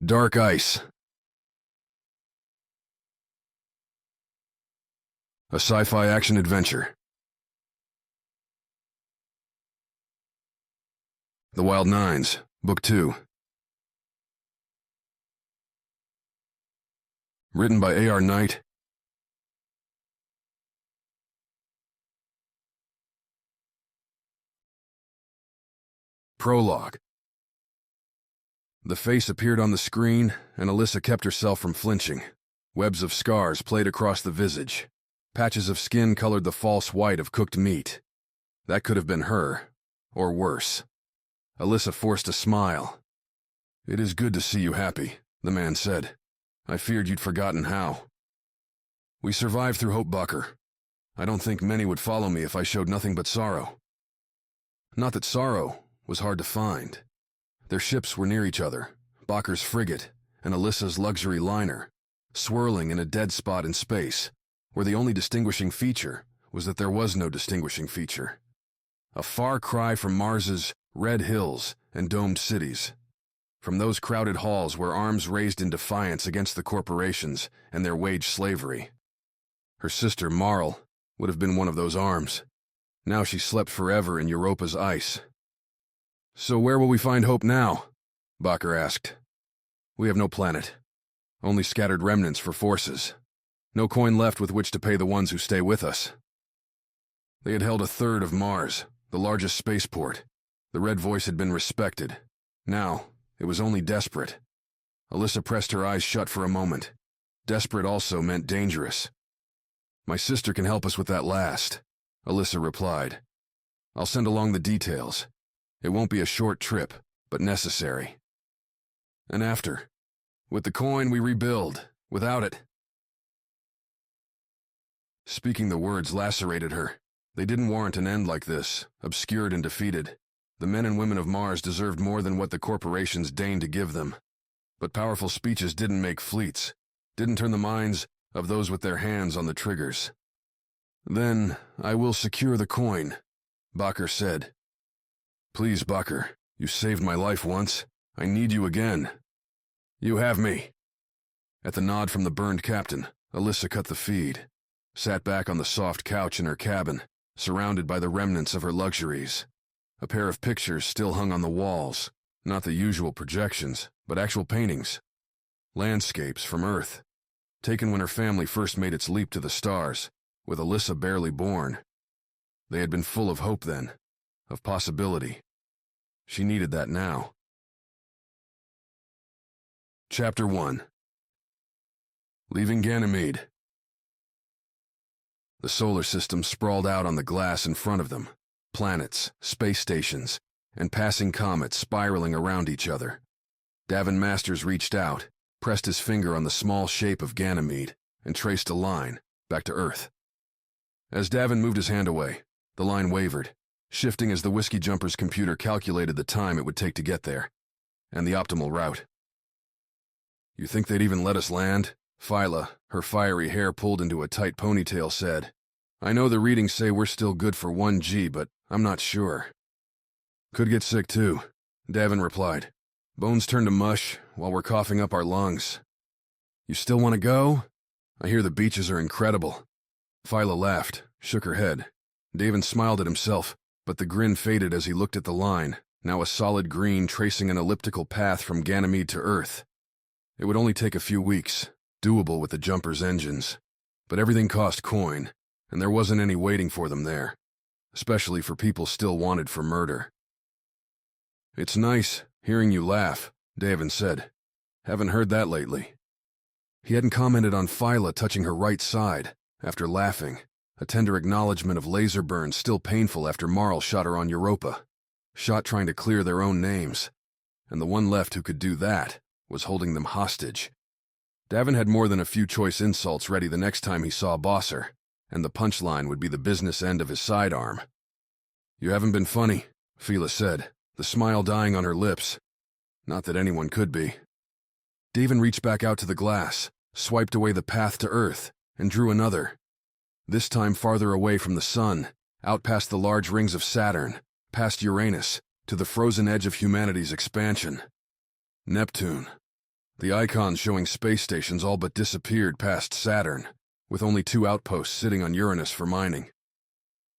Dark Ice. A sci-fi action-adventure. The Wild Nines, Book 2. Written by A.R. Knight. Prologue. The face appeared on the screen, and Alyssa kept herself from flinching. Webs of scars played across the visage. Patches of skin colored the false white of cooked meat. That could have been her, or worse. Alyssa forced a smile. "It is good to see you happy," the man said. "I feared you'd forgotten how." "We survived through Hope Bucker. I don't think many would follow me if I showed nothing but sorrow." Not that sorrow was hard to find. Their ships were near each other, Bakker's frigate and Alyssa's luxury liner, swirling in a dead spot in space, where the only distinguishing feature was that there was no distinguishing feature. A far cry from Mars's red hills and domed cities. From those crowded halls where arms raised in defiance against the corporations and their wage slavery. Her sister, Marl, would have been one of those arms. Now she slept forever in Europa's ice. "So where will we find hope now?" Bakker asked. "We have no planet. Only scattered remnants for forces. No coin left with which to pay the ones who stay with us." They had held a third of Mars, the largest spaceport. The red voice had been respected. Now, it was only desperate. Alyssa pressed her eyes shut for a moment. Desperate also meant dangerous. "My sister can help us with that last," Alyssa replied. "I'll send along the details. It won't be a short trip, but necessary. And after, with the coin we rebuild. Without it..." Speaking the words lacerated her. They didn't warrant an end like this, obscured and defeated. The men and women of Mars deserved more than what the corporations deigned to give them. But powerful speeches didn't make fleets, didn't turn the minds of those with their hands on the triggers. "Then I will secure the coin," Bakker said. "Please, Bakker, you saved my life once. I need you again." "You have me." At the nod from the burned captain, Alyssa cut the feed, sat back on the soft couch in her cabin, surrounded by the remnants of her luxuries. A pair of pictures still hung on the walls, not the usual projections, but actual paintings. Landscapes from Earth, taken when her family first made its leap to the stars, with Alyssa barely born. They had been full of hope then, of possibility. She needed that now. Chapter 1. Leaving Ganymede. The solar system sprawled out on the glass in front of them. Planets, space stations, and passing comets spiraling around each other. Davin Masters reached out, pressed his finger on the small shape of Ganymede, and traced a line, back to Earth. As Davin moved his hand away, the line wavered, shifting as the Whiskey Jumper's computer calculated the time it would take to get there, and the optimal route. "You think they'd even let us land?" Viola, her fiery hair pulled into a tight ponytail, said. "I know the readings say we're still good for 1G, but I'm not sure." "Could get sick too," Davin replied. "Bones turn to mush while we're coughing up our lungs." "You still want to go? I hear the beaches are incredible." Viola laughed, shook her head. Davin smiled at himself, but the grin faded as he looked at the line, now a solid green tracing an elliptical path from Ganymede to Earth. It would only take a few weeks, doable with the jumper's engines. But everything cost coin, and there wasn't any waiting for them there, especially for people still wanted for murder. "It's nice hearing you laugh," Davin said. "Haven't heard that lately." He hadn't commented on Viola touching her right side, after laughing, a tender acknowledgement of laser burns still painful after Marl shot her on Europa. Shot trying to clear their own names. And the one left who could do that was holding them hostage. Davin had more than a few choice insults ready the next time he saw Bosser, and the punchline would be the business end of his sidearm. "You haven't been funny," Viola said, the smile dying on her lips. Not that anyone could be. Davin reached back out to the glass, swiped away the path to Earth, and drew another. This time farther away from the sun, out past the large rings of Saturn, past Uranus, to the frozen edge of humanity's expansion. Neptune. The icons showing space stations all but disappeared past Saturn, with only 2 outposts sitting on Uranus for mining.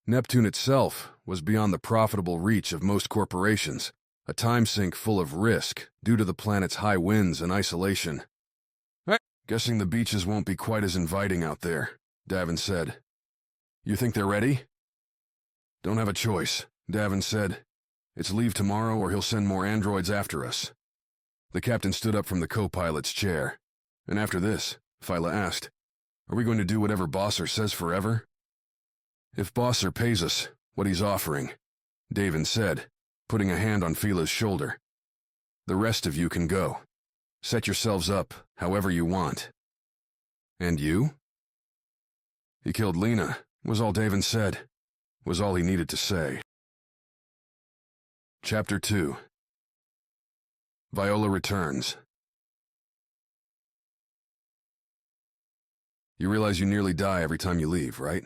Neptune itself was beyond the profitable reach of most corporations, a time sink full of risk due to the planet's high winds and isolation. Guessing the beaches won't be quite as inviting out there, Davin said. You think they're ready? Don't have a choice, Davin said. It's leave tomorrow or he'll send more androids after us. The captain stood up from the co-pilot's chair. And after this, Viola asked, are we going to do whatever Bosser says forever? If Bosser pays us what he's offering, Davin said, putting a hand on Fila's shoulder. The rest of you can go. Set yourselves up however you want. And you? He killed Lena, was all Davin said. Was all he needed to say. Chapter 2. Viola returns. You realize you nearly die every time you leave, right?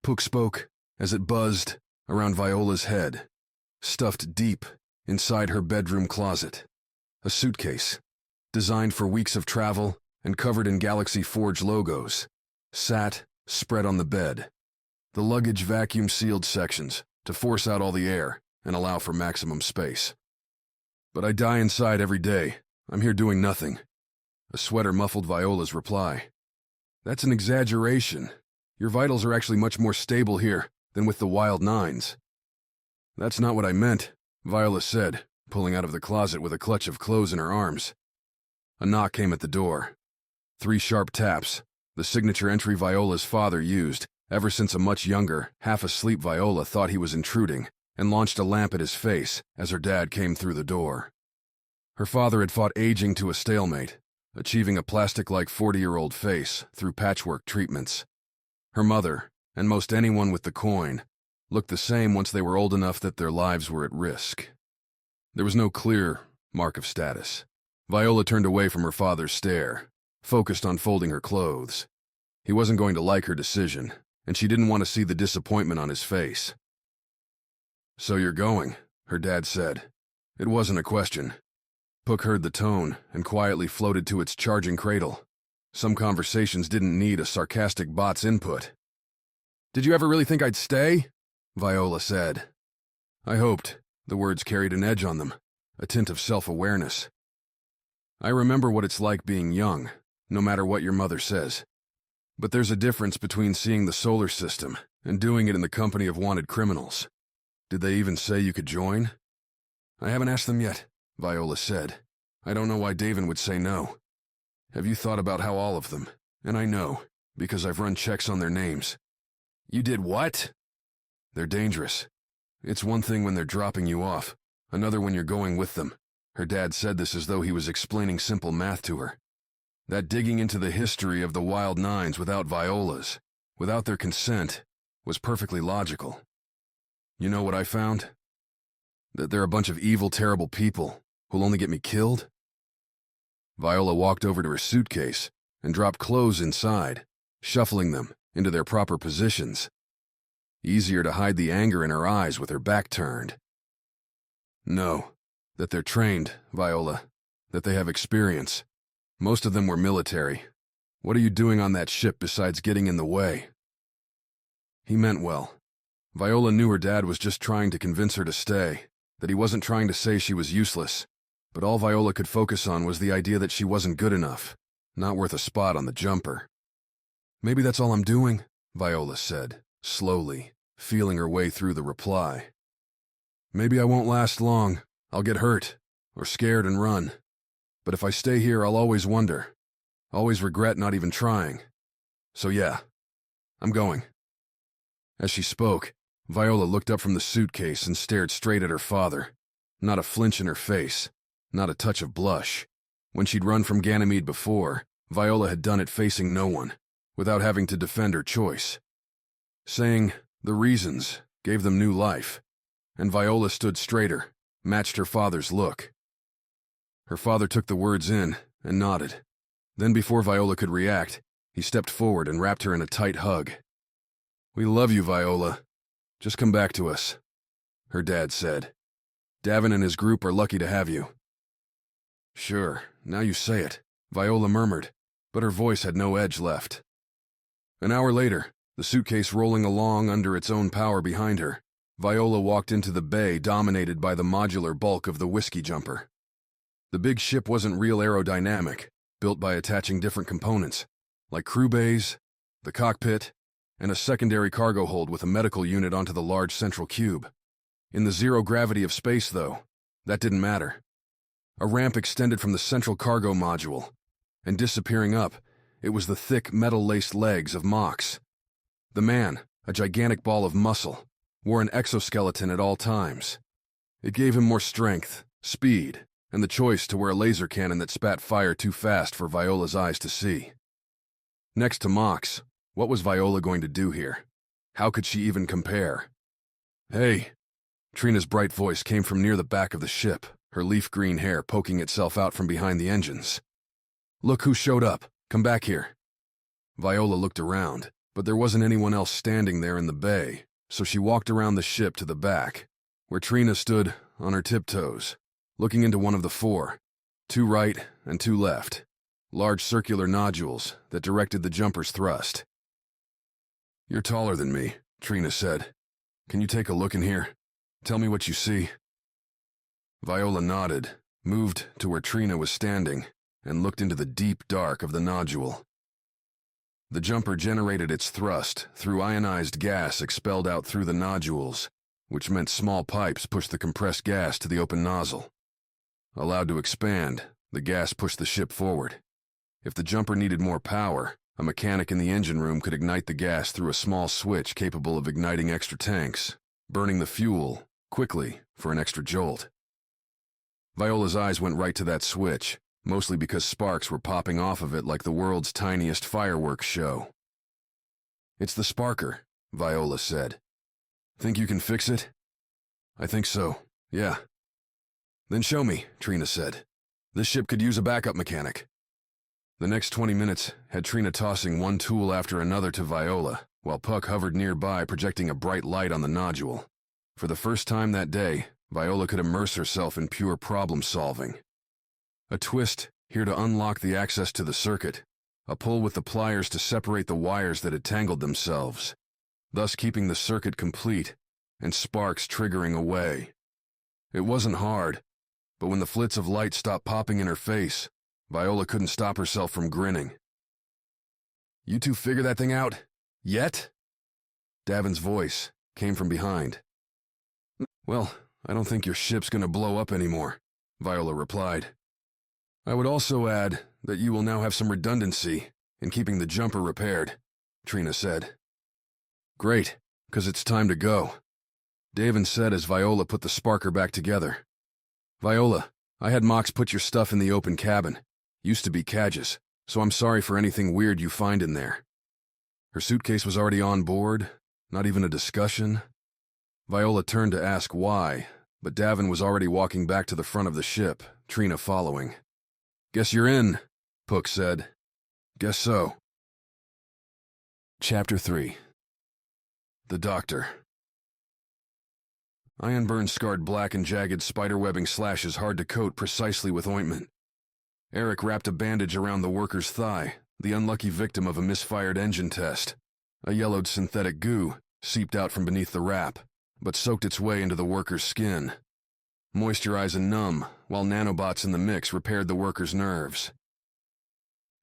Pook spoke as it buzzed around Viola's head, stuffed deep inside her bedroom closet. A suitcase, designed for weeks of travel and covered in Galaxy Forge logos, sat spread on the bed. The luggage vacuum-sealed sections to force out all the air and allow for maximum space. But I die inside every day. I'm here doing nothing. A sweater muffled Viola's reply. That's an exaggeration. Your vitals are actually much more stable here than with the Wild Nines. That's not what I meant, Viola said, pulling out of the closet with a clutch of clothes in her arms. A knock came at the door. 3 sharp taps, the signature entry Viola's father used ever since a much younger, half-asleep Viola thought he was intruding and launched a lamp at his face as her dad came through the door. Her father had fought aging to a stalemate, achieving a plastic-like 40-year-old face through patchwork treatments. Her mother, and most anyone with the coin, looked the same once they were old enough that their lives were at risk. There was no clear mark of status. Viola turned away from her father's stare, focused on folding her clothes. He wasn't going to like her decision, and she didn't want to see the disappointment on his face. So you're going, her dad said. It wasn't a question. Pook heard the tone and quietly floated to its charging cradle. Some conversations didn't need a sarcastic bot's input. Did you ever really think I'd stay? Viola said. I hoped. The words carried an edge on them, a tint of self-awareness. I remember what it's like being young, no matter what your mother says. But there's a difference between seeing the solar system and doing it in the company of wanted criminals. Did they even say you could join? I haven't asked them yet, Viola said. I don't know why Davin would say no. Have you thought about how all of them, and I know, because I've run checks on their names. You did what? They're dangerous. It's one thing when they're dropping you off, another when you're going with them. Her dad said this as though he was explaining simple math to her. That digging into the history of the Wild Nines without Viola's, without their consent, was perfectly logical. You know what I found? That they're a bunch of evil, terrible people who'll only get me killed? Viola walked over to her suitcase and dropped clothes inside, shuffling them into their proper positions. Easier to hide the anger in her eyes with her back turned. No, that they're trained, Viola, that they have experience. Most of them were military. What are you doing on that ship besides getting in the way? He meant well. Viola knew her dad was just trying to convince her to stay, that he wasn't trying to say she was useless, but all Viola could focus on was the idea that she wasn't good enough, not worth a spot on the jumper. Maybe that's all I'm doing, Viola said, slowly, feeling her way through the reply. Maybe I won't last long. I'll get hurt, or scared and run. But if I stay here, I'll always wonder, always regret not even trying. So yeah, I'm going. As she spoke, Viola looked up from the suitcase and stared straight at her father. Not a flinch in her face, not a touch of blush. When she'd run from Ganymede before, Viola had done it facing no one, without having to defend her choice. Saying the reasons gave them new life, and Viola stood straighter, matched her father's look. Her father took the words in and nodded. Then before Viola could react, he stepped forward and wrapped her in a tight hug. We love you, Viola. Just come back to us, her dad said. Davin and his group are lucky to have you. Sure, now you say it, Viola murmured, but her voice had no edge left. An hour later, the suitcase rolling along under its own power behind her, Viola walked into the bay dominated by the modular bulk of the whiskey jumper. The big ship wasn't real aerodynamic, built by attaching different components, like crew bays, the cockpit, and a secondary cargo hold with a medical unit onto the large central cube. In the zero gravity of space, though, that didn't matter. A ramp extended from the central cargo module, and disappearing up, it was the thick, metal-laced legs of Mox. The man, a gigantic ball of muscle, wore an exoskeleton at all times. It gave him more strength, speed, and the choice to wear a laser cannon that spat fire too fast for Viola's eyes to see. Next to Mox, what was Viola going to do here? How could she even compare? Hey! Trina's bright voice came from near the back of the ship, her leaf-green hair poking itself out from behind the engines. Look who showed up. Come back here. Viola looked around, but there wasn't anyone else standing there in the bay, so she walked around the ship to the back, where Trina stood on her tiptoes, looking into one of the four, two right and two left, large circular nodules that directed the jumper's thrust. You're taller than me, Trina said. Can you take a look in here? Tell me what you see. Viola nodded, moved to where Trina was standing, and looked into the deep dark of the nodule. The jumper generated its thrust through ionized gas expelled out through the nodules, which meant small pipes pushed the compressed gas to the open nozzle. Allowed to expand, the gas pushed the ship forward. If the jumper needed more power, a mechanic in the engine room could ignite the gas through a small switch capable of igniting extra tanks, burning the fuel quickly for an extra jolt. Viola's eyes went right to that switch, mostly because sparks were popping off of it like the world's tiniest fireworks show. It's the sparker, Viola said. Think you can fix it? I think so, yeah. Then show me, Trina said. This ship could use a backup mechanic. The next 20 minutes had Trina tossing one tool after another to Viola, while Puck hovered nearby projecting a bright light on the nodule. For the first time that day, Viola could immerse herself in pure problem-solving. A twist here to unlock the access to the circuit, a pull with the pliers to separate the wires that had tangled themselves, thus keeping the circuit complete and sparks triggering away. It wasn't hard, but when the flits of light stopped popping in her face, Viola couldn't stop herself from grinning. You two figure that thing out? Yet? Davin's voice came from behind. Well, I don't think your ship's gonna blow up anymore, Viola replied. I would also add that you will now have some redundancy in keeping the jumper repaired, Trina said. Great, 'cause it's time to go, Davin said as Viola put the sparker back together. Viola, I had Mox put your stuff in the open cabin. Used to be Cadge's, so I'm sorry for anything weird you find in there. Her suitcase was already on board, not even a discussion. Viola turned to ask why, but Davin was already walking back to the front of the ship, Trina following. Guess you're in, Puck said. Guess so. Chapter 3. The Doctor. Iron burns scarred black and jagged spiderwebbing slashes hard to coat precisely with ointment. Eric wrapped a bandage around the worker's thigh, the unlucky victim of a misfired engine test. A yellowed synthetic goo seeped out from beneath the wrap, but soaked its way into the worker's skin. Moisturize and numb, while nanobots in the mix repaired the worker's nerves.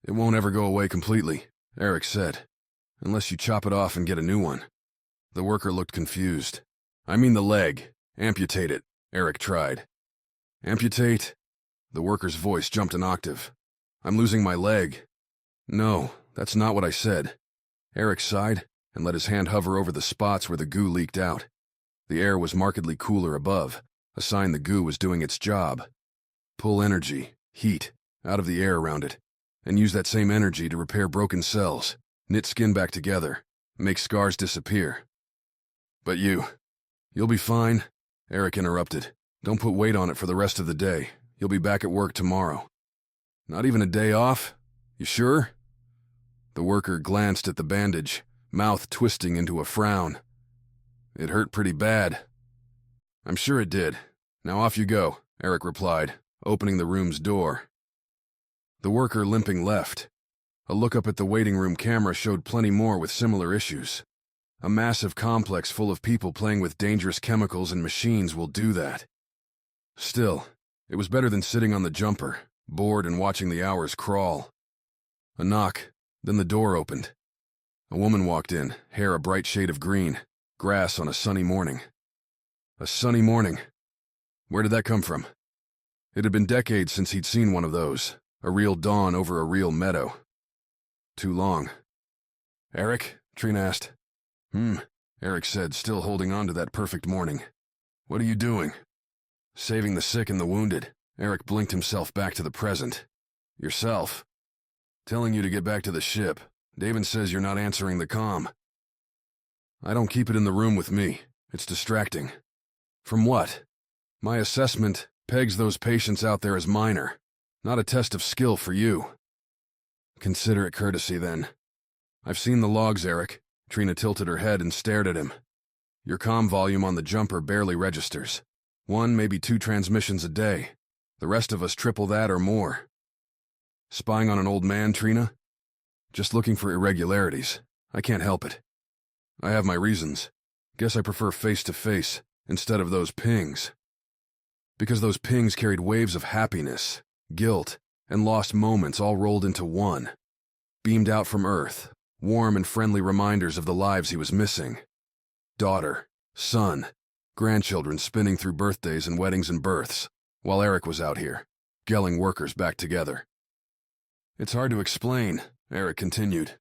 It won't ever go away completely, Eric said, unless you chop it off and get a new one. The worker looked confused. I mean the leg. Amputate it, Eric tried. Amputate? The worker's voice jumped an octave. I'm losing my leg. No, that's not what I said. Eric sighed and let his hand hover over the spots where the goo leaked out. The air was markedly cooler above, a sign the goo was doing its job. Pull energy, heat, out of the air around it, and use that same energy to repair broken cells, knit skin back together, make scars disappear. But you'll be fine, Eric interrupted. Don't put weight on it for the rest of the day. You'll be back at work tomorrow. Not even a day off? You sure? The worker glanced at the bandage, mouth twisting into a frown. It hurt pretty bad. I'm sure it did. Now off you go, Eric replied, opening the room's door. The worker limping left. A look up at the waiting room camera showed plenty more with similar issues. A massive complex full of people playing with dangerous chemicals and machines will do that. Still, it was better than sitting on the jumper, bored and watching the hours crawl. A knock, then the door opened. A woman walked in, hair a bright shade of green, grass on a sunny morning. A sunny morning. Where did that come from? It had been decades since he'd seen one of those, a real dawn over a real meadow. Too long. Eric? Trina asked. Eric said, still holding on to that perfect morning. What are you doing? Saving the sick and the wounded. Eric blinked himself back to the present. Yourself? Telling you to get back to the ship. Davin says you're not answering the comm. I don't keep it in the room with me. It's distracting. From what? My assessment pegs those patients out there as minor, not a test of skill for you. Consider it courtesy, then. I've seen the logs, Eric. Trina tilted her head and stared at him. Your comm volume on the jumper barely registers. 1, maybe 2 transmissions a day. The rest of us triple that or more. Spying on an old man, Trina? Just looking for irregularities. I can't help it. I have my reasons. Guess I prefer face-to-face instead of those pings. Because those pings carried waves of happiness, guilt, and lost moments all rolled into one. Beamed out from Earth, warm and friendly reminders of the lives he was missing. Daughter, son, grandchildren spinning through birthdays and weddings and births, while Eric was out here, gelling workers back together. It's hard to explain, Eric continued.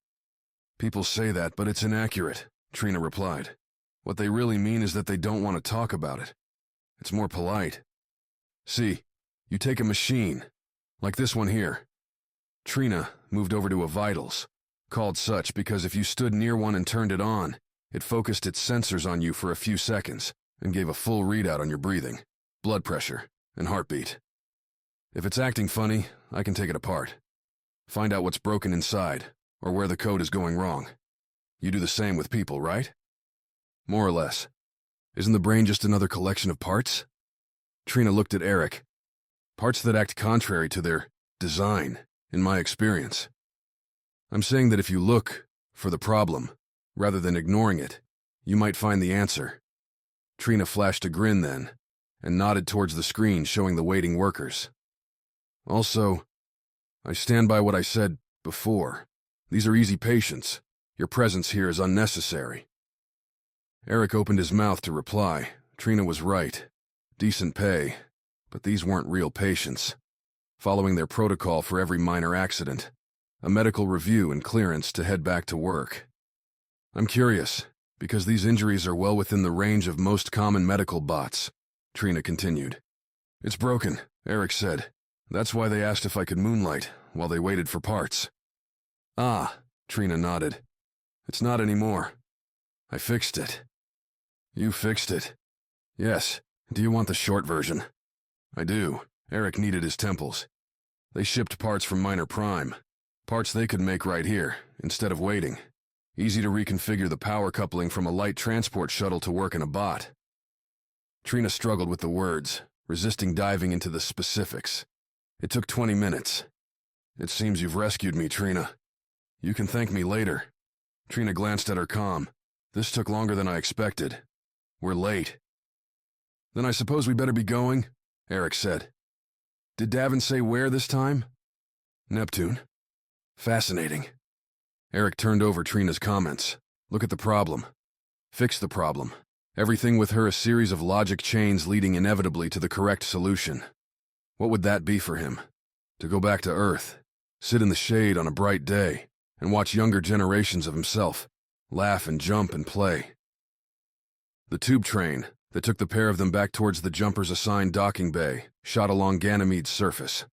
People say that, but it's inaccurate, Trina replied. What they really mean is that they don't want to talk about it. It's more polite. See, you take a machine, like this one here. Trina moved over to a vitals, called such because if you stood near one and turned it on, it focused its sensors on you for a few seconds and gave a full readout on your breathing, blood pressure, and heartbeat. If it's acting funny, I can take it apart. Find out what's broken inside, or where the code is going wrong. You do the same with people, right? More or less. Isn't the brain just another collection of parts? Trina looked at Eric. Parts that act contrary to their design, in my experience. I'm saying that if you look for the problem, rather than ignoring it, you might find the answer. Trina flashed a grin then, and nodded towards the screen showing the waiting workers. Also, I stand by what I said before. These are easy patients. Your presence here is unnecessary. Eric opened his mouth to reply. Trina was right. Decent pay, but these weren't real patients. Following their protocol for every minor accident. A medical review and clearance to head back to work. I'm curious, because these injuries are well within the range of most common medical bots, Trina continued. It's broken, Eric said. That's why they asked if I could moonlight while they waited for parts. Ah, Trina nodded. It's not anymore. I fixed it. You fixed it? Yes. Do you want the short version? I do. Eric kneaded his temples. They shipped parts from Minor Prime. Parts they could make right here, instead of waiting. Easy to reconfigure the power coupling from a light transport shuttle to work in a bot. Trina struggled with the words, resisting diving into the specifics. It took 20 minutes. It seems you've rescued me, Trina. You can thank me later. Trina glanced at her comm. This took longer than I expected. We're late. Then I suppose we better be going, Eric said. Did Davin say where this time? Neptune. Fascinating. Eric turned over Trina's comments. Look at the problem. Fix the problem. Everything with her a series of logic chains leading inevitably to the correct solution. What would that be for him? To go back to Earth, sit in the shade on a bright day, and watch younger generations of himself, laugh and jump and play. The tube train that took the pair of them back towards the jumper's assigned docking bay shot along Ganymede's surface.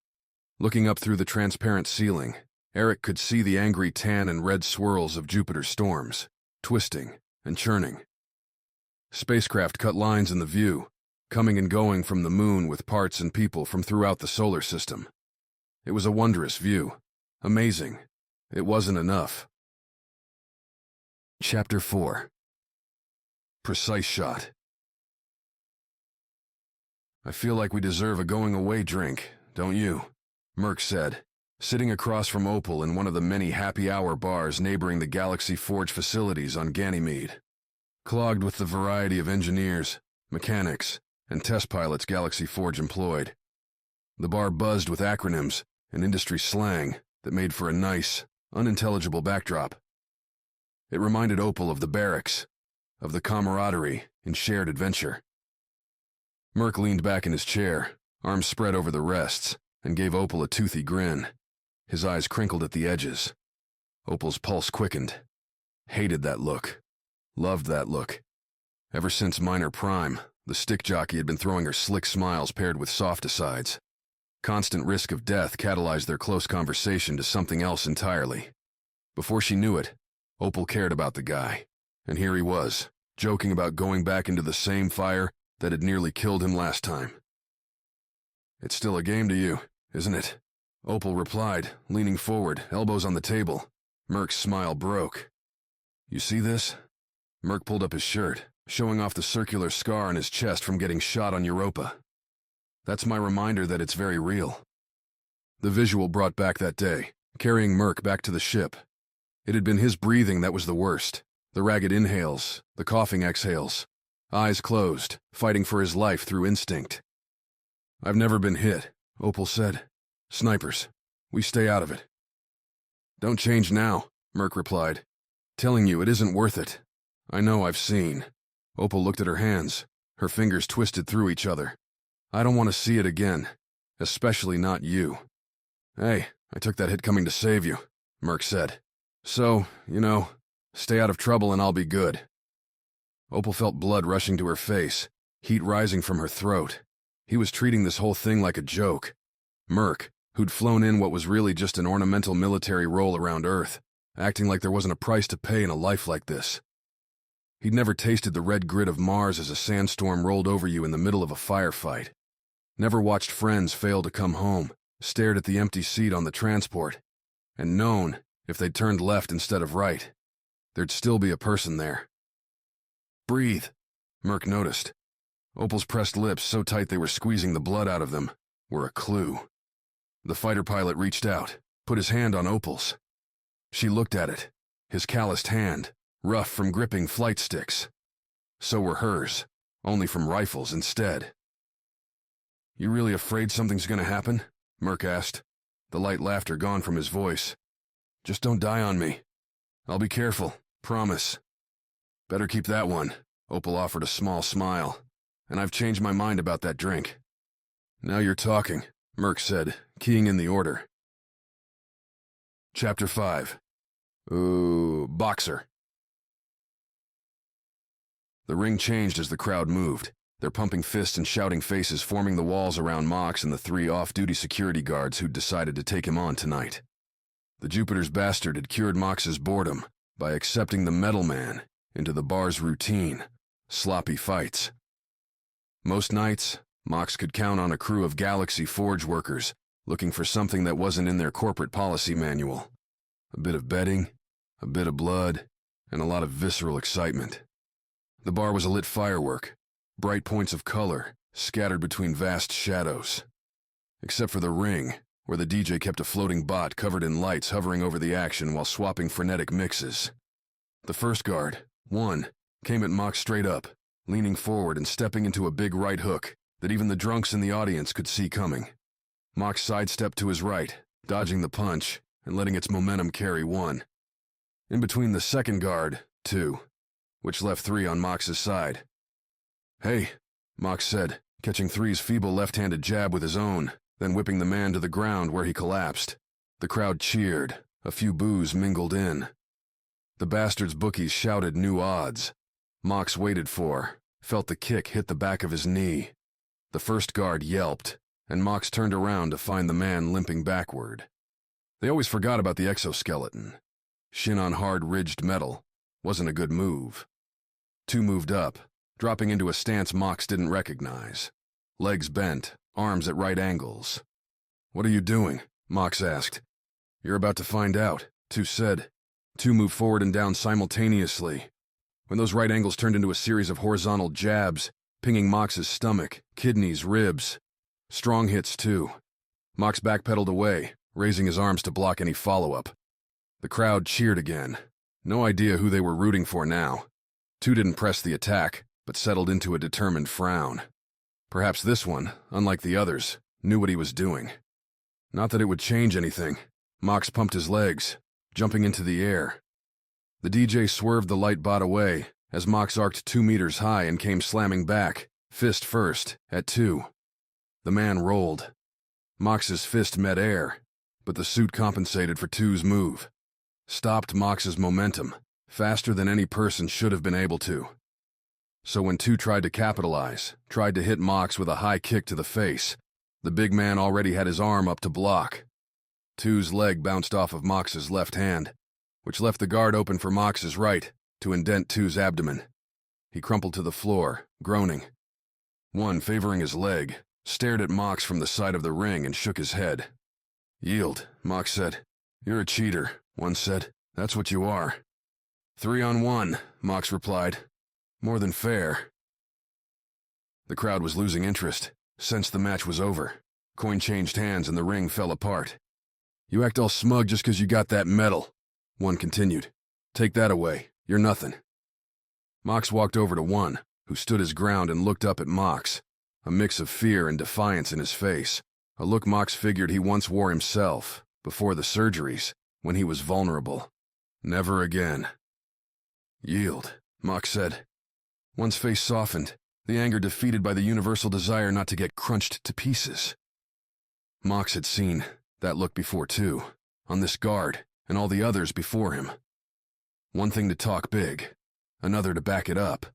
Looking up through the transparent ceiling, Eric could see the angry tan and red swirls of Jupiter's storms, twisting and churning. Spacecraft cut lines in the view, coming and going from the moon with parts and people from throughout the solar system. It was a wondrous view. Amazing. It wasn't enough. Chapter 4. Precise shot. I feel like we deserve a going-away drink, don't you? Merc said, sitting across from Opal in one of the many happy hour bars neighboring the Galaxy Forge facilities on Ganymede. Clogged with the variety of engineers, mechanics, and test pilots Galaxy Forge employed. The bar buzzed with acronyms and industry slang that made for a nice, unintelligible backdrop. It reminded Opal of the barracks, of the camaraderie in shared adventure. Merc leaned back in his chair, arms spread over the rests, and gave Opal a toothy grin. His eyes crinkled at the edges. Opal's pulse quickened. Hated that look. Loved that look. Ever since minor prime, the stick jockey had been throwing her slick smiles paired with soft asides. Constant risk of death catalyzed their close conversation to something else entirely. Before she knew it, Opal cared about the guy, and here he was, joking about going back into the same fire that had nearly killed him last time. It's still a game to you, isn't it? Opal replied, leaning forward, elbows on the table. Merc's smile broke. You see this? Merc pulled up his shirt, showing off the circular scar on his chest from getting shot on Europa. That's my reminder that it's very real. The visual brought back that day, carrying Merc back to the ship. It had been his breathing that was the worst. The ragged inhales, the coughing exhales. Eyes closed, fighting for his life through instinct. I've never been hit, Opal said. Snipers. We stay out of it. Don't change now, Merc replied. Telling you it isn't worth it. I know I've seen. Opal looked at her hands, her fingers twisted through each other. I don't want to see it again, especially not you. Hey, I took that hit coming to save you, Merc said. So, stay out of trouble and I'll be good. Opal felt blood rushing to her face, heat rising from her throat. He was treating this whole thing like a joke. Merc, who'd flown in what was really just an ornamental military role around Earth, acting like there wasn't a price to pay in a life like this. He'd never tasted the red grit of Mars as a sandstorm rolled over you in the middle of a firefight. Never watched friends fail to come home, stared at the empty seat on the transport, and known, if they'd turned left instead of right, there'd still be a person there. Breathe, Merc noticed. Opal's pressed lips, so tight they were squeezing the blood out of them, were a clue. The fighter pilot reached out, put his hand on Opal's. She looked at it, his calloused hand, rough from gripping flight sticks. So were hers, only from rifles instead. You really afraid something's gonna happen? Merc asked, the light laughter gone from his voice. Just don't die on me. I'll be careful, promise. Better keep that one, Opal offered a small smile. And I've changed my mind about that drink. Now you're talking, Merc said, keying in the order. Chapter 5. Boxer. The ring changed as the crowd moved, their pumping fists and shouting faces forming the walls around Mox and the 3 off-duty security guards who'd decided to take him on tonight. The Jupiter's bastard had cured Mox's boredom by accepting the Metal Man into the bar's routine, sloppy fights. Most nights, Mox could count on a crew of Galaxy Forge workers looking for something that wasn't in their corporate policy manual. A bit of betting, a bit of blood, and a lot of visceral excitement. The bar was a lit firework, bright points of color scattered between vast shadows. Except for the ring, where the DJ kept a floating bot covered in lights hovering over the action while swapping frenetic mixes. The first guard, 1, came at Mox straight up, leaning forward and stepping into a big right hook that even the drunks in the audience could see coming. Mox sidestepped to his right, dodging the punch and letting its momentum carry 1. In between the second guard, 2, which left 3 on Mox's side. Hey, Mox said, catching 3's feeble left-handed jab with his own, then whipping the man to the ground where he collapsed. The crowd cheered, a few boos mingled in. The bastard's bookies shouted new odds. Mox waited for, felt the kick hit the back of his knee. The first guard yelped, and Mox turned around to find the man limping backward. They always forgot about the exoskeleton. Shin on hard ridged metal wasn't a good move. 2 moved up, dropping into a stance Mox didn't recognize. Legs bent, arms at right angles. What are you doing? Mox asked. You're about to find out, 2 said. 2 moved forward and down simultaneously. When those right angles turned into a series of horizontal jabs, pinging Mox's stomach, kidneys, ribs. Strong hits, too. Mox backpedaled away, raising his arms to block any follow-up. The crowd cheered again. No idea who they were rooting for now. Two didn't press the attack, but settled into a determined frown. Perhaps this one, unlike the others, knew what he was doing. Not that it would change anything. Mox pumped his legs, jumping into the air. The DJ swerved the light bot away as Mox arced 2 meters high and came slamming back, fist first, at 2. The man rolled. Mox's fist met air, but the suit compensated for 2's move. Stopped Mox's momentum, faster than any person should have been able to. So when 2 tried to capitalize, tried to hit Mox with a high kick to the face, the big man already had his arm up to block. 2's leg bounced off of Mox's left hand, which left the guard open for Mox's right to indent 2's abdomen. He crumpled to the floor, groaning. 1, favoring his leg, stared at Mox from the side of the ring and shook his head. "Yield," Mox said. "You're a cheater," 1 said. "That's what you are." 3 on 1, Mox replied. "More than fair." The crowd was losing interest, since the match was over. Coin changed hands and the ring fell apart. "You act all smug just 'cause you got that medal," 1 continued. "Take that away. You're nothing." Mox walked over to 1, who stood his ground and looked up at Mox, a mix of fear and defiance in his face, a look Mox figured he once wore himself, before the surgeries, when he was vulnerable. Never again. "Yield," Mox said. 1's face softened, the anger defeated by the universal desire not to get crunched to pieces. Mox had seen that look before too, on this guard and all the others before him. One thing to talk big, another to back it up.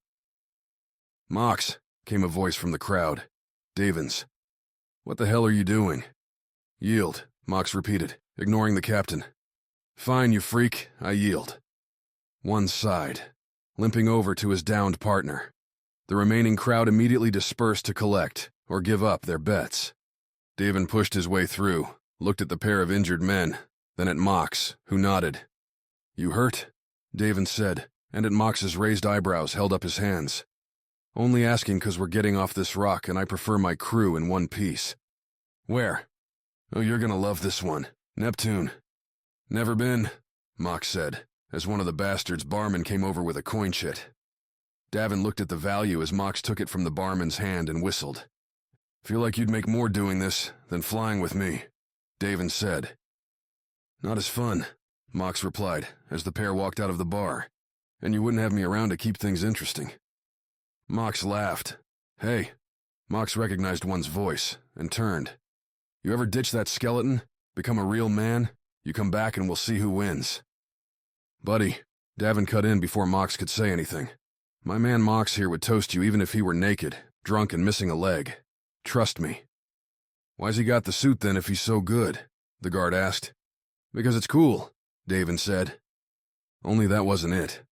"Mox," came a voice from the crowd. Davin's. "What the hell are you doing?" "Yield," Mox repeated, ignoring the captain. "Fine, you freak, I yield." 1 sighed, limping over to his downed partner. The remaining crowd immediately dispersed to collect, or give up their bets. Davin pushed his way through, looked at the pair of injured men, then at Mox, who nodded. "You hurt?" Davin said, and at Mox's raised eyebrows held up his hands. "Only asking 'cause we're getting off this rock and I prefer my crew in one piece." "Where?" "Oh, you're gonna love this one. Neptune." "Never been," Mox said, as one of the bastards' barmen came over with a coin chit. Davin looked at the value as Mox took it from the barman's hand and whistled. "Feel like you'd make more doing this than flying with me," Davin said. "Not as fun," Mox replied, as the pair walked out of the bar. "And you wouldn't have me around to keep things interesting." Mox laughed. "Hey." Mox recognized 1's voice, and turned. "You ever ditch that skeleton? Become a real man? You come back and we'll see who wins." "Buddy," Davin cut in before Mox could say anything. "My man Mox here would toast you even if he were naked, drunk and missing a leg. Trust me." "Why's he got the suit then if he's so good?" the guard asked. "Because it's cool," Davin said. Only that wasn't it.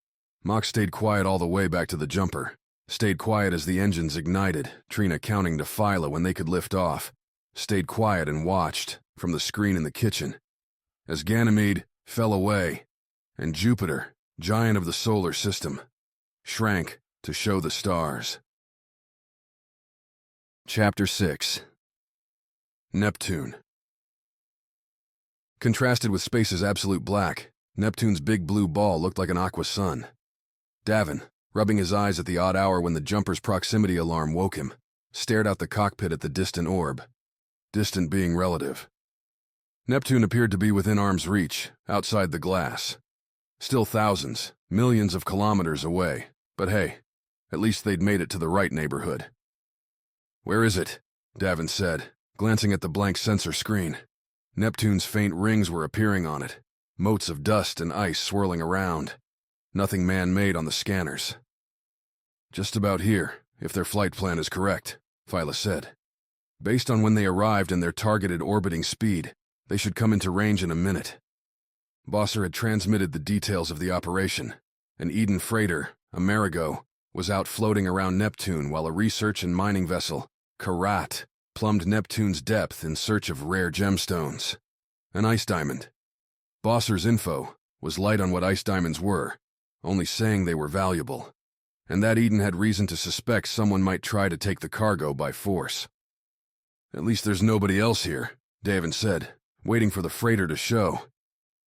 Mox stayed quiet all the way back to the jumper. Stayed quiet as the engines ignited, Trina counting to Phyla when they could lift off. Stayed quiet and watched, from the screen in the kitchen, as Ganymede fell away, and Jupiter, giant of the solar system, shrank to show the stars. Chapter 6. Neptune. Contrasted with space's absolute black, Neptune's big blue ball looked like an aqua sun. Davin, rubbing his eyes at the odd hour when the jumper's proximity alarm woke him, stared out the cockpit at the distant orb. Distant being relative. Neptune appeared to be within arm's reach, outside the glass. Still thousands, millions of kilometers away, but hey, at least they'd made it to the right neighborhood. "Where is it?" Davin said, glancing at the blank sensor screen. Neptune's faint rings were appearing on it, motes of dust and ice swirling around. Nothing man-made on the scanners. "Just about here, if their flight plan is correct," Phyla said. "Based on when they arrived and their targeted orbiting speed, they should come into range in a minute." Bosser had transmitted the details of the operation. An Eden freighter, Amerigo, was out floating around Neptune while a research and mining vessel, Karat, plumbed Neptune's depth in search of rare gemstones. An ice diamond. Bosser's info was light on what ice diamonds were, only saying they were valuable, and that Eden had reason to suspect someone might try to take the cargo by force. "At least there's nobody else here," Davin said, waiting for the freighter to show.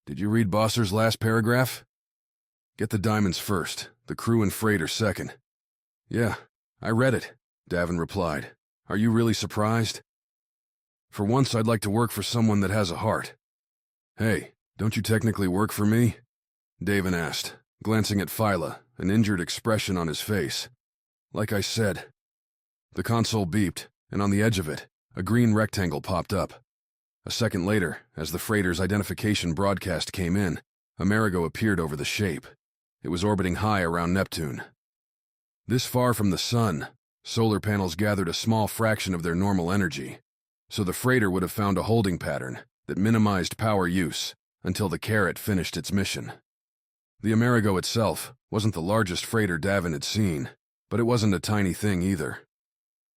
"Did you read Bosser's last paragraph?" "Get the diamonds first, the crew and freighter second." "Yeah, I read it," Davin replied. "Are you really surprised?" "For once I'd like to work for someone that has a heart." "Hey, don't you technically work for me?" Davin asked, glancing at Viola, an injured expression on his face. "Like I said." The console beeped, and on the edge of it, a green rectangle popped up. A second later, as the freighter's identification broadcast came in, Amerigo appeared over the shape. It was orbiting high around Neptune. This far from the sun, solar panels gathered a small fraction of their normal energy, so the freighter would have found a holding pattern that minimized power use until the Karat finished its mission. The Amerigo itself wasn't the largest freighter Davin had seen, but it wasn't a tiny thing either.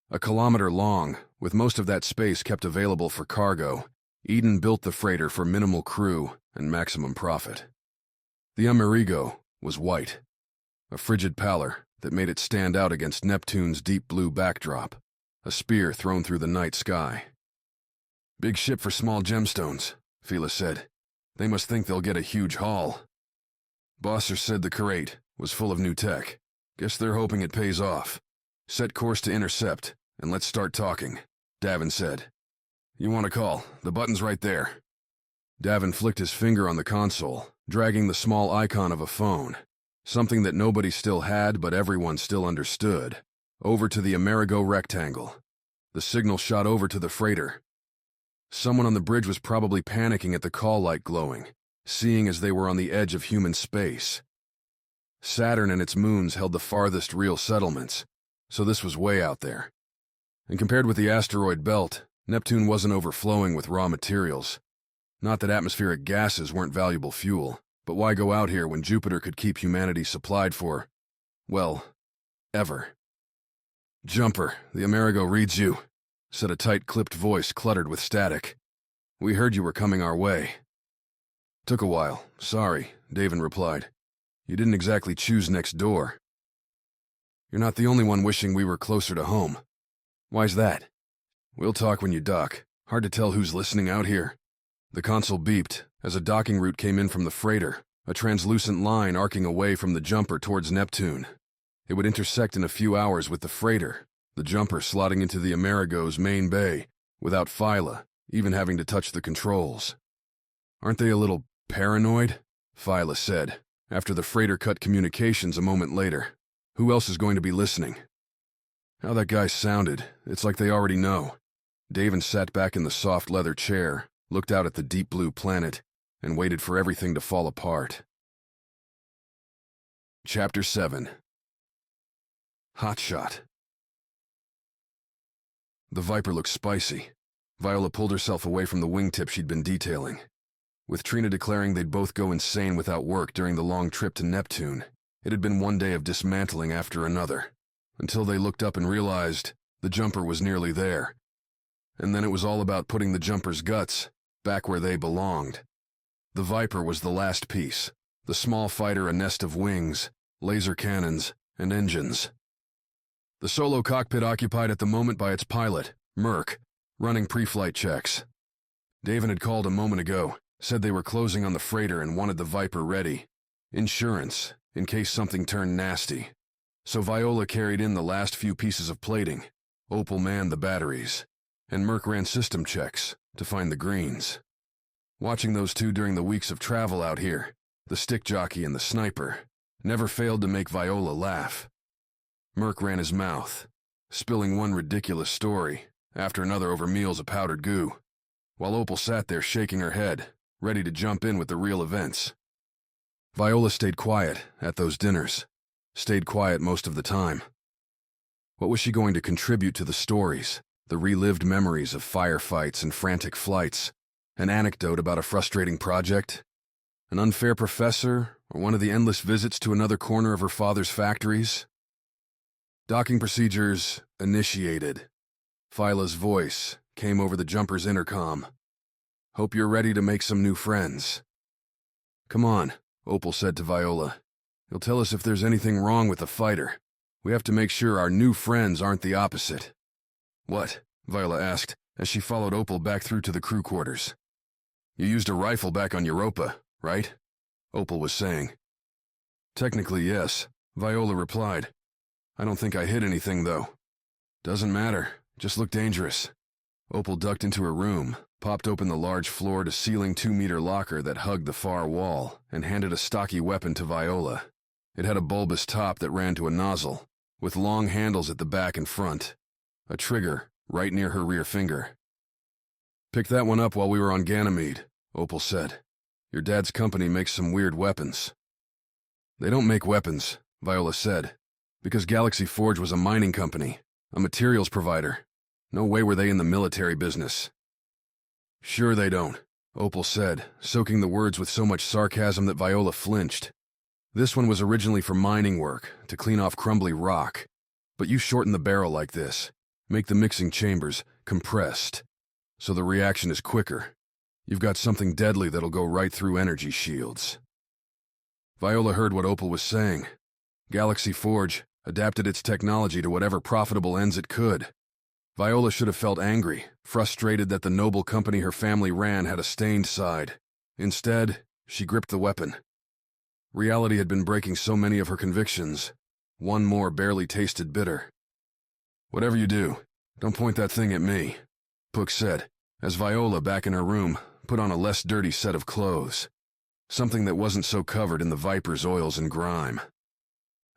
A kilometer long, with most of that space kept available for cargo, Eden built the freighter for minimal crew and maximum profit. The Amerigo was white, a frigid pallor that made it stand out against Neptune's deep blue backdrop, a spear thrown through the night sky. "Big ship for small gemstones," Viola said. "They must think they'll get a huge haul." Bosser said the Karat was full of new tech. "Guess they're hoping it pays off. Set course to intercept, and let's start talking," Davin said. "You want to call? The button's right there." Davin flicked his finger on the console, dragging the small icon of a phone, something that nobody still had but everyone still understood, over to the Amerigo rectangle. The signal shot over to the freighter. Someone on the bridge was probably panicking at the call light glowing, seeing as they were on the edge of human space. Saturn and its moons held the farthest real settlements, so this was way out there. And compared with the asteroid belt, Neptune wasn't overflowing with raw materials. Not that atmospheric gases weren't valuable fuel, but why go out here when Jupiter could keep humanity supplied for, well, ever? "Jumper, the Amerigo reads you," said a tight, clipped voice cluttered with static. "We heard you were coming our way." "Took a while, sorry," Davin replied. "You didn't exactly choose next door." "You're not the only one wishing we were closer to home." "Why's that?" "We'll talk when you dock. Hard to tell who's listening out here." The console beeped as a docking route came in from the freighter, a translucent line arcing away from the jumper towards Neptune. It would intersect in a few hours with the freighter, the jumper slotting into the Amerigo's main bay, without Viola even having to touch the controls. "Aren't they a little paranoid?" Viola said, after the freighter cut communications a moment later. "Who else is going to be listening?" "How that guy sounded, it's like they already know." Davin sat back in the soft leather chair, looked out at the deep blue planet, and waited for everything to fall apart. Chapter 7. Hotshot. The Viper looked spicy. Viola pulled herself away from the wingtip she'd been detailing. With Trina declaring they'd both go insane without work during the long trip to Neptune, it had been one day of dismantling after another, until they looked up and realized the jumper was nearly there. And then it was all about putting the jumper's guts back where they belonged. The Viper was the last piece, the small fighter a nest of wings, laser cannons, and engines. The solo cockpit occupied at the moment by its pilot, Merc, running pre-flight checks. Davin had called a moment ago, said they were closing on the freighter and wanted the Viper ready. Insurance, in case something turned nasty. So Viola carried in the last few pieces of plating, Opal manned the batteries, and Merc ran system checks to find the greens. Watching those two during the weeks of travel out here, the stick jockey and the sniper, never failed to make Viola laugh. Merc ran his mouth, spilling one ridiculous story after another over meals of powdered goo, while Opal sat there shaking her head, ready to jump in with the real events. Viola stayed quiet at those dinners, stayed quiet most of the time. What was she going to contribute to the stories, the relived memories of firefights and frantic flights, an anecdote about a frustrating project, an unfair professor, or one of the endless visits to another corner of her father's factories? Docking procedures initiated. Viola's voice came over the jumper's intercom. "Hope you're ready to make some new friends." "Come on," Opal said to Viola. "You'll tell us if there's anything wrong with the fighter. We have to make sure our new friends aren't the opposite." "What?" Viola asked, as she followed Opal back through to the crew quarters. "You used a rifle back on Europa, right?" Opal was saying. "Technically, yes," Viola replied. "I don't think I hit anything, though." "Doesn't matter. Just look dangerous." Opal ducked into her room, popped open the large floor-to-ceiling 2-meter locker that hugged the far wall, and handed a stocky weapon to Viola. It had a bulbous top that ran to a nozzle, with long handles at the back and front. A trigger right near her rear finger. "Picked that one up while we were on Ganymede," Opal said. "Your dad's company makes some weird weapons." "They don't make weapons," Viola said, "because Galaxy Forge was a mining company, a materials provider. No way were they in the military business." "Sure they don't," Opal said, soaking the words with so much sarcasm that Viola flinched. "This one was originally for mining work, to clean off crumbly rock. But you shorten the barrel like this, make the mixing chambers compressed, so the reaction is quicker. You've got something deadly that'll go right through energy shields." Viola heard what Opal was saying. Galaxy Forge adapted its technology to whatever profitable ends it could. Viola should have felt angry, frustrated that the noble company her family ran had a stained side. Instead, she gripped the weapon. Reality had been breaking so many of her convictions. One more barely tasted bitter. "Whatever you do, don't point that thing at me," Puck said, as Viola, back in her room, put on a less dirty set of clothes. Something that wasn't so covered in the Viper's oils and grime.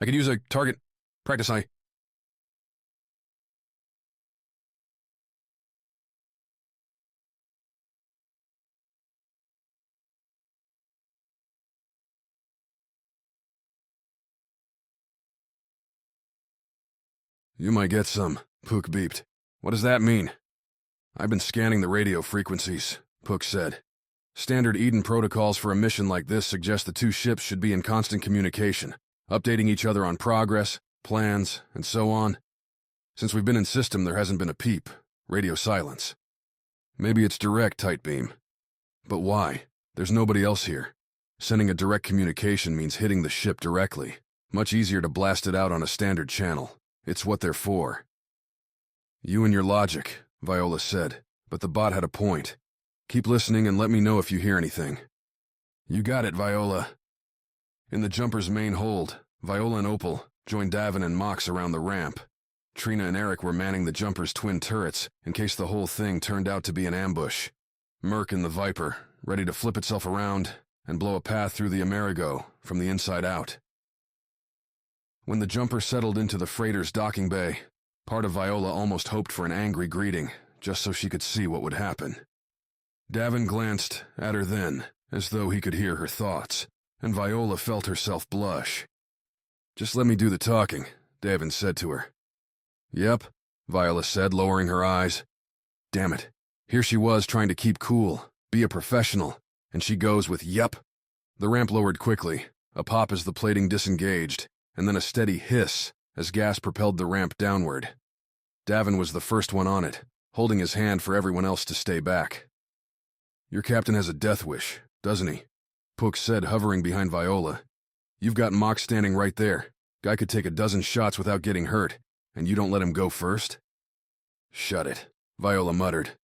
"I could use a target practice eye." "You might get some," Puck beeped. "What does that mean?" "I've been scanning the radio frequencies," Puck said. "Standard Eden protocols for a mission like this suggest the two ships should be in constant communication, updating each other on progress, plans, and so on. Since we've been in system, there hasn't been a peep. Radio silence. Maybe it's direct, Tight Beam. But why? There's nobody else here. Sending a direct communication means hitting the ship directly. Much easier to blast it out on a standard channel. It's what they're for." "You and your logic," Viola said, but the bot had a point. "Keep listening and let me know if you hear anything." "You got it, Viola." In the jumper's main hold, Viola and Opal joined Davin and Mox around the ramp. Trina and Eric were manning the jumper's twin turrets in case the whole thing turned out to be an ambush. Merc in the Viper, ready to flip itself around and blow a path through the Amerigo from the inside out. When the jumper settled into the freighter's docking bay, part of Viola almost hoped for an angry greeting, just so she could see what would happen. Davin glanced at her then, as though he could hear her thoughts, and Viola felt herself blush. "Just let me do the talking," Davin said to her. "Yep," Viola said, lowering her eyes. Damn it. Here she was trying to keep cool, be a professional, and she goes with yep. The ramp lowered quickly, a pop as the plating disengaged, and then a steady hiss as gas propelled the ramp downward. Davin was the first one on it, holding his hand for everyone else to stay back. "Your captain has a death wish, doesn't he?" Puck said, hovering behind Viola. "You've got Mox standing right there. Guy could take a dozen shots without getting hurt, and you don't let him go first?" "Shut it," Viola muttered.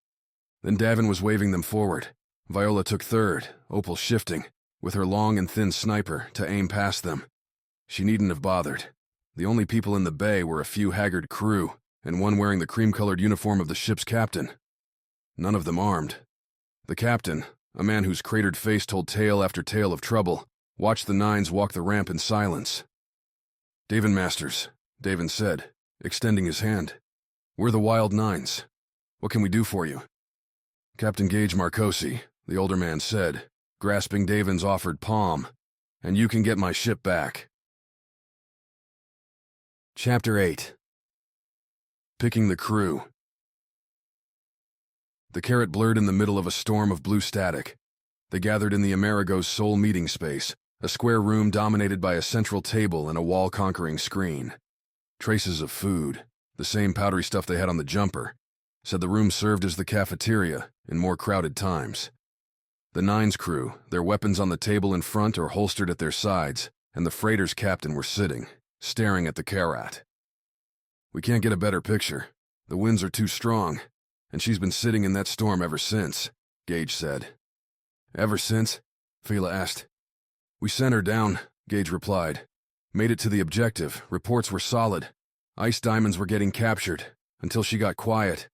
Then Davin was waving them forward. Viola took third, Opal shifting, with her long and thin sniper, to aim past them. She needn't have bothered. The only people in the bay were a few haggard crew, and one wearing the cream-colored uniform of the ship's captain. None of them armed. The captain, a man whose cratered face told tale after tale of trouble, watched the nines walk the ramp in silence. "Davin Masters," Davin said, extending his hand. "We're the Wild Nines. What can we do for you?" "Captain Gage Marcosi," the older man said, grasping Davin's offered palm, "and you can get my ship back." Chapter 8. Picking the Crew. The Karat blurred in the middle of a storm of blue static. They gathered in the Amerigo's sole meeting space, a square room dominated by a central table and a wall-conquering screen. Traces of food, the same powdery stuff they had on the jumper, said the room served as the cafeteria in more crowded times. The Nines crew, their weapons on the table in front or holstered at their sides, and the freighter's captain were sitting, staring at the Karat. "We can't get a better picture. The winds are too strong. and she's been sitting in that storm ever since, Gage said. Ever since? Viola asked. We sent her down, Gage replied. Made it to the objective, reports were solid. Ice diamonds were getting captured, until she got quiet.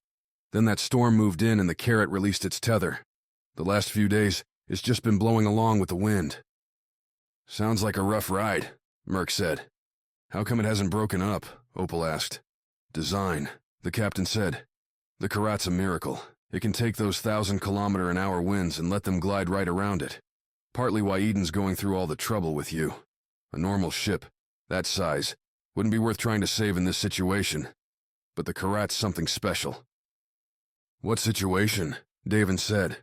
Then that storm moved in and the Karat released its tether. The last few days, it's just been blowing along with the wind. Sounds like a rough ride, Merc said. How come it hasn't broken up? Opal asked. Design, the captain said. The Karat's a miracle. It can take those 1,000-kilometer-an-hour winds and let them glide right around it. Partly why Eden's going through all the trouble with you. A normal ship, that size, wouldn't be worth trying to save in this situation. But the Karat's something special. What situation? Davin said.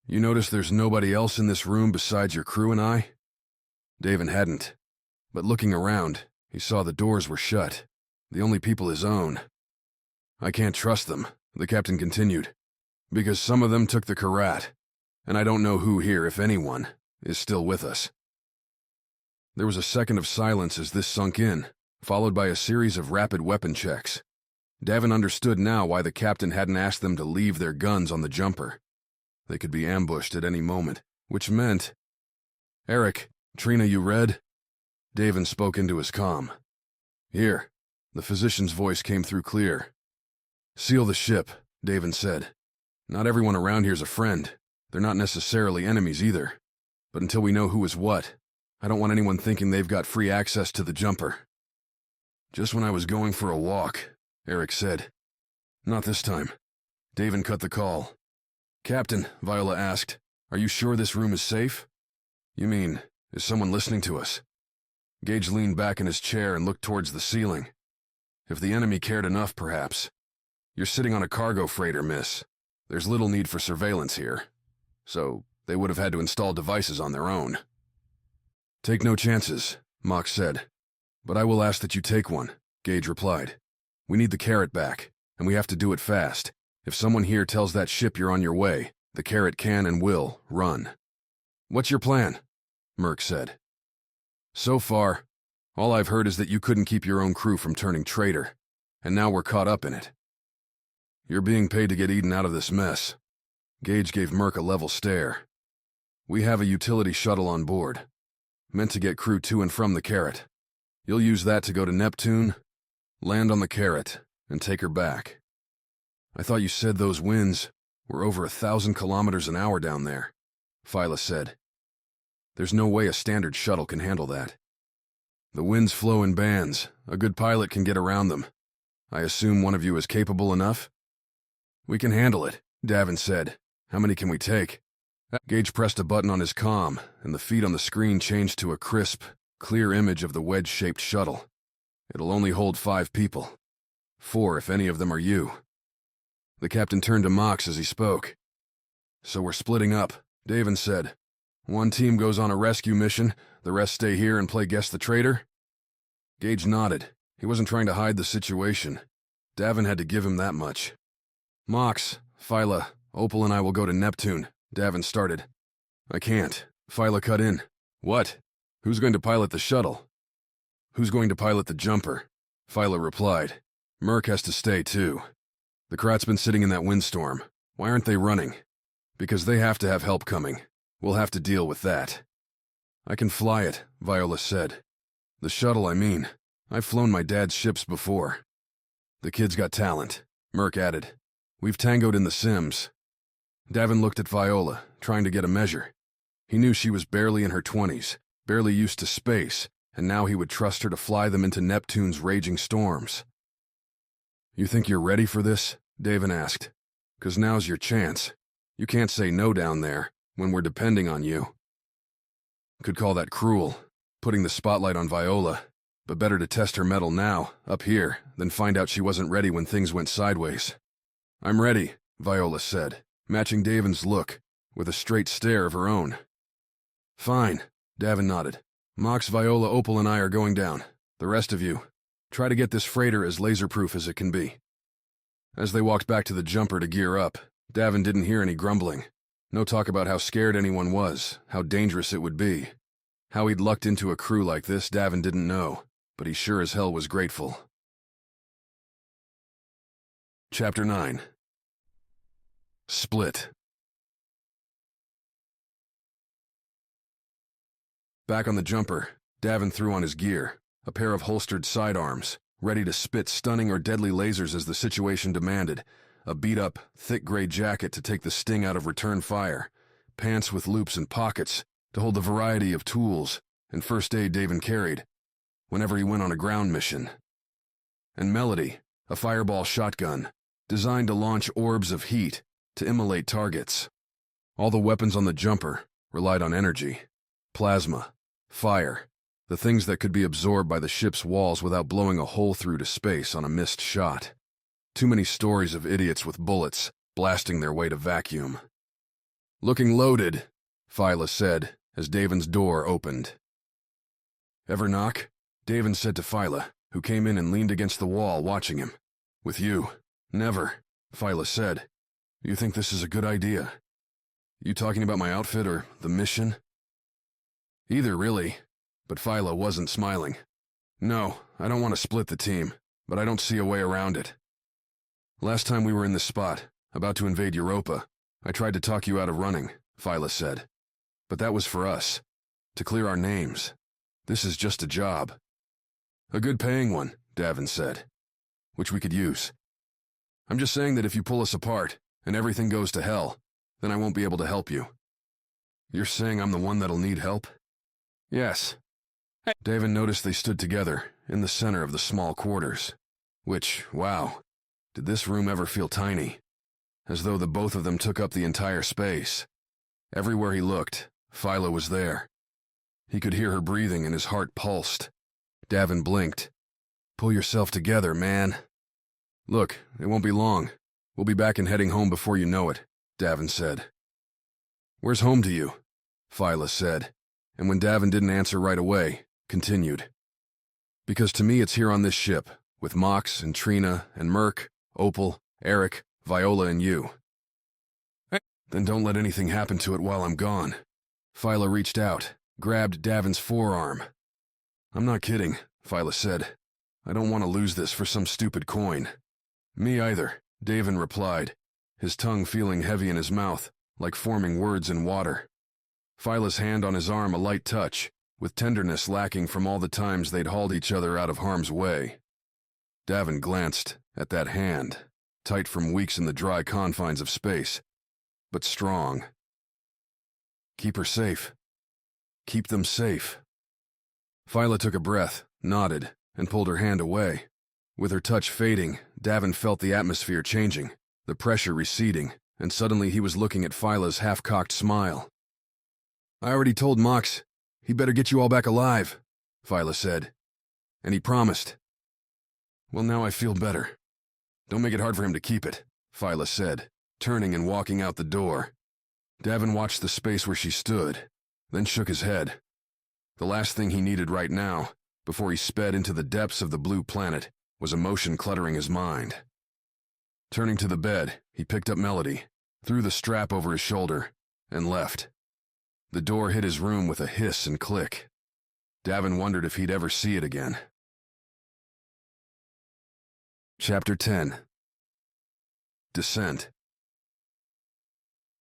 You notice there's nobody else in this room besides your crew and I? Davin hadn't. But looking around, he saw the doors were shut. The only people his own. I can't trust them, the captain continued, because some of them took the Karat, and I don't know who here, if anyone, is still with us. There was a second of silence as this sunk in, followed by a series of rapid weapon checks. Davin understood now why the captain hadn't asked them to leave their guns on the jumper. They could be ambushed at any moment, which meant... Eric, Trina, you read? Davin spoke into his comm. Here. The physician's voice came through clear. Seal the ship, Davin said. Not everyone around here's a friend. They're not necessarily enemies either. But until we know who is what, I don't want anyone thinking they've got free access to the jumper. Just when I was going for a walk, Eric said. Not this time. Davin cut the call. Captain, Viola asked, are you sure this room is safe? You mean, is someone listening to us? Gage leaned back in his chair and looked towards the ceiling. If the enemy cared enough, perhaps. You're sitting on a cargo freighter, miss. There's little need for surveillance here. So, they would have had to install devices on their own. Take no chances, Mox said. But I will ask that you take one, Gage replied. We need the Karat back, and we have to do it fast. If someone here tells that ship you're on your way, the Karat can and will run. What's your plan? Merc said. So far, all I've heard is that you couldn't keep your own crew from turning traitor, and now we're caught up in it. You're being paid to get Eden out of this mess. Gage gave Merc a level stare. We have a utility shuttle on board, meant to get crew to and from the Karat. You'll use that to go to Neptune, land on the Karat, and take her back. I thought you said those winds were over 1,000 kilometers an hour down there, Viola said. There's no way a standard shuttle can handle that. The winds flow in bands. A good pilot can get around them. I assume one of you is capable enough? We can handle it, Davin said. How many can we take? Gage pressed a button on his comm, and the feed on the screen changed to a crisp, clear image of the wedge-shaped shuttle. It'll only hold 5 people. 4 if any of them are you. The captain turned to Mox as he spoke. So we're splitting up, Davin said. One team goes on a rescue mission, the rest stay here and play guess the traitor? Gage nodded. He wasn't trying to hide the situation. Davin had to give him that much. Mox, Viola, Opal and I will go to Neptune, Davin started. I can't. Viola cut in. What? Who's going to pilot the shuttle? Who's going to pilot the jumper? Viola replied. Merc has to stay too. The Karat's been sitting in that windstorm. Why aren't they running? Because they have to have help coming. We'll have to deal with that. I can fly it, Viola said. The shuttle, I mean. I've flown my dad's ships before. The kid's got talent, Merc added. We've tangoed in the Sims. Davin looked at Viola, trying to get a measure. He knew she was barely in her 20s, barely used to space, and now he would trust her to fly them into Neptune's raging storms. You think you're ready for this? Davin asked. 'Cause now's your chance. You can't say no down there, when we're depending on you. Could call that cruel, putting the spotlight on Viola, but better to test her mettle now, up here, than find out she wasn't ready when things went sideways. I'm ready, Viola said, matching Davin's look, with a straight stare of her own. Fine, Davin nodded. Mox, Viola, Opal, and I are going down. The rest of you, try to get this freighter as laser-proof as it can be. As they walked back to the jumper to gear up, Davin didn't hear any grumbling. No talk about how scared anyone was, how dangerous it would be. How he'd lucked into a crew like this, Davin didn't know, but he sure as hell was grateful. Chapter 9. Split. Back on the jumper, Davin threw on his gear, a pair of holstered sidearms, ready to spit stunning or deadly lasers as the situation demanded, a beat-up, thick gray jacket to take the sting out of return fire, pants with loops and pockets to hold the variety of tools and first aid Davin carried whenever he went on a ground mission. And Melody, a fireball shotgun, designed to launch orbs of heat to immolate targets. All the weapons on the jumper relied on energy, plasma, fire, the things that could be absorbed by the ship's walls without blowing a hole through to space on a missed shot. Too many stories of idiots with bullets blasting their way to vacuum. "Looking loaded," Viola said as Davin's door opened. "Ever knock?" Davin said to Viola, who came in and leaned against the wall watching him. "With you, never," Viola said. "You think this is a good idea? You talking about my outfit or the mission?" "Either, really," but Viola wasn't smiling. "No, I don't want to split the team, but I don't see a way around it. Last time we were in this spot, about to invade Europa, I tried to talk you out of running," Viola said. "But that was for us, to clear our names. This is just a job." "A good paying one," Davin said, "which we could use. I'm just saying that if you pull us apart and everything goes to hell, then I won't be able to help you." "You're saying I'm the one that'll need help?" "Yes." Davin noticed they stood together in the center of the small quarters, which, wow, did this room ever feel tiny, as though the both of them took up the entire space. Everywhere he looked, Viola was there. He could hear her breathing and his heart pulsed. Davin blinked. "Pull yourself together, man." "Look, it won't be long. We'll be back and heading home before you know it," Davin said. "Where's home to you?" Viola said, and when Davin didn't answer right away, continued. "Because to me it's here on this ship, with Mox and Trina and Merc, Opal, Eric, Viola, and you." "Then don't let anything happen to it while I'm gone." Viola reached out, grabbed Davin's forearm. "I'm not kidding," Viola said. "I don't want to lose this for some stupid coin." "Me either," Davin replied, his tongue feeling heavy in his mouth, like forming words in water. Viola's hand on his arm a light touch, with tenderness lacking from all the times they'd hauled each other out of harm's way. Davin glanced at that hand, tight from weeks in the dry confines of space, but strong. "Keep her safe. Keep them safe." Viola took a breath, nodded, and pulled her hand away. With her touch fading, Davin felt the atmosphere changing, the pressure receding, and suddenly he was looking at Viola's half-cocked smile. "I already told Mox he better get you all back alive," Viola said. "And he promised." "Well, now I feel better. Don't make it hard for him to keep it," Viola said, turning and walking out the door. Davin watched the space where she stood, then shook his head. The last thing he needed right now, before he sped into the depths of the blue planet, was emotion cluttering his mind. Turning to the bed, he picked up Melody, threw the strap over his shoulder, and left. The door hit his room with a hiss and click. Davin wondered if he'd ever see it again. Chapter 10. Descent.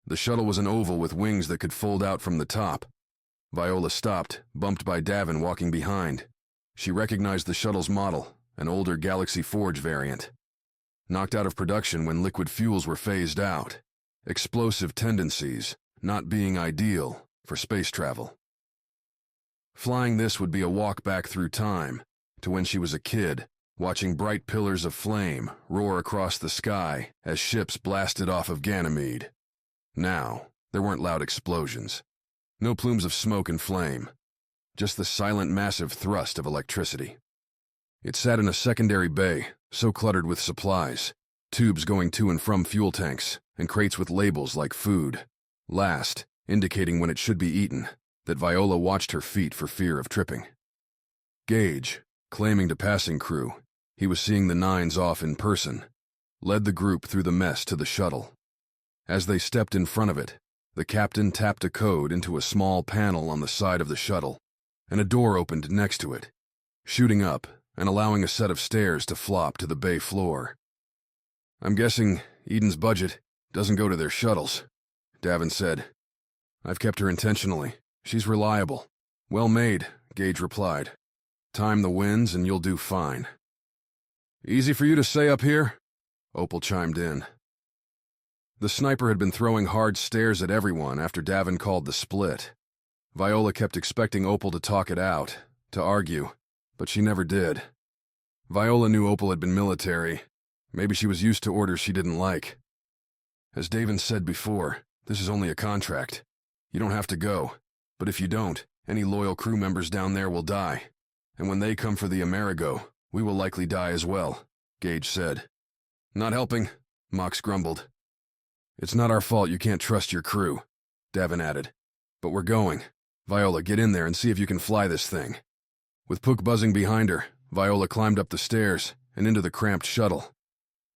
The shuttle was an oval with wings that could fold out from the top. Viola stopped, bumped by Davin walking behind. She recognized the shuttle's model, an older Galaxy Forge variant. Knocked out of production when liquid fuels were phased out. Explosive tendencies, not being ideal for space travel. Flying this would be a walk back through time, to when she was a kid, watching bright pillars of flame roar across the sky as ships blasted off of Ganymede. Now, there weren't loud explosions. No plumes of smoke and flame. Just the silent, massive thrust of electricity. It sat in a secondary bay, so cluttered with supplies, tubes going to and from fuel tanks, and crates with labels like food. Last, indicating when it should be eaten, that Viola watched her feet for fear of tripping. Gage, claiming to passing crew, he was seeing the nines off in person, led the group through the mess to the shuttle. As they stepped in front of it, the captain tapped a code into a small panel on the side of the shuttle, and a door opened next to it, shooting up and allowing a set of stairs to flop to the bay floor. "I'm guessing Eden's budget Doesn't go to their shuttles, Davin said. I've kept her intentionally. She's reliable. Well made, Gage replied. Time the winds and you'll do fine. Easy for you to say up here? Opal chimed in. The sniper had been throwing hard stares at everyone after Davin called the split. Viola kept expecting Opal to talk it out, to argue, but she never did. Viola knew Opal had been military. Maybe she was used to orders she didn't like. As Davin said before, this is only a contract. You don't have to go, but if you don't, any loyal crew members down there will die. And when they come for the Amerigo, we will likely die as well, Gage said. Not helping, Mox grumbled. It's not our fault you can't trust your crew, Davin added. But we're going. Viola, get in there and see if you can fly this thing. With Pook buzzing behind her, Viola climbed up the stairs and into the cramped shuttle.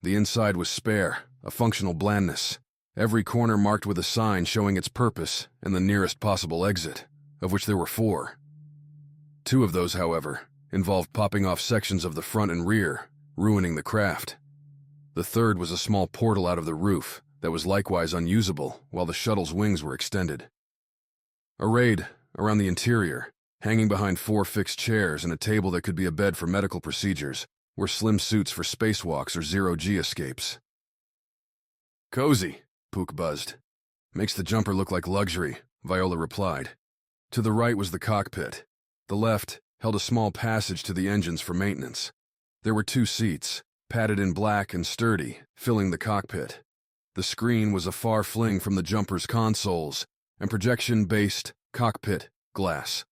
The inside was spare, a functional blandness, every corner marked with a sign showing its purpose and the nearest possible exit, of which there were 4. 2 of those, however, involved popping off sections of the front and rear, ruining the craft. The third was a small portal out of the roof that was likewise unusable while the shuttle's wings were extended. Arrayed around the interior, hanging behind 4 fixed chairs and a table that could be a bed for medical procedures, were slim suits for spacewalks or zero-G escapes. Cozy, Pook buzzed. Makes the jumper look like luxury, Viola replied. To the right was the cockpit. The left held a small passage to the engines for maintenance. There were 2 seats, padded in black and sturdy, filling the cockpit. The screen was a far fling from the jumper's consoles and projection-based cockpit glass.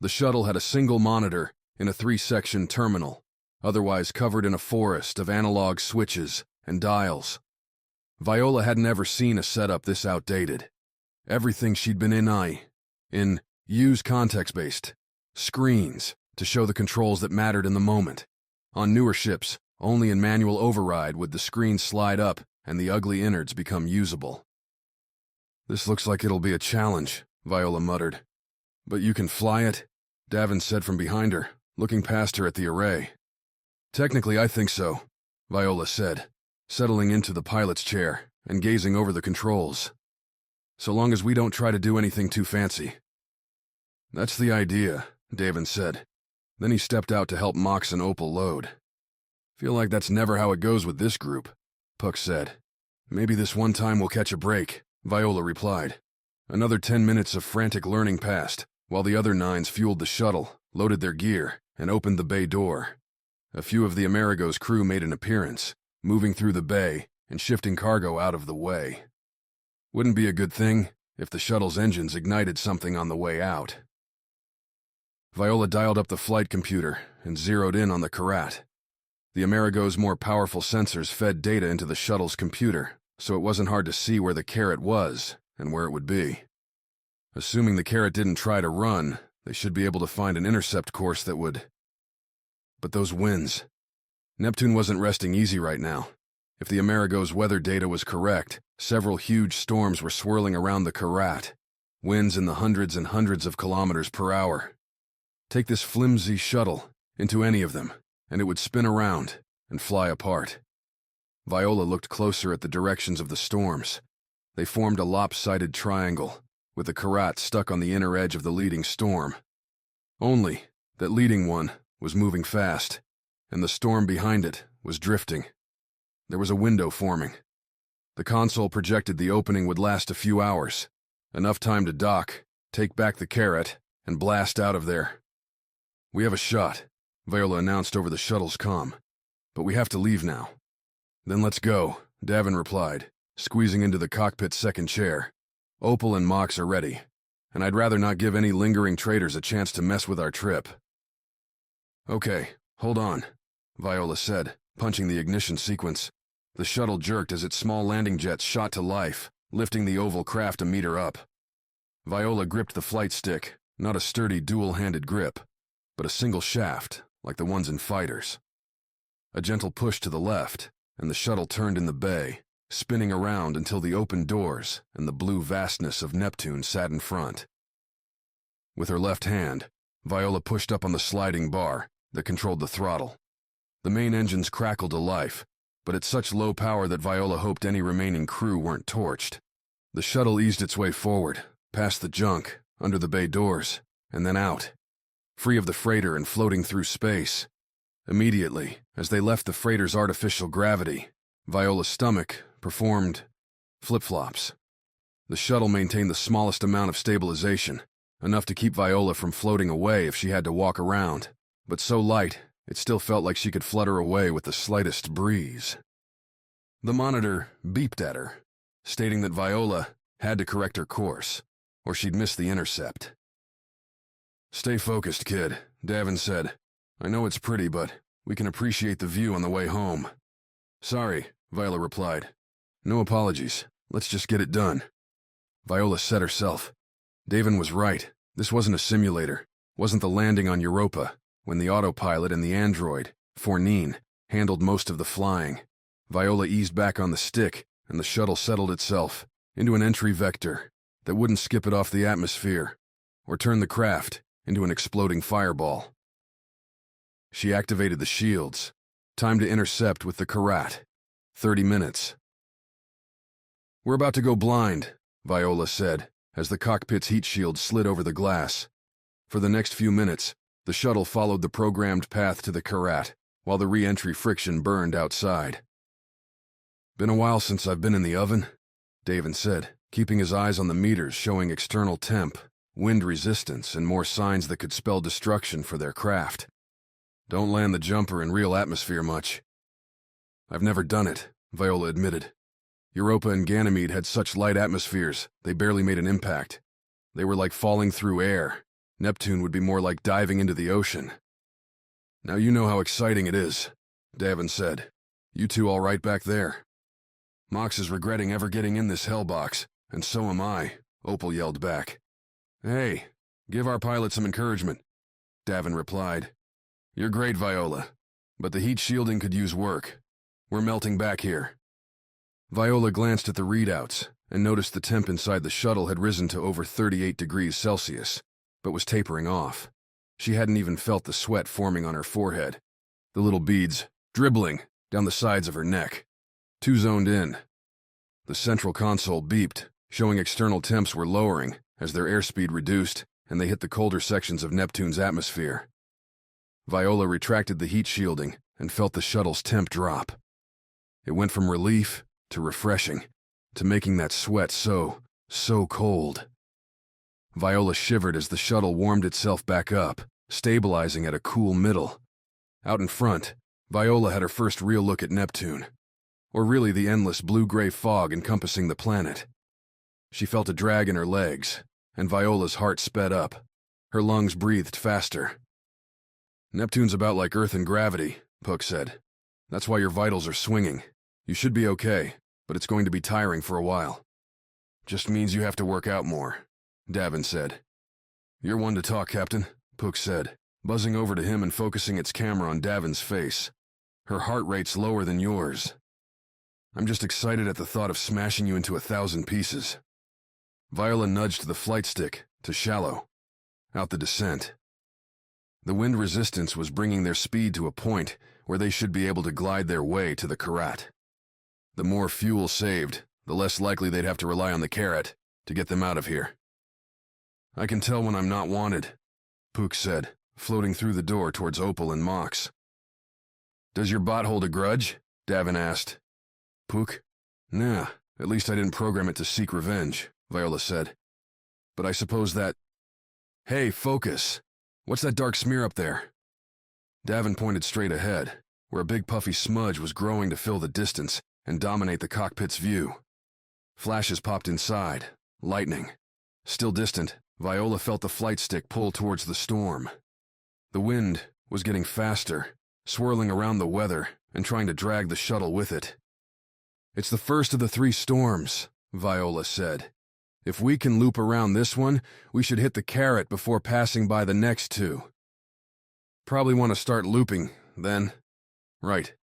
The shuttle had a single monitor in a 3-section terminal, otherwise covered in a forest of analog switches and dials. Viola hadn't ever seen a setup this outdated. Everything she'd been in use context-based screens to show the controls that mattered in the moment. On newer ships, only in manual override would the screen slide up and the ugly innards become usable. This looks like it'll be a challenge, Viola muttered. But you can fly it? Davin said from behind her, looking past her at the array. Technically, I think so, Viola said, settling into the pilot's chair and gazing over the controls. So long as we don't try to do anything too fancy. That's the idea, Davin said. Then he stepped out to help Mox and Opal load. Feel like that's never how it goes with this group, Puck said. Maybe this one time we'll catch a break, Viola replied. Another 10 minutes of frantic learning passed, while the other 9s fueled the shuttle, loaded their gear, and opened the bay door. A few of the Amerigo's crew made an appearance, moving through the bay and shifting cargo out of the way. Wouldn't be a good thing if the shuttle's engines ignited something on the way out. Viola dialed up the flight computer and zeroed in on the Karat. The Amerigo's more powerful sensors fed data into the shuttle's computer, so it wasn't hard to see where the Karat was and where it would be. Assuming the Karat didn't try to run, they should be able to find an intercept course that would... But those winds... Neptune wasn't resting easy right now. If the Amerigo's weather data was correct, several huge storms were swirling around the Karat, winds in the hundreds and hundreds of kilometers per hour. Take this flimsy shuttle into any of them, and it would spin around and fly apart. Viola looked closer at the directions of the storms. They formed a lopsided triangle, with the Karat stuck on the inner edge of the leading storm. Only that leading one was moving fast, and the storm behind it was drifting. There was a window forming. The console projected the opening would last a few hours, enough time to dock, take back the Karat, and blast out of there. We have a shot, Viola announced over the shuttle's comm, but we have to leave now. Then let's go, Davin replied, squeezing into the cockpit's second chair. Opal and Mox are ready, and I'd rather not give any lingering traitors a chance to mess with our trip. Okay, hold on, Viola said, punching the ignition sequence. The shuttle jerked as its small landing jets shot to life, lifting the oval craft a meter up. Viola gripped the flight stick, not a sturdy dual-handed grip, but a single shaft, like the ones in fighters. A gentle push to the left, and the shuttle turned in the bay, spinning around until the open doors and the blue vastness of Neptune sat in front. With her left hand, Viola pushed up on the sliding bar that controlled the throttle. The main engines crackled to life, but at such low power that Viola hoped any remaining crew weren't torched. The shuttle eased its way forward, past the junk, under the bay doors, and then out, free of the freighter and floating through space. Immediately, as they left the freighter's artificial gravity, Viola's stomach performed flip-flops. The shuttle maintained the smallest amount of stabilization, enough to keep Viola from floating away if she had to walk around, but so light it still felt like she could flutter away with the slightest breeze. The monitor beeped at her, stating that Viola had to correct her course, or she'd miss the intercept. "Stay focused, kid," Davin said. "I know it's pretty, but we can appreciate the view on the way home." "Sorry," Viola replied. "No apologies. Let's just get it done." Viola set herself. Davin was right. This wasn't a simulator. Wasn't the landing on Europa, when the autopilot and the android, Fournine, handled most of the flying. Viola eased back on the stick, and the shuttle settled itself into an entry vector that wouldn't skip it off the atmosphere or turn the craft into an exploding fireball. She activated the shields. Time to intercept with the Karat. 30 minutes. "We're about to go blind," Viola said, as the cockpit's heat shield slid over the glass. For the next few minutes, the shuttle followed the programmed path to the Karat, while the re-entry friction burned outside. "Been a while since I've been in the oven," Davin said, keeping his eyes on the meters showing external temp, wind resistance, and more signs that could spell destruction for their craft. "Don't land the jumper in real atmosphere much." "I've never done it," Viola admitted. "Europa and Ganymede had such light atmospheres, they barely made an impact. They were like falling through air. Neptune would be more like diving into the ocean." "Now you know how exciting it is," Davin said. "You two all right back there?" "Mox is regretting ever getting in this hellbox, and so am I," Opal yelled back. "Hey, give our pilot some encouragement," Davin replied. "You're great, Viola, but the heat shielding could use work. We're melting back here." Viola glanced at the readouts and noticed the temp inside the shuttle had risen to over 38 degrees Celsius, but was tapering off. She hadn't even felt the sweat forming on her forehead, the little beads dribbling down the sides of her neck. Too zoned in. The central console beeped, showing external temps were lowering as their airspeed reduced and they hit the colder sections of Neptune's atmosphere. Viola retracted the heat shielding and felt the shuttle's temp drop. It went from relief to refreshing, to making that sweat so cold. Viola shivered as the shuttle warmed itself back up, stabilizing at a cool middle. Out in front, Viola had her first real look at Neptune, or really the endless blue-gray fog encompassing the planet. She felt a drag in her legs, and Viola's heart sped up. Her lungs breathed faster. "Neptune's about like Earth in gravity," Puck said. "That's why your vitals are swinging. You should be okay, but it's going to be tiring for a while." "Just means you have to work out more," Davin said. "You're one to talk, Captain," Puck said, buzzing over to him and focusing its camera on Davin's face. "Her heart rate's lower than yours. I'm just excited at the thought of smashing you into 1,000 pieces." Viola nudged the flight stick to shallow. Out the descent. The wind resistance was bringing their speed to a point where they should be able to glide their way to the Karat. The more fuel saved, the less likely they'd have to rely on the Karat to get them out of here. "I can tell when I'm not wanted," Puck said, floating through the door towards Opal and Mox. "Does your bot hold a grudge?" Davin asked. "Puck? Nah, at least I didn't program it to seek revenge," Viola said. "But I suppose that—" "Hey, focus! What's that dark smear up there?" Davin pointed straight ahead, where a big puffy smudge was growing to fill the distance and dominate the cockpit's view. Flashes popped inside, lightning. Still distant, Viola felt the flight stick pull towards the storm. The wind was getting faster, swirling around the weather and trying to drag the shuttle with it. "It's the first of the 3 storms," Viola said. "If we can loop around this one, we should hit the Karat before passing by the next 2. Probably want to start looping, then." "Right."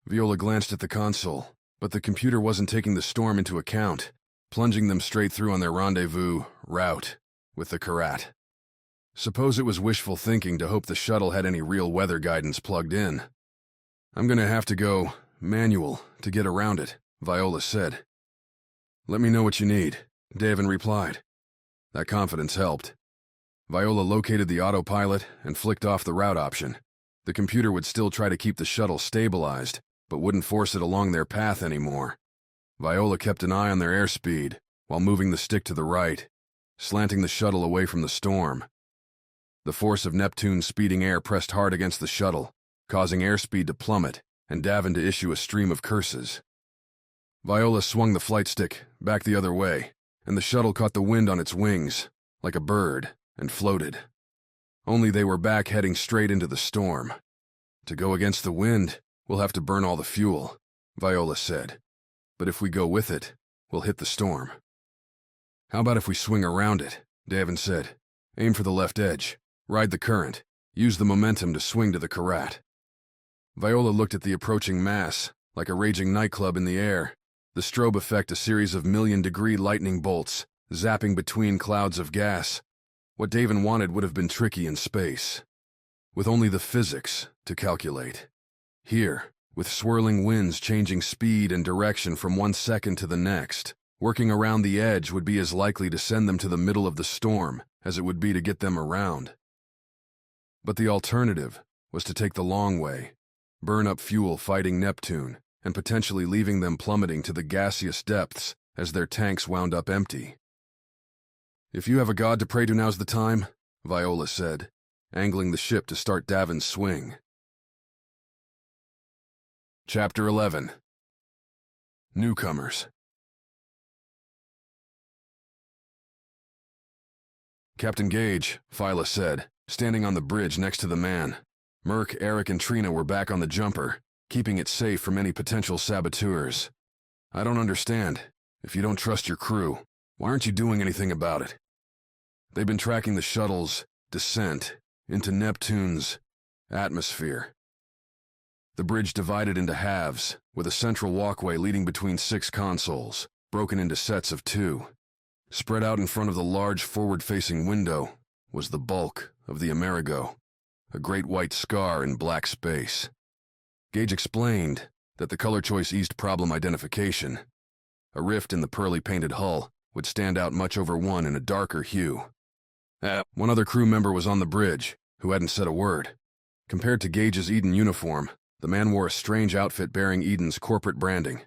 Viola glanced at the console, but the computer wasn't taking the storm into account, plunging them straight through on their rendezvous route with the Karat. Suppose it was wishful thinking to hope the shuttle had any real weather guidance plugged in. "I'm gonna have to go," manual to get around it, Viola said. Let me know what you need, Davin replied. That confidence helped. Viola located the autopilot and flicked off the route option. The computer would still try to keep the shuttle stabilized, but wouldn't force it along their path anymore. Viola kept an eye on their airspeed while moving the stick to the right, slanting the shuttle away from the storm. The force of Neptune's speeding air pressed hard against the shuttle, causing airspeed to plummet and Davin to issue a stream of curses. Viola swung the flight stick back the other way, and the shuttle caught the wind on its wings, like a bird, and floated. Only they were back heading straight into the storm. To go against the wind, we'll have to burn all the fuel, Viola said. But if we go with it, we'll hit the storm. How about if we swing around it, Davin said. Aim for the left edge, ride the current, use the momentum to swing to the Karat. Viola looked at the approaching mass, like a raging nightclub in the air, the strobe effect a series of million-degree lightning bolts, zapping between clouds of gas. What Davin wanted would have been tricky in space, with only the physics to calculate. Here, with swirling winds changing speed and direction from one second to the next, working around the edge would be as likely to send them to the middle of the storm as it would be to get them around. But the alternative was to take the long way, burn up fuel fighting Neptune, and potentially leaving them plummeting to the gaseous depths as their tanks wound up empty. If you have a god to pray to, now's the time, Viola said, angling the ship to start Davin's swing. Chapter 11. Newcomers. Captain Gage, Viola said, standing on the bridge next to the man. Merc, Eric, and Trina were back on the jumper, keeping it safe from any potential saboteurs. I don't understand. If you don't trust your crew, why aren't you doing anything about it? They've been tracking the shuttle's descent into Neptune's atmosphere. The bridge divided into halves, with a central walkway leading between 6 consoles, broken into sets of 2. Spread out in front of the large forward-facing window was the bulk of the Amerigo, a great white scar in black space. Gage explained that the color choice eased problem identification. A rift in the pearly painted hull would stand out much over one in a darker hue. One other crew member was on the bridge, who hadn't said a word. Compared to Gage's Eden uniform, the man wore a strange outfit bearing Eden's corporate branding.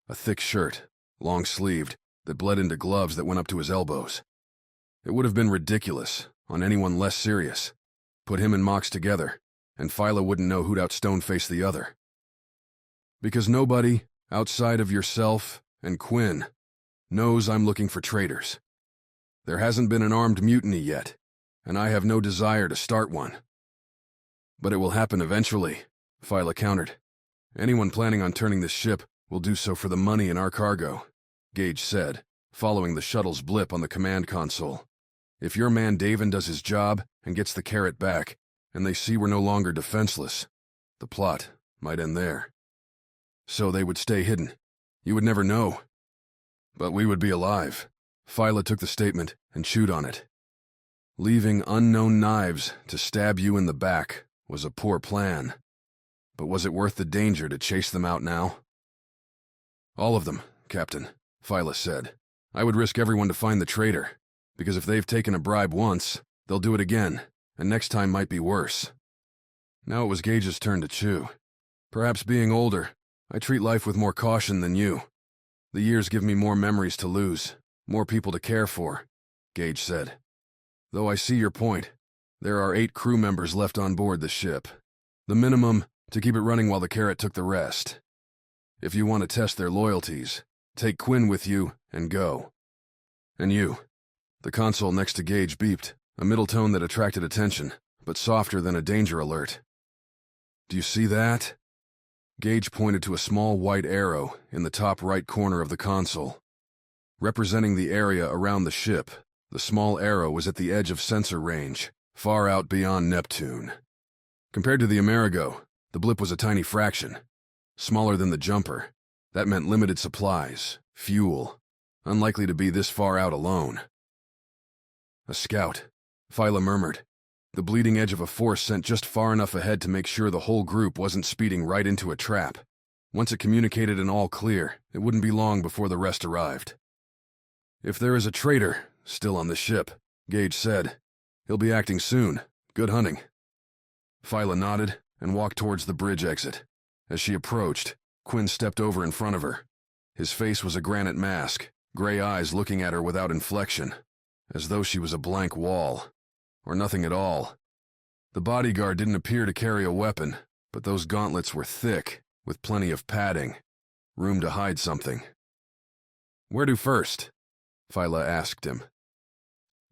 A thick shirt, long-sleeved, that bled into gloves that went up to his elbows. It would have been ridiculous on anyone less serious. Put him and Mox together, and Viola wouldn't know who'd outstone-face the other. Because nobody, outside of yourself and Quinn, knows I'm looking for traitors. There hasn't been an armed mutiny yet, and I have no desire to start one. But it will happen eventually, Viola countered. Anyone planning on turning this ship will do so for the money in our cargo, Gage said, following the shuttle's blip on the command console. If your man Davin does his job and gets the Karat back, and they see we're no longer defenseless, the plot might end there. So they would stay hidden. You would never know. But we would be alive. Viola took the statement and chewed on it. Leaving unknown knives to stab you in the back was a poor plan. But was it worth the danger to chase them out now? All of them, Captain, Viola said. I would risk everyone to find the traitor, because if they've taken a bribe once, they'll do it again, and next time might be worse. Now it was Gage's turn to chew. Perhaps being older, I treat life with more caution than you. The years give me more memories to lose, more people to care for, Gage said. Though I see your point, there are 8 crew members left on board the ship. The minimum to keep it running while the Karat took the rest. If you want to test their loyalties, take Quinn with you and go. And you. The console next to Gage beeped, a middle tone that attracted attention, but softer than a danger alert. Do you see that? Gage pointed to a small white arrow in the top right corner of the console. Representing the area around the ship, the small arrow was at the edge of sensor range, far out beyond Neptune. Compared to the Amerigo, the blip was a tiny fraction. Smaller than the jumper. That meant limited supplies, fuel, unlikely to be this far out alone. A scout, Viola murmured. The bleeding edge of a force sent just far enough ahead to make sure the whole group wasn't speeding right into a trap. Once it communicated an all clear, it wouldn't be long before the rest arrived. "If there is a traitor still on the ship," Gage said, "he'll be acting soon. Good hunting." Viola nodded and walked towards the bridge exit. As she approached, Quinn stepped over in front of her. His face was a granite mask, gray eyes looking at her without inflection, as though she was a blank wall, or nothing at all. The bodyguard didn't appear to carry a weapon, but those gauntlets were thick, with plenty of padding, room to hide something. "Where to first?" Viola asked him.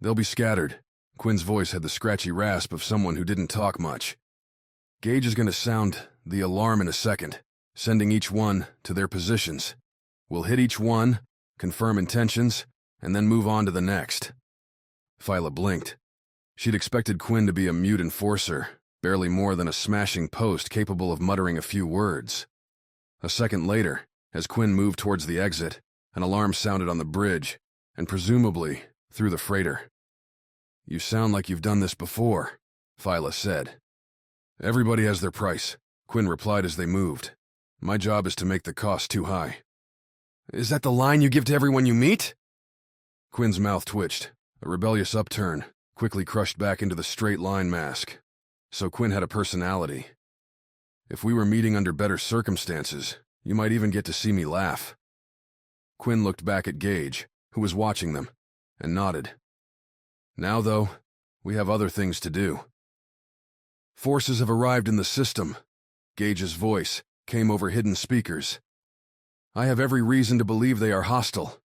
"They'll be scattered." Quinn's voice had the scratchy rasp of someone who didn't talk much. "Gage is going to sound the alarm in a second, sending each one to their positions. We'll hit each one, confirm intentions, and then move on to the next." Viola blinked. She'd expected Quinn to be a mute enforcer, barely more than a smashing post capable of muttering a few words. A second later, as Quinn moved towards the exit, an alarm sounded on the bridge, and presumably through the freighter. "You sound like you've done this before," Viola said. "Everybody has their price," Quinn replied as they moved. "My job is to make the cost too high." "Is that the line you give to everyone you meet?" Quinn's mouth twitched. A rebellious upturn, quickly crushed back into the straight line mask. So Quinn had a personality. "If we were meeting under better circumstances, you might even get to see me laugh." Quinn looked back at Gage, who was watching them, and nodded. "Now, though, we have other things to do." "Forces have arrived in the system." Gage's voice came over hidden speakers. "I have every reason to believe they are hostile.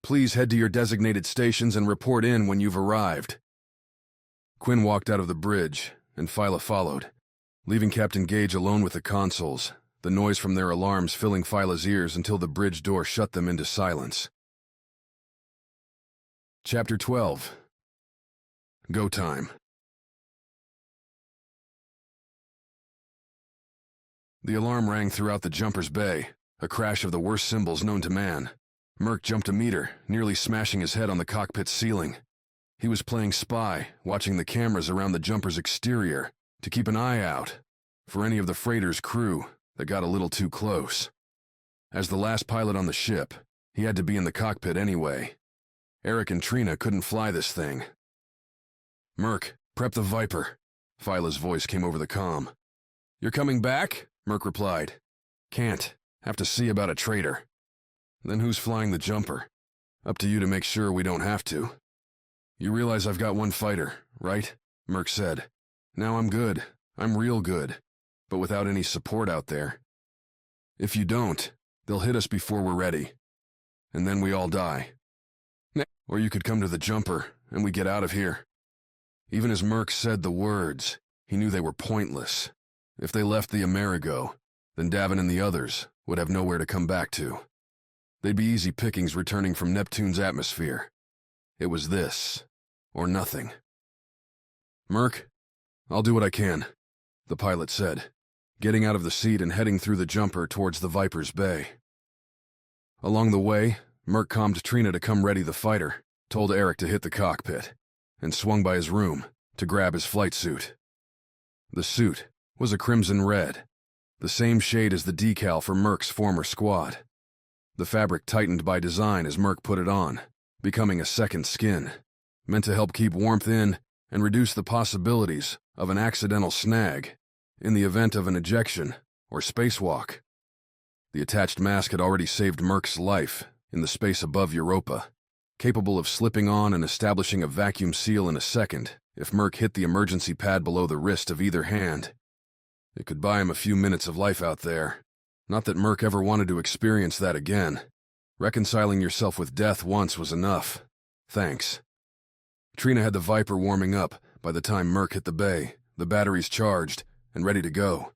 Please head to your designated stations and report in when you've arrived." Quinn walked out of the bridge, and Viola followed, leaving Captain Gage alone with the consoles, the noise from their alarms filling Viola's ears until the bridge door shut them into silence. Chapter 12. Go time. The alarm rang throughout the jumper's bay, a crash of the worst cymbals known to man. Merc jumped a meter, nearly smashing his head on the cockpit's ceiling. He was playing spy, watching the cameras around the jumper's exterior to keep an eye out for any of the freighter's crew that got a little too close. As the last pilot on the ship, he had to be in the cockpit anyway. Eric and Trina couldn't fly this thing. "Merc, prep the Viper." Viola's voice came over the comm. "You're coming back?" Merc replied. "Can't. Have to see about a traitor." "Then who's flying the jumper?" "Up to you to make sure we don't have to." "You realize I've got one fighter, right?" Merc said. "Now I'm good. I'm real good. But without any support out there. If you don't, they'll hit us before we're ready. And then we all die. Or you could come to the jumper, and we get out of here." Even as Merc said the words, he knew they were pointless. If they left the Amerigo, then Davin and the others would have nowhere to come back to. They'd be easy pickings returning from Neptune's atmosphere. It was this, or nothing. "Merc, I'll do what I can," the pilot said, getting out of the seat and heading through the jumper towards the Viper's bay. Along the way, Merc calmed Trina to come ready the fighter, told Eric to hit the cockpit, and swung by his room to grab his flight suit. The suit was a crimson red, the same shade as the decal for Merc's former squad. The fabric tightened by design as Merc put it on, becoming a second skin, meant to help keep warmth in and reduce the possibilities of an accidental snag in the event of an ejection or spacewalk. The attached mask had already saved Merc's life in the space above Europa, capable of slipping on and establishing a vacuum seal in a second if Merc hit the emergency pad below the wrist of either hand. It could buy him a few minutes of life out there. Not that Merc ever wanted to experience that again. Reconciling yourself with death once was enough. Thanks. Trina had the Viper warming up by the time Merc hit the bay, the batteries charged and ready to go.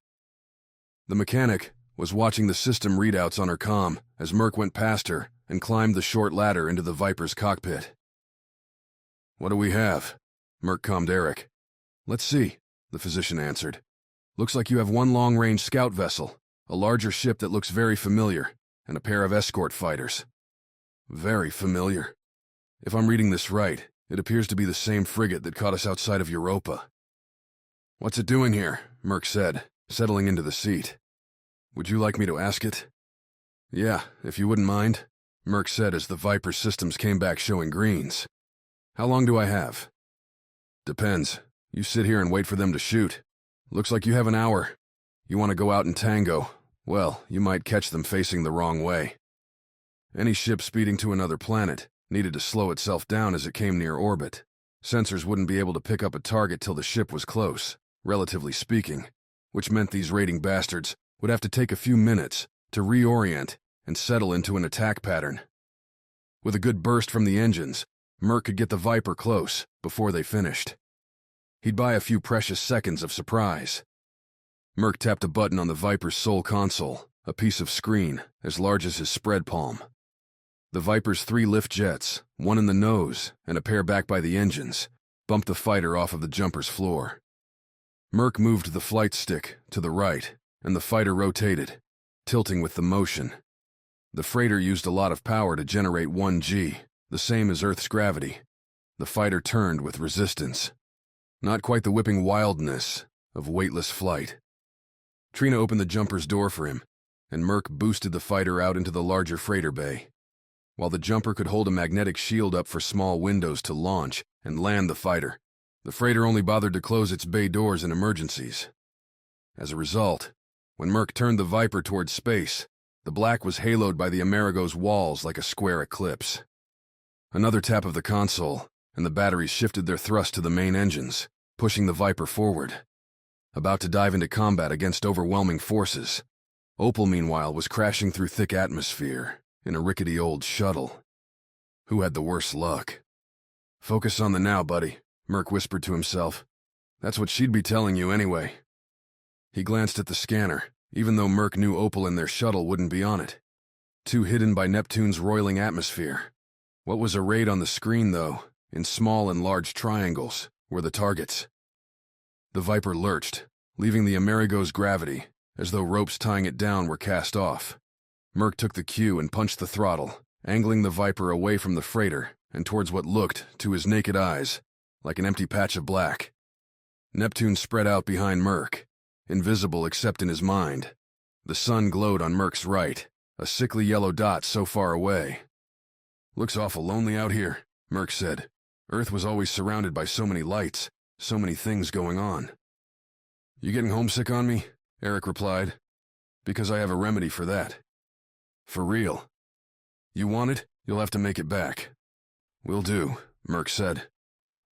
The mechanic was watching the system readouts on her comm as Merc went past her and climbed the short ladder into the Viper's cockpit. "What do we have?" Merc calmed Eric. "Let's see," the physician answered. "Looks like you have one long-range scout vessel, a larger ship that looks very familiar, and a pair of escort fighters." "Very familiar. If I'm reading this right, it appears to be the same frigate that caught us outside of Europa." "What's it doing here?" Merc said, settling into the seat. Would you like me to ask it? Yeah, if you wouldn't mind, Merc said as the Viper's systems came back showing greens. How long do I have? Depends. You sit here and wait for them to shoot. Looks like you have an hour. You want to go out and tango? Well, you might catch them facing the wrong way. Any ship speeding to another planet needed to slow itself down as it came near orbit. Sensors wouldn't be able to pick up a target till the ship was close, relatively speaking, which meant these raiding bastards would have to take a few minutes to reorient and settle into an attack pattern. With a good burst from the engines, Merc could get the Viper close before they finished. He'd buy a few precious seconds of surprise. Merc tapped a button on the Viper's sole console, a piece of screen as large as his spread palm. The Viper's 3 lift jets, one in the nose and a pair back by the engines, bumped the fighter off of the jumper's floor. Merc moved the flight stick to the right, and the fighter rotated, tilting with the motion. The freighter used a lot of power to generate 1G, the same as Earth's gravity. The fighter turned with resistance. Not quite the whipping wildness of weightless flight. Trina opened the jumper's door for him, and Merc boosted the fighter out into the larger freighter bay. While the jumper could hold a magnetic shield up for small windows to launch and land the fighter, the freighter only bothered to close its bay doors in emergencies. As a result, when Merc turned the Viper towards space, the black was haloed by the Amerigo's walls like a square eclipse. Another tap of the console, and the batteries shifted their thrust to the main engines, pushing the Viper forward. About to dive into combat against overwhelming forces, Opal, meanwhile, was crashing through thick atmosphere in a rickety old shuttle. Who had the worst luck? Focus on the now, buddy, Merc whispered to himself. That's what she'd be telling you anyway. He glanced at the scanner, even though Merc knew Opal and their shuttle wouldn't be on it. Too hidden by Neptune's roiling atmosphere. What was arrayed on the screen, though, in small and large triangles, were the targets. The Viper lurched, leaving the Amerigo's gravity, as though ropes tying it down were cast off. Merc took the cue and punched the throttle, angling the Viper away from the freighter and towards what looked, to his naked eyes, like an empty patch of black. Neptune spread out behind Merc, invisible except in his mind. The sun glowed on Merc's right, a sickly yellow dot so far away. Looks awful lonely out here, Merc said. Earth was always surrounded by so many lights, so many things going on. You getting homesick on me? Eric replied. Because I have a remedy for that. For real. You want it? You'll have to make it back. Will do, Merc said.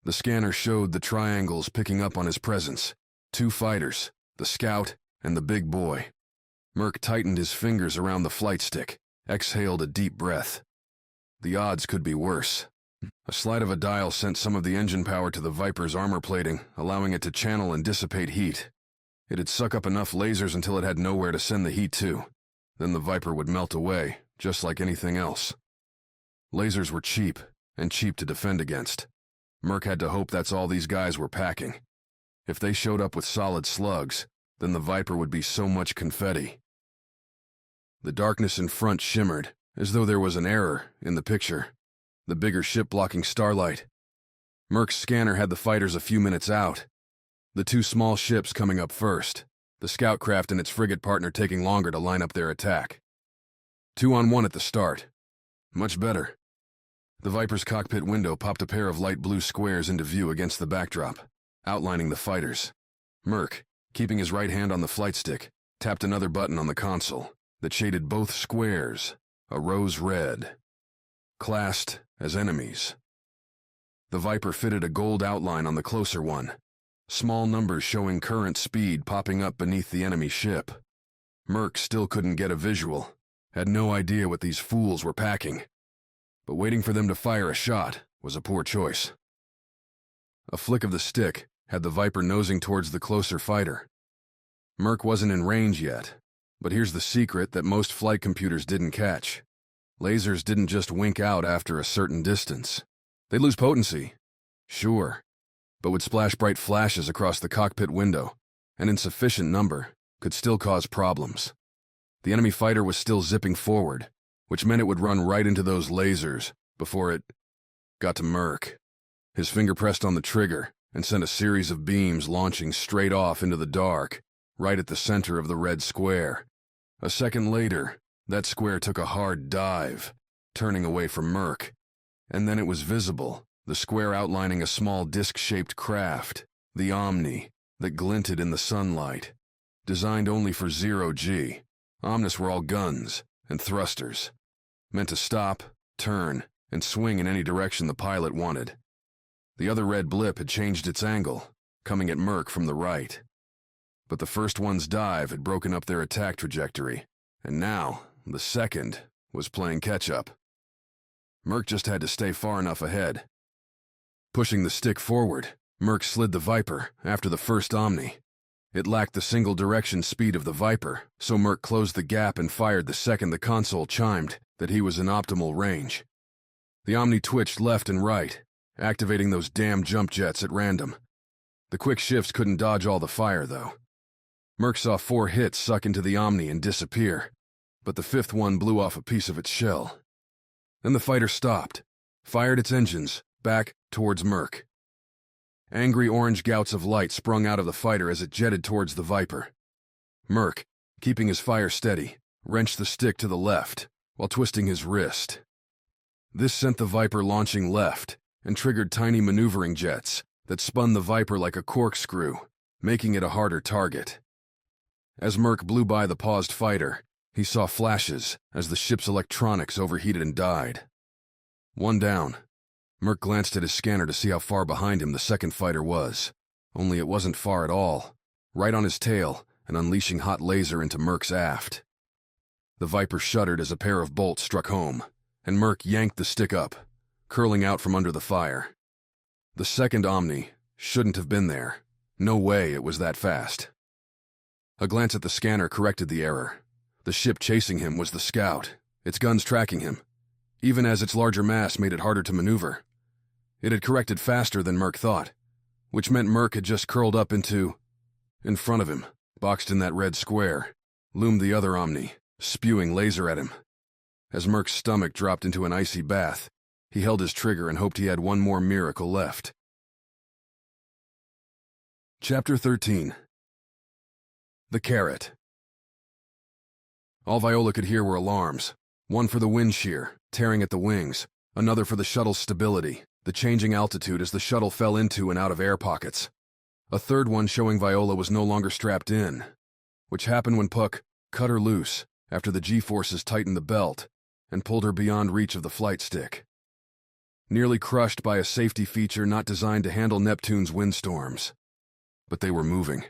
The scanner showed the triangles picking up on his presence. 2 fighters, the scout and the big boy. Merc tightened his fingers around the flight stick, exhaled a deep breath. The odds could be worse. A slide of a dial sent some of the engine power to the Viper's armor plating, allowing it to channel and dissipate heat. It'd suck up enough lasers until it had nowhere to send the heat to. Then the Viper would melt away, just like anything else. Lasers were cheap, and cheap to defend against. Merc had to hope that's all these guys were packing. If they showed up with solid slugs, then the Viper would be so much confetti. The darkness in front shimmered, as though there was an error in the picture. The bigger ship blocking starlight. Merc's scanner had the fighters a few minutes out. The 2 small ships coming up first, the scout craft and its frigate partner taking longer to line up their attack. 2 on 1 at the start. Much better. The Viper's cockpit window popped a pair of light blue squares into view against the backdrop, outlining the fighters. Merc, keeping his right hand on the flight stick, tapped another button on the console that shaded both squares, a rose red. Classed as enemies. The Viper fitted a gold outline on the closer one, small numbers showing current speed popping up beneath the enemy ship. Merc still couldn't get a visual, had no idea what these fools were packing. But waiting for them to fire a shot was a poor choice. A flick of the stick had the Viper nosing towards the closer fighter. Merc wasn't in range yet, but here's the secret that most flight computers didn't catch. Lasers didn't just wink out after a certain distance. They'd lose potency, sure, but would splash bright flashes across the cockpit window, and in sufficient number, could still cause problems. The enemy fighter was still zipping forward, which meant it would run right into those lasers before it got to Merc. His finger pressed on the trigger and sent a series of beams launching straight off into the dark, right at the center of the red square. A second later, that square took a hard dive, turning away from Merc, and then it was visible, the square outlining a small disc-shaped craft, the Omni, that glinted in the sunlight. Designed only for 0G, Omnis were all guns and thrusters, meant to stop, turn, and swing in any direction the pilot wanted. The other red blip had changed its angle, coming at Merc from the right. But the first one's dive had broken up their attack trajectory, and now the second was playing catch-up. Merc just had to stay far enough ahead. Pushing the stick forward, Merc slid the Viper after the first Omni. It lacked the single-direction speed of the Viper, so Merc closed the gap and fired the second the console chimed that he was in optimal range. The Omni twitched left and right, activating those damn jump jets at random. The quick shifts couldn't dodge all the fire, though. Merc saw 4 hits suck into the Omni and disappear, but the 5th one blew off a piece of its shell. Then the fighter stopped, fired its engines, back towards Merc. Angry orange gouts of light sprung out of the fighter as it jetted towards the Viper. Merc, keeping his fire steady, wrenched the stick to the left while twisting his wrist. This sent the Viper launching left and triggered tiny maneuvering jets that spun the Viper like a corkscrew, making it a harder target. As Merc blew by the paused fighter, he saw flashes as the ship's electronics overheated and died. One down. Merc glanced at his scanner to see how far behind him the second fighter was. Only it wasn't far at all, right on his tail and unleashing hot laser into Merc's aft. The Viper shuddered as a pair of bolts struck home, and Merc yanked the stick up, curling out from under the fire. The second Omni shouldn't have been there. No way it was that fast. A glance at the scanner corrected the error. The ship chasing him was the Scout, its guns tracking him, even as its larger mass made it harder to maneuver. It had corrected faster than Merc thought, which meant Merc had just curled up into... In front of him, boxed in that red square, loomed the other Omni, spewing laser at him. As Merc's stomach dropped into an icy bath, he held his trigger and hoped he had one more miracle left. Chapter 13. The Karat. All Viola could hear were alarms, one for the wind shear, tearing at the wings, another for the shuttle's stability, the changing altitude as the shuttle fell into and out of air pockets. A third one showing Viola was no longer strapped in, which happened when Puck cut her loose after the G-forces tightened the belt and pulled her beyond reach of the flight stick. Nearly crushed by a safety feature not designed to handle Neptune's windstorms. But they were moving,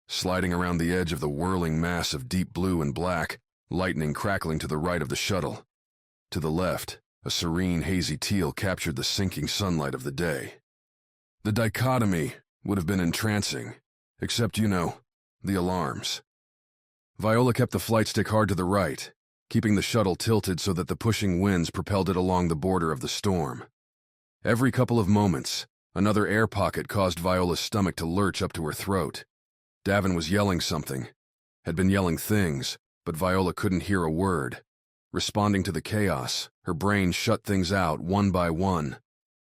sliding around the edge of the whirling mass of deep blue and black, lightning crackling to the right of the shuttle. To the left, a serene, hazy teal captured the sinking sunlight of the day. The dichotomy would have been entrancing, except, the alarms. Viola kept the flight stick hard to the right, keeping the shuttle tilted so that the pushing winds propelled it along the border of the storm. Every couple of moments, another air pocket caused Viola's stomach to lurch up to her throat. Davin was yelling something, had been yelling things, but Viola couldn't hear a word. Responding to the chaos, her brain shut things out one by one.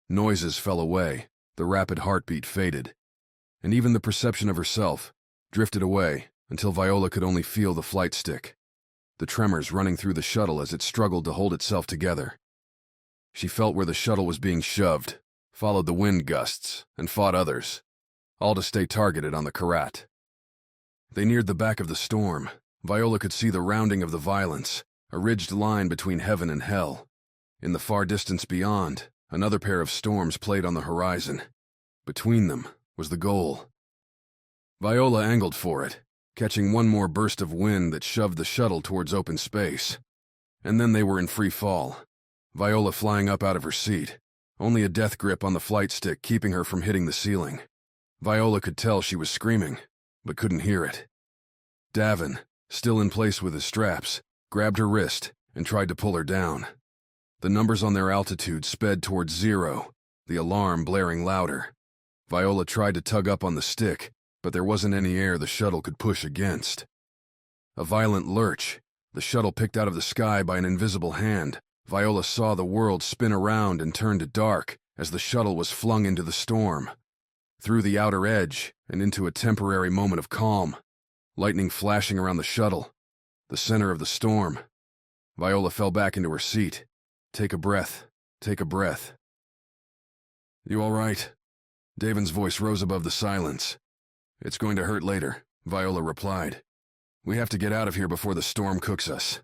Noises fell away, the rapid heartbeat faded, and even the perception of herself drifted away until Viola could only feel the flight stick, the tremors running through the shuttle as it struggled to hold itself together. She felt where the shuttle was being shoved, followed the wind gusts, and fought others, all to stay targeted on the Karat. They neared the back of the storm. Viola could see the rounding of the violence, a ridged line between heaven and hell. In the far distance beyond, another pair of storms played on the horizon. Between them was the goal. Viola angled for it, catching one more burst of wind that shoved the shuttle towards open space. And then they were in free fall, Viola flying up out of her seat, only a death grip on the flight stick keeping her from hitting the ceiling. Viola could tell she was screaming, but couldn't hear it. Davin, still in place with his straps, grabbed her wrist and tried to pull her down. The numbers on their altitude sped towards 0, the alarm blaring louder. Viola tried to tug up on the stick, but there wasn't any air the shuttle could push against. A violent lurch, the shuttle picked out of the sky by an invisible hand. Viola saw the world spin around and turn to dark as the shuttle was flung into the storm. Through the outer edge and into a temporary moment of calm, lightning flashing around the shuttle, the center of the storm. Viola fell back into her seat. Take a breath. Take a breath. You all right? Davin's voice rose above the silence. It's going to hurt later, Viola replied. We have to get out of here before the storm cooks us.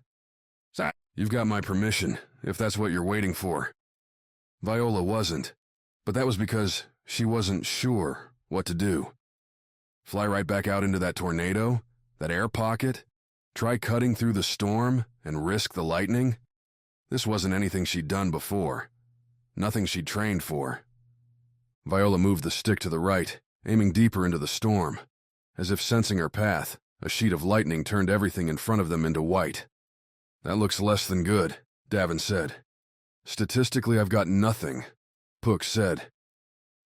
You've got my permission, if that's what you're waiting for. Viola wasn't, but that was because she wasn't sure what to do. Fly right back out into that tornado? That air pocket? Try cutting through the storm and risk the lightning? This wasn't anything she'd done before. Nothing she'd trained for. Viola moved the stick to the right, aiming deeper into the storm. As if sensing her path, a sheet of lightning turned everything in front of them into white. That looks less than good, Davin said. Statistically, I've got nothing, Puck said.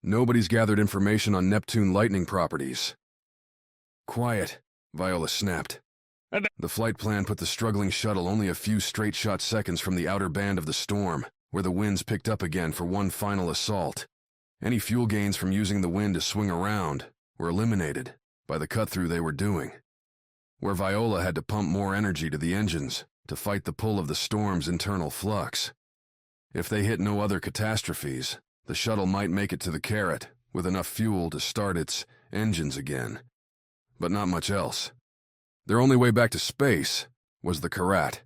Nobody's gathered information on Neptune lightning properties. Quiet, Viola snapped. The flight plan put the struggling shuttle only a few straight-shot seconds from the outer band of the storm, where the winds picked up again for one final assault. Any fuel gains from using the wind to swing around were eliminated by the cut-through they were doing, where Viola had to pump more energy to the engines to fight the pull of the storm's internal flux. If they hit no other catastrophes, the shuttle might make it to the Karat with enough fuel to start its engines again. But not much else. Their only way back to space was the Karat.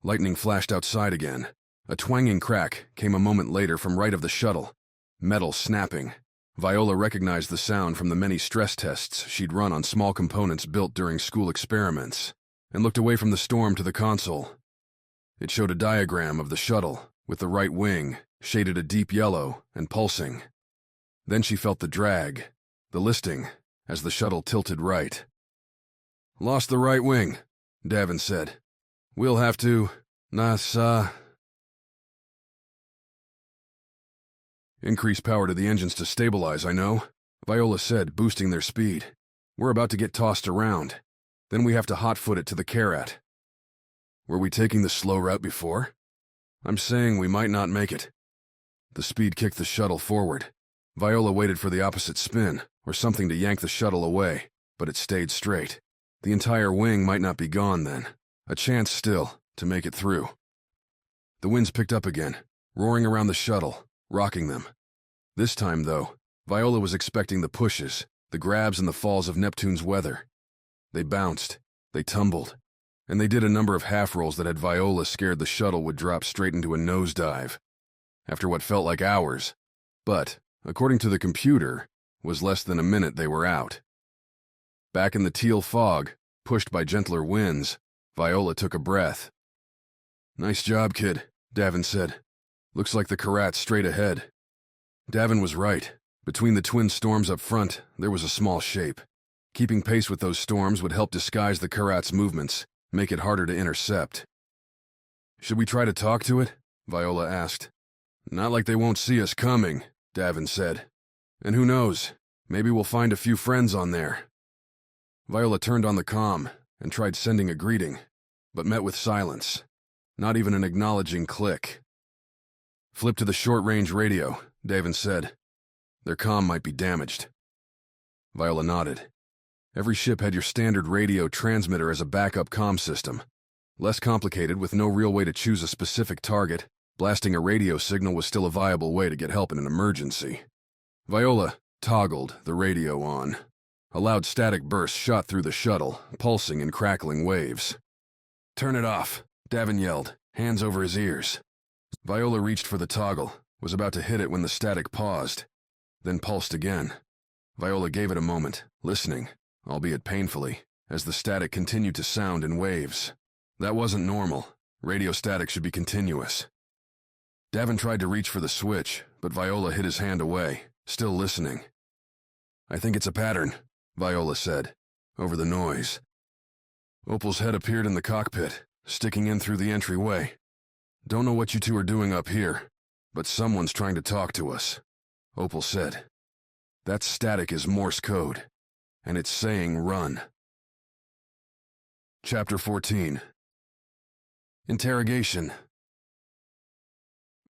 Lightning flashed outside again. A twanging crack came a moment later from right of the shuttle. Metal snapping. Viola recognized the sound from the many stress tests she'd run on small components built during school experiments, and looked away from the storm to the console. It showed a diagram of the shuttle, with the right wing shaded a deep yellow and pulsing. Then she felt the drag, the listing, as the shuttle tilted right. Lost the right wing, Davin said. We'll have to, Increase power to the engines to stabilize, I know, Viola said, boosting their speed. We're about to get tossed around. Then we have to hot-foot it to the Karat. Were we taking the slow route before? I'm saying we might not make it. The speed kicked the shuttle forward. Viola waited for the opposite spin, or something to yank the shuttle away, but it stayed straight. The entire wing might not be gone then. A chance still to make it through. The winds picked up again, roaring around the shuttle, rocking them. This time, though, Viola was expecting the pushes, the grabs and the falls of Neptune's weather. They bounced, they tumbled, and they did a number of half-rolls that had Viola scared the shuttle would drop straight into a nosedive. After what felt like hours, but, according to the computer, was less than a minute they were out. Back in the teal fog, pushed by gentler winds, Viola took a breath. Nice job, kid, Davin said. Looks like the Karat's straight ahead. Davin was right. Between the twin storms up front, there was a small shape. Keeping pace with those storms would help disguise the Karat's movements, make it harder to intercept. Should we try to talk to it? Viola asked. Not like they won't see us coming, Davin said. And who knows, maybe we'll find a few friends on there. Viola turned on the comm and tried sending a greeting, but met with silence. Not even an acknowledging click. Flip to the short-range radio, Davin said. Their comm might be damaged. Viola nodded. Every ship had your standard radio transmitter as a backup comm system. Less complicated, with no real way to choose a specific target, blasting a radio signal was still a viable way to get help in an emergency. Viola toggled the radio on. A loud static burst shot through the shuttle, pulsing in crackling waves. Turn it off, Davin yelled, hands over his ears. Viola reached for the toggle, was about to hit it when the static paused, then pulsed again. Viola gave it a moment, listening, albeit painfully, as the static continued to sound in waves. That wasn't normal. Radio static should be continuous. Davin tried to reach for the switch, but Viola hid his hand away, still listening. I think it's a pattern, Viola said, over the noise. Opal's head appeared in the cockpit, sticking in through the entryway. Don't know what you two are doing up here, but someone's trying to talk to us, Opal said. That static is Morse code, and it's saying run. Chapter 14. Interrogation.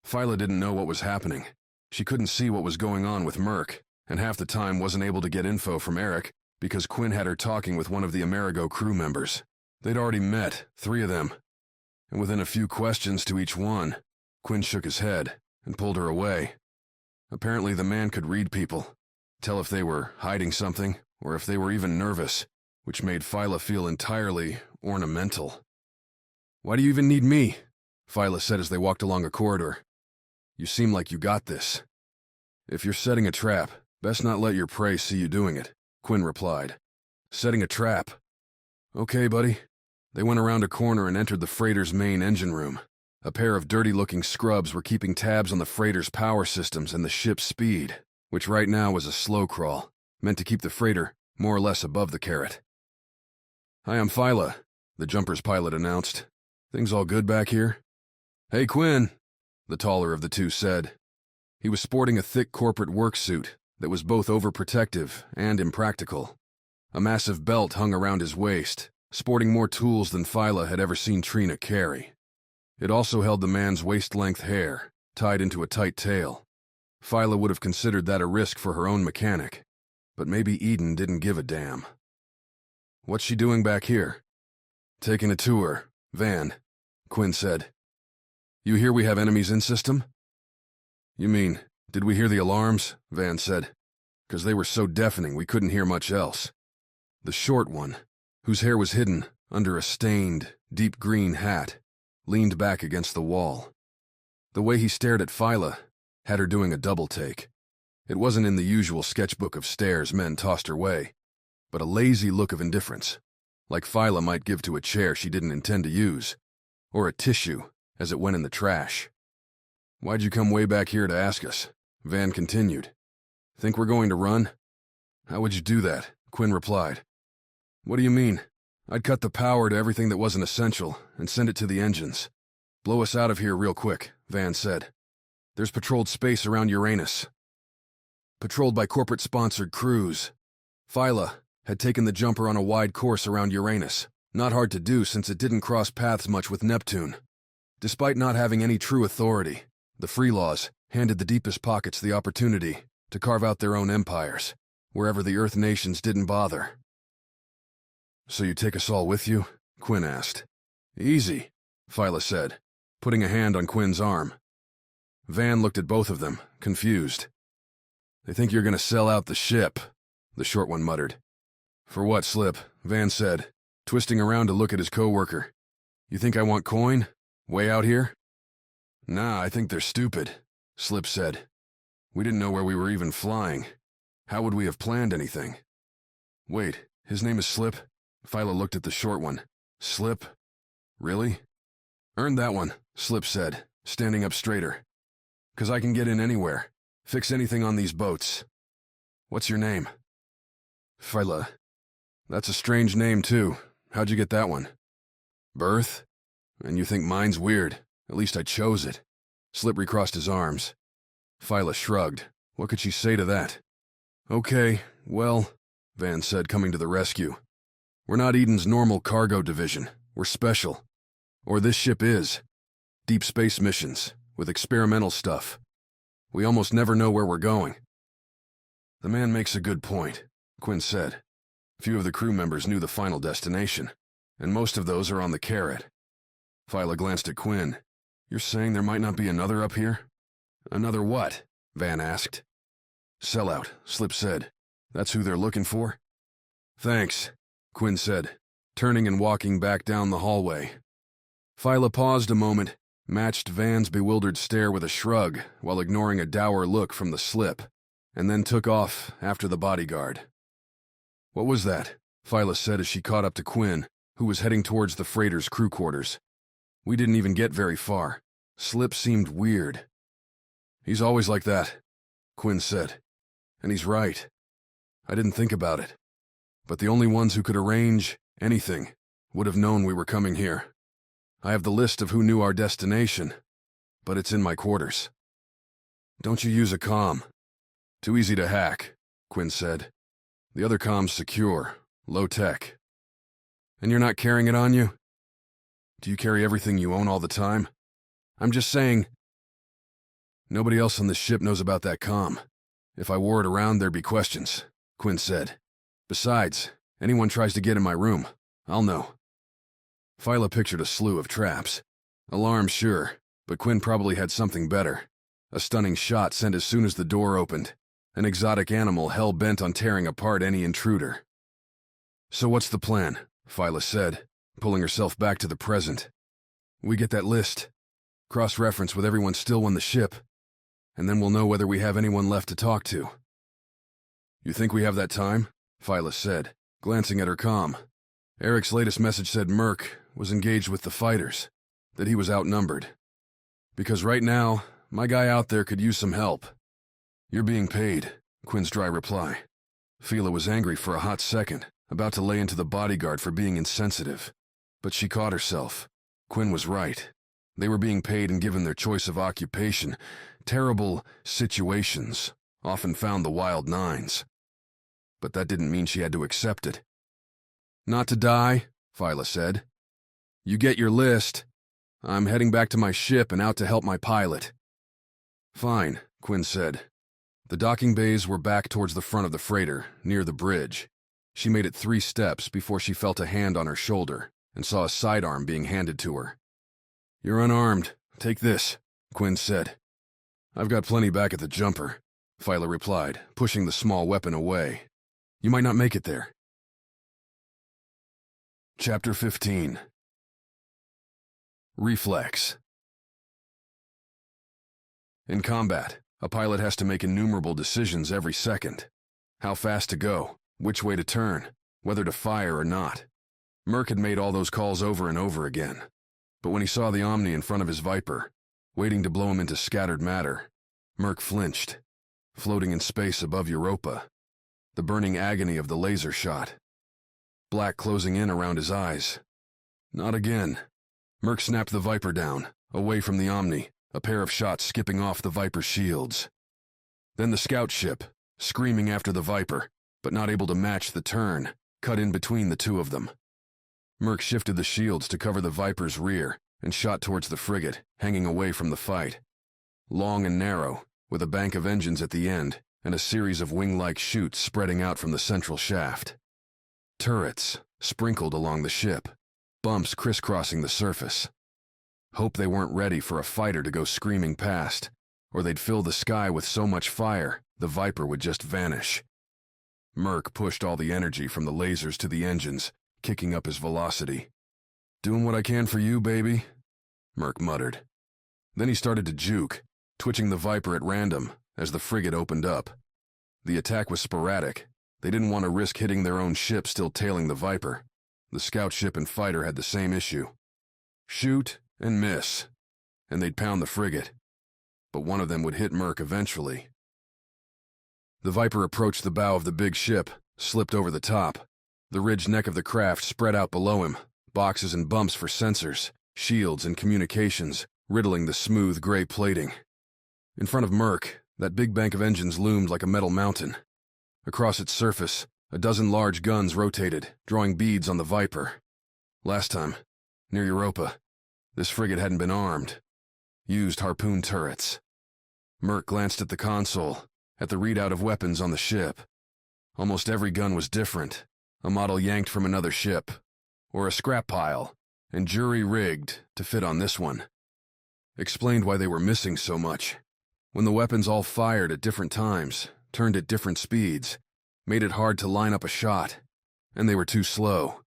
Viola didn't know what was happening. She couldn't see what was going on with Merc, and half the time wasn't able to get info from Eric because Quinn had her talking with one of the Amerigo crew members. They'd already met, 3 of them, and within a few questions to each one, Quinn shook his head and pulled her away. Apparently the man could read people, tell if they were hiding something or if they were even nervous, which made Phyla feel entirely ornamental. "Why do you even need me?" Phyla said as they walked along a corridor. "You seem like you got this." "If you're setting a trap, best not let your prey see you doing it," Quinn replied. "Setting a trap? Okay, buddy." They went around a corner and entered the freighter's main engine room. A pair of dirty-looking scrubs were keeping tabs on the freighter's power systems and the ship's speed, which right now was a slow crawl, meant to keep the freighter more or less above the Karat. "Hi, I'm Phyla," the jumper's pilot announced. "Things all good back here?" "Hey, Quinn," the taller of the two said. He was sporting a thick corporate work suit that was both overprotective and impractical. A massive belt hung around his waist, sporting more tools than Phyla had ever seen Trina carry. It also held the man's waist-length hair, tied into a tight tail. Phyla would have considered that a risk for her own mechanic, but maybe Eden didn't give a damn. "What's she doing back here?" "Taking a tour, Van," Quinn said. "You hear we have enemies in system?" "You mean, did we hear the alarms?" Van said. "'Cause they were so deafening we couldn't hear much else." The short one, whose hair was hidden under a stained, deep green hat, leaned back against the wall. The way he stared at Phyla had her doing a double take. It wasn't in the usual sketchbook of stares men tossed her way, but a lazy look of indifference, like Phyla might give to a chair she didn't intend to use, or a tissue as it went in the trash. "Why'd you come way back here to ask us?" Van continued. "Think we're going to run?" "How would you do that?" Quinn replied. "What do you mean? I'd cut the power to everything that wasn't essential and send it to the engines. Blow us out of here real quick," Van said. "There's patrolled space around Uranus." Patrolled by corporate-sponsored crews. Phyla had taken the jumper on a wide course around Uranus, not hard to do since it didn't cross paths much with Neptune. Despite not having any true authority, the Free Laws handed the deepest pockets the opportunity to carve out their own empires, wherever the Earth nations didn't bother. "So you take us all with you?" Quinn asked. "Easy," Phyla said, putting a hand on Quinn's arm. Van looked at both of them, confused. "They think you're gonna sell out the ship," the short one muttered. "For what, Slip?" Van said, twisting around to look at his coworker. "You think I want coin? Way out here?" "Nah, I think they're stupid," Slip said. "We didn't know where we were even flying. How would we have planned anything?" "Wait, his name is Slip?" Phyla looked at the short one. "Slip? Really?" "Earned that one," Slip said, standing up straighter. "'Cause I can get in anywhere. Fix anything on these boats." "What's your name?" "Phyla." "That's a strange name, too. How'd you get that one?" "Birth? And you think mine's weird. At least I chose it." Slip recrossed his arms. Phyla shrugged. What could she say to that? "Okay, well," Van said, coming to the rescue. "We're not Eden's normal cargo division. We're special. Or this ship is. Deep space missions, with experimental stuff. We almost never know where we're going." "The man makes a good point," Quinn said. "Few of the crew members knew the final destination, and most of those are on the Karat." Phyla glanced at Quinn. "You're saying there might not be another up here?" "Another what?" Van asked. "Sellout," Slip said. "That's who they're looking for?" "Thanks," Quinn said, turning and walking back down the hallway. Phyla paused a moment, matched Van's bewildered stare with a shrug while ignoring a dour look from the Slip, and then took off after the bodyguard. "What was that?" Phyla said as she caught up to Quinn, who was heading towards the freighter's crew quarters. "We didn't even get very far. Slip seemed weird." "He's always like that," Quinn said. "And he's right. I didn't think about it. But the only ones who could arrange anything would have known we were coming here. I have the list of who knew our destination, but it's in my quarters." "Don't you use a comm?" "Too easy to hack," Quinn said. "The other comm's secure, low-tech." "And you're not carrying it on you?" "Do you carry everything you own all the time?" "I'm just saying." "Nobody else on this ship knows about that comm. If I wore it around, there'd be questions," Quinn said. "Besides, anyone tries to get in my room, I'll know." Viola pictured a slew of traps. Alarms, sure, but Quinn probably had something better. A stunning shot sent as soon as the door opened. An exotic animal hell-bent on tearing apart any intruder. "So what's the plan?" Viola said, pulling herself back to the present. "We get that list, cross-reference with everyone still on the ship, and then we'll know whether we have anyone left to talk to." "You think we have that time?" Viola said, glancing at her comm. Eric's latest message said Merc was engaged with the fighters, that he was outnumbered. "Because right now, my guy out there could use some help." "You're being paid," Quinn's dry reply. Viola was angry for a hot second, about to lay into the bodyguard for being insensitive. But she caught herself. Quinn was right. They were being paid and given their choice of occupation. Terrible situations often found the wild nines. But that didn't mean she had to accept it. "Not to die," Viola said. "You get your list. I'm heading back to my ship and out to help my pilot." "Fine," Quinn said. The docking bays were back towards the front of the freighter, near the bridge. She made it 3 steps before she felt a hand on her shoulder and saw a sidearm being handed to her. "You're unarmed. Take this," Quinn said. "I've got plenty back at the jumper," Viola replied, pushing the small weapon away. "You might not make it there." Chapter 15. Reflex. In combat, a pilot has to make innumerable decisions every second. How fast to go, which way to turn, whether to fire or not. Merc had made all those calls over and over again. But when he saw the Omni in front of his Viper, waiting to blow him into scattered matter, Merc flinched, floating in space above Europa. The burning agony of the laser shot. Black closing in around his eyes. Not again. Merc snapped the Viper down, away from the Omni, a pair of shots skipping off the Viper's shields. Then the scout ship, screaming after the Viper, but not able to match the turn, cut in between the two of them. Merc shifted the shields to cover the Viper's rear and shot towards the frigate, hanging away from the fight. Long and narrow, with a bank of engines at the end and a series of wing-like chutes spreading out from the central shaft. Turrets sprinkled along the ship, bumps crisscrossing the surface. Hope they weren't ready for a fighter to go screaming past, or they'd fill the sky with so much fire the Viper would just vanish. Merc pushed all the energy from the lasers to the engines, kicking up his velocity. "Doing what I can for you, baby," Merc muttered. Then he started to juke, twitching the Viper at random as the frigate opened up. The attack was sporadic. They didn't want to risk hitting their own ship still tailing the Viper. The scout ship and fighter had the same issue. Shoot and miss, and they'd pound the frigate. But one of them would hit Merc eventually. The Viper approached the bow of the big ship, slipped over the top. The ridged neck of the craft spread out below him, boxes and bumps for sensors, shields and communications, riddling the smooth gray plating. In front of Merc, that big bank of engines loomed like a metal mountain. Across its surface, a dozen large guns rotated, drawing beads on the Viper. Last time, near Europa, this frigate hadn't been armed. Used harpoon turrets. Merc glanced at the console, at the readout of weapons on the ship. Almost every gun was different, a model yanked from another ship, or a scrap pile, and jury-rigged to fit on this one. Explained why they were missing so much. When the weapons all fired at different times, turned at different speeds, made it hard to line up a shot, and they were too slow.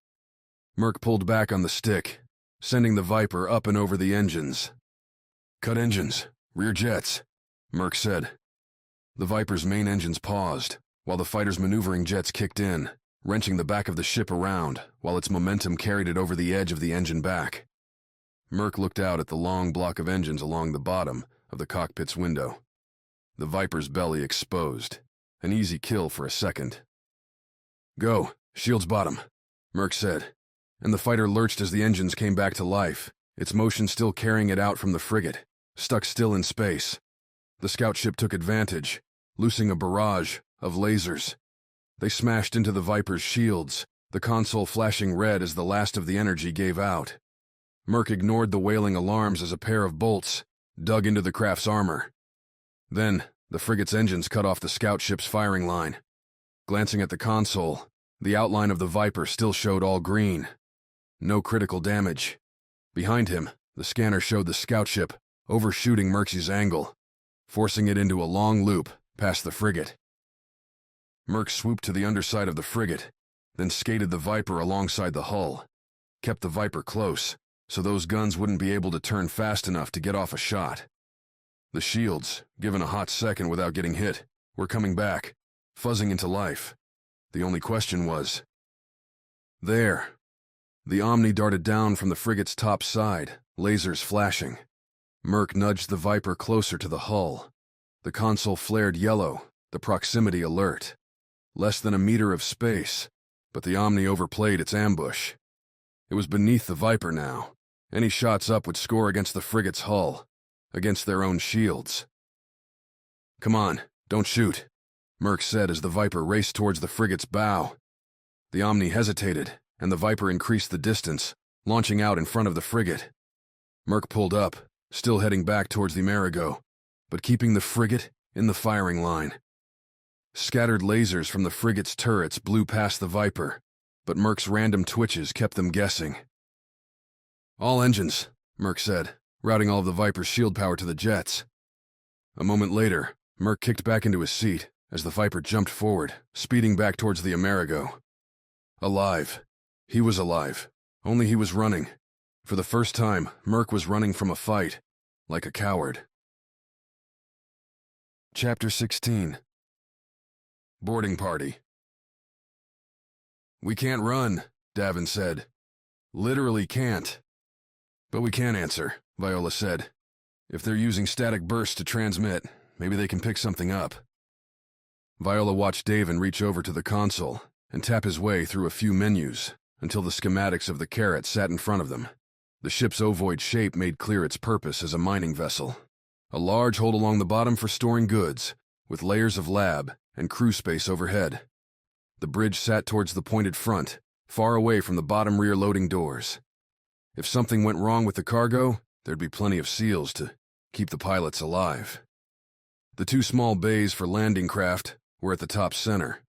Merc pulled back on the stick, sending the Viper up and over the engines. "Cut engines, rear jets," Merc said. The Viper's main engines paused, while the fighter's maneuvering jets kicked in, wrenching the back of the ship around, while its momentum carried it over the edge of the engine back. Merc looked out at the long block of engines along the bottom of the cockpit's window. The Viper's belly exposed, an easy kill for a second. "Go, shields bottom," Merc said, and the fighter lurched as the engines came back to life, its motion still carrying it out from the frigate, stuck still in space. The scout ship took advantage, loosing a barrage of lasers. They smashed into the Viper's shields, the console flashing red as the last of the energy gave out. Merc ignored the wailing alarms as a pair of bolts dug into the craft's armor. Then, the frigate's engines cut off the scout ship's firing line. Glancing at the console, the outline of the Viper still showed all green. no critical damage. Behind him, the scanner showed the scout ship overshooting Merx's angle, forcing it into a long loop past the frigate. Merx swooped to the underside of the frigate, then skated the Viper alongside the hull, kept the Viper close so those guns wouldn't be able to turn fast enough to get off a shot. The shields, given a hot second without getting hit, were coming back, fuzzing into life. The only question was, there. The Omni darted down from the frigate's top side, lasers flashing. Merc nudged the Viper closer to the hull. The console flared yellow, the proximity alert. Less than a meter of space, but the Omni overplayed its ambush. It was beneath the Viper now. Any shots up would score against the frigate's hull, against their own shields. "Come on, don't shoot," Merc said as the Viper raced towards the frigate's bow. The Omni hesitated, and the Viper increased the distance, launching out in front of the frigate. Merc pulled up, still heading back towards the Amerigo, but keeping the frigate in the firing line. Scattered lasers from the frigate's turrets blew past the Viper, but Merc's random twitches kept them guessing. "All engines," Merc said, routing all of the Viper's shield power to the jets. A moment later, Merc kicked back into his seat as the Viper jumped forward, speeding back towards the Amerigo. Alive. He was alive. Only he was running. For the first time, Merc was running from a fight, like a coward. Chapter 16. Boarding Party. "We can't run," Davin said. "Literally can't." "But we can answer," Viola said. "If they're using static bursts to transmit, maybe they can pick something up." Viola watched Davin reach over to the console and tap his way through a few menus until the schematics of the Karat sat in front of them. The ship's ovoid shape made clear its purpose as a mining vessel. A large hold along the bottom for storing goods, with layers of lab and crew space overhead. The bridge sat towards the pointed front, far away from the bottom rear loading doors. If something went wrong with the cargo, there'd be plenty of SEALs to keep the pilots alive. The two small bays for landing craft were at the top center.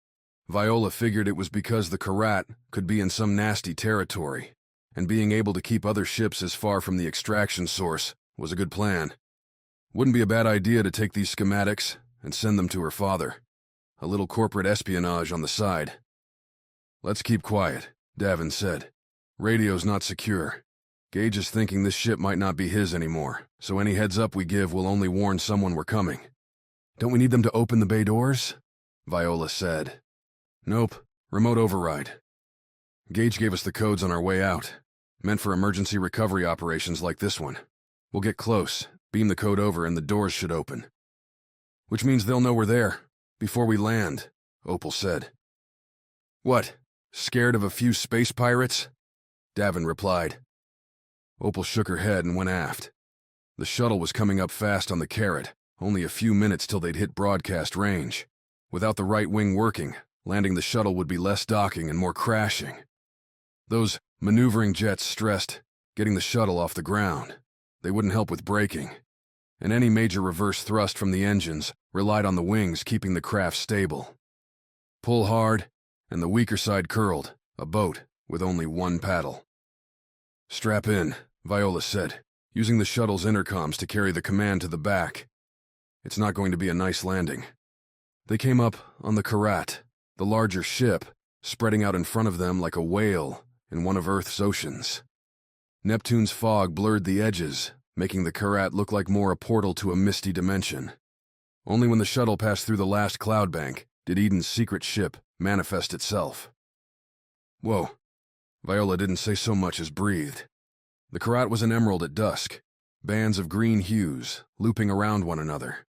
Viola figured it was because the Karat could be in some nasty territory, and being able to keep other ships as far from the extraction source was a good plan. Wouldn't be a bad idea to take these schematics and send them to her father. A little corporate espionage on the side. "Let's keep quiet," Davin said. "Radio's not secure. Gage is thinking this ship might not be his anymore, so any heads up we give will only warn someone we're coming." "Don't we need them to open the bay doors?" Viola said. "Nope, remote override. Gage gave us the codes on our way out, meant for emergency recovery operations like this one. We'll get close, beam the code over, and the doors should open." "Which means they'll know we're there, before we land," Opal said. "What, scared of a few space pirates?" Davin replied. Opal shook her head and went aft. The shuttle was coming up fast on the Karat, only a few minutes till they'd hit broadcast range. Without the right wing working, landing the shuttle would be less docking and more crashing. Those maneuvering jets stressed getting the shuttle off the ground. They wouldn't help with braking. And any major reverse thrust from the engines relied on the wings keeping the craft stable. Pull hard, and the weaker side curled, a boat with only one paddle. "Strap in," Viola said, using the shuttle's intercoms to carry the command to the back. "It's not going to be a nice landing." They came up on the Karat, the larger ship, spreading out in front of them like a whale in one of Earth's oceans. Neptune's fog blurred the edges, making the Karat look like more a portal to a misty dimension. Only when the shuttle passed through the last cloud bank did Eden's secret ship manifest itself. "Whoa." Viola didn't say so much as breathed. The Karat was an emerald at dusk, bands of green hues looping around one another.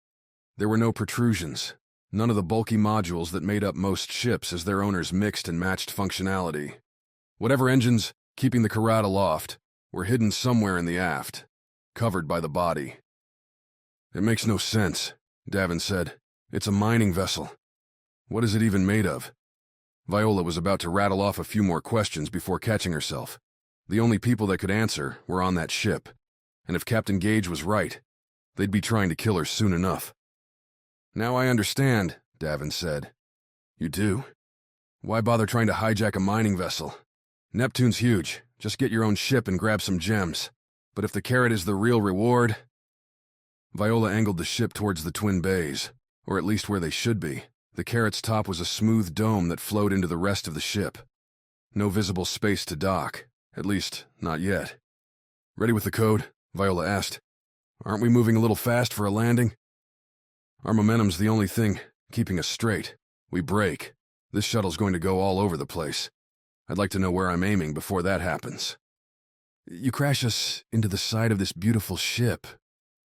There were no protrusions, none of the bulky modules that made up most ships as their owners mixed and matched functionality. Whatever engines keeping the Karat aloft were hidden somewhere in the aft, covered by the body. "It makes no sense," Davin said. "It's a mining vessel. What is it even made of?" Viola was about to rattle off a few more questions before catching herself. The only people that could answer were on that ship, and if Captain Gage was right, they'd be trying to kill her soon enough. "Now I understand," Davin said. "You do? Why bother trying to hijack a mining vessel? Neptune's huge, Just get your own ship and grab some gems. But if the Karat is the real reward... Viola angled the ship towards the twin bays, or at least where they should be. The Karat's top was a smooth dome that flowed into the rest of the ship. No visible space to dock, at least not yet. Ready with the code? Viola asked. Aren't we moving a little fast for a landing? Our momentum's the only thing keeping us straight. We break. This shuttle's going to go all over the place. I'd like to know where I'm aiming before that happens. You crash us into the side of this beautiful ship.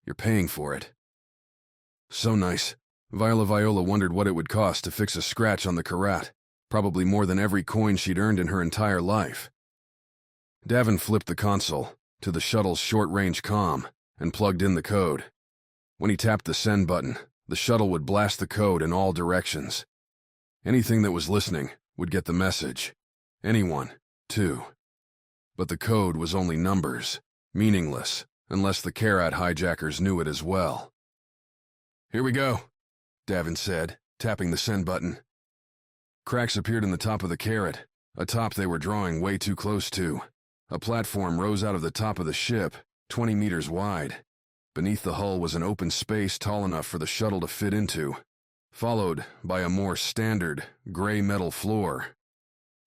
You're paying for it. So nice. Viola wondered what it would cost to fix a scratch on the Karat, probably more than every coin she'd earned in her entire life. Davin flipped the console to the shuttle's short-range comm and plugged in the code. When he tapped the send button, the shuttle would blast the code in all directions. Anything that was listening would get the message. Anyone, too. But the code was only numbers, meaningless, unless the Karat hijackers knew it as well. Here we go, Davin said, tapping the send button. Cracks appeared in the top of the Karat, a top they were drawing way too close to. A platform rose out of the top of the ship, 20 meters wide. Beneath the hull was an open space tall enough for the shuttle to fit into, followed by a more standard, gray metal floor.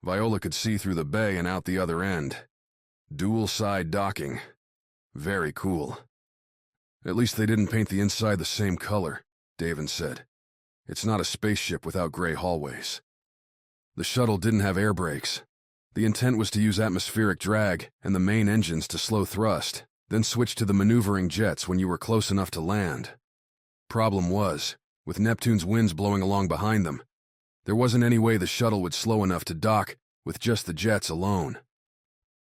Viola could see through the bay and out the other end. Dual-side docking. Very cool. At least they didn't paint the inside the same color, Davin said. It's not a spaceship without gray hallways. The shuttle didn't have air brakes. The intent was to use atmospheric drag and the main engines to slow thrust, then switch to the maneuvering jets when you were close enough to land. Problem was, with Neptune's winds blowing along behind them, there wasn't any way the shuttle would slow enough to dock with just the jets alone.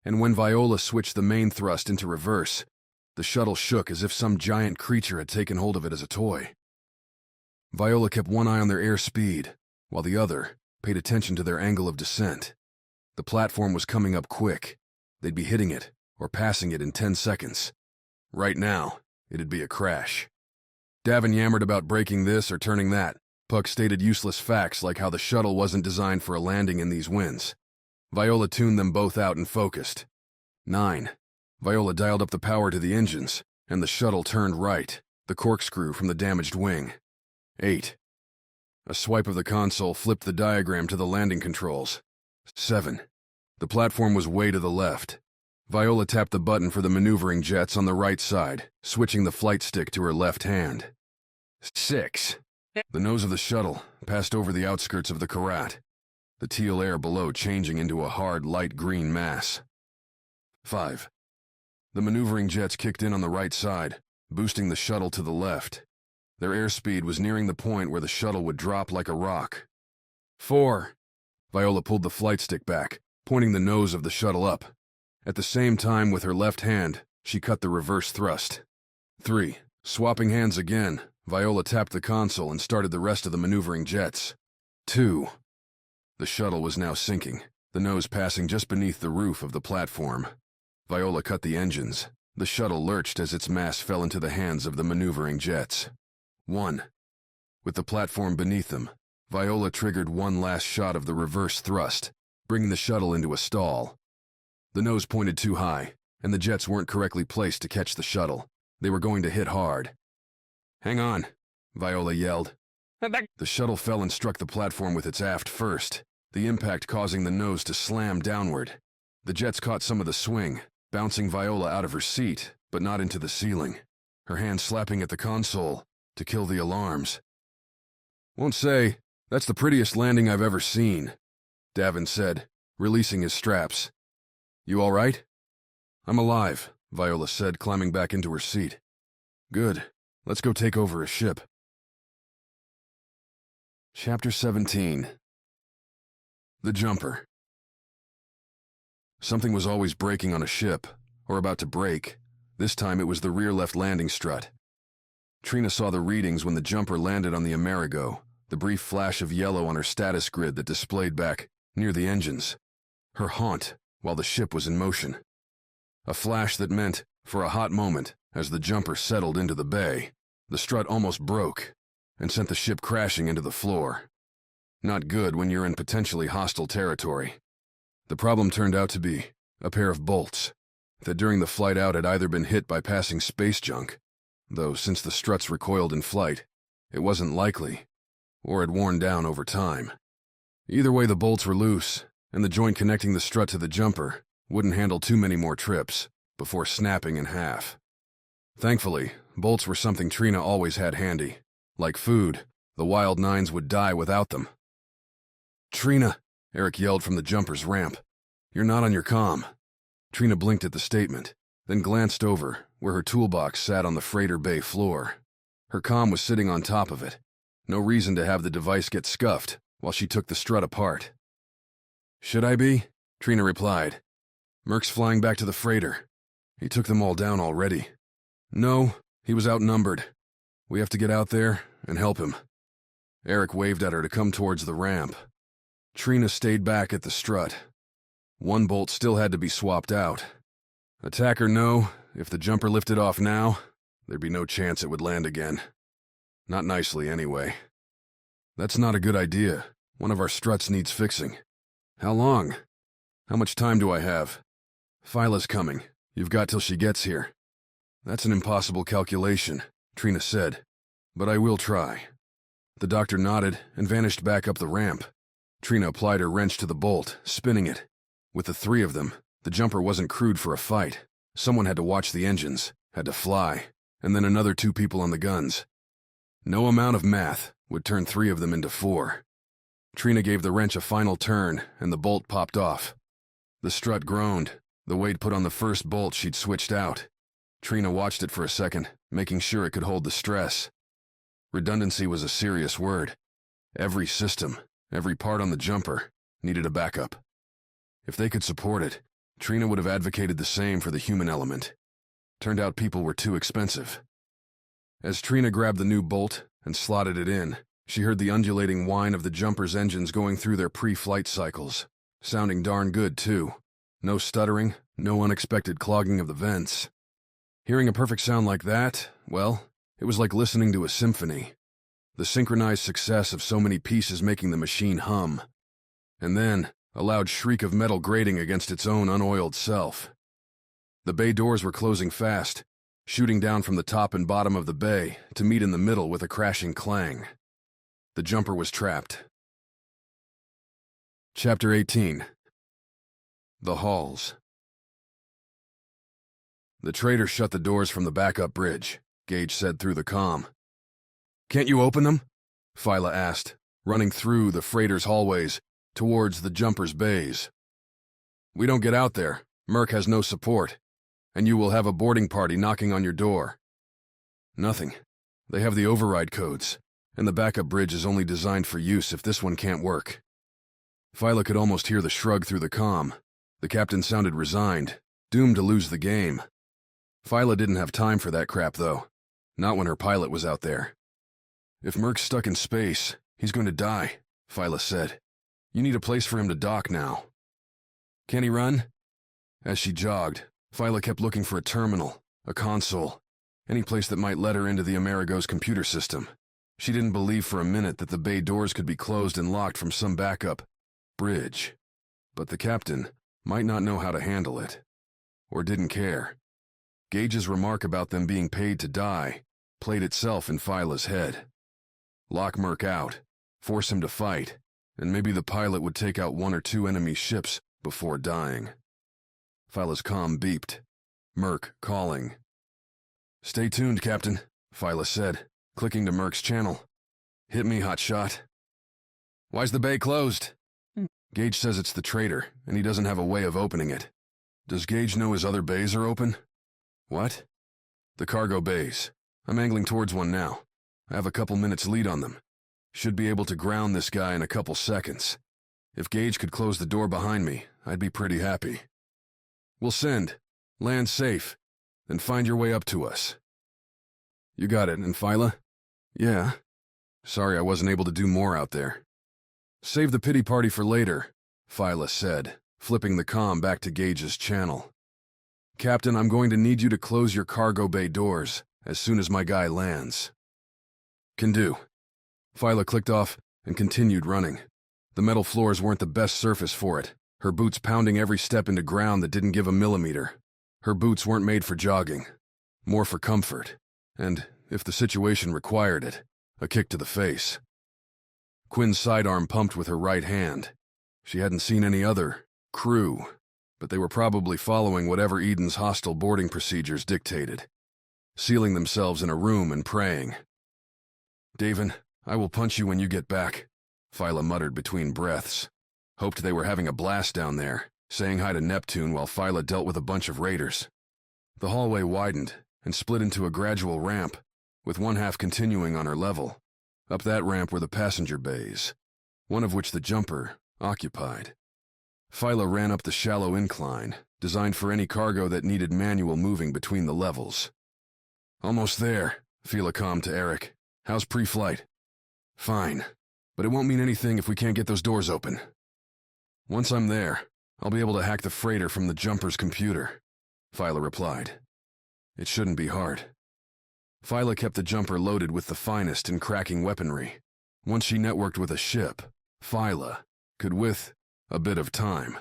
And when Viola switched the main thrust into reverse, the shuttle shook as if some giant creature had taken hold of it as a toy. Viola kept one eye on their airspeed, while the other paid attention to their angle of descent. The platform was coming up quick. They'd be hitting it, or passing it in 10 seconds. Right now, it'd be a crash. Davin yammered about breaking this or turning that. Puck stated useless facts like how the shuttle wasn't designed for a landing in these winds. Viola tuned them both out and focused. 9. Viola dialed up the power to the engines, and the shuttle turned right, the corkscrew from the damaged wing. 8. A swipe of the console flipped the diagram to the landing controls. 7. The platform was way to the left. Viola tapped the button for the maneuvering jets on the right side, switching the flight stick to her left hand. 6. The nose of the shuttle passed over the outskirts of the Karat, the teal air below changing into a hard light green mass. 5. The maneuvering jets kicked in on the right side, boosting the shuttle to the left. Their airspeed was nearing the point where the shuttle would drop like a rock. 4. Viola pulled the flight stick back, pointing the nose of the shuttle up. At the same time, with her left hand, she cut the reverse thrust. 3. Swapping hands again, Viola tapped the console and started the rest of the maneuvering jets. 2. The shuttle was now sinking, the nose passing just beneath the roof of the platform. Viola cut the engines. The shuttle lurched as its mass fell into the hands of the maneuvering jets. 1. With the platform beneath them, Viola triggered one last shot of the reverse thrust, bringing the shuttle into a stall. The nose pointed too high, and the jets weren't correctly placed to catch the shuttle. They were going to hit hard. Hang on, Viola yelled. The shuttle fell and struck the platform with its aft first, the impact causing the nose to slam downward. The jets caught some of the swing, bouncing Viola out of her seat, but not into the ceiling, her hand slapping at the console to kill the alarms. Won't say that's the prettiest landing I've ever seen, Davin said, releasing his straps. You all right? I'm alive, Viola said, climbing back into her seat. Good. Let's go take over a ship. Chapter 17. The Jumper. Something was always breaking on a ship, or about to break. This time it was the rear left landing strut. Trina saw the readings when the Jumper landed on the Amerigo, the brief flash of yellow on her status grid that displayed back, near the engines. Her haunt, while the ship was in motion. A flash that meant, for a hot moment, as the Jumper settled into the bay, the strut almost broke, and sent the ship crashing into the floor. Not good when you're in potentially hostile territory. The problem turned out to be a pair of bolts, that during the flight out had either been hit by passing space junk, though since the struts recoiled in flight, it wasn't likely, or had worn down over time. Either way, the bolts were loose, and the joint connecting the strut to the jumper wouldn't handle too many more trips before snapping in half. Thankfully, bolts were something Trina always had handy. Like food, the Wild Nines would die without them. "Trina," Eric yelled from the jumper's ramp. "You're not on your comm." Trina blinked at the statement, then glanced over where her toolbox sat on the freighter bay floor. Her comm was sitting on top of it. No reason to have the device get scuffed while she took the strut apart. "Should I be?" Trina replied. "Merc's flying back to the freighter. He took them all down already." "No, he was outnumbered. We have to get out there and help him." Eric waved at her to come towards the ramp. Trina stayed back at the strut. One bolt still had to be swapped out. Attack or no, if the jumper lifted off now, there'd be no chance it would land again. Not nicely, anyway. "That's not a good idea. One of our struts needs fixing." "How long? How much time do I have?" "Phila's coming. You've got till she gets here." "That's an impossible calculation," Trina said, "but I will try." The doctor nodded and vanished back up the ramp. Trina applied her wrench to the bolt, spinning it. With the three of them, the jumper wasn't crewed for a fight. Someone had to watch the engines, had to fly, and then another 2 people on the guns. No amount of math would turn 3 of them into 4. Trina gave the wrench a final turn, and the bolt popped off. The strut groaned, the weight put on the first bolt she'd switched out. Trina watched it for a second, making sure it could hold the stress. Redundancy was a serious word. Every system, every part on the jumper, needed a backup. If they could support it, Trina would have advocated the same for the human element. Turned out people were too expensive. As Trina grabbed the new bolt and slotted it in, she heard the undulating whine of the jumper's engines going through their pre-flight cycles. Sounding darn good, too. No stuttering, no unexpected clogging of the vents. Hearing a perfect sound like that, well, it was like listening to a symphony. The synchronized success of so many pieces making the machine hum. And then, a loud shriek of metal grating against its own unoiled self. The bay doors were closing fast, shooting down from the top and bottom of the bay to meet in the middle with a crashing clang. The jumper was trapped. Chapter 18. The Halls. "The traitor shut the doors from the backup bridge," Gage said through the comm. "Can't you open them?" Viola asked, running through the freighter's hallways towards the jumper's bays. "We don't get out there. Merc has no support, and you will have a boarding party knocking on your door." "Nothing. They have the override codes, and the backup bridge is only designed for use if this one can't work." Viola could almost hear the shrug through the comm. The captain sounded resigned, doomed to lose the game. Viola didn't have time for that crap, though. Not when her pilot was out there. "If Merc's stuck in space, he's going to die," Viola said. "You need a place for him to dock now." "Can he run?" As she jogged, Viola kept looking for a terminal, a console, any place that might let her into the Amerigo's computer system. She didn't believe for a minute that the bay doors could be closed and locked from some backup bridge. But the captain might not know how to handle it. Or didn't care. Gage's remark about them being paid to die played itself in Viola's head. Lock Merc out, force him to fight, and maybe the pilot would take out 1 or 2 enemy ships before dying. Viola's comm beeped. Merc calling. "Stay tuned, Captain," Viola said, clicking to Merc's channel. "Hit me, Hotshot." "Why's the bay closed?" "Gage says it's the traitor, and he doesn't have a way of opening it." "Does Gage know his other bays are open?" "What?" "The cargo bays. I'm angling towards one now. I have a couple minutes lead on them. Should be able to ground this guy in a couple seconds. If Gage could close the door behind me, I'd be pretty happy." "We'll send. Land safe. Then find your way up to us." "You got it, and Viola?" "Yeah. Sorry I wasn't able to do more out there." "Save the pity party for later," Viola said, flipping the comm back to Gage's channel. "Captain, I'm going to need you to close your cargo bay doors as soon as my guy lands." "Can do." Viola clicked off and continued running. The metal floors weren't the best surface for it. her boots pounding every step into ground that didn't give a millimeter. Her boots weren't made for jogging, more for comfort, and, if the situation required it, a kick to the face. Quinn's sidearm pumped with her right hand. She hadn't seen any other crew, but they were probably following whatever Eden's hostile boarding procedures dictated, sealing themselves in a room and praying. "Davin, I will punch you when you get back," Viola muttered between breaths. Hoped they were having a blast down there, saying hi to Neptune while Viola dealt with a bunch of raiders. The hallway widened and split into a gradual ramp, with one half continuing on her level. Up that ramp were the passenger bays, one of which the jumper occupied. Viola ran up the shallow incline, designed for any cargo that needed manual moving between the levels. "Almost there," Viola calmed to Eric. "How's pre-flight?" "Fine, but it won't mean anything if we can't get those doors open." "Once I'm there, I'll be able to hack the freighter from the jumper's computer," Viola replied. "It shouldn't be hard." Viola kept the jumper loaded with the finest in cracking weaponry. Once she networked with a ship, Viola could, with a bit of time,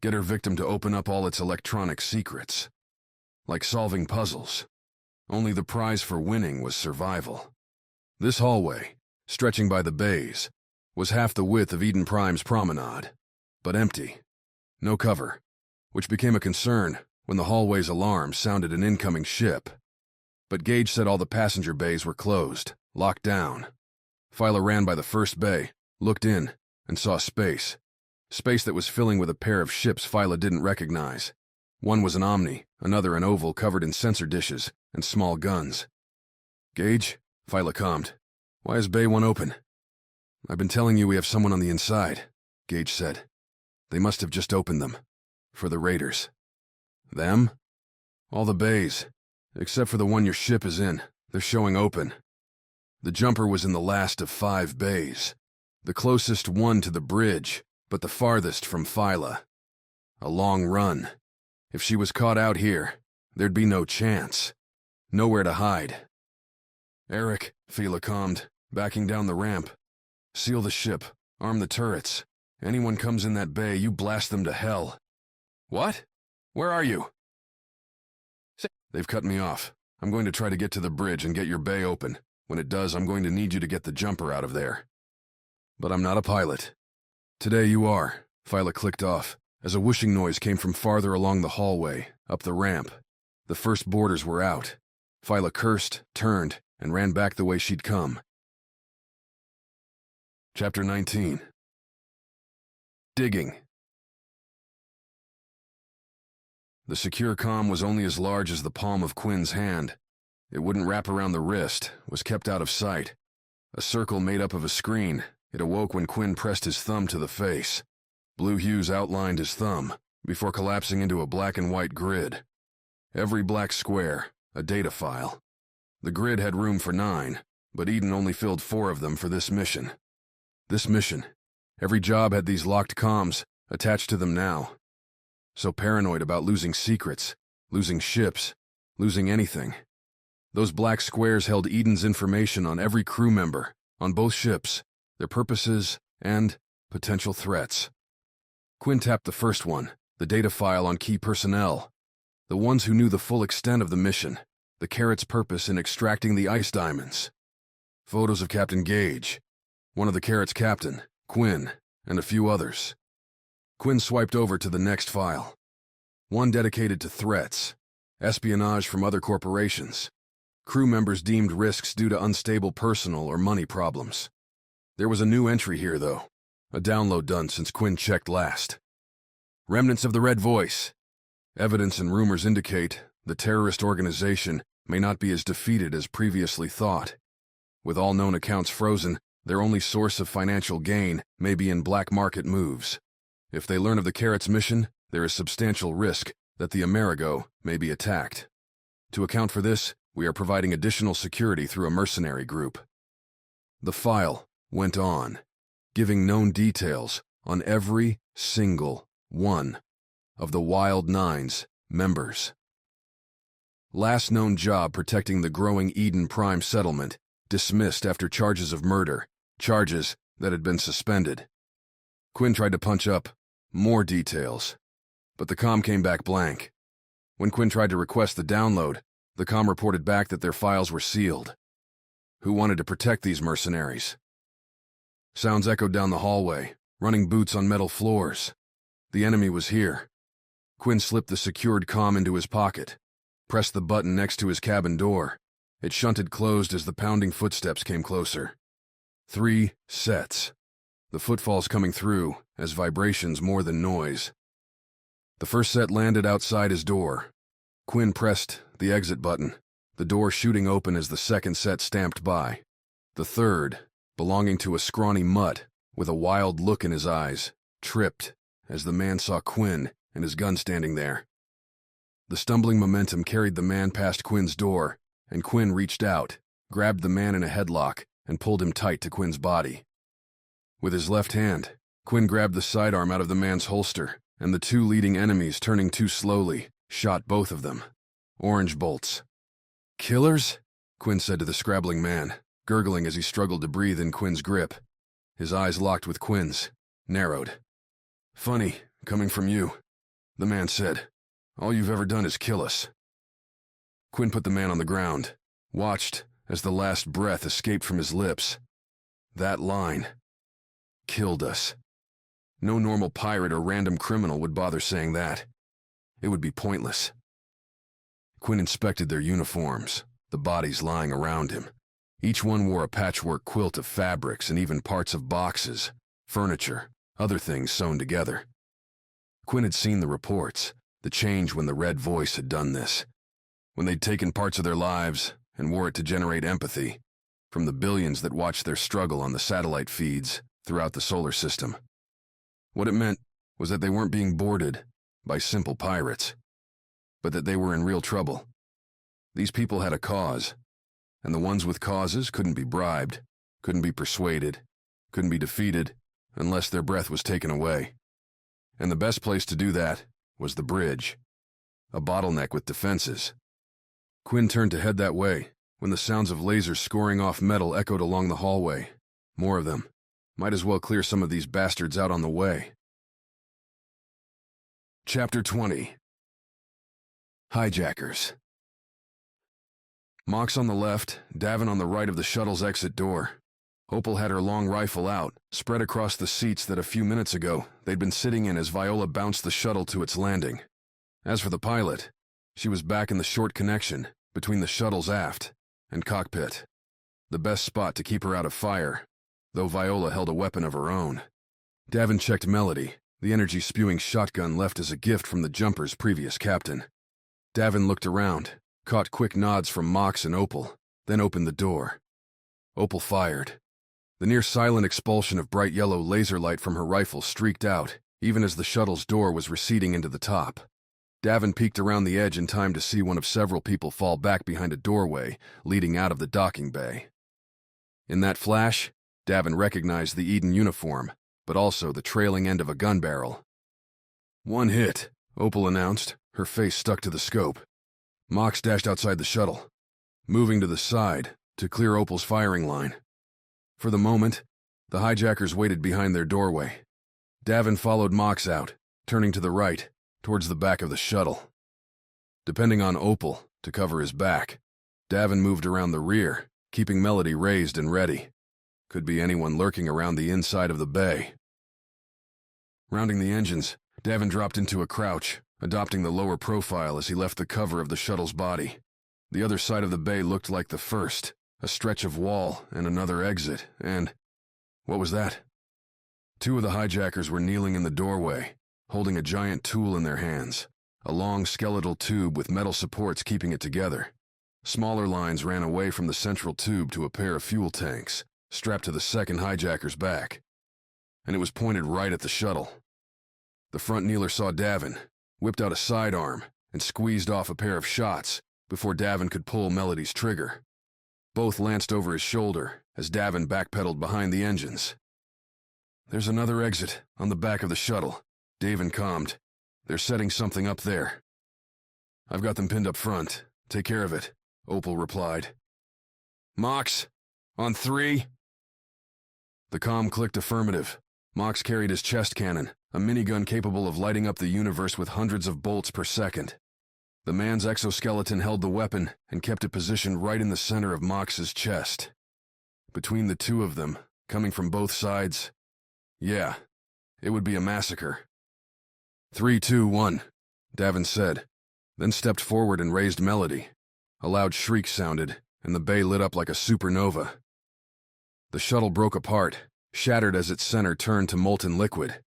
get her victim to open up all its electronic secrets. Like solving puzzles. Only the prize for winning was survival. This hallway, stretching by the bays, was half the width of Eden Prime's promenade, but empty. No cover, which became a concern when the hallway's alarm sounded an incoming ship. But Gage said all the passenger bays were closed, locked down. Viola ran by the first bay, looked in, and saw space. Space that was filling with a pair of ships Viola didn't recognize. One was an Omni, another an oval covered in sensor dishes and small guns. "Gage?" Viola calmed. "Why is Bay 1 open?" "I've been telling you we have someone on the inside," Gage said. "They must have just opened them. For the raiders." "Them?" "All the bays, except for the one your ship is in. They're showing open." The jumper was in the last of 5 bays, the closest one to the bridge, but the farthest from Viola. A long run. If she was caught out here, there'd be no chance. Nowhere to hide. "Eric," Viola calmed, backing down the ramp. "Seal the ship, arm the turrets. Anyone comes in that bay, you blast them to hell." "What? Where are you?" "They've cut me off. I'm going to try to get to the bridge and get your bay open. When it does, I'm going to need you to get the jumper out of there." "But I'm not a pilot." "Today you are," Viola clicked off, as a whooshing noise came from farther along the hallway, up the ramp. The first boarders were out. Viola cursed, turned, and ran back the way she'd come. Chapter 19. Digging. The secure comm was only as large as the palm of Quinn's hand. It wouldn't wrap around the wrist, was kept out of sight. A circle made up of a screen. It awoke when Quinn pressed his thumb to the face. Blue hues outlined his thumb, before collapsing into a black and white grid. Every black square, a data file. The grid had room for 9, but Eden only filled 4 of them for this mission. Every job had these locked comms attached to them now. So paranoid about losing secrets, losing ships, losing anything. Those black squares held Eden's information on every crew member, on both ships, their purposes, and potential threats. Quinn tapped the first one, the data file on key personnel. The ones who knew the full extent of the mission, the Karat's purpose in extracting the ice diamonds. Photos of Captain Gage, one of the Karat's captain, Quinn, and a few others. Quinn swiped over to the next file. One dedicated to threats, espionage from other corporations. Crew members deemed risks due to unstable personal or money problems. There was a new entry here, though. A download done since Quinn checked last. Remnants of the Red Voice. Evidence and rumors indicate the terrorist organization may not be as defeated as previously thought. With all known accounts frozen, their only source of financial gain may be in black market moves. If they learn of the Karat's mission, there is substantial risk that the Amerigo may be attacked. To account for this, we are providing additional security through a mercenary group. The file went on, giving known details on every single one of the Wild Nine's members. Last known job protecting the growing Eden Prime settlement, dismissed after charges of murder, charges that had been suspended. Quinn tried to punch up, More details. But the comm came back blank. When Quinn tried to request the download, the comm reported back that their files were sealed. Who wanted to protect these mercenaries? Sounds echoed down the hallway, running boots on metal floors. The enemy was here. Quinn slipped the secured comm into his pocket, pressed the button next to his cabin door. It shunted closed as the pounding footsteps came closer. 3 sets. The footfalls coming through as vibrations more than noise. The first set landed outside his door. Quinn pressed the exit button, the door shooting open as the second set stamped by. The third, belonging to a scrawny mutt with a wild look in his eyes, tripped as the man saw Quinn and his gun standing there. The stumbling momentum carried the man past Quinn's door, and Quinn reached out, grabbed the man in a headlock, and pulled him tight to Quinn's body. With his left hand, Quinn grabbed the sidearm out of the man's holster, and the 2 leading enemies, turning too slowly, shot both of them. Orange bolts. Killers? Quinn said to the scrabbling man, gurgling as he struggled to breathe in Quinn's grip. His eyes locked with Quinn's, narrowed. Funny, coming from you, the man said. All you've ever done is kill us. Quinn put the man on the ground, watched as the last breath escaped from his lips. That line. Killed us. No normal pirate or random criminal would bother saying that. It would be pointless. Quinn inspected their uniforms, the bodies lying around him. Each one wore a patchwork quilt of fabrics and even parts of boxes, furniture, other things sewn together. Quinn had seen the reports, the change when the Red Voice had done this, when they'd taken parts of their lives and wore it to generate empathy, from the billions that watched their struggle on the satellite feeds throughout the solar system. What it meant was that they weren't being boarded by simple pirates, but that they were in real trouble. These people had a cause, and the ones with causes couldn't be bribed, couldn't be persuaded, couldn't be defeated unless their breath was taken away. And the best place to do that was the bridge, a bottleneck with defenses. Quinn turned to head that way when the sounds of lasers scoring off metal echoed along the hallway. More of them. Might as well clear some of these bastards out on the way. Chapter 20. Hijackers. Mox on the left, Davin on the right of the shuttle's exit door. Opal had her long rifle out, spread across the seats that a few minutes ago they'd been sitting in as Viola bounced the shuttle to its landing. As for the pilot, she was back in the short connection between the shuttle's aft and cockpit. The best spot to keep her out of fire, though Viola held a weapon of her own. Davin checked Melody, the energy-spewing shotgun left as a gift from the jumper's previous captain. Davin looked around, caught quick nods from Mox and Opal, then opened the door. Opal fired. The near-silent expulsion of bright yellow laser light from her rifle streaked out, even as the shuttle's door was receding into the top. Davin peeked around the edge in time to see one of several people fall back behind a doorway leading out of the docking bay. In that flash, Davin recognized the Eden uniform, but also the trailing end of a gun barrel. "One hit," Opal announced, her face stuck to the scope. Mox dashed outside the shuttle, moving to the side to clear Opal's firing line. For the moment, the hijackers waited behind their doorway. Davin followed Mox out, turning to the right, towards the back of the shuttle. Depending on Opal to cover his back, Davin moved around the rear, keeping Melody raised and ready. Could be anyone lurking around the inside of the bay. Rounding the engines, Davin dropped into a crouch, adopting the lower profile as he left the cover of the shuttle's body. The other side of the bay looked like the first, a stretch of wall and another exit, and... what was that? 2 of the hijackers were kneeling in the doorway, holding a giant tool in their hands, a long skeletal tube with metal supports keeping it together. Smaller lines ran away from the central tube to a pair of fuel tanks, strapped to the second hijacker's back, and it was pointed right at the shuttle. The front kneeler saw Davin, whipped out a sidearm, and squeezed off a pair of shots before Davin could pull Melody's trigger. Both lanced over his shoulder as Davin backpedaled behind the engines. "There's another exit on the back of the shuttle," Davin calmed. "They're setting something up there." "I've got them pinned up front. Take care of it," Opal replied. "Mox, on 3?" The comm clicked affirmative. Mox carried his chest cannon, a minigun capable of lighting up the universe with hundreds of bolts per second. The man's exoskeleton held the weapon and kept it positioned right in the center of Mox's chest. Between the two of them, coming from both sides, yeah, it would be a massacre. 3, 2, 1, Davin said, then stepped forward and raised Melody. A loud shriek sounded, and the bay lit up like a supernova. The shuttle broke apart, shattered as its center turned to molten liquid.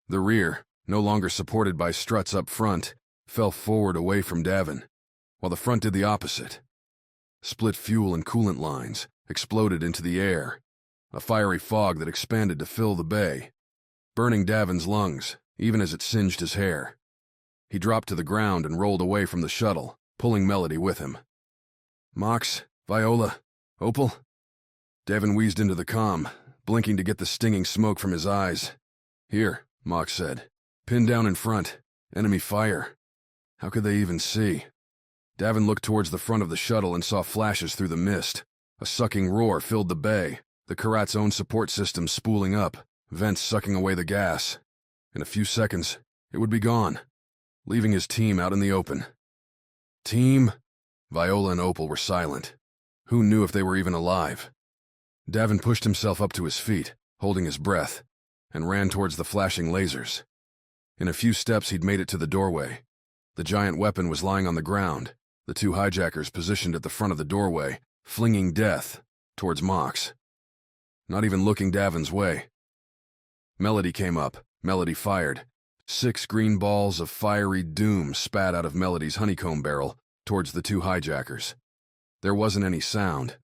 The rear, no longer supported by struts up front, fell forward away from Davin, while the front did the opposite. Split fuel and coolant lines exploded into the air, a fiery fog that expanded to fill the bay, burning Davin's lungs, even as it singed his hair. He dropped to the ground and rolled away from the shuttle, pulling Melody with him. Mox, Viola, Opal? Davin wheezed into the comm, blinking to get the stinging smoke from his eyes. Here, Mox said. Pinned down in front. Enemy fire. How could they even see? Davin looked towards the front of the shuttle and saw flashes through the mist. A sucking roar filled the bay, the Karat's own support system spooling up, vents sucking away the gas. In a few seconds, it would be gone, leaving his team out in the open. Team? Viola and Opal were silent. Who knew if they were even alive? Davin pushed himself up to his feet, holding his breath, and ran towards the flashing lasers. In a few steps he'd made it to the doorway. The giant weapon was lying on the ground, the two hijackers positioned at the front of the doorway, flinging death towards Mox. Not even looking Davin's way. Melody came up. Melody fired. 6 green balls of fiery doom spat out of Melody's honeycomb barrel towards the two hijackers. There wasn't any sound,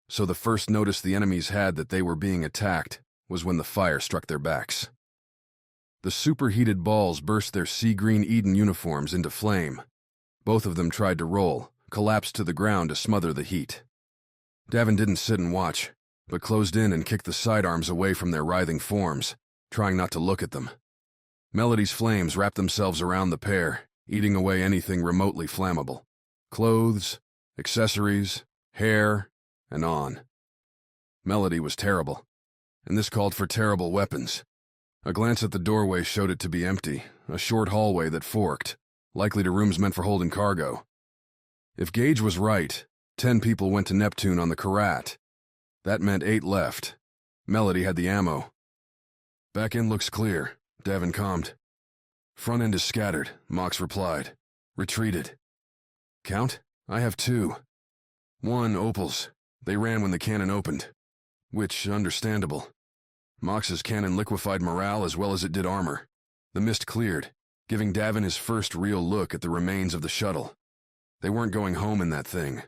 so the first notice the enemies had that they were being attacked was when the fire struck their backs. The superheated balls burst their sea-green Eden uniforms into flame. Both of them tried to roll, collapsed to the ground to smother the heat. Davin didn't sit and watch, but closed in and kicked the sidearms away from their writhing forms, trying not to look at them. Melody's flames wrapped themselves around the pair, eating away anything remotely flammable. Clothes, accessories, hair, and on. Melody was terrible, and this called for terrible weapons. A glance at the doorway showed it to be empty, a short hallway that forked, likely to rooms meant for holding cargo. If Gage was right, 10 people went to Neptune on the Karat. That meant 8 left. Melody had the ammo. Back end looks clear, Davin calmed. Front end is scattered, Mox replied. Retreated. Count? I have 2. 1 Opal's. They ran when the cannon opened. Which, understandable. Mox's cannon liquefied morale as well as it did armor. The mist cleared, giving Davin his first real look at the remains of the shuttle. They weren't going home in that thing.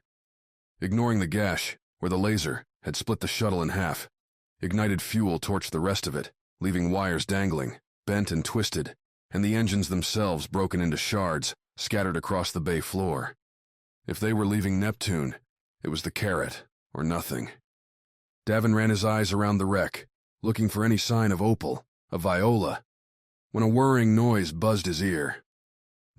Ignoring the gash, where the laser had split the shuttle in half, ignited fuel torched the rest of it, leaving wires dangling, bent and twisted, and the engines themselves broken into shards, scattered across the bay floor. If they were leaving Neptune, it was the Karat, or nothing. Davin ran his eyes around the wreck, looking for any sign of Opal, of Viola, when a whirring noise buzzed his ear.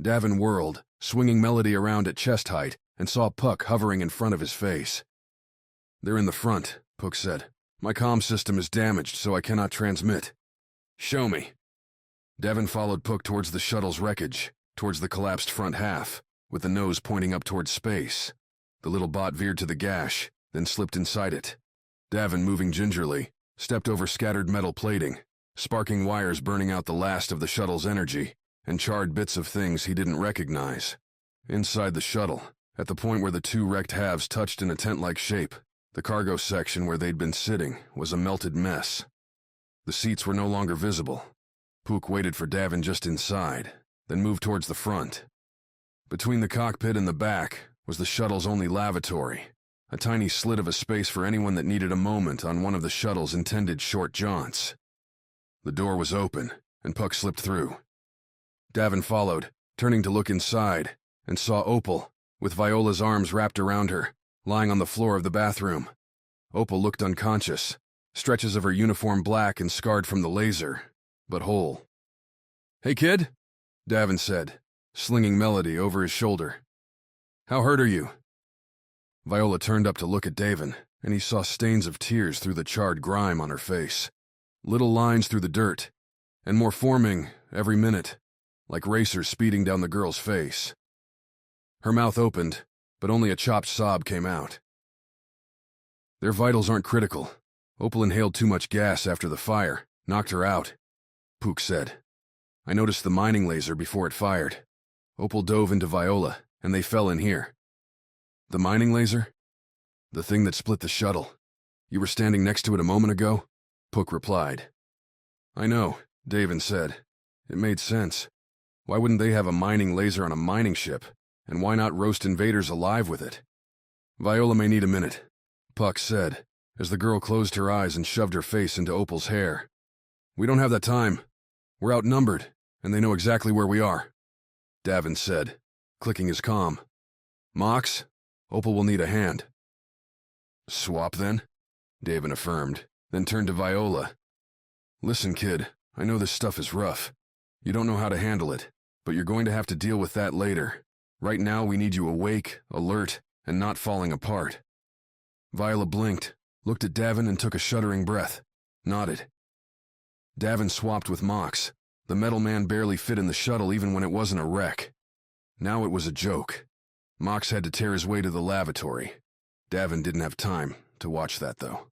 Davin whirled, swinging Melody around at chest height, and saw Puck hovering in front of his face. They're in the front, Puck said. My comm system is damaged, so I cannot transmit. Show me. Davin followed Puck towards the shuttle's wreckage, towards the collapsed front half, with the nose pointing up towards space. The little bot veered to the gash, then slipped inside it. Davin, moving gingerly, stepped over scattered metal plating, sparking wires burning out the last of the shuttle's energy, and charred bits of things he didn't recognize. Inside the shuttle, at the point where the 2 wrecked halves touched in a tent-like shape, the cargo section where they'd been sitting was a melted mess. The seats were no longer visible. Pook waited for Davin just inside, then moved towards the front. Between the cockpit and the back was the shuttle's only lavatory, a tiny slit of a space for anyone that needed a moment on one of the shuttle's intended short jaunts. The door was open, and Puck slipped through. Davin followed, turning to look inside, and saw Opal, with Viola's arms wrapped around her, lying on the floor of the bathroom. Opal looked unconscious, stretches of her uniform black and scarred from the laser, but whole. Hey, kid, Davin said, slinging Melody over his shoulder. How hurt are you? Viola turned up to look at Davin, and he saw stains of tears through the charred grime on her face. Little lines through the dirt, and more forming every minute, like racers speeding down the girl's face. Her mouth opened, but only a chopped sob came out. Their vitals aren't critical. Opal inhaled too much gas after the fire, knocked her out, Pook said. I noticed the mining laser before it fired. Opal dove into Viola, and they fell in here. The mining laser? The thing that split the shuttle. You were standing next to it a moment ago? Pook replied. I know, Davin said. It made sense. Why wouldn't they have a mining laser on a mining ship? And why not roast invaders alive with it? Viola may need a minute, Puck said, as the girl closed her eyes and shoved her face into Opal's hair. We don't have that time. We're outnumbered, and they know exactly where we are, Davin said, clicking his comm. Mox, Opal will need a hand. Swap then? Davin affirmed, then turned to Viola. Listen, kid, I know this stuff is rough. You don't know how to handle it, but you're going to have to deal with that later. Right now, we need you awake, alert, and not falling apart. Viola blinked, looked at Davin and took a shuddering breath, nodded. Davin swapped with Mox. The metal man barely fit in the shuttle even when it wasn't a wreck. Now it was a joke. Mox had to tear his way to the lavatory. Davin didn't have time to watch that, though.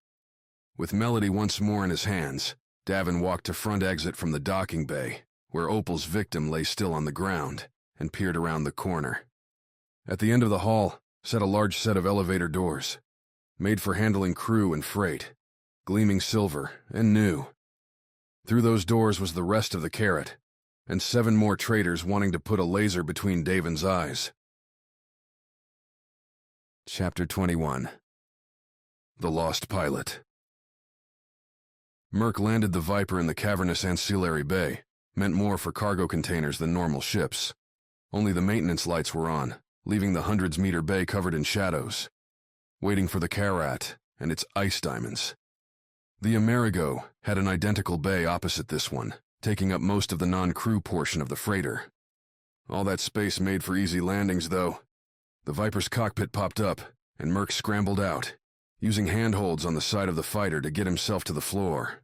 With Melody once more in his hands, Davin walked to front exit from the docking bay, where Opal's victim lay still on the ground, and peered around the corner. At the end of the hall sat a large set of elevator doors, made for handling crew and freight, gleaming silver and new. Through those doors was the rest of the Karat, and 7 more traitors wanting to put a laser between Davin's eyes. Chapter 21. The Lost Pilot. Merc landed the Viper in the cavernous ancillary bay, meant more for cargo containers than normal ships. Only the maintenance lights were on, leaving the hundreds-meter bay covered in shadows, waiting for the Karat and its ice diamonds. The Amerigo had an identical bay opposite this one, taking up most of the non-crew portion of the freighter. All that space made for easy landings, though. The Viper's cockpit popped up, and Merc scrambled out, using handholds on the side of the fighter to get himself to the floor.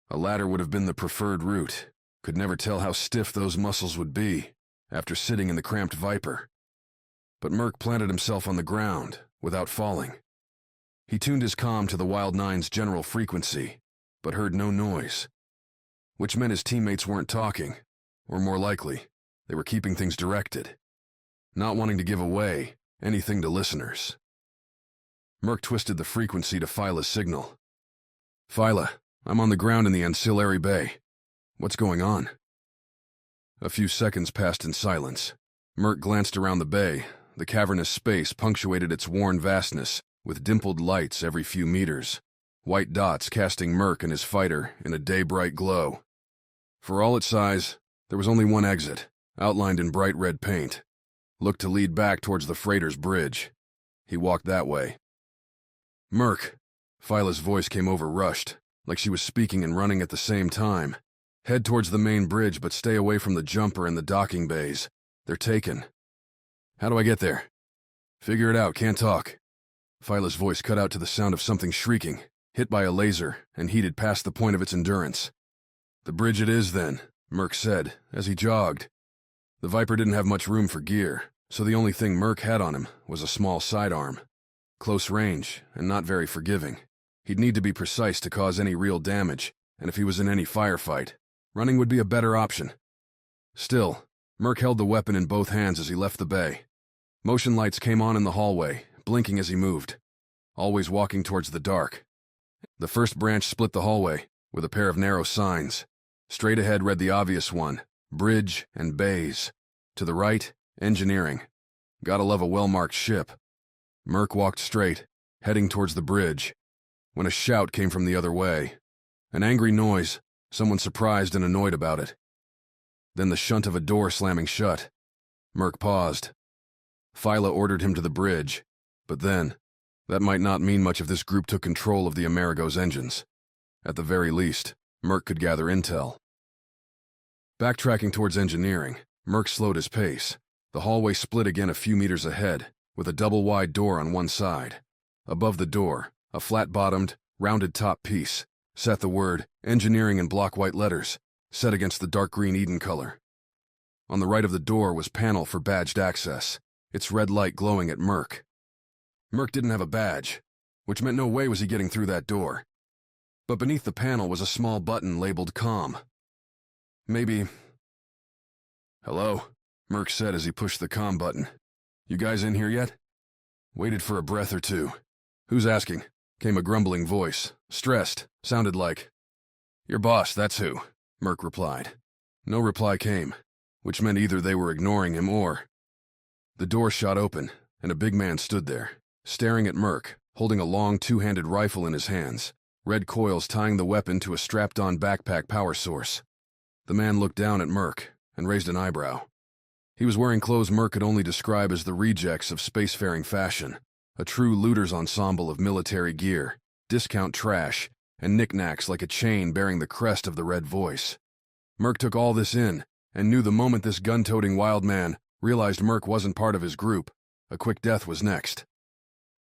A ladder would have been the preferred route. Could never tell how stiff those muscles would be after sitting in the cramped Viper. But Merc planted himself on the ground, without falling. He tuned his comm to the Wild Nine's general frequency, but heard no noise, which meant his teammates weren't talking, or more likely, they were keeping things directed, not wanting to give away anything to listeners. Merc twisted the frequency to Phyla's signal. Phyla, I'm on the ground in the ancillary bay. What's going on? A few seconds passed in silence. Merc glanced around the bay. The cavernous space punctuated its worn vastness with dimpled lights every few meters, white dots casting Merc and his fighter in a day-bright glow. For all its size, there was only one exit, outlined in bright red paint. Looked to lead back towards the freighter's bridge. He walked that way. Merc, Phyla's voice came over rushed, like she was speaking and running at the same time. Head towards the main bridge, but stay away from the jumper and the docking bays. They're taken. How do I get there? Figure it out, can't talk. Phyla's voice cut out to the sound of something shrieking, hit by a laser, and heated past the point of its endurance. The bridge it is, then, Merc said, as he jogged. The Viper didn't have much room for gear, so the only thing Merc had on him was a small sidearm. Close range, and not very forgiving. He'd need to be precise to cause any real damage, and if he was in any firefight, running would be a better option. Still, Merc held the weapon in both hands as he left the bay. Motion lights came on in the hallway, blinking as he moved, always walking towards the dark. The first branch split the hallway, with a pair of narrow signs. Straight ahead read the obvious one, Bridge and Bays. To the right, Engineering. Gotta love a well-marked ship. Merc walked straight, heading towards the bridge, when a shout came from the other way. An angry noise, someone surprised and annoyed about it. Then the shunt of a door slamming shut. Merc paused. Phyla ordered him to the bridge, but then, that might not mean much if this group took control of the Amerigo's engines. At the very least, Merc could gather intel. Backtracking towards Engineering, Merc slowed his pace. The hallway split again a few meters ahead, with a double-wide door on one side. Above the door, a flat-bottomed, rounded-top piece, sat the word Engineering in block white letters, set against the dark green Eden color. On the right of the door was panel for badged access, its red light glowing at Merc. Merc didn't have a badge, which meant no way was he getting through that door. But beneath the panel was a small button labeled COM. Maybe... "Hello," Merc said as he pushed the COM button. "You guys in here yet?" Waited for a breath or two. "Who's asking?" Came a grumbling voice, stressed, sounded like, "Your boss, that's who," Merc replied. No reply came, which meant either they were ignoring him or... The door shot open, and a big man stood there, staring at Merc, holding a long two-handed rifle in his hands, red coils tying the weapon to a strapped-on backpack power source. The man looked down at Merc and raised an eyebrow. He was wearing clothes Merc could only describe as the rejects of spacefaring fashion, a true looter's ensemble of military gear, discount trash, and knickknacks like a chain bearing the crest of the Red Voice. Merc took all this in and knew the moment this gun-toting wild man realized Merc wasn't part of his group, a quick death was next.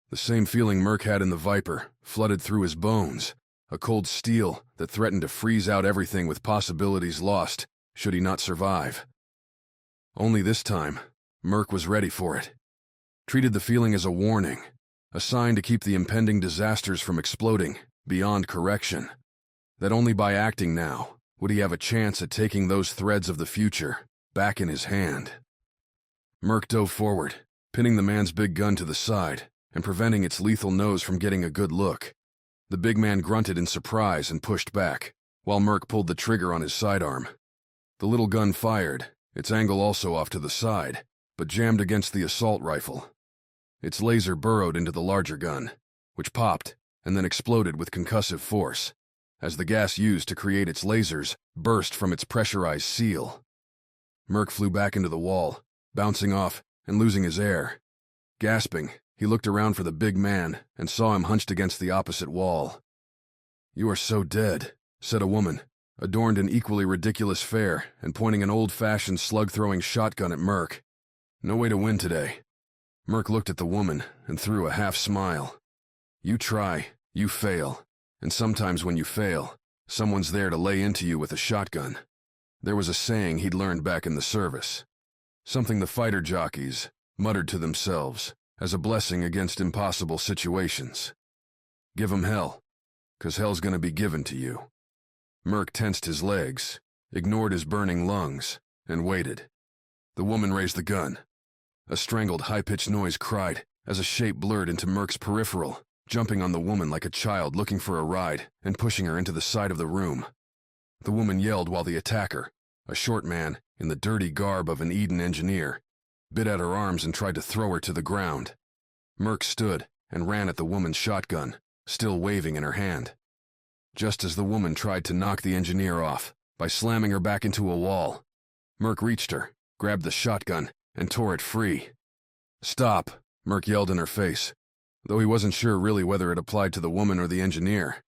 The same feeling Merc had in the Viper flooded through his bones, a cold steel that threatened to freeze out everything with possibilities lost should he not survive. Only this time, Merc was ready for it. Treated the feeling as a warning, a sign to keep the impending disasters from exploding beyond correction. That only by acting now would he have a chance at taking those threads of the future back in his hand. Merc dove forward, pinning the man's big gun to the side and preventing its lethal nose from getting a good look. The big man grunted in surprise and pushed back, while Merc pulled the trigger on his sidearm. The little gun fired, its angle also off to the side, but jammed against the assault rifle. Its laser burrowed into the larger gun, which popped and then exploded with concussive force, as the gas used to create its lasers burst from its pressurized seal. Merc flew back into the wall, bouncing off and losing his air. Gasping, he looked around for the big man and saw him hunched against the opposite wall. "You are so dead," said a woman, adorned in equally ridiculous fare and pointing an old-fashioned slug-throwing shotgun at Merc. "No way to win today." Merc looked at the woman and threw a half-smile. "You try, you fail, and sometimes when you fail, someone's there to lay into you with a shotgun." There was a saying he'd learned back in the service, something the fighter jockeys muttered to themselves as a blessing against impossible situations. "Give 'em hell, 'cause hell's gonna be given to you." Merc tensed his legs, ignored his burning lungs, and waited. The woman raised the gun. A strangled, high-pitched noise cried as a shape blurred into Merc's peripheral, jumping on the woman like a child looking for a ride and pushing her into the side of the room. The woman yelled while the attacker, a short man in the dirty garb of an Eden engineer, bit at her arms and tried to throw her to the ground. Merc stood and ran at the woman's shotgun, still waving in her hand. Just as the woman tried to knock the engineer off by slamming her back into a wall, Merc reached her, grabbed the shotgun, and tore it free. "Stop," Merc yelled in her face, though he wasn't sure really whether it applied to the woman or the engineer.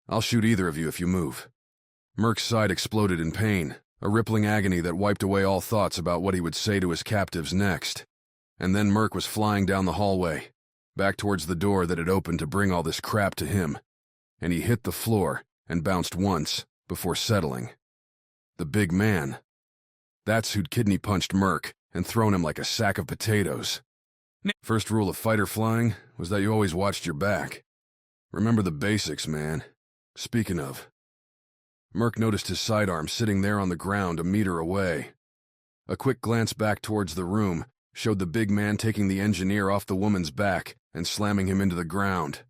"I'll shoot either of you if you move." Merc's side exploded in pain, a rippling agony that wiped away all thoughts about what he would say to his captives next. And then Merc was flying down the hallway, back towards the door that had opened to bring all this crap to him, and he hit the floor and bounced once before settling. The big man. That's who'd kidney-punched Merc and thrown him like a sack of potatoes. First rule of fighter flying was that you always watched your back. Remember the basics, man. Speaking of... Merc noticed his sidearm sitting there on the ground a meter away. A quick glance back towards the room showed the big man taking the engineer off the woman's back and slamming him into the ground.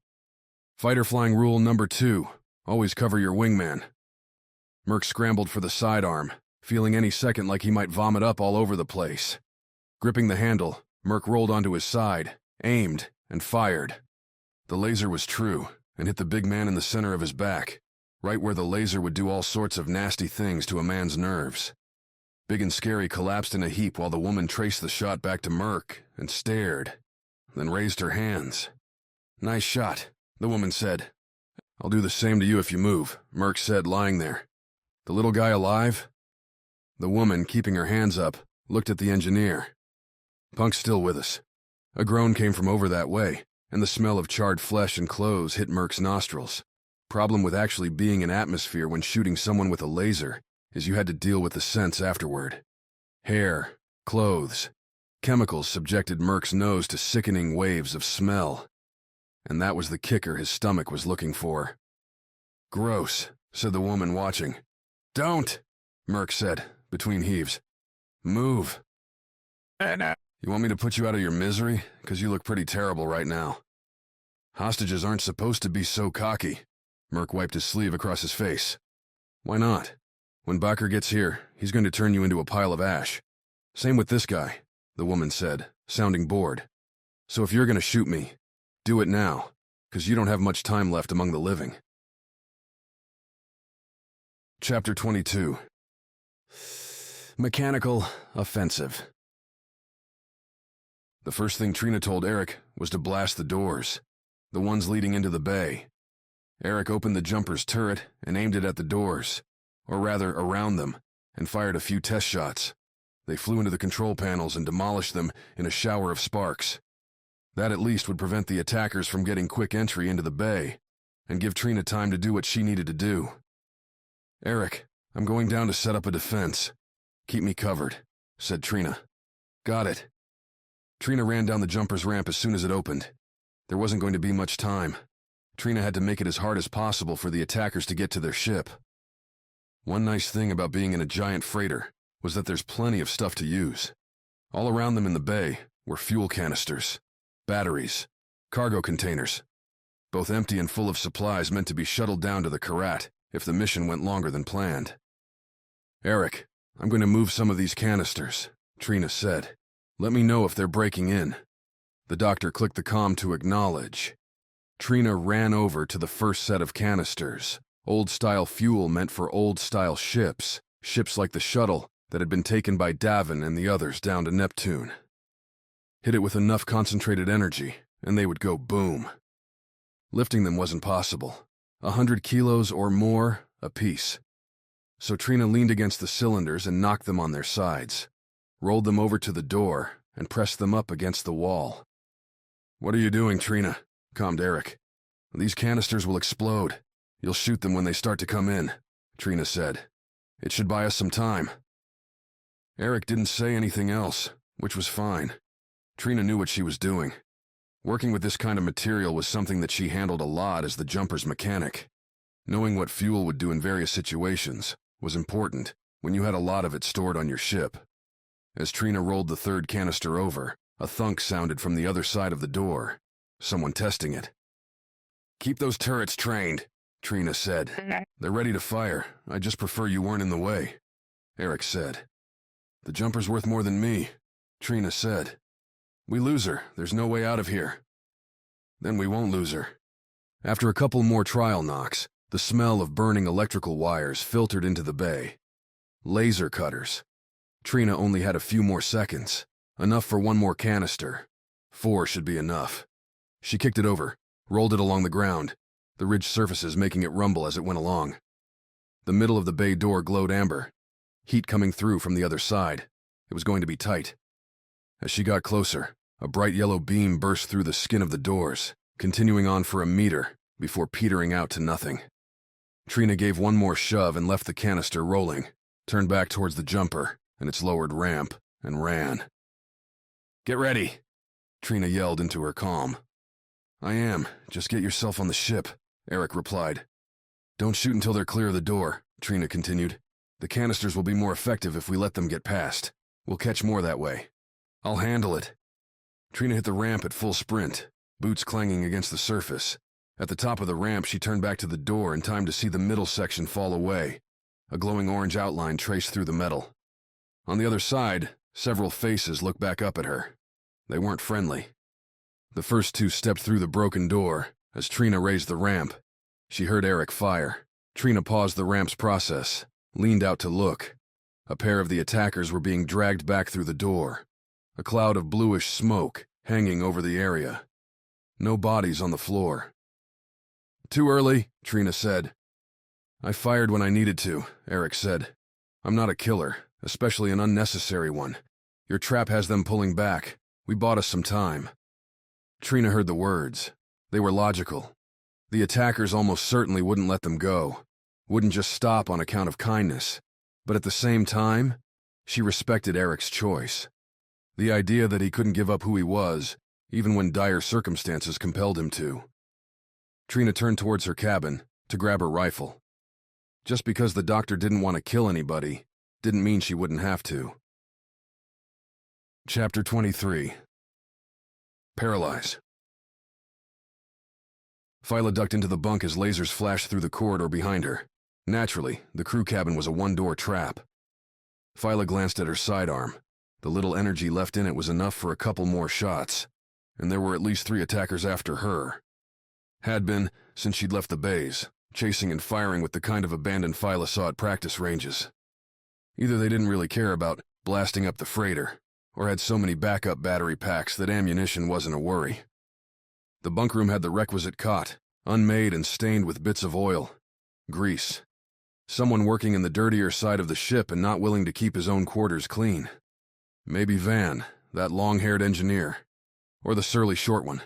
Fighter flying rule number 2, always cover your wingman. Merc scrambled for the sidearm, feeling any second like he might vomit up all over the place. Gripping the handle, Merc rolled onto his side, aimed, and fired. The laser was true and hit the big man in the center of his back, right where the laser would do all sorts of nasty things to a man's nerves. Big and Scary collapsed in a heap while the woman traced the shot back to Merc and stared, then raised her hands. "Nice shot," the woman said. "I'll do the same to you if you move," Merc said, lying there. "The little guy alive?" The woman, keeping her hands up, looked at the engineer. "Punk's still with us." A groan came from over that way, and the smell of charred flesh and clothes hit Merc's nostrils. Problem with actually being in atmosphere when shooting someone with a laser is you had to deal with the scents afterward. Hair, clothes, chemicals subjected Merc's nose to sickening waves of smell. And that was the kicker his stomach was looking for. "Gross," said the woman watching. "Don't," Merc said, between heaves. "Move." "You want me to put you out of your misery? 'Cause you look pretty terrible right now." "Hostages aren't supposed to be so cocky." Merc wiped his sleeve across his face. "Why not? When Bakker gets here, he's going to turn you into a pile of ash. Same with this guy," the woman said, sounding bored. "So if you're going to shoot me, do it now, 'cause you don't have much time left among the living." Chapter 22. Mechanical Offensive. The first thing Trina told Eric was to blast the doors, the ones leading into the bay. Eric opened the jumper's turret and aimed it at the doors, or rather around them, and fired a few test shots. They flew into the control panels and demolished them in a shower of sparks. That at least would prevent the attackers from getting quick entry into the bay, and give Trina time to do what she needed to do. "Eric, I'm going down to set up a defense. Keep me covered," said Trina. "Got it." Trina ran down the jumper's ramp as soon as it opened. There wasn't going to be much time. Trina had to make it as hard as possible for the attackers to get to their ship. One nice thing about being in a giant freighter was that there's plenty of stuff to use. All around them in the bay were fuel canisters, batteries, cargo containers, both empty and full of supplies meant to be shuttled down to the Karat if the mission went longer than planned. "Eric, I'm going to move some of these canisters," Trina said. "Let me know if they're breaking in." The doctor clicked the comm to acknowledge. Trina ran over to the first set of canisters, old-style fuel meant for old-style ships, ships like the shuttle that had been taken by Davin and the others down to Neptune. Hit it with enough concentrated energy, and they would go boom. Lifting them wasn't possible, 100 kilos or more apiece. So Trina leaned against the cylinders and knocked them on their sides, rolled them over to the door, and pressed them up against the wall. "What are you doing, Trina?" calmed Eric. "These canisters will explode. You'll shoot them when they start to come in," Trina said. "It should buy us some time." Eric didn't say anything else, which was fine. Trina knew what she was doing. Working with this kind of material was something that she handled a lot as the jumper's mechanic. Knowing what fuel would do in various situations was important when you had a lot of it stored on your ship. As Trina rolled the third canister over, a thunk sounded from the other side of the door. Someone testing it. "Keep those turrets trained," Trina said. "They're ready to fire. I just prefer you weren't in the way," Eric said. "The jumper's worth more than me," Trina said. "We lose her. There's no way out of here." "Then we won't lose her." After a couple more trial knocks, the smell of burning electrical wires filtered into the bay. Laser cutters. Trina only had a few more seconds. Enough for one more canister. 4 should be enough. She kicked it over, rolled it along the ground, the ridged surfaces making it rumble as it went along. The middle of the bay door glowed amber, heat coming through from the other side. It was going to be tight. As she got closer, a bright yellow beam burst through the skin of the doors, continuing on for a meter before petering out to nothing. Trina gave one more shove and left the canister rolling, turned back towards the jumper and its lowered ramp, and ran. "Get ready," Trina yelled into her comm. "I am. Just get yourself on the ship," Eric replied. "Don't shoot until they're clear of the door," Trina continued. "The canisters will be more effective if we let them get past. We'll catch more that way." "I'll handle it." Trina hit the ramp at full sprint, boots clanging against the surface. At the top of the ramp, she turned back to the door in time to see the middle section fall away, a glowing orange outline traced through the metal. On the other side, several faces looked back up at her. They weren't friendly. The first two stepped through the broken door. As Trina raised the ramp, she heard Eric fire. Trina paused the ramp's process, leaned out to look. A pair of the attackers were being dragged back through the door, a cloud of bluish smoke hanging over the area. No bodies on the floor. "Too early," Trina said. "I fired when I needed to," Eric said. "I'm not a killer, especially an unnecessary one. Your trap has them pulling back. We bought us some time." Trina heard the words. They were logical. The attackers almost certainly wouldn't let them go, wouldn't just stop on account of kindness. But at the same time, she respected Eric's choice. The idea that he couldn't give up who he was, even when dire circumstances compelled him to. Trina turned towards her cabin to grab her rifle. Just because the doctor didn't want to kill anybody didn't mean she wouldn't have to. Chapter 23. Paralyze. Viola ducked into the bunk as lasers flashed through the corridor behind her. Naturally, the crew cabin was a one-door trap. Viola glanced at her sidearm. The little energy left in it was enough for a couple more shots, and there were at least 3 attackers after her. Had been, since she'd left the base, chasing and firing with the kind of abandon Viola saw at practice ranges. Either they didn't really care about blasting up the freighter, or had so many backup battery packs that ammunition wasn't a worry. The bunk room had the requisite cot, unmade and stained with bits of oil, grease. Someone working in the dirtier side of the ship and not willing to keep his own quarters clean. Maybe Van, that long-haired engineer, or the surly short one.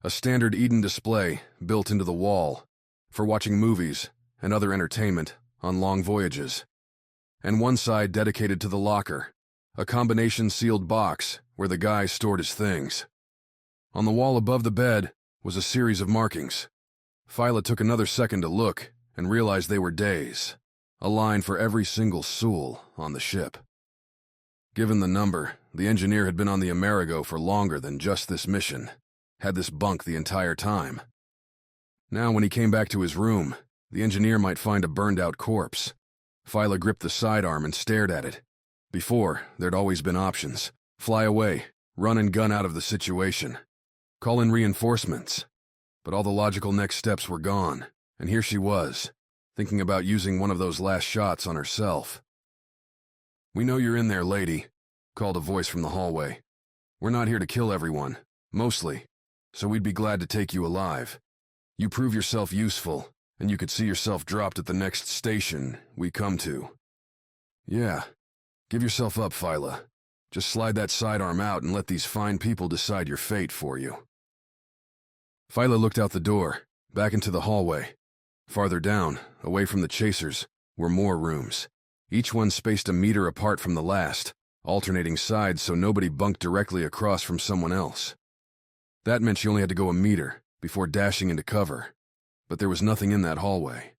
A standard Eden display built into the wall for watching movies and other entertainment on long voyages. And one side dedicated to the locker, a combination sealed box where the guy stored his things. On the wall above the bed was a series of markings. Viola took another second to look and realized they were days, a line for every single soul on the ship. Given the number, the engineer had been on the Amerigo for longer than just this mission, had this bunk the entire time. Now when he came back to his room, the engineer might find a burned-out corpse. Viola gripped the sidearm and stared at it. Before, there'd always been options. Fly away, run and gun out of the situation, call in reinforcements. But all the logical next steps were gone, and here she was, thinking about using one of those last shots on herself. "We know you're in there, lady," called a voice from the hallway. "We're not here to kill everyone, mostly, so we'd be glad to take you alive. You prove yourself useful, and you could see yourself dropped at the next station we come to. Yeah, give yourself up, Viola. Just slide that sidearm out and let these fine people decide your fate for you." Viola looked out the door, back into the hallway. Farther down, away from the chasers, were more rooms, each one spaced a meter apart from the last, alternating sides so nobody bunked directly across from someone else. That meant she only had to go a meter before dashing into cover, but there was nothing in that hallway.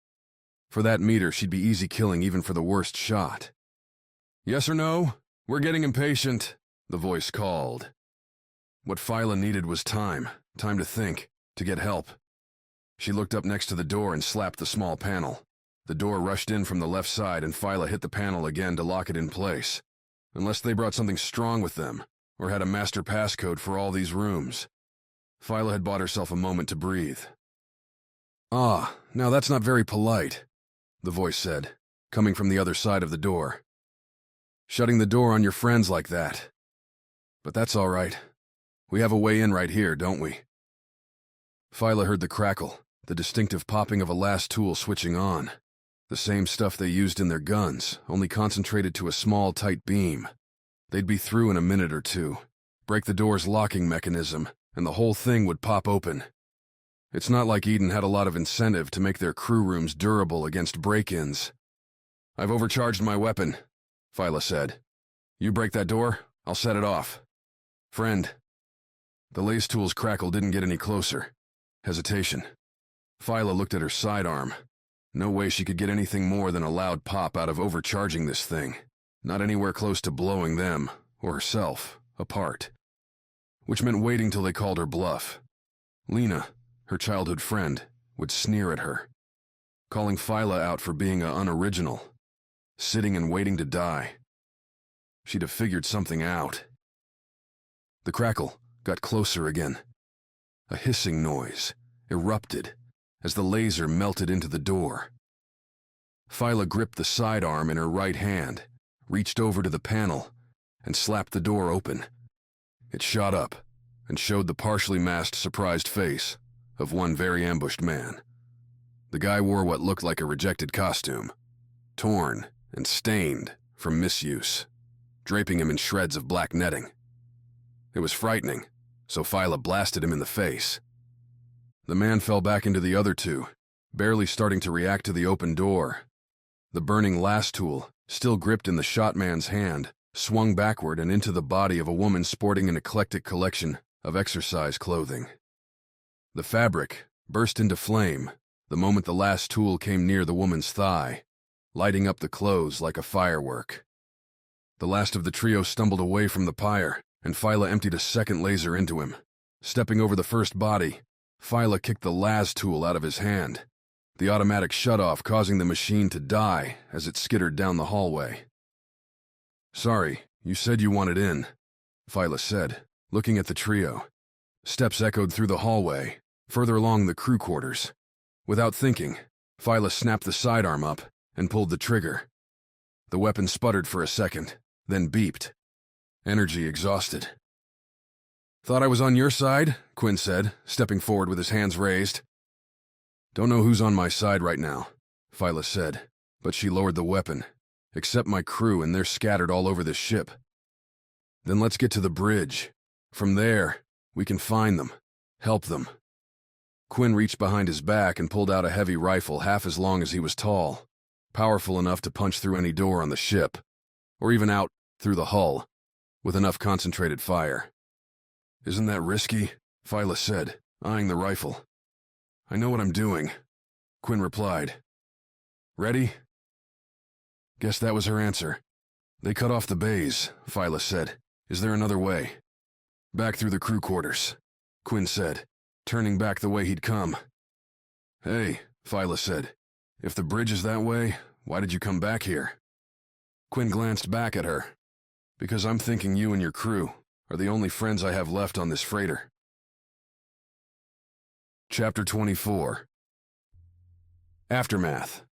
For that meter, she'd be easy killing even for the worst shot. "Yes or no? We're getting impatient," the voice called. What Viola needed was time to think, to get help. She looked up next to the door and slapped the small panel. The door rushed in from the left side and Viola hit the panel again to lock it in place. Unless they brought something strong with them, or had a master passcode for all these rooms. Viola had bought herself a moment to breathe. "Ah, now that's not very polite," the voice said, coming from the other side of the door. "Shutting the door on your friends like that. But that's all right. We have a way in right here, don't we?" Viola heard the crackle, the distinctive popping of a last tool switching on. The same stuff they used in their guns, only concentrated to a small, tight beam. They'd be through in a minute or two, break the door's locking mechanism, and the whole thing would pop open. It's not like Eden had a lot of incentive to make their crew rooms durable against break-ins. "I've overcharged my weapon," Viola said. "You break that door, I'll set it off. Friend." The lace tool's crackle didn't get any closer. Hesitation. Viola looked at her sidearm. No way she could get anything more than a loud pop out of overcharging this thing. Not anywhere close to blowing them, or herself, apart. Which meant waiting till they called her bluff. Lena, her childhood friend, would sneer at her. Calling Viola out for being unoriginal. Sitting and waiting to die. She'd have figured something out. The crackle got closer again. A hissing noise erupted as the laser melted into the door. Viola gripped the sidearm in her right hand, reached over to the panel, and slapped the door open. It shot up and showed the partially masked, surprised face of one very ambushed man. The guy wore what looked like a rejected costume, torn and stained from misuse, draping him in shreds of black netting. It was frightening, so Viola blasted him in the face. The man fell back into the other two, barely starting to react to the open door. The burning last tool still gripped in the shot man's hand, swung backward and into the body of a woman sporting an eclectic collection of exercise clothing. The fabric burst into flame the moment the last tool came near the woman's thigh, lighting up the clothes like a firework. The last of the trio stumbled away from the pyre, and Viola emptied a second laser into him. Stepping over the first body, Viola kicked the las tool out of his hand, the automatic shutoff causing the machine to die as it skittered down the hallway. "Sorry, you said you wanted in," Viola said, looking at the trio. Steps echoed through the hallway, further along the crew quarters. Without thinking, Viola snapped the sidearm up and pulled the trigger. The weapon sputtered for a second, then beeped. Energy exhausted. "Thought I was on your side," Quinn said, stepping forward with his hands raised. "Don't know who's on my side right now," Viola said, but she lowered the weapon. "Except my crew, and they're scattered all over this ship." "Then let's get to the bridge. From there, we can find them, help them." Quinn reached behind his back and pulled out a heavy rifle half as long as he was tall, powerful enough to punch through any door on the ship, or even out through the hull, with enough concentrated fire. "Isn't that risky?" Viola said, eyeing the rifle. "I know what I'm doing," Quinn replied. "Ready?" Guess that was her answer. "They cut off the bays," Viola said. "Is there another way?" "Back through the crew quarters," Quinn said, turning back the way he'd come. "Hey," Viola said, "if the bridge is that way, why did you come back here?" Quinn glanced back at her. "Because I'm thinking you and your crew are the only friends I have left on this freighter." Chapter 24. Aftermath.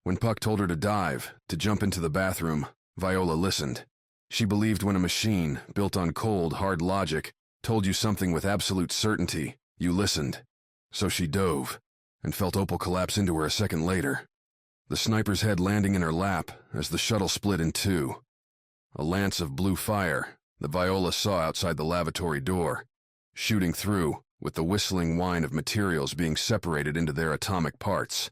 When Puck told her to dive, to jump into the bathroom, Viola listened. She believed when a machine, built on cold, hard logic, told you something with absolute certainty, you listened. So she dove, and felt Opal collapse into her a second later. The sniper's head landing in her lap as the shuttle split in two. A lance of blue fire that Viola saw outside the lavatory door, shooting through, with the whistling whine of materials being separated into their atomic parts.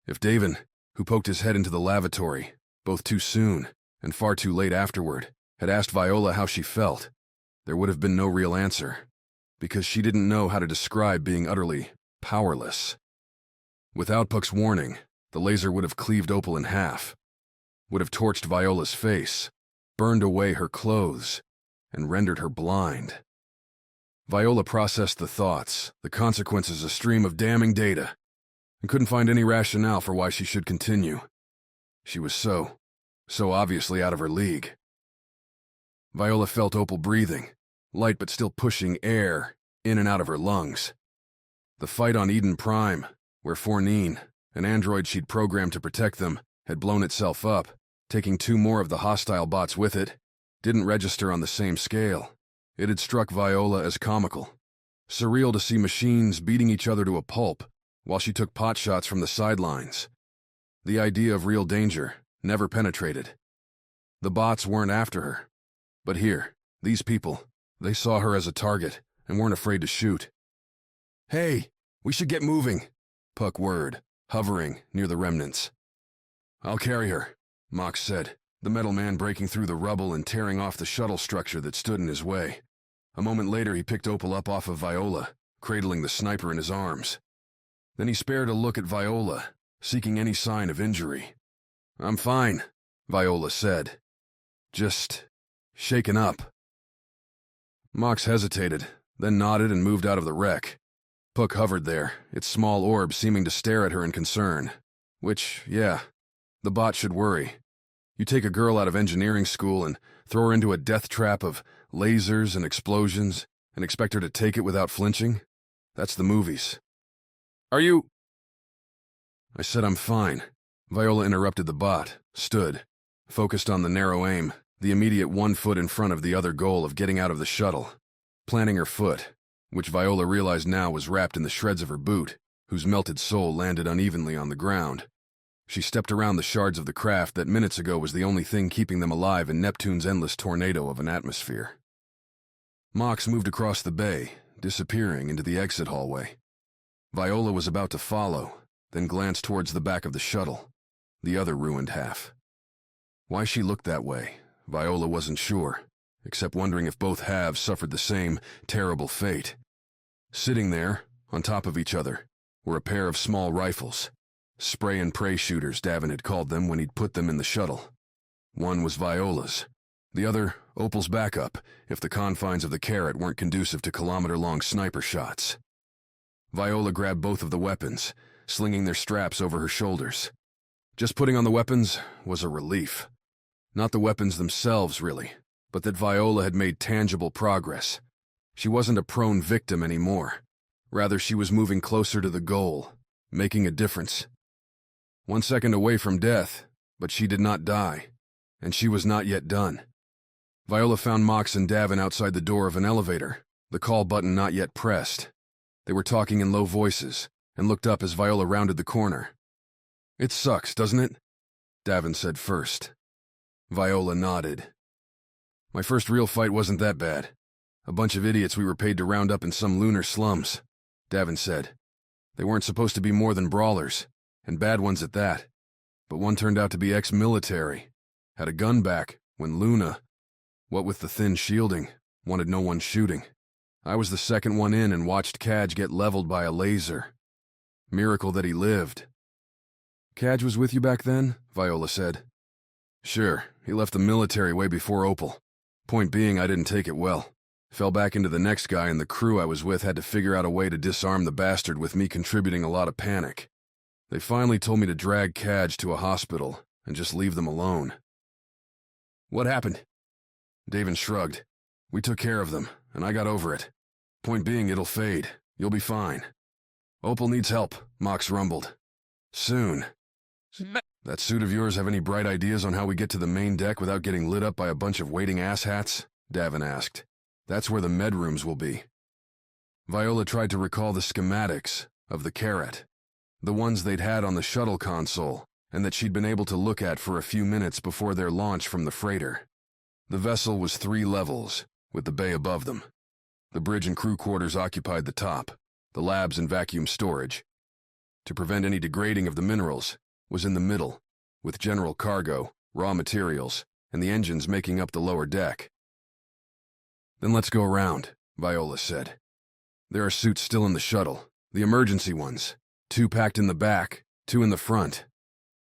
If Davin, who poked his head into the lavatory, both too soon and far too late afterward, had asked Viola how she felt, there would have been no real answer, because she didn't know how to describe being utterly powerless. Without Puck's warning, the laser would have cleaved Opal in half, would have torched Viola's face, burned away her clothes, and rendered her blind. Viola processed the thoughts, the consequences, a stream of damning data, and couldn't find any rationale for why she should continue. She was so obviously out of her league. Viola felt Opal breathing, light but still pushing air in and out of her lungs. The fight on Eden Prime, where Fournine, an android she'd programmed to protect them, had blown itself up, taking two more of the hostile bots with it, didn't register on the same scale. It had struck Viola as comical. Surreal to see machines beating each other to a pulp while she took pot shots from the sidelines. The idea of real danger never penetrated. The bots weren't after her. But here, these people, they saw her as a target and weren't afraid to shoot. "Hey, we should get moving," Puck whirred, hovering near the remnants. "I'll carry her," Mox said, the metal man breaking through the rubble and tearing off the shuttle structure that stood in his way. A moment later, he picked Opal up off of Viola, cradling the sniper in his arms. Then he spared a look at Viola, seeking any sign of injury. "I'm fine," Viola said. "Just shaken up." Mox hesitated, then nodded and moved out of the wreck. Puck hovered there, its small orb seeming to stare at her in concern. Which, yeah, the bot should worry. You take a girl out of engineering school and throw her into a death trap of lasers and explosions and expect her to take it without flinching? That's the movies. "Are you—" I said I'm fine. Viola interrupted the bot, stood, focused on the narrow aim, the immediate 1 foot in front of the other goal of getting out of the shuttle, planting her foot, which Viola realized now was wrapped in the shreds of her boot, whose melted sole landed unevenly on the ground. She stepped around the shards of the craft that minutes ago was the only thing keeping them alive in Neptune's endless tornado of an atmosphere. Mox moved across the bay, disappearing into the exit hallway. Viola was about to follow, then glanced towards the back of the shuttle. the other ruined half. Why she looked that way, Viola wasn't sure, except wondering if both halves suffered the same terrible fate. Sitting there, on top of each other, were a pair of small rifles. Spray and pray shooters, Davin had called them when he'd put them in the shuttle. One was Viola's. The other, Opal's backup, if the confines of the Karat weren't conducive to kilometer-long sniper shots. Viola grabbed both of the weapons, slinging their straps over her shoulders. Just putting on the weapons was a relief. Not the weapons themselves, really, but that Viola had made tangible progress. She wasn't a prone victim anymore. Rather, she was moving closer to the goal, making a difference. 1 second away from death, but she did not die, and she was not yet done. Viola found Mox and Davin outside the door of an elevator, the call button not yet pressed. They were talking in low voices, and looked up as Viola rounded the corner. "It sucks, doesn't it?" Davin said first. Viola nodded. "My first real fight wasn't that bad. A bunch of idiots we were paid to round up in some lunar slums," Davin said. "They weren't supposed to be more than brawlers, and bad ones at that. But one turned out to be ex-military. Had a gun back when Luna, what with the thin shielding, wanted no one shooting. I was the second one in and watched Kaj get leveled by a laser. Miracle that he lived." "Kaj was with you back then?" Viola said. "Sure, he left the military way before Opal. Point being, I didn't take it well. Fell back into the next guy, and the crew I was with had to figure out a way to disarm the bastard with me contributing a lot of panic. They finally told me to drag Kaj to a hospital and just leave them alone." "What happened?" Davin shrugged. "We took care of them, and I got over it. Point being, it'll fade. You'll be fine." "Opal needs help," Mox rumbled. "Soon. That suit of yours have any bright ideas on how we get to the main deck without getting lit up by a bunch of waiting asshats?" Davin asked. "That's where the med rooms will be." Viola tried to recall the schematics of the Karat, the ones they'd had on the shuttle console, and that she'd been able to look at for a few minutes before their launch from the freighter. The vessel was 3 levels, with the bay above them. The bridge and crew quarters occupied the top, the labs and vacuum storage. To prevent any degrading of the minerals, was in the middle, with general cargo, raw materials, and the engines making up the lower deck. "Then let's go around," Viola said. "There are suits still in the shuttle, the emergency ones. 2 packed in the back, 2 in the front.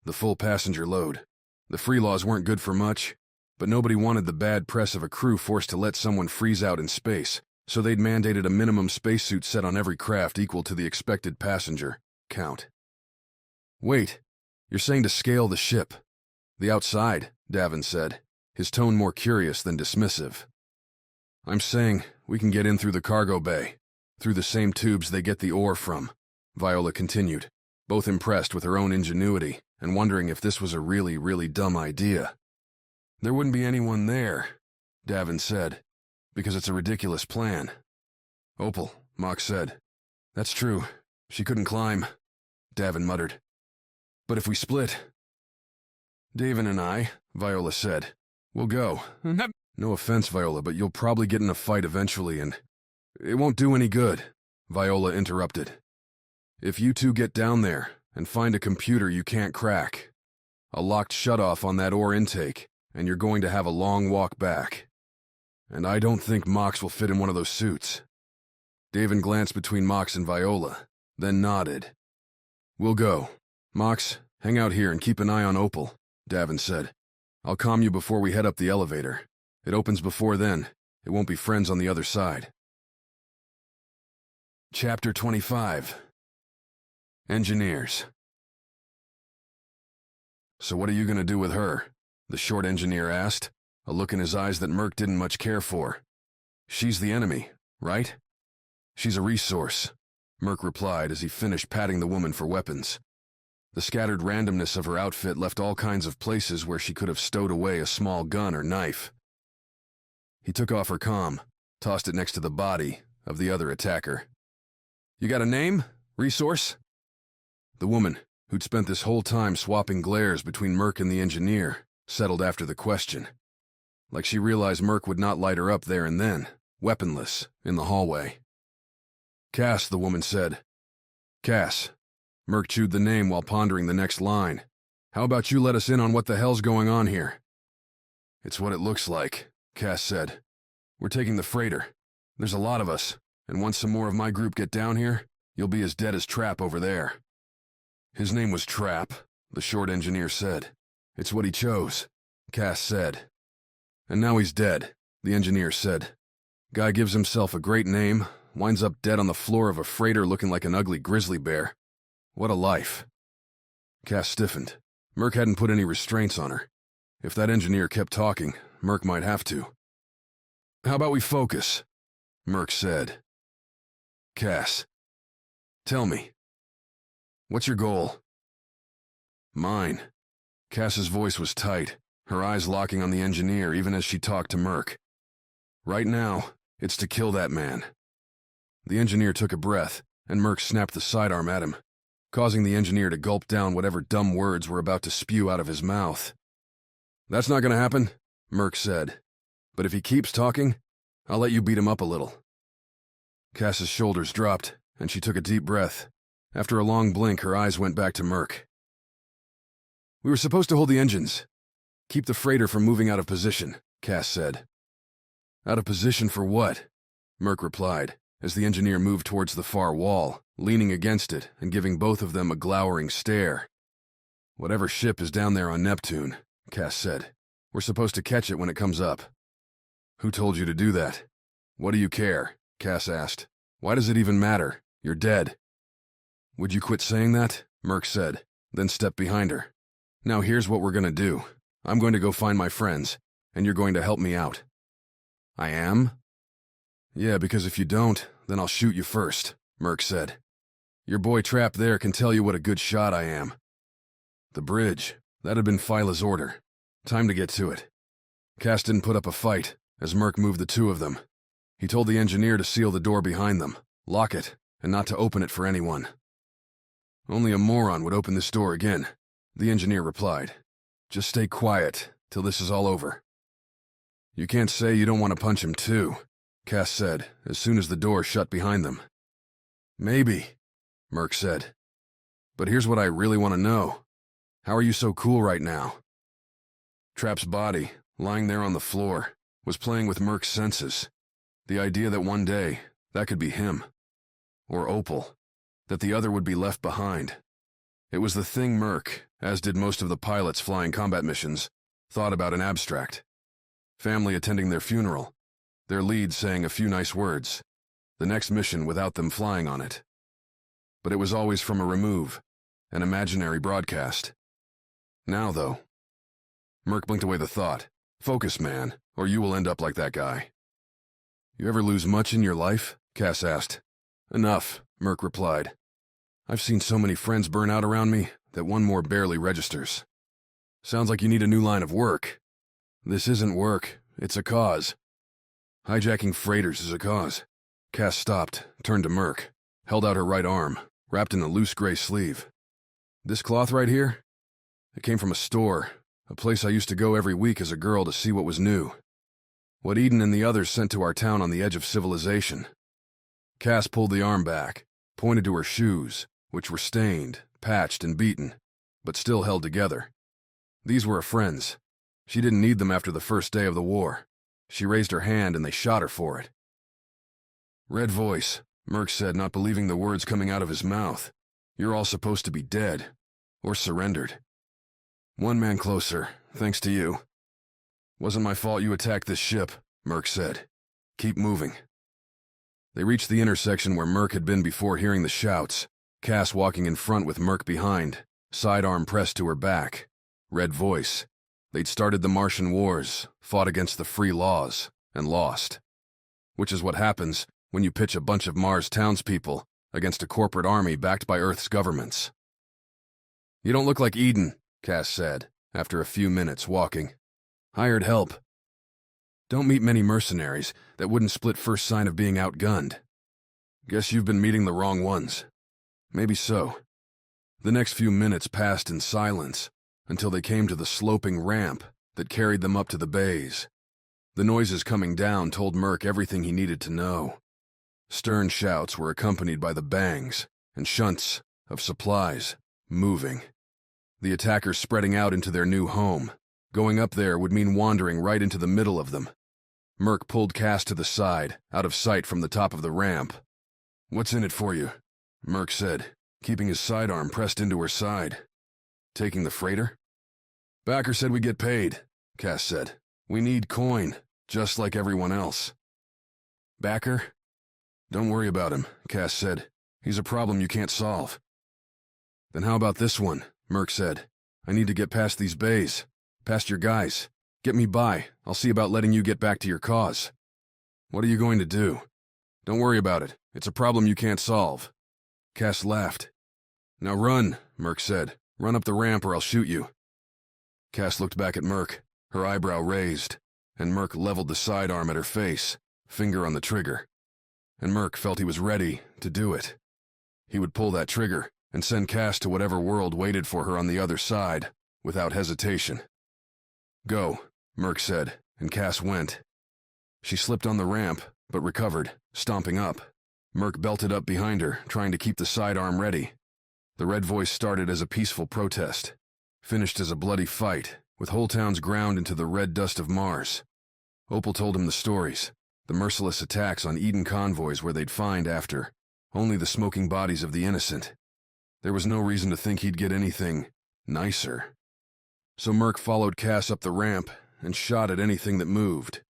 The full passenger load. The free laws weren't good for much, but nobody wanted the bad press of a crew forced to let someone freeze out in space, so they'd mandated a minimum spacesuit set on every craft equal to the expected passenger count." "Wait, you're saying to scale the ship?" "The outside," Davin said, his tone more curious than dismissive. "I'm saying we can get in through the cargo bay, through the same tubes they get the ore from," Viola continued, both impressed with her own ingenuity and wondering if this was a really, really dumb idea. "There wouldn't be anyone there," Davin said, "because it's a ridiculous plan." "Opal," Mox said. "That's true. She couldn't climb," Davin muttered. "But if we split—" "Davin and I," Viola said, "will go. No offense, Viola, but you'll probably get in a fight eventually, and it won't do any good," Viola interrupted. "If you two get down there and find a computer you can't crack, a locked shutoff on that ore intake, and you're going to have a long walk back. And I don't think Mox will fit in one of those suits." Davin glanced between Mox and Viola, then nodded. "We'll go. Mox, hang out here and keep an eye on Opal," Davin said. "I'll calm you before we head up the elevator. It opens before then. It won't be friends on the other side." Chapter 25. Engineers. "So what are you going to do with her?" the short engineer asked, a look in his eyes that Merc didn't much care for. "She's the enemy, right?" "She's a resource," Merc replied as he finished patting the woman for weapons. The scattered randomness of her outfit left all kinds of places where she could have stowed away a small gun or knife. He took off her comm, tossed it next to the body of the other attacker. "You got a name? Resource?" The woman, who'd spent this whole time swapping glares between Merc and the engineer, settled after the question. Like she realized Merc would not light her up there and then, weaponless, in the hallway. "Cass," the woman said. "Cass." Merc chewed the name while pondering the next line. How about you let us in on what the hell's going on here? It's what it looks like, Cass said. We're taking the freighter. There's a lot of us, and once some more of my group get down here, you'll be as dead as Trap over there. His name was Trap, the short engineer said. It's what he chose, Cass said. And now he's dead, the engineer said. Guy gives himself a great name, winds up dead on the floor of a freighter looking like an ugly grizzly bear. What a life. Cass stiffened. Merc hadn't put any restraints on her. If that engineer kept talking, Merc might have to. How about we focus? Merc said. Cass, tell me. What's your goal? Mine. Cass's voice was tight, her eyes locking on the engineer even as she talked to Merc. Right now, it's to kill that man. The engineer took a breath, and Merc snapped the sidearm at him, causing the engineer to gulp down whatever dumb words were about to spew out of his mouth. That's not gonna happen, Merc said. But if he keeps talking, I'll let you beat him up a little. Cass's shoulders dropped, and she took a deep breath. After a long blink, her eyes went back to Merc. We were supposed to hold the engines. Keep the freighter from moving out of position, Cass said. Out of position for what? Merc replied, as the engineer moved towards the far wall, leaning against it and giving both of them a glowering stare. Whatever ship is down there on Neptune, Cass said. We're supposed to catch it when it comes up. Who told you to do that? What do you care? Cass asked. Why does it even matter? You're dead. Would you quit saying that? Merc said, then stepped behind her. Now here's what we're gonna do. I'm going to go find my friends, and you're going to help me out. I am? Yeah, because if you don't, then I'll shoot you first, Merc said. Your boy Trap there can tell you what a good shot I am. The bridge. That had been Phyla's order. Time to get to it. Cass didn't put up a fight, as Merc moved the two of them. He told the engineer to seal the door behind them, lock it, and not to open it for anyone. Only a moron would open this door again, the engineer replied. Just stay quiet till this is all over. You can't say you don't want to punch him too, Cass said, as soon as the door shut behind them. Maybe, Merc said. But here's what I really want to know. How are you so cool right now? Trap's body, lying there on the floor, was playing with Merc's senses. The idea that one day, that could be him. Or Opal. That the other would be left behind. It was the thing Merc, as did most of the pilots flying combat missions, thought about in abstract. Family attending their funeral, their lead saying a few nice words, the next mission without them flying on it. But it was always from a remove, an imaginary broadcast. Now, though, Merc blinked away the thought. Focus, man, or you will end up like that guy. You ever lose much in your life? Cass asked. Enough, Merc replied. I've seen so many friends burn out around me that one more barely registers. Sounds like you need a new line of work. This isn't work, it's a cause. Hijacking freighters is a cause. Cass stopped, turned to Merc, held out her right arm, wrapped in a loose gray sleeve. This cloth right here? It came from a store, a place I used to go every week as a girl to see what was new. What Eden and the others sent to our town on the edge of civilization. Cass pulled the arm back, pointed to her shoes, which were stained, patched, and beaten, but still held together. These were her friends. She didn't need them after the first day of the war. She raised her hand and they shot her for it. Red voice, Merc said, not believing the words coming out of his mouth. You're all supposed to be dead. Or surrendered. One man closer, thanks to you. Wasn't my fault you attacked this ship, Merc said. Keep moving. They reached the intersection where Merc had been before hearing the shouts. Cass walking in front with Merc behind, sidearm pressed to her back. Red voice. They'd started the Martian wars, fought against the free laws, and lost. Which is what happens when you pitch a bunch of Mars townspeople against a corporate army backed by Earth's governments. You don't look like Eden, Cass said, after a few minutes walking. Hired help. Don't meet many mercenaries that wouldn't split first sign of being outgunned. Guess you've been meeting the wrong ones. Maybe so. The next few minutes passed in silence, until they came to the sloping ramp that carried them up to the bays. The noises coming down told Merc everything he needed to know. Stern shouts were accompanied by the bangs and shunts of supplies moving. the attackers spreading out into their new home. Going up there would mean wandering right into the middle of them. Merc pulled Cass to the side, out of sight from the top of the ramp. "What's in it for you?" Merc said, keeping his sidearm pressed into her side. "Taking the freighter?" "Backer said we get paid," Cass said. "We need coin, just like everyone else." "Backer?" "Don't worry about him," Cass said. "He's a problem you can't solve." "Then how about this one?" Merc said. "I need to get past these bays, past your guys. Get me by. I'll see about letting you get back to your cause." "What are you going to do?" "Don't worry about it. It's a problem you can't solve." Cass laughed. "Now run," Merc said. "Run up the ramp or I'll shoot you." Cass looked back at Merc, her eyebrow raised, and Merc leveled the sidearm at her face, finger on the trigger. And Merc felt he was ready to do it. He would pull that trigger and send Cass to whatever world waited for her on the other side, without hesitation. "Go," Merc said, and Cass went. She slipped on the ramp, but recovered, stomping up. Merc belted up behind her, trying to keep the sidearm ready. The red voice started as a peaceful protest, finished as a bloody fight, with whole towns ground into the red dust of Mars. Opal told him the stories, the merciless attacks on Eden convoys where they'd find after only the smoking bodies of the innocent. There was no reason to think he'd get anything nicer. So Merc followed Cass up the ramp and shot at anything that moved.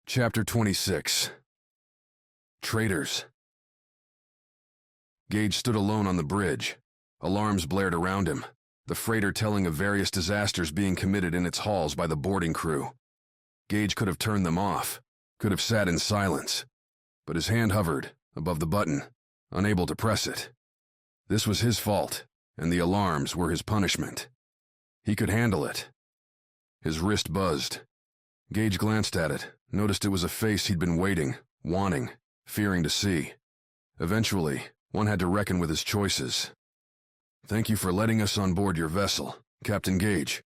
Chapter 26. Traitors. Gage stood alone on the bridge. Alarms blared around him, the freighter telling of various disasters being committed in its halls by the boarding crew. Gage could have turned them off, could have sat in silence, but his hand hovered above the button, unable to press it. This was his fault, and the alarms were his punishment. He could handle it. His wrist buzzed. Gage glanced at it, noticed it was a face he'd been waiting, wanting, fearing to see. Eventually, one had to reckon with his choices. "Thank you for letting us on board your vessel, Captain Gage,"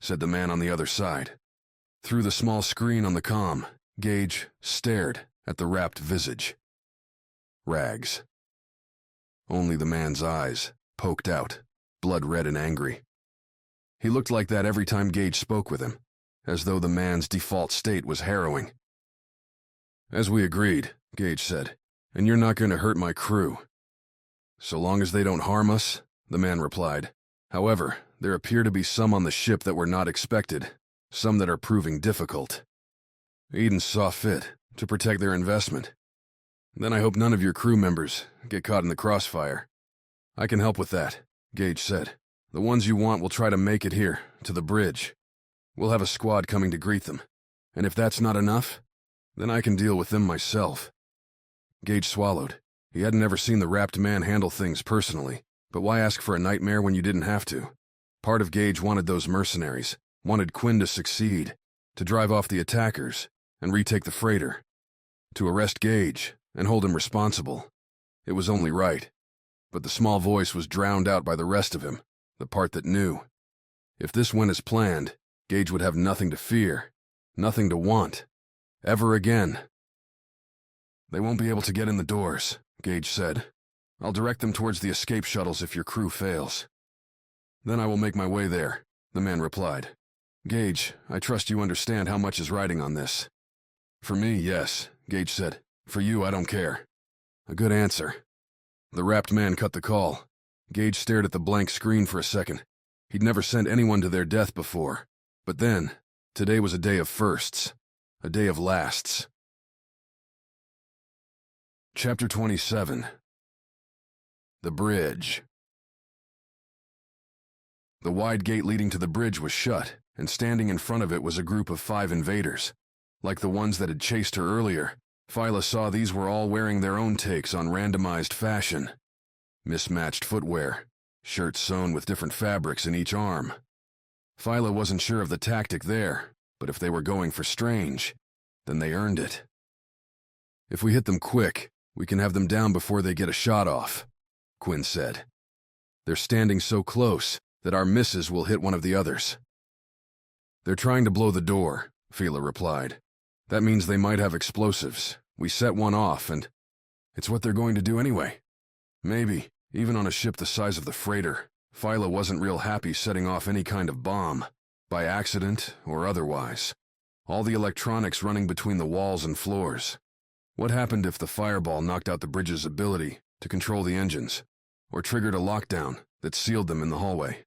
said the man on the other side. Through the small screen on the comm, Gage stared at the wrapped visage. Rags. Only the man's eyes, poked out, blood red and angry. He looked like that every time Gage spoke with him, as though the man's default state was harrowing. "As we agreed," Gage said, "and you're not going to hurt my crew." "So long as they don't harm us," the man replied. "However, there appear to be some on the ship that were not expected, some that are proving difficult. Eden saw fit to protect their investment. Then I hope none of your crew members get caught in the crossfire." "I can help with that," Gage said. "The ones you want will try to make it here, to the bridge. We'll have a squad coming to greet them. And if that's not enough, then I can deal with them myself." Gage swallowed. He hadn't ever seen the wrapped man handle things personally, but why ask for a nightmare when you didn't have to? Part of Gage wanted those mercenaries, wanted Quinn to succeed, to drive off the attackers and retake the freighter. To arrest Gage and hold him responsible. It was only right. But the small voice was drowned out by the rest of him, the part that knew. If this went as planned, Gage would have nothing to fear, nothing to want, ever again. "They won't be able to get in the doors," Gage said. "I'll direct them towards the escape shuttles if your crew fails." "Then I will make my way there," the man replied. "Gage, I trust you understand how much is riding on this." "For me, yes," Gage said. "For you, I don't care." "A good answer." The wrapped man cut the call. Gage stared at the blank screen for a second. He'd never sent anyone to their death before. But then, today was a day of firsts, a day of lasts. Chapter 27. The Bridge. The wide gate leading to the bridge was shut, and standing in front of it was a group of 5 invaders. Like the ones that had chased her earlier, Viola saw these were all wearing their own takes on randomized fashion. Mismatched footwear, shirts sewn with different fabrics in each arm. Viola wasn't sure of the tactic there, but if they were going for strange, then they earned it. "If we hit them quick, we can have them down before they get a shot off," Quinn said. "They're standing so close that our misses will hit one of the others." "They're trying to blow the door," Viola replied. "That means they might have explosives. We set one off and—" "It's what they're going to do anyway." "Maybe, Even on a ship the size of the freighter, Phyla wasn't real happy setting off any kind of bomb, by accident or otherwise. All the electronics running between the walls and floors. What happened if the fireball knocked out the bridge's ability to control the engines, or triggered a lockdown that sealed them in the hallway?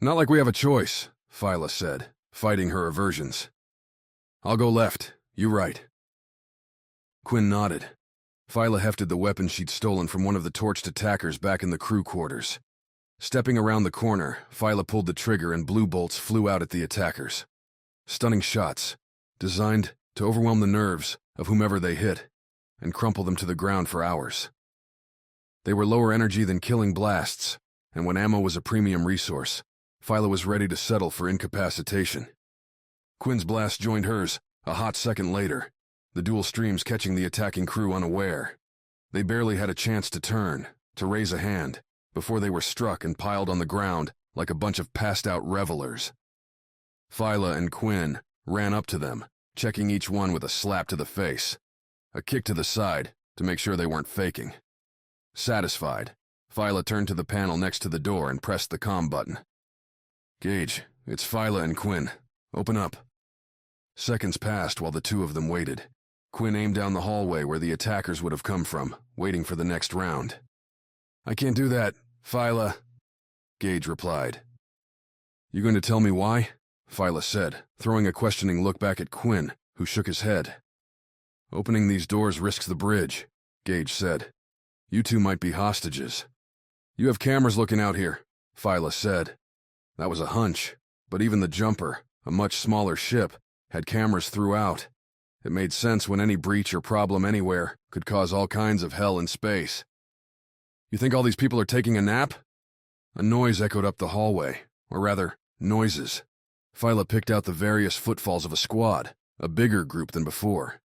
"Not like we have a choice," Phyla said, fighting her aversions. "I'll go left, you right." Quinn nodded. Phyla hefted the weapon she'd stolen from one of the torched attackers back in the crew quarters. Stepping around the corner, Phyla pulled the trigger and blue bolts flew out at the attackers. Stunning shots, designed to overwhelm the nerves of whomever they hit and crumple them to the ground for hours. They were lower energy than killing blasts, and when ammo was a premium resource, Phyla was ready to settle for incapacitation. Quinn's blast joined hers a hot second later, the dual streams catching the attacking crew unaware. They barely had a chance to turn, to raise a hand, before they were struck and piled on the ground like a bunch of passed-out revelers. Phyla and Quinn ran up to them, checking each one with a slap to the face, a kick to the side to make sure they weren't faking. Satisfied, Phyla turned to the panel next to the door and pressed the comm button. "Gage, it's Phyla and Quinn. Open up." Seconds passed while the two of them waited. Quinn aimed down the hallway where the attackers would have come from, waiting for the next round. "I can't do that, Phyla," Gage replied. "You going to tell me why?" Phyla said, throwing a questioning look back at Quinn, who shook his head. "Opening these doors risks the bridge," Gage said. "You two might be hostages." "You have cameras looking out here," Phyla said. That was a hunch, but even the Jumper, a much smaller ship, had cameras throughout. It made sense when any breach or problem anywhere could cause all kinds of hell in space. "You think all these people are taking a nap?" A noise echoed up the hallway, or rather, noises. Phyla picked out the various footfalls of a squad, a bigger group than before.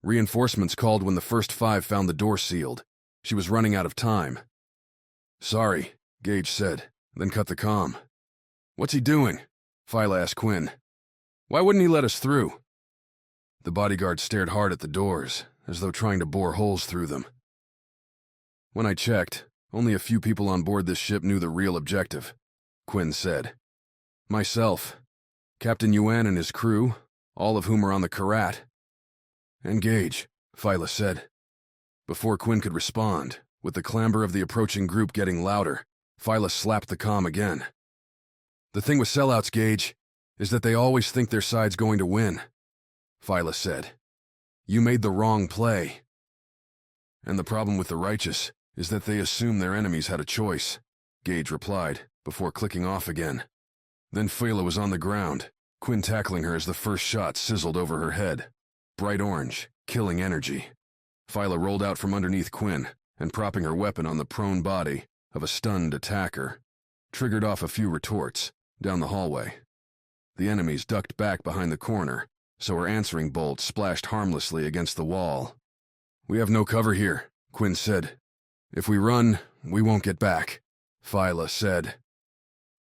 Reinforcements called when the first 5 found the door sealed. She was running out of time. "Sorry," Gage said, then cut the comm. "What's he doing?" Phyla asked Quinn. "Why wouldn't he let us through?" The bodyguard stared hard at the doors, as though trying to bore holes through them. "When I checked, only a few people on board this ship knew the real objective," Quinn said. "Myself, Captain Yuan and his crew, all of whom are on the Karat." "And Gage," Phyla said. Before Quinn could respond, with the clamor of the approaching group getting louder, Phyla slapped the comm again. "The thing with sellouts, Gage, is that they always think their side's going to win," Phyla said. "You made the wrong play. And the problem with the righteous is that they assume their enemies had a choice," Gage replied, before clicking off again. Then Phyla was on the ground, Quinn tackling her as the first shot sizzled over her head. Bright orange, killing energy. Phyla rolled out from underneath Quinn and, propping her weapon on the prone body of a stunned attacker, triggered off a few retorts down the hallway. The enemies ducked back behind the corner, so her answering bolt splashed harmlessly against the wall. "We have no cover here," Quinn said. "If we run, we won't get back," Phyla said.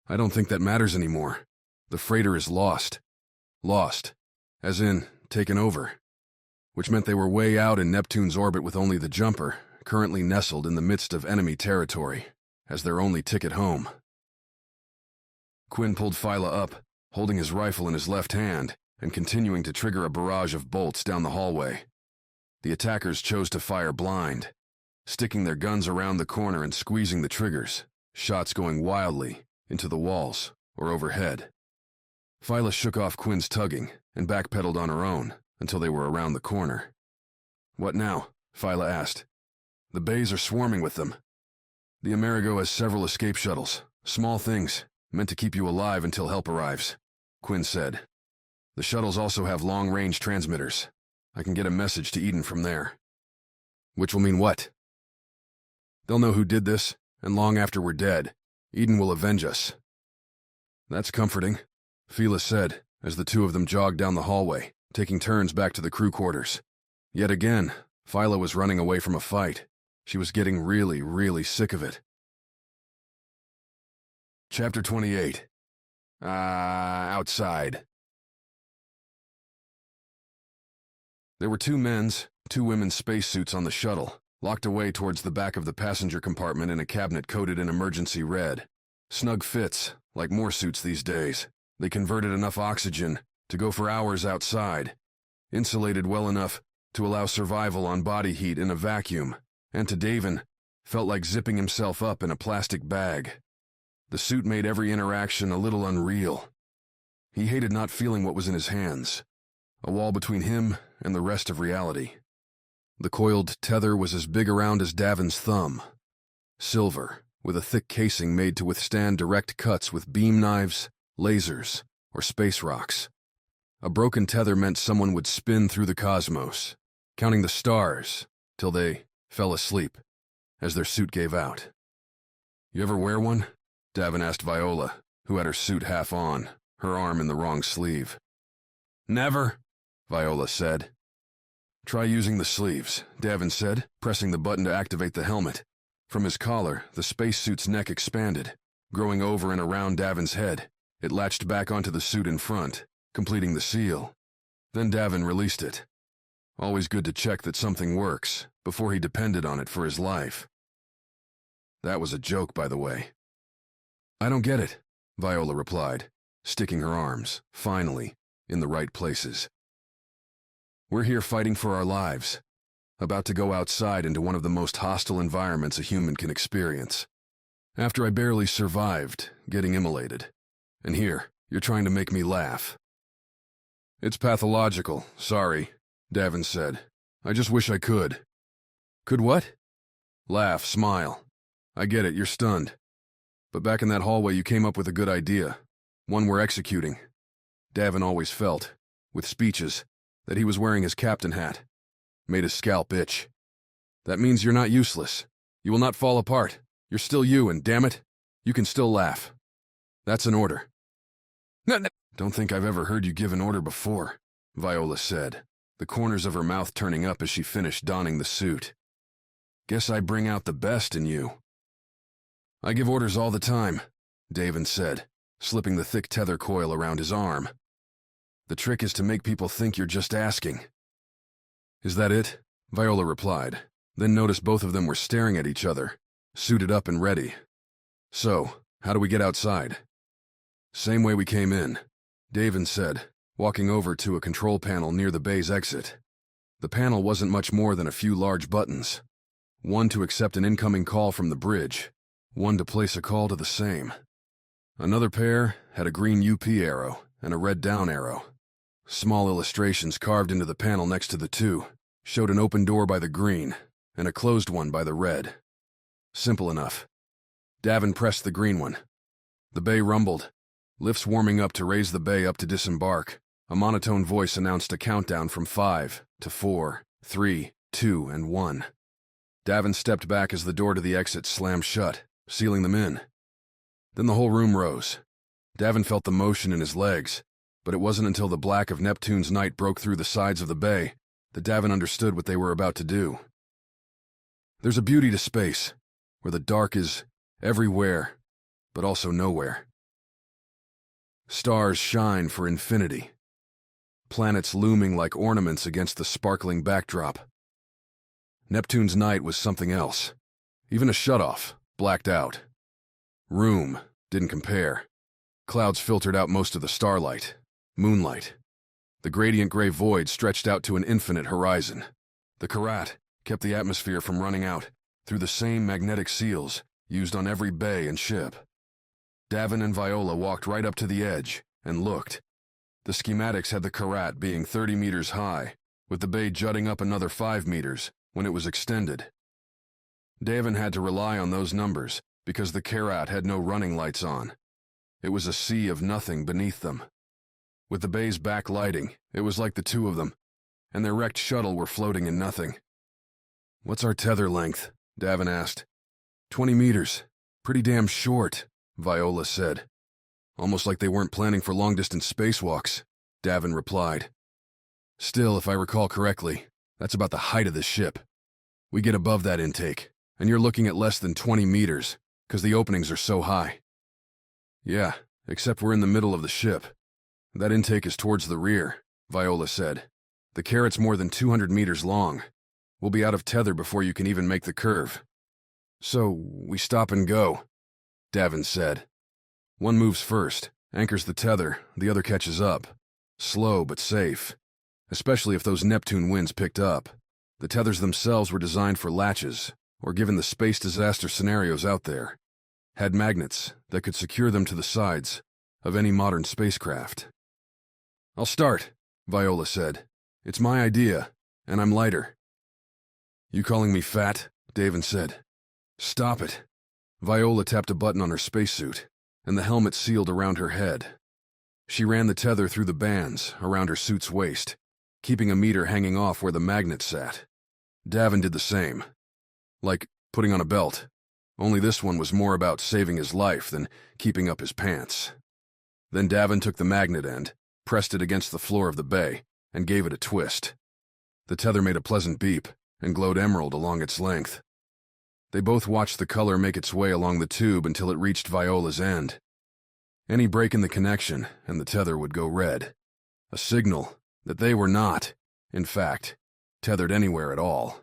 "I don't think that matters anymore. The freighter is lost. Lost, as in taken over. Which meant they were way out in Neptune's orbit with only the Jumper, currently nestled in the midst of enemy territory, as their only ticket home." Quinn pulled Phyla up, holding his rifle in his left hand and continuing to trigger a barrage of bolts down the hallway. The attackers chose to fire blind, sticking their guns around the corner and squeezing the triggers, shots going wildly into the walls or overhead. Phyla shook off Quinn's tugging and backpedaled on her own until they were around the corner. "What now?" Phyla asked. "The bays are swarming with them. The Amerigo has several escape shuttles, small things, meant to keep you alive until help arrives," Quinn said. "The shuttles also have long-range transmitters. I can get a message to Eden from there." "Which will mean what?" "They'll know who did this, and long after we're dead, Eden will avenge us." "That's comforting," Phyla said, as the two of them jogged down the hallway, taking turns back to the crew quarters. Yet again, Phyla was running away from a fight. She was getting really, really sick of it. Chapter 28. Outside. There were 2 men's, 2 women's spacesuits on the shuttle, locked away towards the back of the passenger compartment in a cabinet coated in emergency red. Snug fits, like more suits these days. They converted enough oxygen to go for hours outside, insulated well enough to allow survival on body heat in a vacuum, and to Davin, felt like zipping himself up in a plastic bag. The suit made every interaction a little unreal. He hated not feeling what was in his hands, a wall between him and the rest of reality. The coiled tether was as big around as Davin's thumb. Silver, with a thick casing made to withstand direct cuts with beam knives, lasers, or space rocks. A broken tether meant someone would spin through the cosmos, counting the stars till they fell asleep as their suit gave out. "You ever wear one?" Davin asked Viola, who had her suit half on, her arm in the wrong sleeve. "Never," Viola said. "Try using the sleeves," Davin said, pressing the button to activate the helmet. From his collar, the spacesuit's neck expanded, growing over and around Davin's head. It latched back onto the suit in front, completing the seal. Then Davin released it. Always good to check that something works before he depended on it for his life. That was a joke, by the way. "I don't get it," Viola replied, sticking her arms, finally, in the right places. "We're here fighting for our lives, about to go outside into one of the most hostile environments a human can experience. After I barely survived getting immolated. And here, you're trying to make me laugh." "It's pathological, sorry," Davin said. "I just wish I could." "Could what?" "Laugh, smile. I get it, you're stunned. But back in that hallway you came up with a good idea. One we're executing." Davin always felt, with speeches, that he was wearing his captain hat. Made his scalp itch. "That means you're not useless. You will not fall apart. You're still you, and damn it, you can still laugh. That's an order." "Don't think I've ever heard you give an order before," Viola said, the corners of her mouth turning up as she finished donning the suit. "Guess I bring out the best in you." "I give orders all the time," Davin said, slipping the thick tether coil around his arm. "The trick is to make people think you're just asking." "Is that it?" Viola replied, then noticed both of them were staring at each other, suited up and ready. "So, how do we get outside?" "Same way we came in," Davin said, walking over to a control panel near the bay's exit. The panel wasn't much more than a few large buttons. One to accept an incoming call from the bridge, one to place a call to the same. Another pair had a green UP arrow and a red down arrow. Small illustrations carved into the panel next to the two showed an open door by the green and a closed one by the red. Simple enough. Davin pressed the green one. The bay rumbled. Lifts warming up to raise the bay up to disembark. A monotone voice announced a countdown from 5 to 4, 3, 2, and 1. Davin stepped back as the door to the exit slammed shut, sealing them in. Then the whole room rose. Davin felt the motion in his legs, but it wasn't until the black of Neptune's night broke through the sides of the bay that Davin understood what they were about to do. There's a beauty to space, where the dark is everywhere, but also nowhere. Stars shine for infinity. Planets looming like ornaments against the sparkling backdrop. Neptune's night was something else. Even a shutoff, blacked out. Room didn't compare. Clouds filtered out most of the starlight, moonlight. The gradient gray void stretched out to an infinite horizon. The Karat kept the atmosphere from running out through the same magnetic seals used on every bay and ship. Davin and Viola walked right up to the edge and looked. The schematics had the Karat being 30 meters high, with the bay jutting up another 5 meters when it was extended. Davin had to rely on those numbers because the Karat had no running lights on. It was a sea of nothing beneath them. With the bay's backlighting, it was like the two of them, and their wrecked shuttle were floating in nothing. "What's our tether length?" Davin asked. 20 meters. Pretty damn short," Viola said. "Almost like they weren't planning for long-distance spacewalks," Davin replied. "Still, if I recall correctly, that's about the height of the ship. We get above that intake, and you're looking at less than 20 meters, because the openings are so high." "Yeah, except we're in the middle of the ship. That intake is towards the rear," Viola said. "The Karat's more than 200 meters long. We'll be out of tether before you can even make the curve. So, we stop and go, Davin said. One moves first, anchors the tether, the other catches up. Slow but safe. Especially if those Neptune winds picked up. The tethers themselves were designed for latches, or given the space disaster scenarios out there. Had magnets that could secure them to the sides of any modern spacecraft. I'll start, Viola said. It's my idea, and I'm lighter. You calling me fat? Davin said. Stop it. Viola tapped a button on her spacesuit, and the helmet sealed around her head. She ran the tether through the bands around her suit's waist, keeping a meter hanging off where the magnet sat. Davin did the same. Like putting on a belt, only this one was more about saving his life than keeping up his pants. Then Davin took the magnet end, pressed it against the floor of the bay, and gave it a twist. The tether made a pleasant beep and glowed emerald along its length. They both watched the color make its way along the tube until it reached Viola's end. Any break in the connection, and the tether would go red. A signal that they were not, in fact, tethered anywhere at all.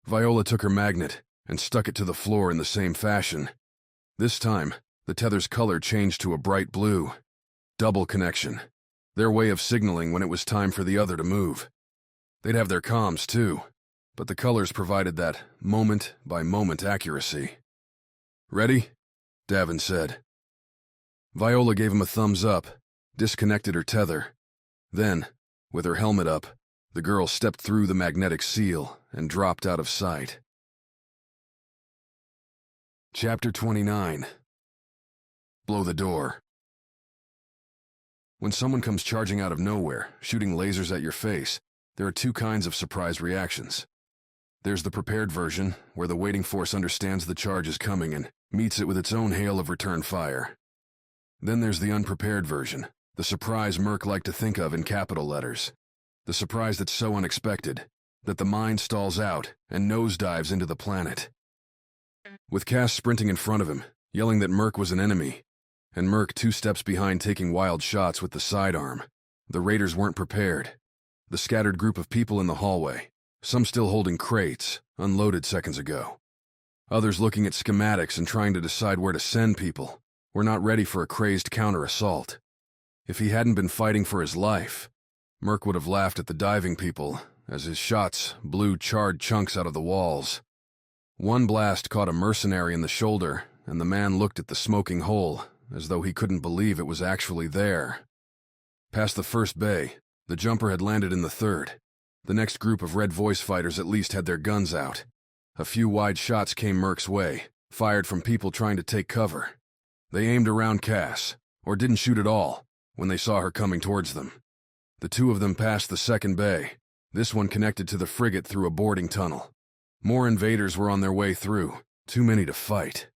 Viola took her magnet and stuck it to the floor in the same fashion. This time, the tether's color changed to a bright blue. Double connection. Their way of signaling when it was time for the other to move. They'd have their comms, too, but the colors provided that moment-by-moment accuracy. Ready? Davin said. Viola gave him a thumbs up, disconnected her tether. Then, with her helmet up, the girl stepped through the magnetic seal and dropped out of sight. Chapter 29. Blow the door. When someone comes charging out of nowhere, shooting lasers at your face, there are two kinds of surprise reactions. There's the prepared version, where the waiting force understands the charge is coming and meets it with its own hail of return fire. Then there's the unprepared version, the surprise Merc liked to think of in capital letters. The surprise that's so unexpected that the mind stalls out and nosedives into the planet. With Cass sprinting in front of him, yelling that Merc was an enemy, and Merc 2 steps behind taking wild shots with the sidearm, the raiders weren't prepared. The scattered group of people in the hallway, some still holding crates, unloaded seconds ago. Others looking at schematics and trying to decide where to send people, were not ready for a crazed counter-assault. If he hadn't been fighting for his life, Merc would have laughed at the diving people as his shots blew charred chunks out of the walls. One blast caught a mercenary in the shoulder, and the man looked at the smoking hole as though he couldn't believe it was actually there. Past the first bay, the jumper had landed in the third. The next group of red voice fighters at least had their guns out. A few wide shots came Merc's way, fired from people trying to take cover. They aimed around Cass, or didn't shoot at all, when they saw her coming towards them. The two of them passed the second bay, this one connected to the frigate through a boarding tunnel. More invaders were on their way through, too many to fight.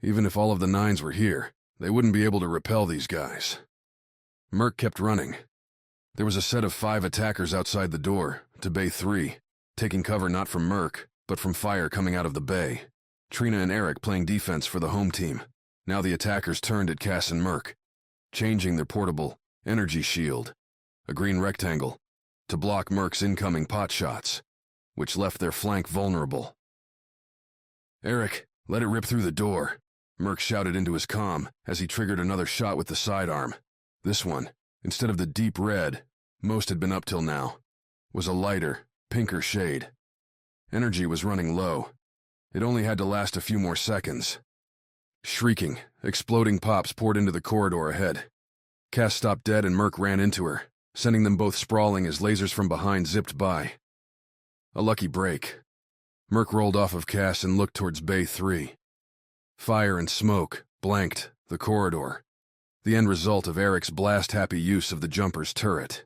Even if all of the nines were here, they wouldn't be able to repel these guys. Merc kept running. There was a set of 5 attackers outside the door, to Bay 3, taking cover not from Merc, but from fire coming out of the bay. Trina and Eric playing defense for the home team. Now the attackers turned at Cass and Merc, changing their portable energy shield, a green rectangle, to block Merc's incoming pot shots, which left their flank vulnerable. Eric, let it rip through the door, Merc shouted into his comm as he triggered another shot with the sidearm. This one, instead of the deep red most had been up till now, was a lighter, pinker shade. Energy was running low. It only had to last a few more seconds. Shrieking, exploding pops poured into the corridor ahead. Cass stopped dead and Merc ran into her, sending them both sprawling as lasers from behind zipped by. A lucky break. Merc rolled off of Cass and looked towards Bay 3. Fire and smoke blanked the corridor, the end result of Eric's blast-happy use of the jumper's turret.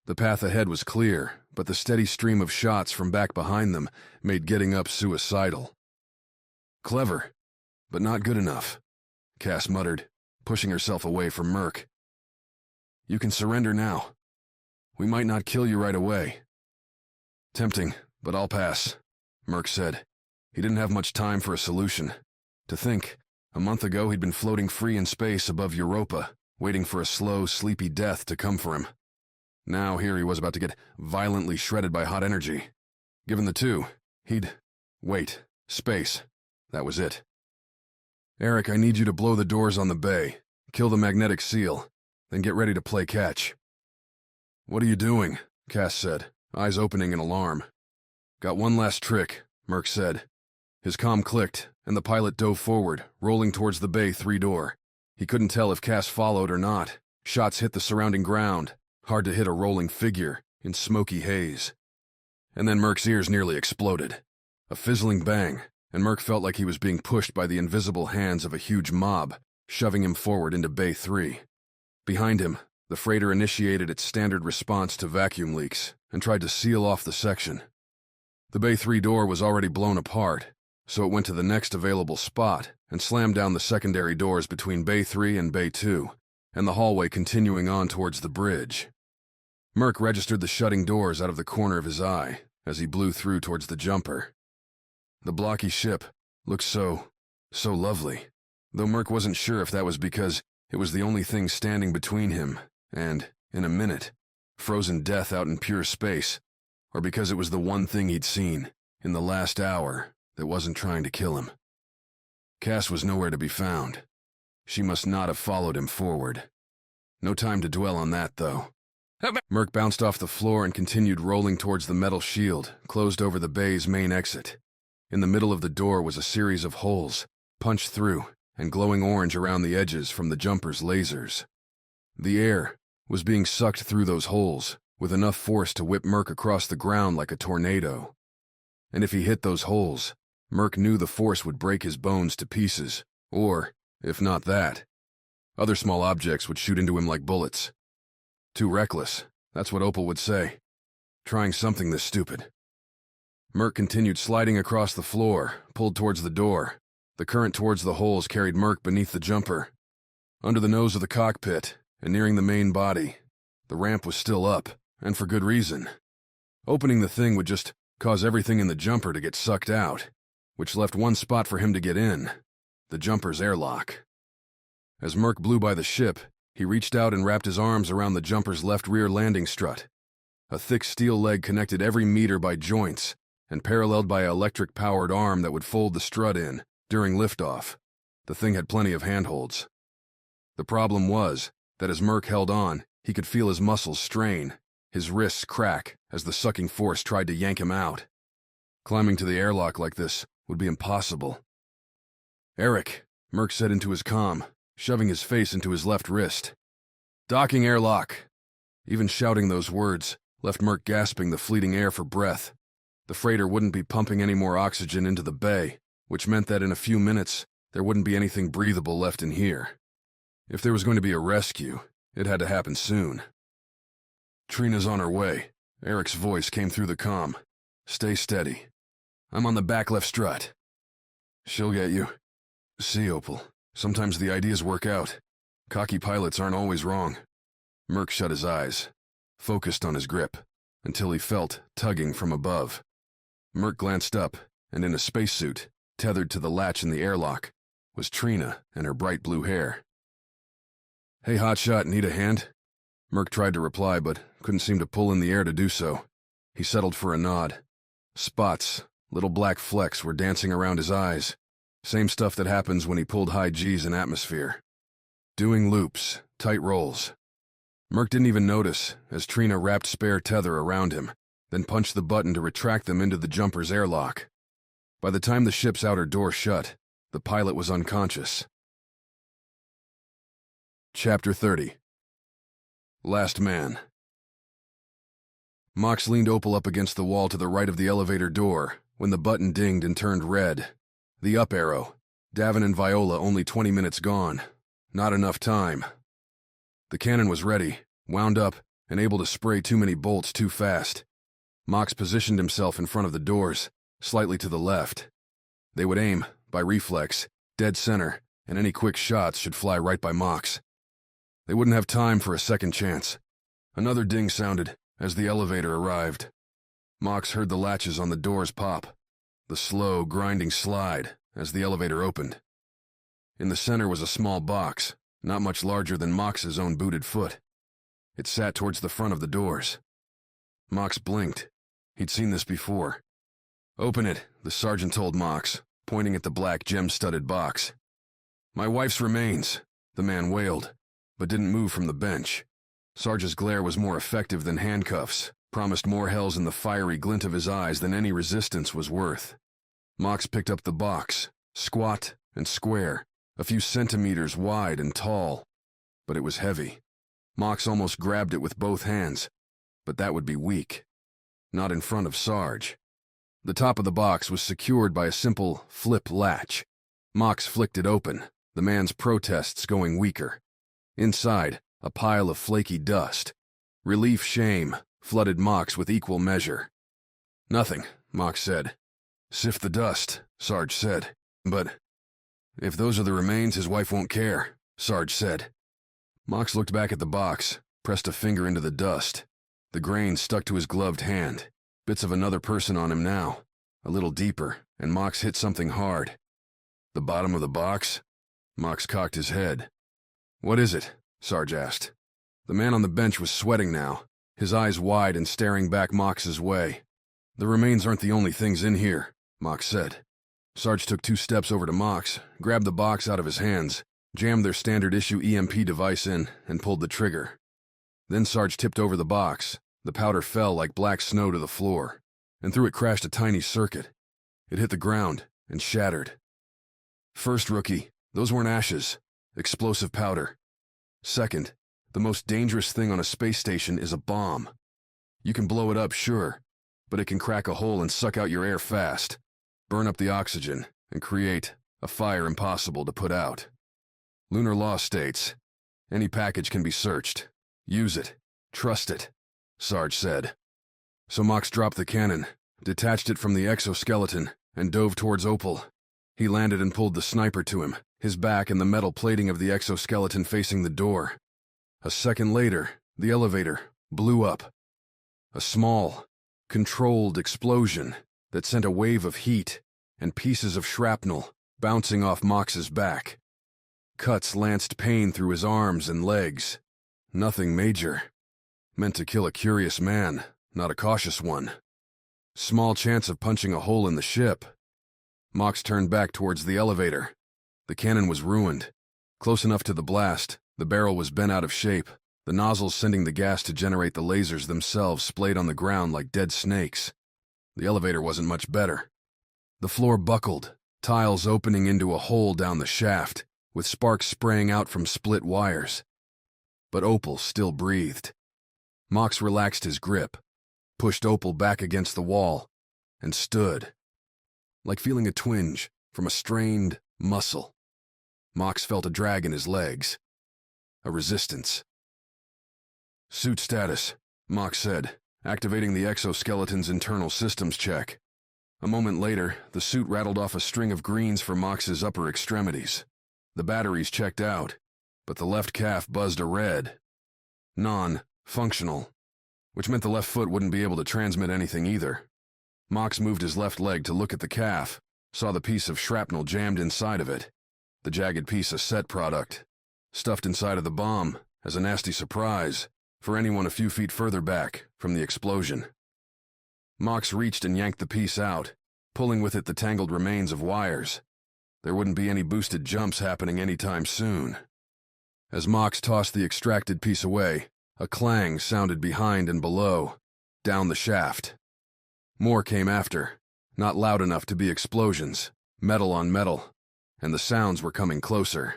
The path ahead was clear, but the steady stream of shots from back behind them made getting up suicidal. Clever, but not good enough, Cass muttered, pushing herself away from Merc. You can surrender now. We might not kill you right away. Tempting, but I'll pass, Merc said. He didn't have much time for a solution. To think, a month ago he'd been floating free in space above Europa, waiting for a slow, sleepy death to come for him. Now here he was about to get violently shredded by hot energy. Given the two, he'd... Wait. Space. That was it. Eric, I need you to blow the doors on the bay, kill the magnetic seal, then get ready to play catch. What are you doing? Cass said, eyes opening in alarm. Got one last trick, Merc said. His comm clicked, and the pilot dove forward, rolling towards the bay 3 door. He couldn't tell if Cass followed or not. Shots hit the surrounding ground, hard to hit a rolling figure in smoky haze. And then Merc's ears nearly exploded. A fizzling bang, and Merc felt like he was being pushed by the invisible hands of a huge mob, shoving him forward into Bay 3. Behind him, the freighter initiated its standard response to vacuum leaks and tried to seal off the section. The Bay 3 door was already blown apart, so it went to the next available spot and slammed down the secondary doors between Bay 3 and Bay 2, and the hallway continuing on towards the bridge. Merc registered the shutting doors out of the corner of his eye as he blew through towards the jumper. The blocky ship looked so lovely, though Merc wasn't sure if that was because it was the only thing standing between him and, in a minute, frozen death out in pure space, or because it was the one thing he'd seen in the last hour that wasn't trying to kill him. Cass was nowhere to be found. She must not have followed him forward. No time to dwell on that, though. Merc bounced off the floor and continued rolling towards the metal shield closed over the bay's main exit. In the middle of the door was a series of holes, punched through and glowing orange around the edges from the jumper's lasers. The air was being sucked through those holes with enough force to whip Merc across the ground like a tornado. And if he hit those holes, Merc knew the force would break his bones to pieces, or, if not that, other small objects would shoot into him like bullets. Too reckless, that's what Opal would say. Trying something this stupid. Merc continued sliding across the floor, pulled towards the door. The current towards the holes carried Merc beneath the jumper. Under the nose of the cockpit, and nearing the main body, the ramp was still up, and for good reason. Opening the thing would just cause everything in the jumper to get sucked out, which left one spot for him to get in, the jumper's airlock. As Merc blew by the ship, he reached out and wrapped his arms around the jumper's left rear landing strut. A thick steel leg connected every meter by joints, and paralleled by an electric-powered arm that would fold the strut in during liftoff. The thing had plenty of handholds. The problem was that as Merc held on, he could feel his muscles strain, his wrists crack as the sucking force tried to yank him out. Climbing to the airlock like this would be impossible. "Eric," Merc said into his comm, shoving his face into his left wrist. "Docking airlock." Even shouting those words left Merc gasping the fleeting air for breath. The freighter wouldn't be pumping any more oxygen into the bay, which meant that in a few minutes there wouldn't be anything breathable left in here. If there was going to be a rescue, it had to happen soon. "Trina's on her way." Eric's voice came through the comm. "Stay steady. I'm on the back left strut." "She'll get you." "See, Opal, sometimes the ideas work out. Cocky pilots aren't always wrong." Merc shut his eyes, focused on his grip, until he felt tugging from above. Merc glanced up, and in a spacesuit, tethered to the latch in the airlock, was Trina and her bright blue hair. "Hey, Hotshot, need a hand?" Merc tried to reply, but couldn't seem to pull in the air to do so. He settled for a nod. Spots, little black flecks, were dancing around his eyes. Same stuff that happens when he pulled high G's in atmosphere. Doing loops, tight rolls. Merc didn't even notice as Trina wrapped spare tether around him, then punched the button to retract them into the jumper's airlock. By the time the ship's outer door shut, the pilot was unconscious. Chapter 30. Last Man. Mox leaned Opal up against the wall to the right of the elevator door when the button dinged and turned red. The up arrow. Davin and Viola only 20 minutes gone. Not enough time. The cannon was ready, wound up, and able to spray too many bolts too fast. Mox positioned himself in front of the doors, slightly to the left. They would aim, by reflex, dead center, and any quick shots should fly right by Mox. They wouldn't have time for a second chance. Another ding sounded as the elevator arrived. Mox heard the latches on the doors pop, the slow, grinding slide as the elevator opened. In the center was a small box, not much larger than Mox's own booted foot. It sat towards the front of the doors. Mox blinked. He'd seen this before, Open it, the sergeant told Mox, pointing at the black gem-studded box. My wife's remains, the man wailed, but didn't move from the bench. Sarge's glare was more effective than handcuffs, promised more hells in the fiery glint of his eyes than any resistance was worth. Mox picked up the box, squat and square, a few centimeters wide and tall, but it was heavy. Mox almost grabbed it with both hands, but that would be weak. Not in front of Sarge. The top of the box was secured by a simple flip latch. Mox flicked it open, the man's protests going weaker. Inside, a pile of flaky dust. Relief, shame, flooded Mox with equal measure. Nothing, Mox said. Sift the dust, Sarge said. But if those are the remains, his wife won't care, Sarge said. Mox looked back at the box, pressed a finger into the dust. The grain stuck to his gloved hand. Bits of another person on him now. A little deeper, and Mox hit something hard. The bottom of the box? Mox cocked his head. What is it? Sarge asked. The man on the bench was sweating now, his eyes wide and staring back Mox's way. The remains aren't the only things in here, Mox said. Sarge took 2 steps over to Mox, grabbed the box out of his hands, jammed their standard-issue EMP device in, and pulled the trigger. Then Sarge tipped over the box. The powder fell like black snow to the floor, and through it crashed a tiny circuit. It hit the ground and shattered. First, rookie, those weren't ashes. Explosive powder. Second, the most dangerous thing on a space station is a bomb. You can blow it up, sure, but it can crack a hole and suck out your air fast, burn up the oxygen, and create a fire impossible to put out. Lunar law states, any package can be searched. Use it. Trust it, Sarge said. So Mox dropped the cannon, detached it from the exoskeleton, and dove towards Opal. He landed and pulled the sniper to him, his back and the metal plating of the exoskeleton facing the door. A second later, the elevator blew up. A small, controlled explosion that sent a wave of heat and pieces of shrapnel bouncing off Mox's back. Cuts lanced pain through his arms and legs. Nothing major. Meant to kill a curious man, not a cautious one. Small chance of punching a hole in the ship. Mox turned back towards the elevator. The cannon was ruined. Close enough to the blast, the barrel was bent out of shape, the nozzles sending the gas to generate the lasers themselves splayed on the ground like dead snakes. The elevator wasn't much better. The floor buckled, tiles opening into a hole down the shaft, with sparks spraying out from split wires. But Opal still breathed. Mox relaxed his grip, pushed Opal back against the wall, and stood. Like feeling a twinge from a strained muscle. Mox felt a drag in his legs. A resistance. Suit status, Mox said, activating the exoskeleton's internal systems check. A moment later, the suit rattled off a string of greens for Mox's upper extremities. The batteries checked out, but the left calf buzzed a red. Non-functional, which meant the left foot wouldn't be able to transmit anything either. Mox moved his left leg to look at the calf, saw the piece of shrapnel jammed inside of it. The jagged piece a set product, stuffed inside of the bomb as a nasty surprise for anyone a few feet further back from the explosion. Mox reached and yanked the piece out, pulling with it the tangled remains of wires. There wouldn't be any boosted jumps happening anytime soon. As Mox tossed the extracted piece away, a clang sounded behind and below, down the shaft. More came after, not loud enough to be explosions, metal on metal, and the sounds were coming closer.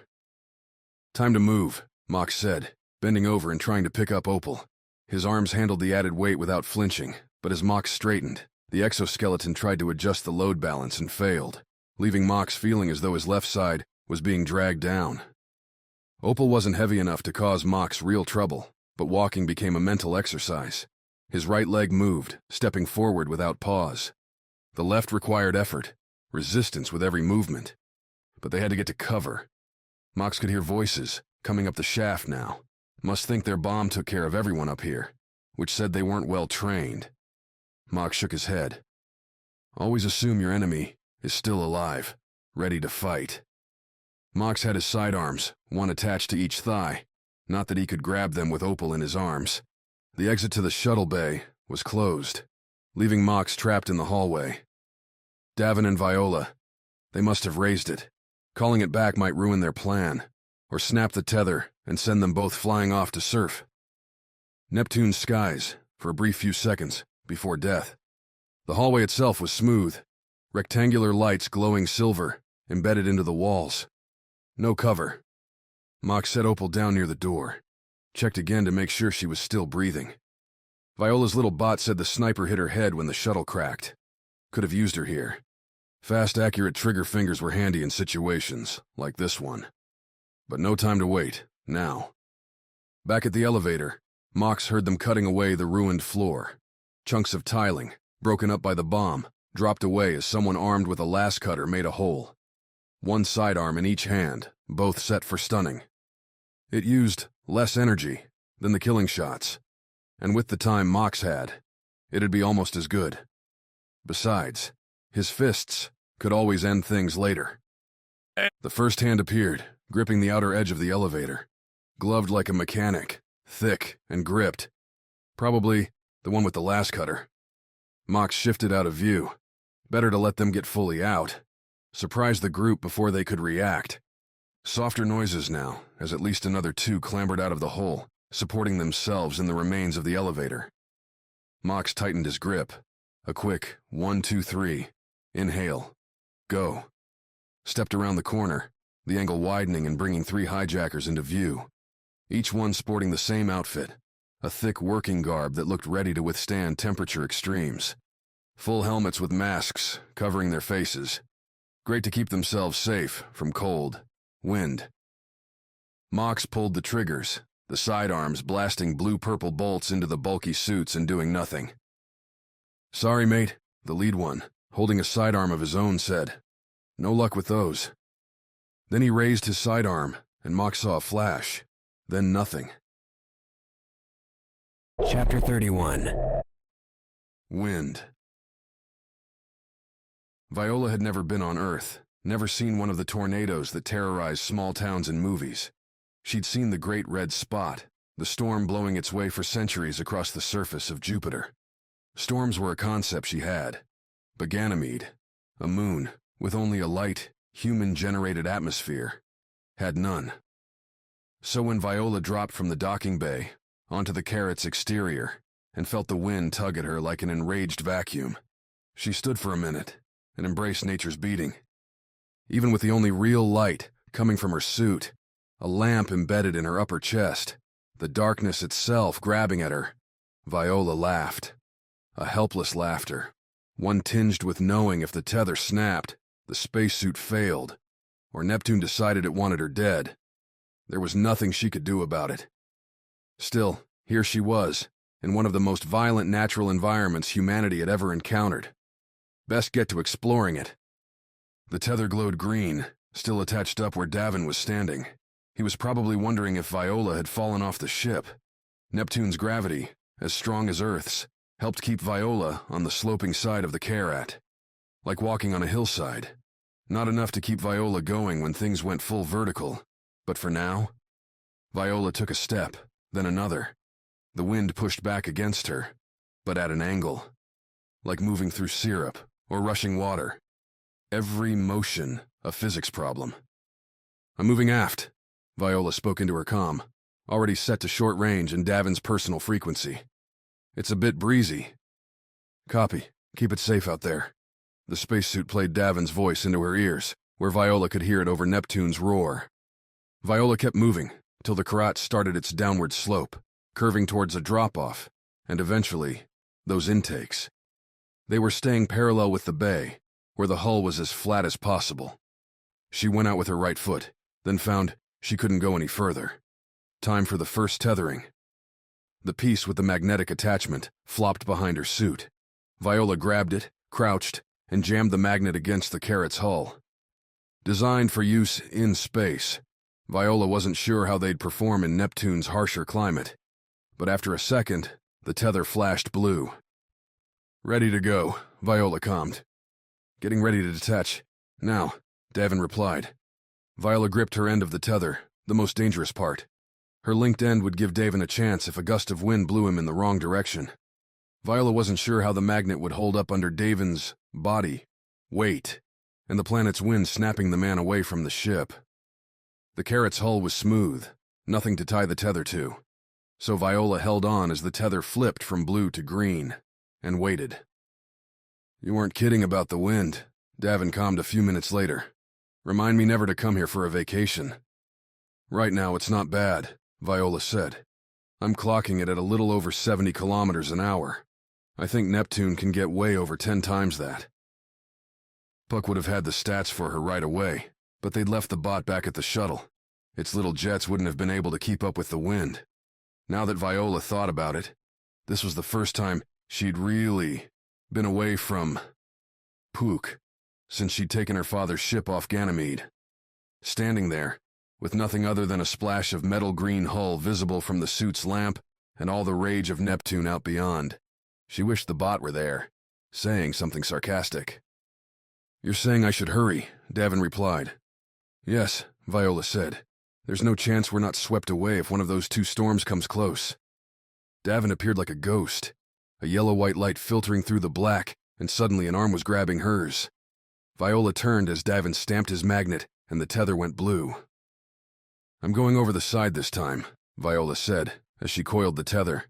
Time to move, Mox said, bending over and trying to pick up Opal. His arms handled the added weight without flinching, but as Mox straightened, the exoskeleton tried to adjust the load balance and failed, leaving Mox feeling as though his left side was being dragged down. Opal wasn't heavy enough to cause Mox real trouble, but walking became a mental exercise. His right leg moved, stepping forward without pause. The left required effort, resistance with every movement. But they had to get to cover. Mox could hear voices, coming up the shaft now. Must think their bomb took care of everyone up here, which said they weren't well trained. Mox shook his head. Always assume your enemy is still alive, ready to fight. Mox had his sidearms, one attached to each thigh. Not that he could grab them with Opal in his arms. The exit to the shuttle bay was closed, leaving Mox trapped in the hallway. Davin and Viola. They must have raised it. Calling it back might ruin their plan, or snap the tether and send them both flying off to surf. Neptune's skies, for a brief few seconds, before death. The hallway itself was smooth, rectangular lights glowing silver, embedded into the walls. No cover. Mock set Opal down near the door. Checked again to make sure she was still breathing. Viola's little bot said the sniper hit her head when the shuttle cracked. Could have used her here. Fast, accurate trigger fingers were handy in situations like this one. But no time to wait, now. Back at the elevator, Mox heard them cutting away the ruined floor. Chunks of tiling, broken up by the bomb, dropped away as someone armed with a las cutter made a hole. One sidearm in each hand, both set for stunning. It used less energy than the killing shots, and with the time Mox had, it'd be almost as good. Besides, his fists could always end things later. The first hand appeared, gripping the outer edge of the elevator, gloved like a mechanic, thick and gripped. Probably the one with the las cutter. Mox shifted out of view. Better to let them get fully out. Surprise the group before they could react. Softer noises now, as at least another two clambered out of the hole, supporting themselves in the remains of the elevator. Mox tightened his grip. A quick 1, 2, 3. Inhale. Go. Stepped around the corner, the angle widening and bringing 3 hijackers into view. Each one sporting the same outfit, a thick working garb that looked ready to withstand temperature extremes. Full helmets with masks covering their faces. Great to keep themselves safe from cold, wind. Mox pulled the triggers, the sidearms blasting blue-purple bolts into the bulky suits and doing nothing. "Sorry, mate," the lead one, holding a sidearm of his own, said. "No luck with those." Then he raised his sidearm, and Mox saw a flash, then nothing. Chapter 31. Wind. Viola had never been on Earth, never seen one of the tornadoes that terrorize small towns in movies. She'd seen the Great Red Spot, the storm blowing its way for centuries across the surface of Jupiter. Storms were a concept she had, but Ganymede, a moon with only a light, human-generated atmosphere, had none. So when Viola dropped from the docking bay onto the Karat's exterior and felt the wind tug at her like an enraged vacuum, she stood for a minute and embraced nature's beating. Even with the only real light coming from her suit, a lamp embedded in her upper chest, the darkness itself grabbing at her, Viola laughed. A helpless laughter, one tinged with knowing if the tether snapped, the spacesuit failed, or Neptune decided it wanted her dead. There was nothing she could do about it. Still, here she was, in one of the most violent natural environments humanity had ever encountered. Best get to exploring it. The tether glowed green, still attached up where Davin was standing. He was probably wondering if Viola had fallen off the ship. Neptune's gravity, as strong as Earth's, helped keep Viola on the sloping side of the Karat. Like walking on a hillside. Not enough to keep Viola going when things went full vertical, but for now? Viola took a step, then another. The wind pushed back against her, but at an angle. Like moving through syrup or rushing water. Every motion a physics problem. "I'm moving aft," Viola spoke into her comm, already set to short range and Davin's personal frequency. "It's a bit breezy." "Copy. Keep it safe out there." The spacesuit played Davin's voice into her ears, where Viola could hear it over Neptune's roar. Viola kept moving, till the Karat started its downward slope, curving towards a drop-off, and eventually, those intakes. They were staying parallel with the bay, where the hull was as flat as possible. She went out with her right foot, then found she couldn't go any further. Time for the first tethering. The piece with the magnetic attachment flopped behind her suit. Viola grabbed it, crouched, and jammed the magnet against the Karat's hull. Designed for use in space, Viola wasn't sure how they'd perform in Neptune's harsher climate, but after a second, the tether flashed blue. "Ready to go," Viola commed. "Getting ready to detach. Now," Davin replied. Viola gripped her end of the tether, the most dangerous part. Her linked end would give Davin a chance if a gust of wind blew him in the wrong direction. Viola wasn't sure how the magnet would hold up under Davin's body Wait, and the planet's wind snapping the man away from the ship. The Karat's hull was smooth, nothing to tie the tether to, so Viola held on as the tether flipped from blue to green, and waited. You weren't kidding about the wind, Davin calmed a few minutes later. Remind me never to come here for a vacation. Right now it's not bad, Viola said. I'm clocking it at a little over 70 kilometers an hour. I think Neptune can get way over 10 times that. Puck would have had the stats for her right away, but they'd left the bot back at the shuttle. Its little jets wouldn't have been able to keep up with the wind. Now that Viola thought about it, this was the first time she'd really been away from Puck since she'd taken her father's ship off Ganymede. Standing there, with nothing other than a splash of metal green hull visible from the suit's lamp and all the rage of Neptune out beyond, she wished the bot were there, saying something sarcastic. You're saying I should hurry, Davin replied. Yes, Viola said. There's no chance we're not swept away if one of those two storms comes close. Davin appeared like a ghost, a yellow-white light filtering through the black, and suddenly an arm was grabbing hers. Viola turned as Davin stamped his magnet, and the tether went blue. I'm going over the side this time, Viola said, as she coiled the tether.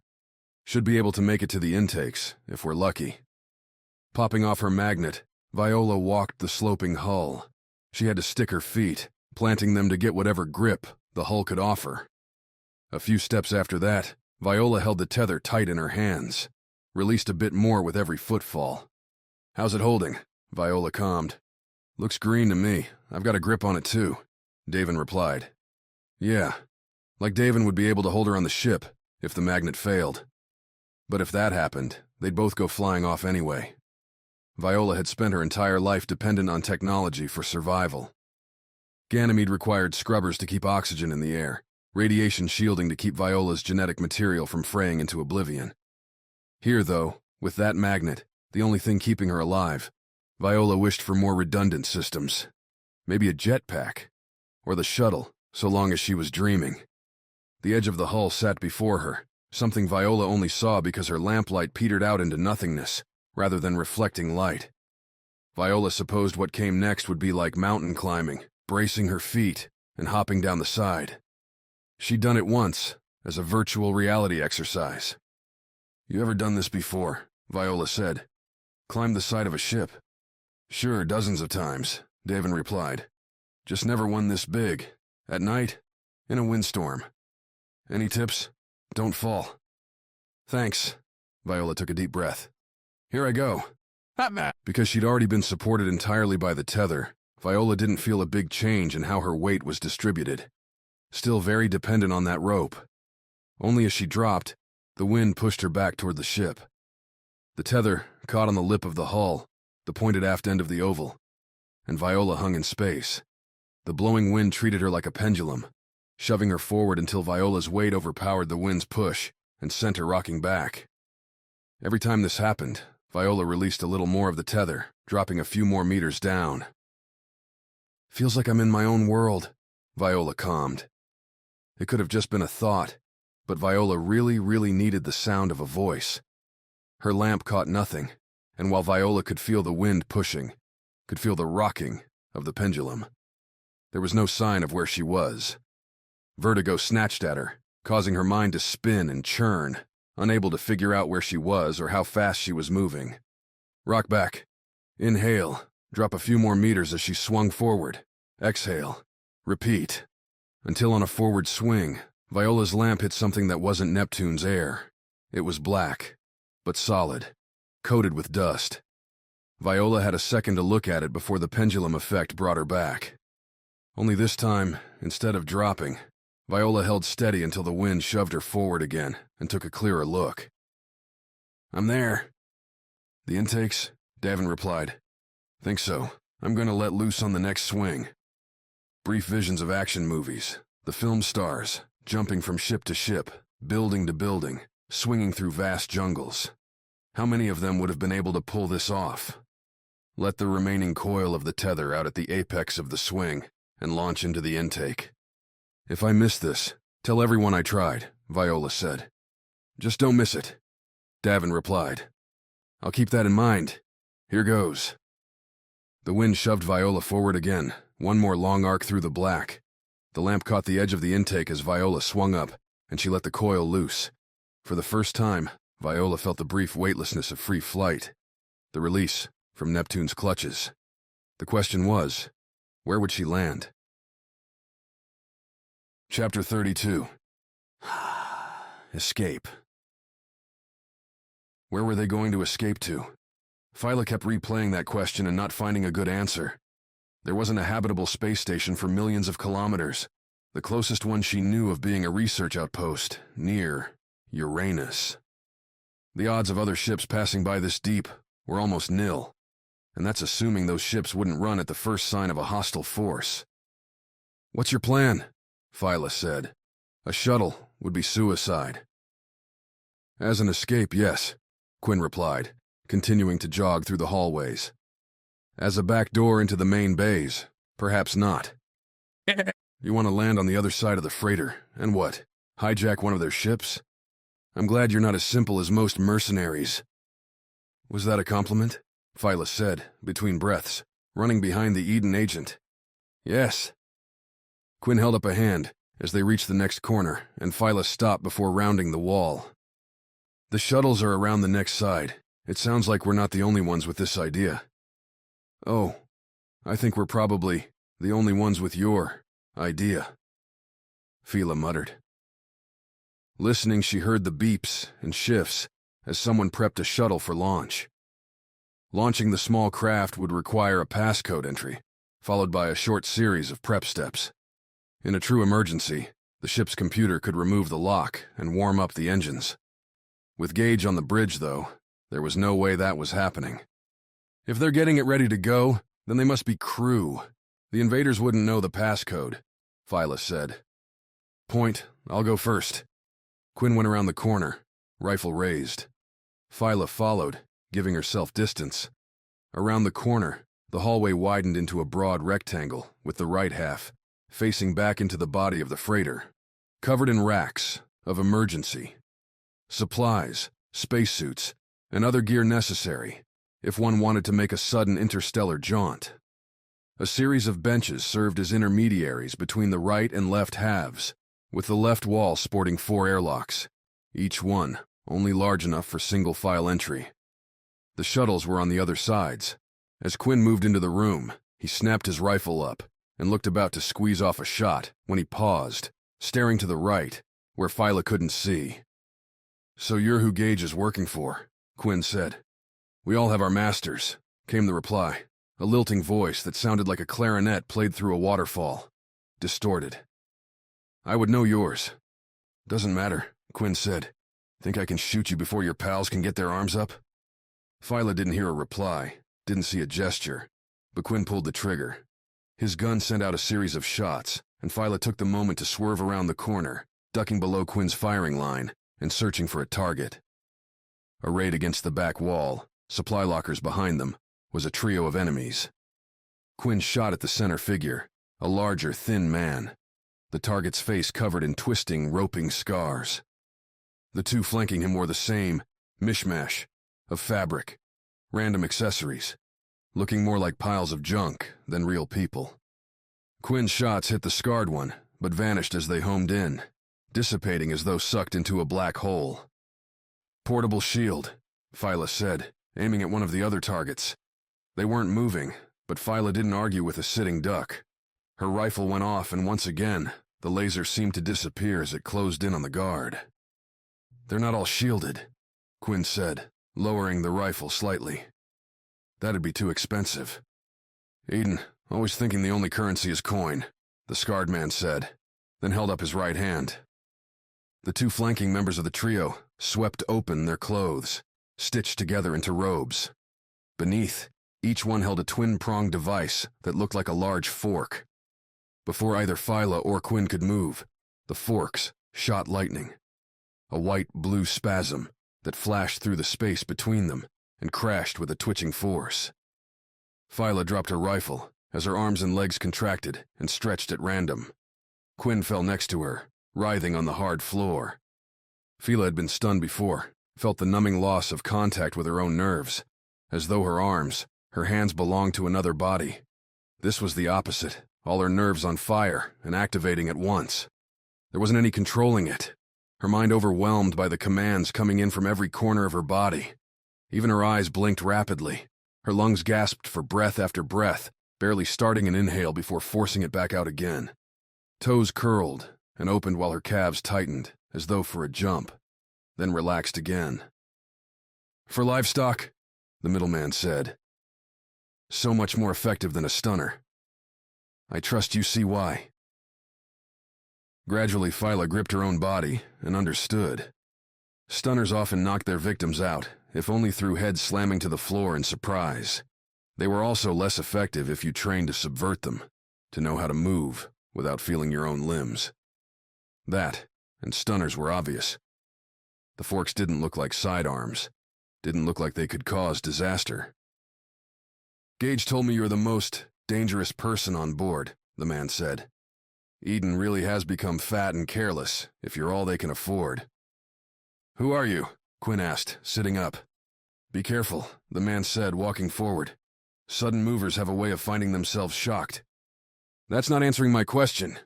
Should be able to make it to the intakes, if we're lucky. Popping off her magnet, Viola walked the sloping hull. She had to stick her feet, planting them to get whatever grip the hull could offer. A few steps after that, Viola held the tether tight in her hands, released a bit more with every footfall. How's it holding? Viola calmed. Looks green to me. I've got a grip on it too, Davin replied. Yeah, like Davin would be able to hold her on the ship if the magnet failed. But if that happened, they'd both go flying off anyway. Viola had spent her entire life dependent on technology for survival. Ganymede required scrubbers to keep oxygen in the air, radiation shielding to keep Viola's genetic material from fraying into oblivion. Here, though, with that magnet, the only thing keeping her alive, Viola wished for more redundant systems. Maybe a jetpack, or the shuttle, so long as she was dreaming. The edge of the hull sat before her, something Viola only saw because her lamplight petered out into nothingness, rather than reflecting light. Viola supposed what came next would be like mountain climbing, bracing her feet, and hopping down the side. She'd done it once, as a virtual reality exercise. You ever done this before? Viola said. Climbed the side of a ship. Sure, dozens of times, Davin replied. Just never one this big. At night, in a windstorm. Any tips? Don't fall. Thanks. Viola took a deep breath. Here I go. Because she'd already been supported entirely by the tether, Viola didn't feel a big change in how her weight was distributed. Still very dependent on that rope. Only as she dropped, the wind pushed her back toward the ship. The tether caught on the lip of the hull, the pointed aft end of the oval, and Viola hung in space. The blowing wind treated her like a pendulum, shoving her forward until Viola's weight overpowered the wind's push and sent her rocking back. Every time this happened, Viola released a little more of the tether, dropping a few more meters down. Feels like I'm in my own world, Viola calmed. It could have just been a thought, but Viola really needed the sound of a voice. Her lamp caught nothing, and while Viola could feel the wind pushing, could feel the rocking of the pendulum, there was no sign of where she was. Vertigo snatched at her, causing her mind to spin and churn, unable to figure out where she was or how fast she was moving. Rock back. Inhale. Drop a few more meters as she swung forward. Exhale. Repeat. Until on a forward swing, Viola's lamp hit something that wasn't Neptune's air. It was black, but solid, coated with dust. Viola had a second to look at it before the pendulum effect brought her back. Only this time, instead of dropping, Viola held steady until the wind shoved her forward again and took a clearer look. I'm there. The intakes? Davin replied. Think so. I'm going to let loose on the next swing. Brief visions of action movies, the film stars, jumping from ship to ship, building to building, swinging through vast jungles. How many of them would have been able to pull this off? Let the remaining coil of the tether out at the apex of the swing and launch into the intake. If I miss this, tell everyone I tried, Viola said. Just don't miss it, Davin replied. I'll keep that in mind. Here goes. The wind shoved Viola forward again, one more long arc through the black. The lamp caught the edge of the intake as Viola swung up, and she let the coil loose. For the first time, Viola felt the brief weightlessness of free flight, the release from Neptune's clutches. The question was, where would she land? Chapter 32. Escape. Where were they going to escape to? Viola kept replaying that question and not finding a good answer. There wasn't a habitable space station for millions of kilometers, the closest one she knew of being a research outpost, near Uranus. The odds of other ships passing by this deep were almost nil, and that's assuming those ships wouldn't run at the first sign of a hostile force. "What's your plan?" Viola said. "A shuttle would be suicide." "As an escape, yes," Quinn replied, continuing to jog through the hallways. "As a back door into the main bays, perhaps not. You want to land on the other side of the freighter, and what, hijack one of their ships? I'm glad you're not as simple as most mercenaries." "Was that a compliment?" Viola said, between breaths, running behind the Eden agent. "Yes." Quinn held up a hand as they reached the next corner, and Viola stopped before rounding the wall. "The shuttles are around the next side. It sounds like we're not the only ones with this idea." "Oh, I think we're probably the only ones with your idea," Viola muttered. Listening, she heard the beeps and shifts as someone prepped a shuttle for launch. Launching the small craft would require a passcode entry, followed by a short series of prep steps. In a true emergency, the ship's computer could remove the lock and warm up the engines. With Gage on the bridge, though, there was no way that was happening. "If they're getting it ready to go, then they must be crew. The invaders wouldn't know the passcode," Viola said. "Point, I'll go first." Quinn went around the corner, rifle raised. Viola followed, giving herself distance. Around the corner, the hallway widened into a broad rectangle, with the right half facing back into the body of the freighter, covered in racks of emergency. Supplies, spacesuits, and other gear necessary if one wanted to make a sudden interstellar jaunt. A series of benches served as intermediaries between the right and left halves, with the left wall sporting 4 airlocks, each one only large enough for single-file entry. The shuttles were on the other sides. As Quinn moved into the room, he snapped his rifle up and looked about to squeeze off a shot when he paused, staring to the right, where Viola couldn't see. "So you're who Gage is working for," Quinn said. "We all have our masters," came the reply, a lilting voice that sounded like a clarinet played through a waterfall, distorted. "I would know yours." "Doesn't matter," Quinn said. "Think I can shoot you before your pals can get their arms up?" Viola didn't hear a reply, didn't see a gesture, but Quinn pulled the trigger. His gun sent out a series of shots, and Viola took the moment to swerve around the corner, ducking below Quinn's firing line and searching for a target. Arrayed against the back wall, supply lockers behind them, was a trio of enemies. Quinn shot at the center figure, a larger, thin man, the target's face covered in twisting, roping scars. The two flanking him wore the same mishmash of fabric, random accessories, looking more like piles of junk than real people. Quinn's shots hit the scarred one, but vanished as they homed in, dissipating as though sucked into a black hole. "Portable shield," Viola said, aiming at one of the other targets. They weren't moving, but Viola didn't argue with a sitting duck. Her rifle went off, and once again, the laser seemed to disappear as it closed in on the guard. "They're not all shielded," Quinn said, lowering the rifle slightly. "That'd be too expensive." "Eden, always thinking the only currency is coin," the scarred man said, then held up his right hand. The two flanking members of the trio swept open their clothes, stitched together into robes. Beneath, each one held a twin-pronged device that looked like a large fork. Before either Viola or Quinn could move, the forks shot lightning. A white-blue spasm that flashed through the space between them and crashed with a twitching force. Viola dropped her rifle as her arms and legs contracted and stretched at random. Quinn fell next to her, writhing on the hard floor. Viola had been stunned before, felt the numbing loss of contact with her own nerves, as though her arms, Her hands belonged to another body. This was the opposite, all her nerves on fire and activating at once. There wasn't any controlling it. Her mind overwhelmed by the commands coming in from every corner of her body. Even her eyes blinked rapidly. Her lungs gasped for breath after breath, barely starting an inhale before forcing it back out again. Toes curled and opened while her calves tightened, as though for a jump, then relaxed again. "For livestock," the middleman said. "So much more effective than a stunner. I trust you see why." Gradually, Viola gripped her own body and understood. Stunners often knocked their victims out, if only through heads slamming to the floor in surprise. They were also less effective if you trained to subvert them, to know how to move without feeling your own limbs. That, and stunners were obvious. The forks didn't look like sidearms, didn't look like they could cause disaster. "Gage told me you're the most dangerous person on board," the man said. "Eden really has become fat and careless, if you're all they can afford." "Who are you?" Quinn asked, sitting up. "Be careful," the man said, walking forward. "Sudden movers have a way of finding themselves shocked." "That's not answering my question."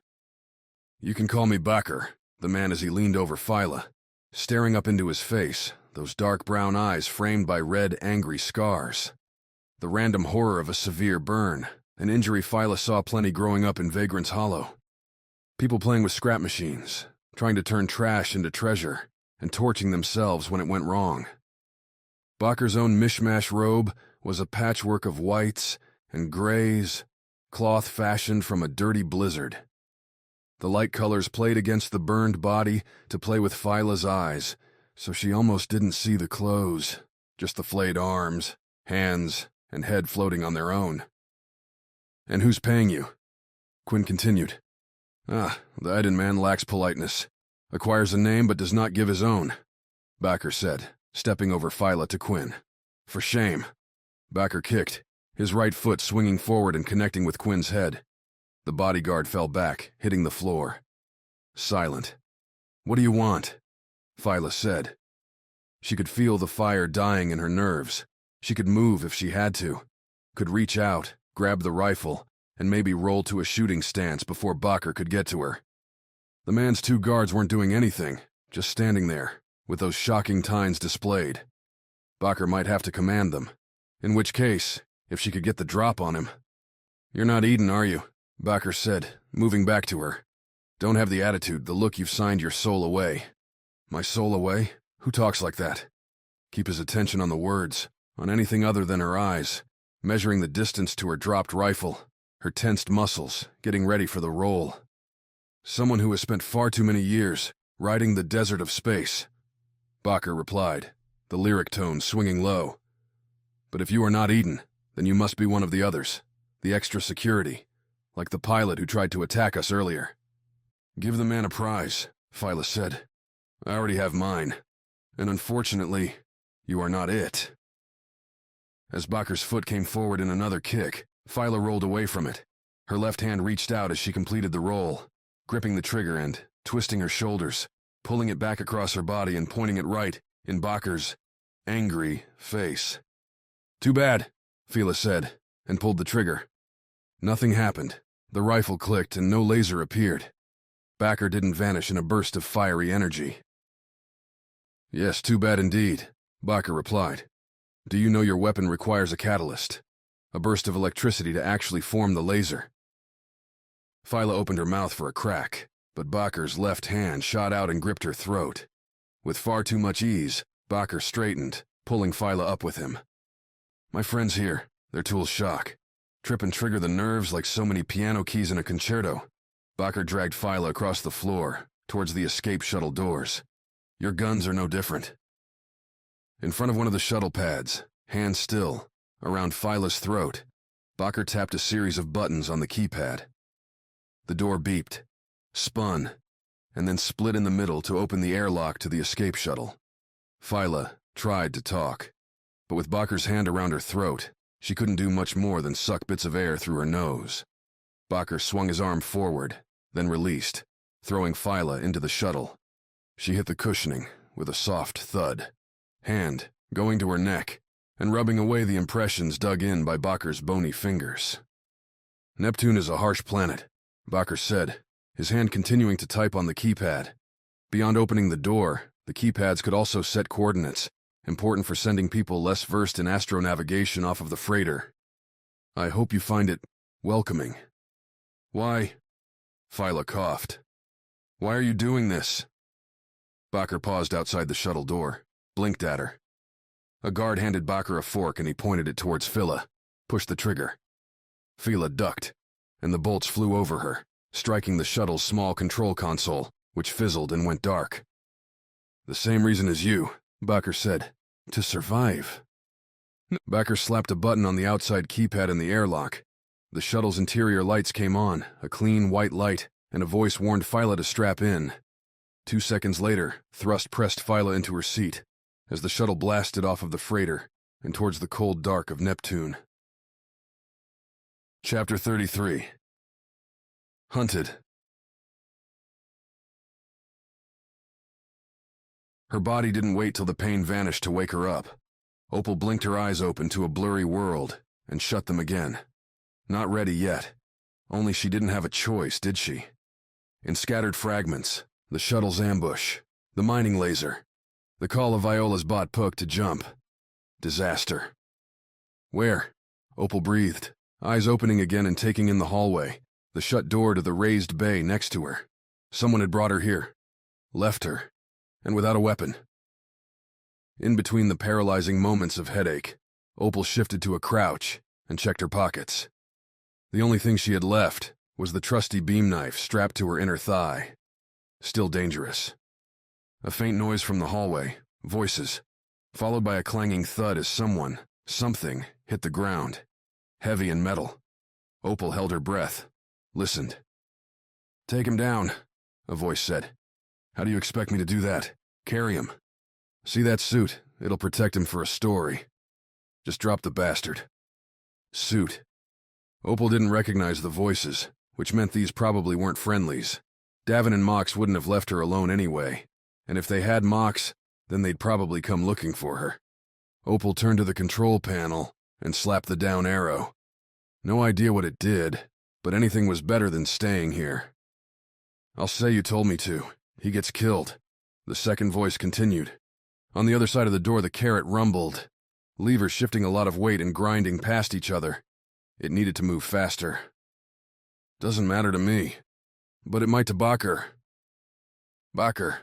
"You can call me Bakker," the man as he leaned over Viola, staring up into his face, those dark brown eyes framed by red, angry scars. The random horror of a severe burn, an injury Viola saw plenty growing up in Vagrant's Hollow. People playing with scrap machines, trying to turn trash into treasure, and torching themselves when it went wrong. Bakker's own mishmash robe was a patchwork of whites and grays, cloth fashioned from a dirty blizzard. The light colors played against the burned body to play with Viola's eyes, so she almost didn't see the clothes, just the flayed arms, hands, and head floating on their own. "And who's paying you?" Quinn continued. "The Iden man lacks politeness. Acquires a name but does not give his own," Bakker said, stepping over Viola to Quinn. "For shame." Bakker kicked, his right foot swinging forward and connecting with Quinn's head. The bodyguard fell back, hitting the floor. Silent. "What do you want?" Viola said. She could feel the fire dying in her nerves. She could move if she had to. Could reach out, grab the rifle, and maybe roll to a shooting stance before Bakker could get to her. The man's two guards weren't doing anything, just standing there, with those shocking tines displayed. Bakker might have to command them, in which case, if she could get the drop on him. "You're not Eden, are you?" Bakker said, moving back to her. "Don't have the attitude, the look you've signed your soul away." "My soul away? Who talks like that?" Keep his attention on the words, on anything other than her eyes, measuring the distance to her dropped rifle, her tensed muscles, getting ready for the roll. "Someone who has spent far too many years riding the desert of space," Bakker replied, the lyric tone swinging low. "But if you are not Eden, then you must be one of the others, the extra security, like the pilot who tried to attack us earlier." "Give the man a prize," Viola said. "I already have mine, and unfortunately, you are not it." As Bakker's foot came forward in another kick, Viola rolled away from it. Her left hand reached out as she completed the roll, gripping the trigger end, twisting her shoulders, pulling it back across her body and pointing it right in Bakker's angry face. "Too bad," Viola said, and pulled the trigger. Nothing happened. The rifle clicked and no laser appeared. Bakker didn't vanish in a burst of fiery energy. "Yes, too bad indeed," Bakker replied. "Do you know your weapon requires a catalyst? A burst of electricity to actually form the laser?" Viola opened her mouth for a crack, but Bakker's left hand shot out and gripped her throat. With far too much ease, Bakker straightened, pulling Viola up with him. "My friends here, their tools shock. Trip and trigger the nerves like so many piano keys in a concerto." Bakker dragged Viola across the floor, towards the escape shuttle doors. "Your guns are no different." In front of one of the shuttle pads, hands still, around Viola's throat, Bakker tapped a series of buttons on the keypad. The door beeped, spun, and then split in the middle to open the airlock to the escape shuttle. Viola tried to talk, but with Bakker's hand around her throat, she couldn't do much more than suck bits of air through her nose. Bakker swung his arm forward, then released, throwing Viola into the shuttle. She hit the cushioning with a soft thud, hand going to her neck, and rubbing away the impressions dug in by Bakker's bony fingers. Neptune is a harsh planet, Bakker said, his hand continuing to type on the keypad. Beyond opening the door, the keypads could also set coordinates, important for sending people less versed in astronavigation off of the freighter. I hope you find it welcoming. Why? Viola coughed. Why are you doing this? Bakker paused outside the shuttle door, blinked at her. A guard handed Bakker a fork and he pointed it towards Viola, pushed the trigger. Viola ducked, and the bolts flew over her, striking the shuttle's small control console, which fizzled and went dark. The same reason as you, Bakker said, to survive. Bakker slapped a button on the outside keypad in the airlock. The shuttle's interior lights came on, a clean white light, and a voice warned Viola to strap in. 2 seconds later, thrust pressed Viola into her seat, as the shuttle blasted off of the freighter and towards the cold dark of Neptune. Chapter 33. Hunted. Her body didn't wait till the pain vanished to wake her up. Opal blinked her eyes open to a blurry world and shut them again. Not ready yet. Only she didn't have a choice, did she? In scattered fragments, the shuttle's ambush, the mining laser, the call of Viola's bot Puck to jump. Disaster. Where? Opal breathed, eyes opening again and taking in the hallway, the shut door to the raised bay next to her. Someone had brought her here. Left her. And without a weapon. In between the paralyzing moments of headache, Opal shifted to a crouch and checked her pockets. The only thing she had left was the trusty beam knife strapped to her inner thigh. Still dangerous. A faint noise from the hallway, voices, followed by a clanging thud as something, hit the ground. Heavy and metal. Opal held her breath, listened. Take him down, a voice said. How do you expect me to do that? Carry him. See that suit? It'll protect him for a story. Just drop the bastard. Suit. Opal didn't recognize the voices, which meant these probably weren't friendlies. Davin and Mox wouldn't have left her alone anyway, and if they had Mox, then they'd probably come looking for her. Opal turned to the control panel and slapped the down arrow. No idea what it did, but anything was better than staying here. I'll say you told me to. He gets killed. The second voice continued. On the other side of the door, the Karat rumbled. Levers shifting a lot of weight and grinding past each other. It needed to move faster. Doesn't matter to me. But it might to Bakker. Bakker.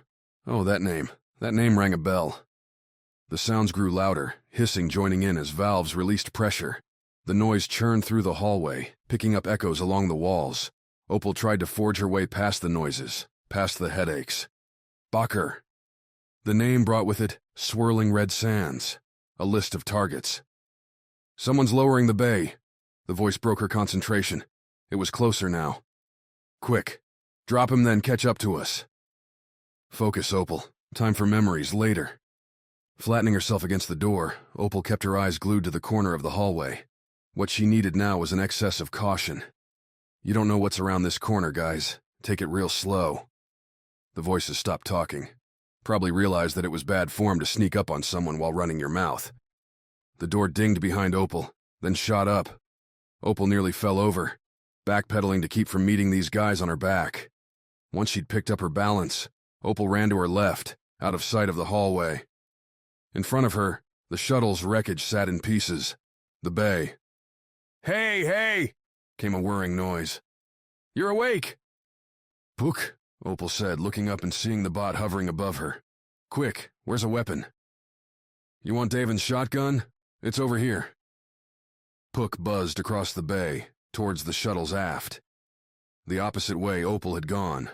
Oh, that name. That name rang a bell. The sounds grew louder, hissing joining in as valves released pressure. The noise churned through the hallway, picking up echoes along the walls. Opal tried to forge her way past the noises, past the headaches. Bakker. The name brought with it swirling red sands, a list of targets. Someone's lowering the bay. The voice broke her concentration. It was closer now. Quick. Drop him then catch up to us. Focus, Opal. Time for memories later. Flattening herself against the door, Opal kept her eyes glued to the corner of the hallway. What she needed now was an excess of caution. You don't know what's around this corner, guys. Take it real slow. The voices stopped talking. Probably realized that it was bad form to sneak up on someone while running your mouth. The door dinged behind Opal, then shot up. Opal nearly fell over, backpedaling to keep from meeting these guys on her back. Once she'd picked up her balance, Opal ran to her left, out of sight of the hallway. In front of her, the shuttle's wreckage sat in pieces. The bay. Hey, hey! Came a whirring noise. You're awake! Puck, Opal said, looking up and seeing the bot hovering above her. Quick, where's a weapon? You want Davin's shotgun? It's over here. Puck buzzed across the bay, towards the shuttle's aft. The opposite way Opal had gone.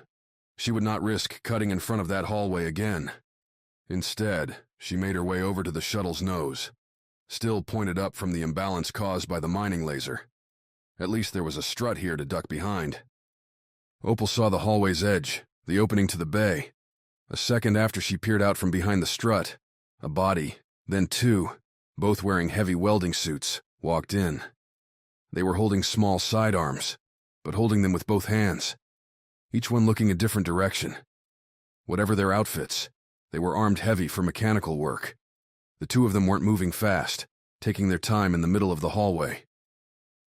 She would not risk cutting in front of that hallway again. Instead, she made her way over to the shuttle's nose, still pointed up from the imbalance caused by the mining laser. At least there was a strut here to duck behind. Opal saw the hallway's edge, the opening to the bay. A second after she peered out from behind the strut, a body, then two, both wearing heavy welding suits, walked in. They were holding small sidearms, but holding them with both hands, each one looking a different direction. Whatever their outfits, they were armed heavy for mechanical work. The two of them weren't moving fast, taking their time in the middle of the hallway.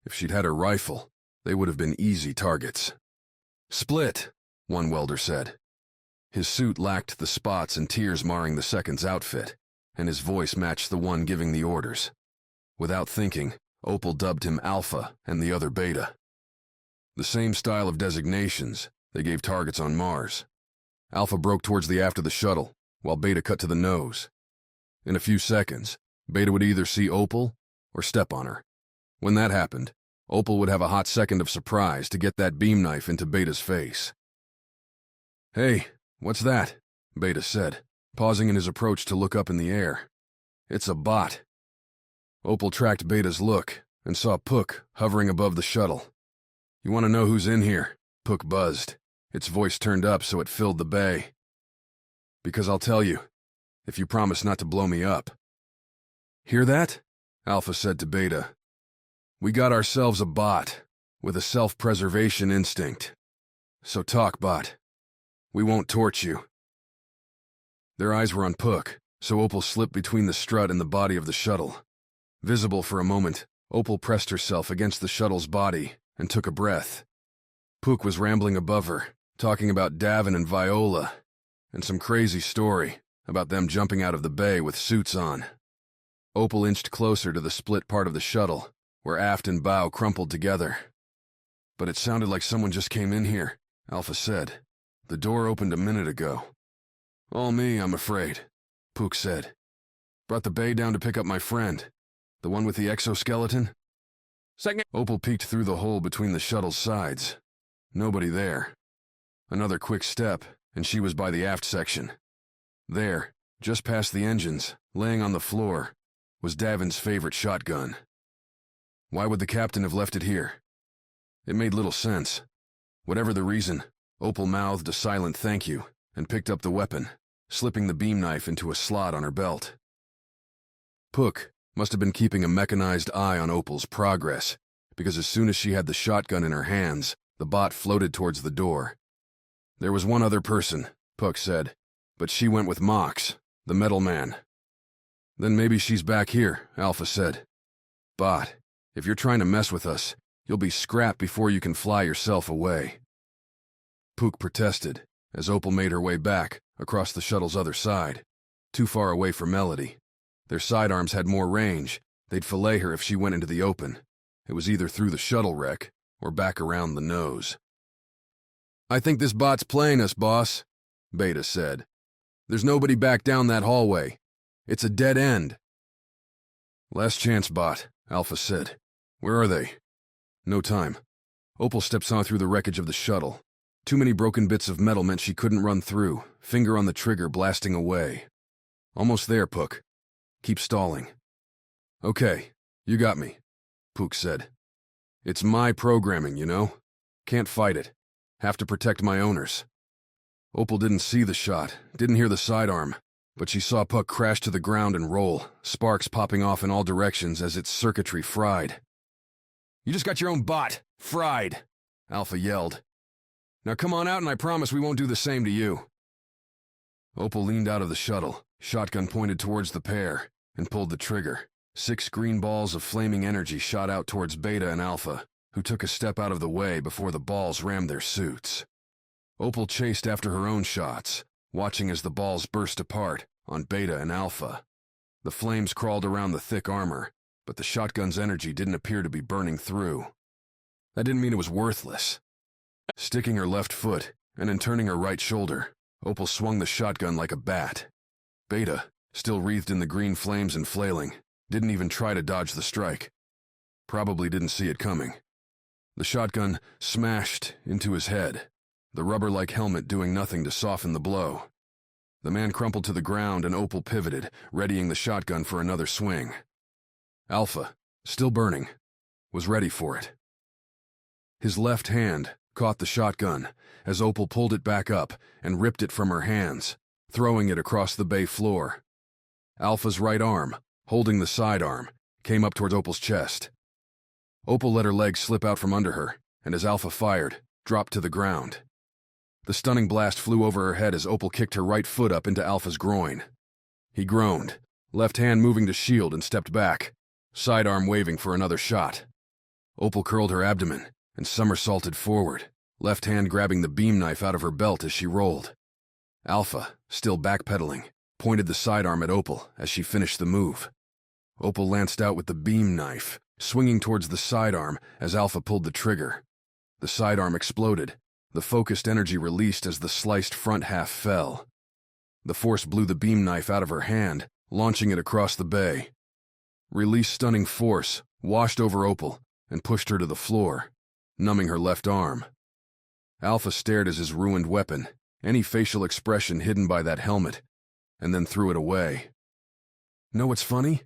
If she'd had her rifle, they would have been easy targets. "Split," one welder said. His suit lacked the spots and tears marring the second's outfit, and his voice matched the one giving the orders. Without thinking, Opal dubbed him Alpha and the other Beta. The same style of designations, they gave targets on Mars. Alpha broke towards the aft of the shuttle, while Beta cut to the nose. In a few seconds, Beta would either see Opal or step on her. When that happened, Opal would have a hot second of surprise to get that beam knife into Beta's face. "Hey, what's that?" Beta said, pausing in his approach to look up in the air. "It's a bot." Opal tracked Beta's look and saw Puck hovering above the shuttle. "You want to know who's in here?" Puck buzzed, its voice turned up so it filled the bay. "Because I'll tell you, if you promise not to blow me up." "Hear that?" Alpha said to Beta. "We got ourselves a bot, with a self-preservation instinct. So talk, bot. We won't torch you." Their eyes were on Puck, so Opal slipped between the strut and the body of the shuttle. Visible for a moment, Opal pressed herself against the shuttle's body and took a breath. Puck was rambling above her, talking about Davin and Viola, and some crazy story about them jumping out of the bay with suits on. Opal inched closer to the split part of the shuttle, where aft and bow crumpled together. "But it sounded like someone just came in here," Alpha said. "The door opened a minute ago." "All me, I'm afraid," Puck said. "Brought the bay down to pick up my friend. The one with the exoskeleton?" "Second." Opal peeked through the hole between the shuttle's sides. Nobody there. Another quick step, and she was by the aft section. There, just past the engines, laying on the floor, was Davin's favorite shotgun. Why would the captain have left it here? It made little sense. Whatever the reason, Opal mouthed a silent thank you and picked up the weapon, slipping the beam knife into a slot on her belt. Puck must have been keeping a mechanized eye on Opal's progress, because as soon as she had the shotgun in her hands, the bot floated towards the door. "There was one other person," Puck said, "but she went with Mox, the metal man." "Then maybe she's back here," Alpha said. "Bot, if you're trying to mess with us, you'll be scrapped before you can fly yourself away." Puck protested, as Opal made her way back, across the shuttle's other side, too far away for Melody. Their sidearms had more range. They'd fillet her if she went into the open. It was either through the shuttle wreck or back around the nose. "I think this bot's playing us, boss," Beta said. "There's nobody back down that hallway. It's a dead end." "Last chance, bot," Alpha said. "Where are they?" "No time." Opal steps on through the wreckage of the shuttle. Too many broken bits of metal meant she couldn't run through, finger on the trigger blasting away. "Almost there, Puck. Keep stalling." "Okay, you got me," Puck said. "It's my programming, you know? Can't fight it. Have to protect my owners." Opal didn't see the shot, didn't hear the sidearm, but she saw Puck crash to the ground and roll, sparks popping off in all directions as its circuitry fried. "You just got your own bot, fried," Alpha yelled. "Now come on out and I promise we won't do the same to you." Opal leaned out of the shuttle, shotgun pointed towards the pair, and pulled the trigger. 6 green balls of flaming energy shot out towards Beta and Alpha, who took a step out of the way before the balls rammed their suits. Opal chased after her own shots, watching as the balls burst apart on Beta and Alpha. The flames crawled around the thick armor, but the shotgun's energy didn't appear to be burning through. That didn't mean it was worthless. Sticking her left foot, and then turning her right shoulder, Opal swung the shotgun like a bat. Beta, still wreathed in the green flames and flailing, didn't even try to dodge the strike. Probably didn't see it coming. The shotgun smashed into his head, the rubber-like helmet doing nothing to soften the blow. The man crumpled to the ground and Opal pivoted, readying the shotgun for another swing. Alpha, still burning, was ready for it. His left hand caught the shotgun as Opal pulled it back up and ripped it from her hands, throwing it across the bay floor. Alpha's right arm, holding the sidearm, came up towards Opal's chest. Opal let her legs slip out from under her, and as Alpha fired, dropped to the ground. The stunning blast flew over her head as Opal kicked her right foot up into Alpha's groin. He groaned, left hand moving to shield and stepped back, sidearm waving for another shot. Opal curled her abdomen and somersaulted forward, left hand grabbing the beam knife out of her belt as she rolled. Alpha, still backpedaling, pointed the sidearm at Opal as she finished the move. Opal lanced out with the beam knife, swinging towards the sidearm as Alpha pulled the trigger. The sidearm exploded, the focused energy released as the sliced front half fell. The force blew the beam knife out of her hand, launching it across the bay. Released stunning force, washed over Opal, and pushed her to the floor, numbing her left arm. Alpha stared as his ruined weapon, any facial expression hidden by that helmet, and then threw it away. "Know what's funny?"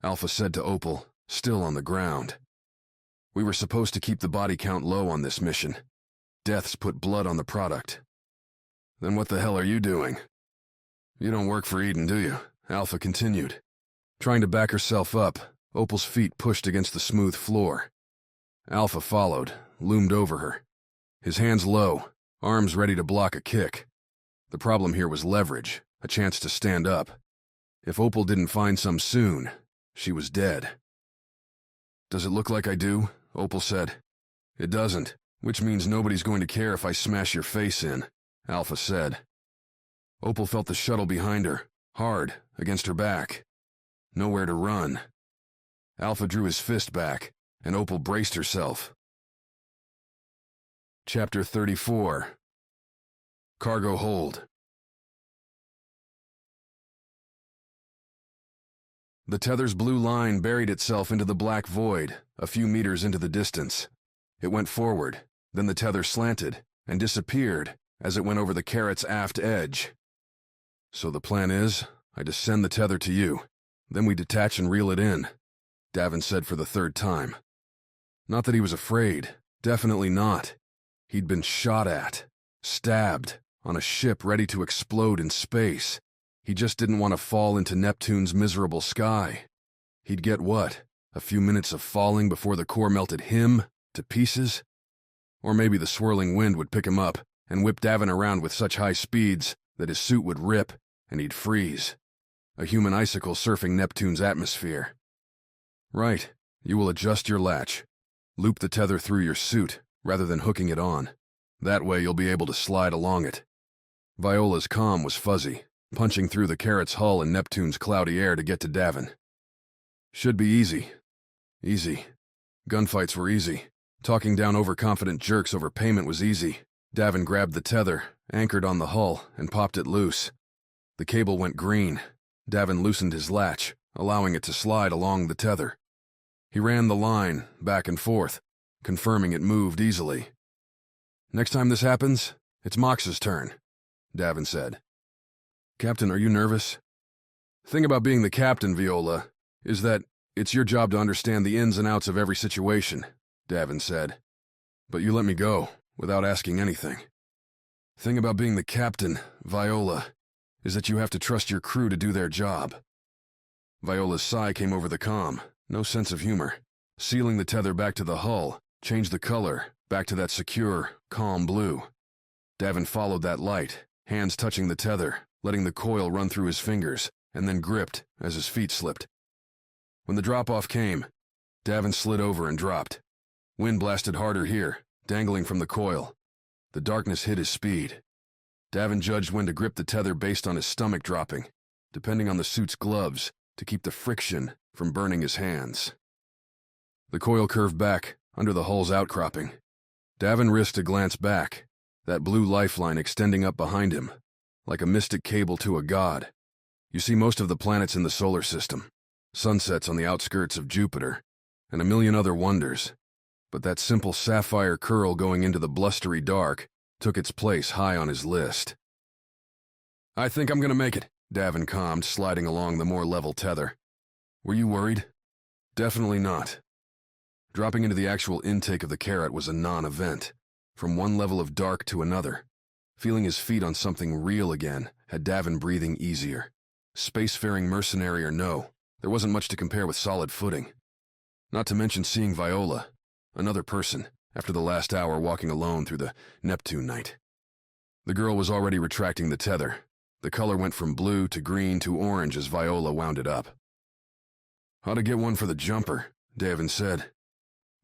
Alpha said to Opal, still on the ground. "We were supposed to keep the body count low on this mission. Deaths put blood on the product." "Then what the hell are you doing?" "You don't work for Eden, do you?" Alpha continued. Trying to back herself up, Opal's feet pushed against the smooth floor. Alpha followed, loomed over her. His hands low, arms ready to block a kick. The problem here was leverage, a chance to stand up. If Opal didn't find some soon, she was dead. "Does it look like I do?" Opal said. "It doesn't, which means nobody's going to care if I smash your face in," Alpha said. Opal felt the shuttle behind her, hard, against her back. Nowhere to run. Alpha drew his fist back, and Opal braced herself. Chapter 34. Cargo Hold. The tether's blue line buried itself into the black void, a few meters into the distance. It went forward, then the tether slanted, and disappeared as it went over the Karat's aft edge. "So the plan is, I descend the tether to you, then we detach and reel it in," Davin said for the third time. Not that he was afraid, definitely not. He'd been shot at, stabbed, on a ship ready to explode in space. He just didn't want to fall into Neptune's miserable sky. He'd get what? A few minutes of falling before the core melted him to pieces? Or maybe the swirling wind would pick him up and whip Davin around with such high speeds that his suit would rip and he'd freeze. A human icicle surfing Neptune's atmosphere. Right, you will adjust your latch. Loop the tether through your suit rather than hooking it on. That way you'll be able to slide along it. Viola's comm was fuzzy, punching through the Karat's hull and Neptune's cloudy air to get to Davin. Should be easy. Easy. Gunfights were easy. Talking down overconfident jerks over payment was easy. Davin grabbed the tether, anchored on the hull, and popped it loose. The cable went green. Davin loosened his latch, allowing it to slide along the tether. He ran the line, back and forth, confirming it moved easily. "Next time this happens, it's Mox's turn," Davin said. "Captain, are you nervous?" "Thing about being the captain, Viola, is that it's your job to understand the ins and outs of every situation," Davin said. "But you let me go, without asking anything. Thing about being the captain, Viola, is that you have to trust your crew to do their job." Viola's sigh came over the comm, no sense of humor. Sealing the tether back to the hull, changed the color, back to that secure, calm blue. Davin followed that light, hands touching the tether, letting the coil run through his fingers, and then gripped as his feet slipped. When the drop-off came, Davin slid over and dropped. Wind blasted harder here, dangling from the coil. The darkness hid his speed. Davin judged when to grip the tether based on his stomach dropping, depending on the suit's gloves, to keep the friction from burning his hands. The coil curved back, under the hull's outcropping. Davin risked a glance back, that blue lifeline extending up behind him, like a mystic cable to a god. You see most of the planets in the solar system, sunsets on the outskirts of Jupiter, and a million other wonders. But that simple sapphire curl going into the blustery dark took its place high on his list. "I think I'm gonna make it," Davin calmed, sliding along the more level tether. "Were you worried?" "Definitely not." Dropping into the actual intake of the Karat was a non-event, from one level of dark to another. Feeling his feet on something real again had Davin breathing easier. Spacefaring mercenary or no, there wasn't much to compare with solid footing. Not to mention seeing Viola, another person, after the last hour walking alone through the Neptune night. The girl was already retracting the tether. The color went from blue to green to orange as Viola wound it up. Ought to get one for the jumper, Davin said.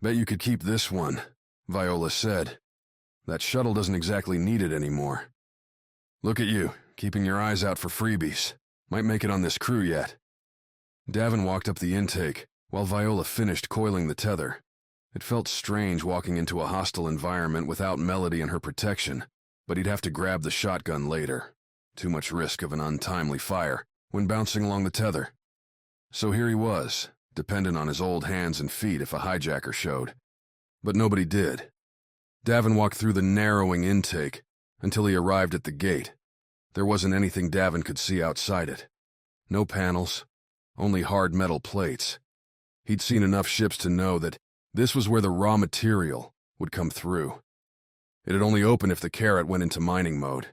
Bet you could keep this one, Viola said. That shuttle doesn't exactly need it anymore. Look at you, keeping your eyes out for freebies. Might make it on this crew yet. Davin walked up the intake, while Viola finished coiling the tether. It felt strange walking into a hostile environment without Melody and her protection, but he'd have to grab the shotgun later. Too much risk of an untimely fire when bouncing along the tether. So here he was, dependent on his old hands and feet if a hijacker showed. But nobody did. Davin walked through the narrowing intake until he arrived at the gate. There wasn't anything Davin could see outside it. No panels, only hard metal plates. He'd seen enough ships to know that this was where the raw material would come through. It'd only open if the Karat went into mining mode.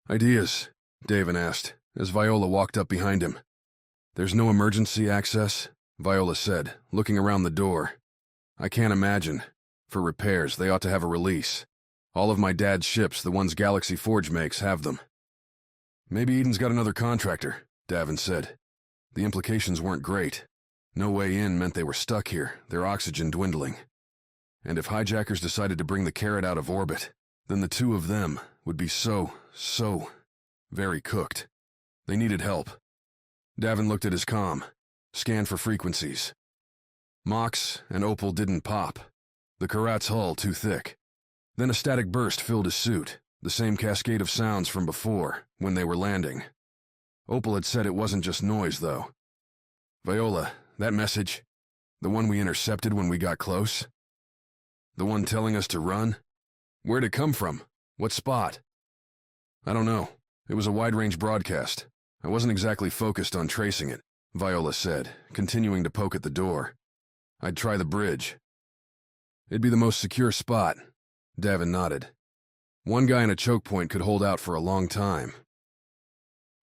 Ideas? Davin asked, as Viola walked up behind him. There's no emergency access, Viola said, looking around the door. I can't imagine. For repairs, they ought to have a release. All of my dad's ships, the ones Galaxy Forge makes, have them. Maybe Eden's got another contractor, Davin said. The implications weren't great. No way in meant they were stuck here, their oxygen dwindling. And if hijackers decided to bring the Karat out of orbit, then the two of them would be so very cooked. They needed help. Davin looked at his comm, scanned for frequencies. Mox and Opal didn't pop. The Karat's hull too thick. Then a static burst filled his suit, the same cascade of sounds from before, when they were landing. Opal had said it wasn't just noise, though. Viola, that message, the one we intercepted when we got close? The one telling us to run? Where'd it come from? What spot? I don't know. It was a wide-range broadcast. I wasn't exactly focused on tracing it, Viola said, continuing to poke at the door. I'd try the bridge. It'd be the most secure spot, Davin nodded. One guy in a choke point could hold out for a long time.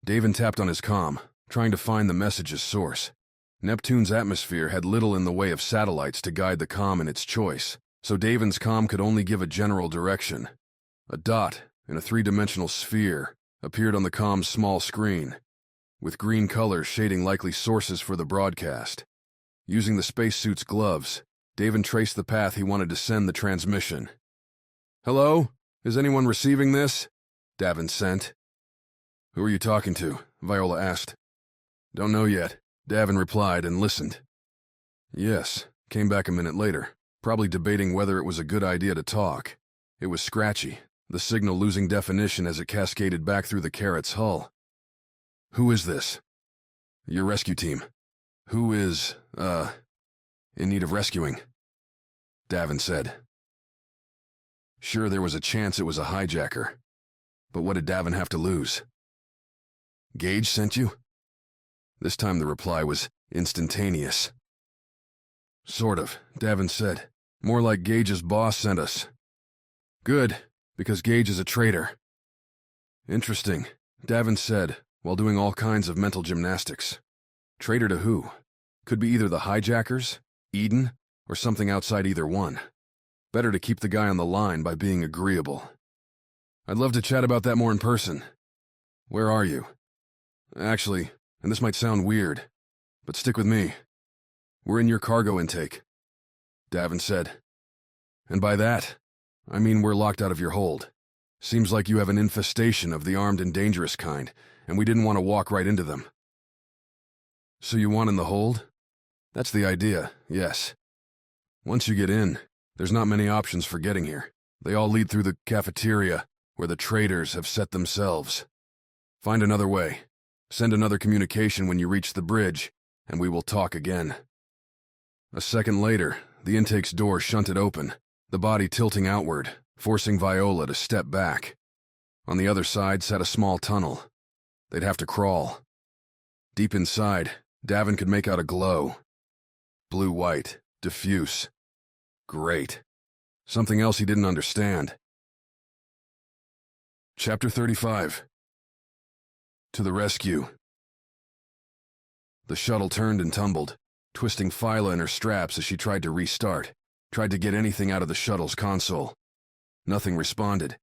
Davin tapped on his comm, trying to find the message's source. Neptune's atmosphere had little in the way of satellites to guide the comm in its choice, so Davin's comm could only give a general direction. A dot in a three-dimensional sphere appeared on the comm's small screen, with green color shading likely sources for the broadcast. Using the spacesuit's gloves, Davin traced the path he wanted to send the transmission. Hello? Is anyone receiving this? Davin sent. Who are you talking to? Viola asked. Don't know yet, Davin replied and listened. Yes, came back a minute later, probably debating whether it was a good idea to talk. It was scratchy, the signal losing definition as it cascaded back through the Karat's hull. Who is this? Your rescue team. Who is, in need of rescuing? Davin said. Sure, there was a chance it was a hijacker. But what did Davin have to lose? Gage sent you? This time the reply was instantaneous. Sort of, Davin said. More like Gage's boss sent us. Good, because Gage is a traitor. Interesting, Davin said, while doing all kinds of mental gymnastics. Traitor to who? Could be either the hijackers, Eden, or something outside either one. Better to keep the guy on the line by being agreeable. I'd love to chat about that more in person. Where are you? Actually, and this might sound weird, but stick with me. We're in your cargo intake, Davin said. And by that, I mean we're locked out of your hold. Seems like you have an infestation of the armed and dangerous kind, and we didn't want to walk right into them. So you want in the hold? That's the idea, yes. Once you get in, there's not many options for getting here. They all lead through the cafeteria, where the traitors have set themselves. Find another way. Send another communication when you reach the bridge, and we will talk again. A second later, the intake's door shunted open, the body tilting outward, forcing Viola to step back. On the other side sat a small tunnel. They'd have to crawl. Deep inside, Davin could make out a glow. Blue-white, diffuse. Great. Something else he didn't understand. Chapter 35. To the rescue. The shuttle turned and tumbled, twisting Phyla in her straps as she tried to restart, tried to get anything out of the shuttle's console. Nothing responded.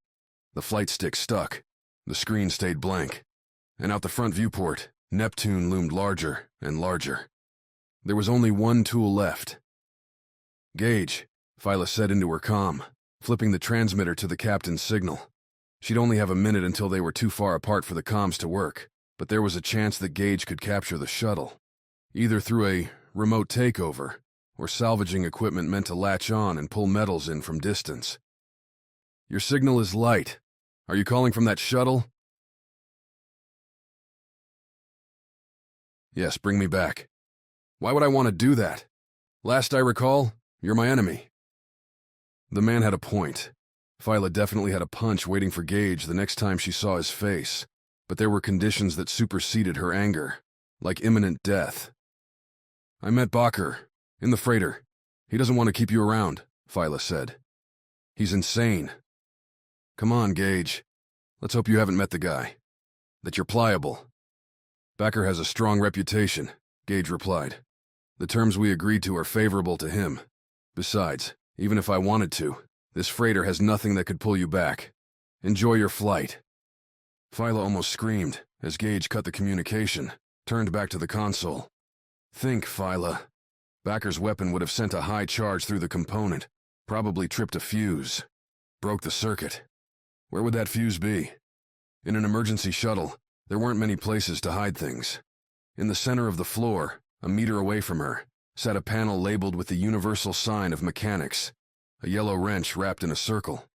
The flight stick stuck. The screen stayed blank. And out the front viewport, Neptune loomed larger and larger. There was only one tool left. "Gauge," Viola said into her comm, flipping the transmitter to the captain's signal. She'd only have a minute until they were too far apart for the comms to work, but there was a chance that Gauge could capture the shuttle, either through a remote takeover or salvaging equipment meant to latch on and pull metals in from distance. "Your signal is light. Are you calling from that shuttle?" "Yes, bring me back." "Why would I want to do that? Last I recall, you're my enemy." The man had a point. Viola definitely had a punch waiting for Gauge the next time she saw his face, but there were conditions that superseded her anger, like imminent death. "I met Bakker, in the freighter. He doesn't want to keep you around," Viola said. "He's insane." "Come on, Gauge. Let's hope you haven't met the guy. That you're pliable." "Bakker has a strong reputation," Gauge replied. "The terms we agreed to are favorable to him. Besides, even if I wanted to, this freighter has nothing that could pull you back. Enjoy your flight." Viola almost screamed as Gauge cut the communication, turned back to the console. "Think, Viola. Bakker's weapon would have sent a high charge through the component, probably tripped a fuse, broke the circuit. Where would that fuse be? In an emergency shuttle, there weren't many places to hide things. In the center of the floor, a meter away from her, sat a panel labeled with the universal sign of mechanics, a yellow wrench wrapped in a circle.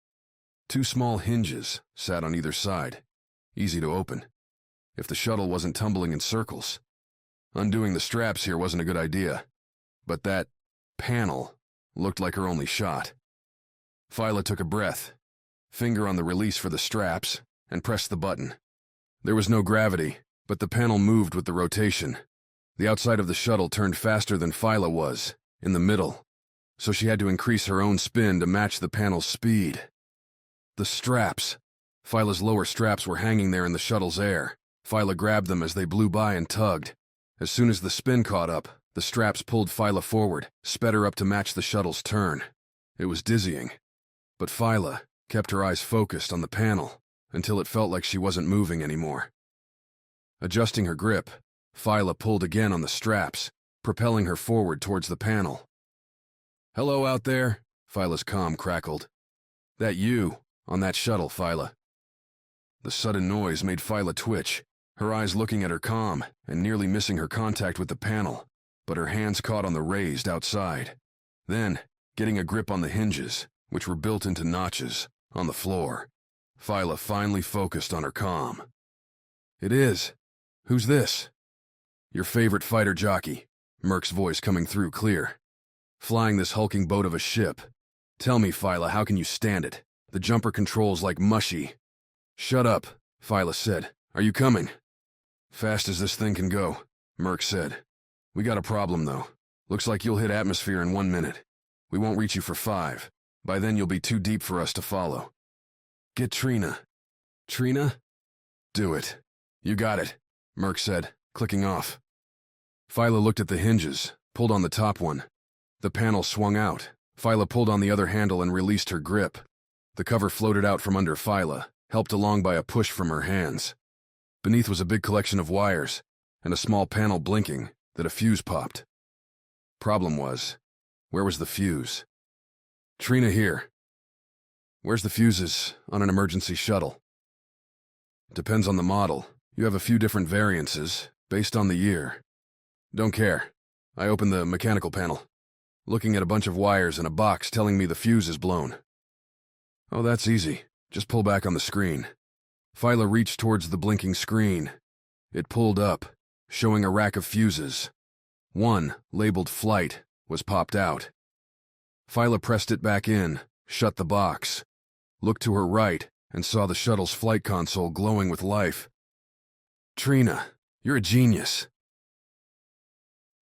2 small hinges sat on either side, easy to open, if the shuttle wasn't tumbling in circles. Undoing the straps here wasn't a good idea, but that panel looked like her only shot. Viola took a breath, finger on the release for the straps, and pressed the button. There was no gravity, but the panel moved with the rotation. The outside of the shuttle turned faster than Viola was, in the middle, so she had to increase her own spin to match the panel's speed. The straps. Viola's lower straps were hanging there in the shuttle's air. Viola grabbed them as they blew by and tugged. As soon as the spin caught up, the straps pulled Viola forward, sped her up to match the shuttle's turn. It was dizzying, but Viola kept her eyes focused on the panel until it felt like she wasn't moving anymore. Adjusting her grip, Viola pulled again on the straps, propelling her forward towards the panel. "Hello out there," Viola's comm crackled. "That you, on that shuttle, Viola." The sudden noise made Viola twitch, her eyes looking at her comm and nearly missing her contact with the panel, but her hands caught on the raised outside. Then, getting a grip on the hinges, which were built into notches, on the floor, Viola finally focused on her comm. "It is. Who's this?" "Your favorite fighter jockey," Merc's voice coming through clear. "Flying this hulking boat of a ship. Tell me, Viola, how can you stand it? The jumper controls like mushy." "Shut up," Viola said. "Are you coming?" "Fast as this thing can go," Merc said. "We got a problem, though. Looks like you'll hit atmosphere in 1 minute. We won't reach you for 5. By then you'll be too deep for us to follow. Get Trina." "Trina?" "Do it." "You got it," Merc said, clicking off. Viola looked at the hinges, pulled on the top one. The panel swung out. Viola pulled on the other handle and released her grip. The cover floated out from under Viola, helped along by a push from her hands. Beneath was a big collection of wires, and a small panel blinking that a fuse popped. Problem was, where was the fuse? "Trina here." "Where's the fuses on an emergency shuttle?" "Depends on the model. You have a few different variances, based on the year." "Don't care." I opened the mechanical panel, looking at a bunch of wires and a box telling me the fuse is blown. "Oh, that's easy. Just pull back on the screen." Viola reached towards the blinking screen. It pulled up, showing a rack of fuses. One, labeled Flight, was popped out. Viola pressed it back in, shut the box, looked to her right, and saw the shuttle's flight console glowing with life. "Trina, you're a genius."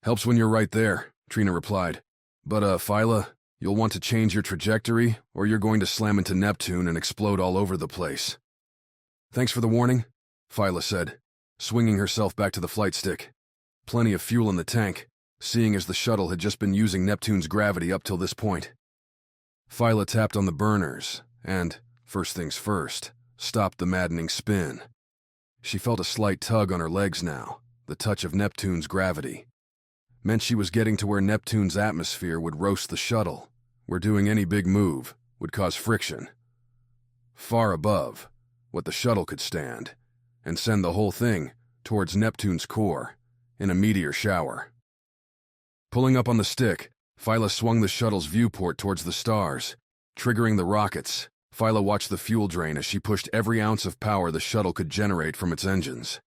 "Helps when you're right there," Trina replied. "But, Viola, you'll want to change your trajectory, or you're going to slam into Neptune and explode all over the place." "Thanks for the warning," Viola said, swinging herself back to the flight stick. Plenty of fuel in the tank, seeing as the shuttle had just been using Neptune's gravity up till this point. Viola tapped on the burners and, first things first, stopped the maddening spin. She felt a slight tug on her legs now, the touch of Neptune's gravity. meant she was getting to where Neptune's atmosphere would roast the shuttle, where doing any big move would cause friction. Far above what the shuttle could stand, and send the whole thing towards Neptune's core in a meteor shower. Pulling up on the stick, Viola swung the shuttle's viewport towards the stars, triggering the rockets. Viola watched the fuel drain as she pushed every ounce of power the shuttle could generate from its engines.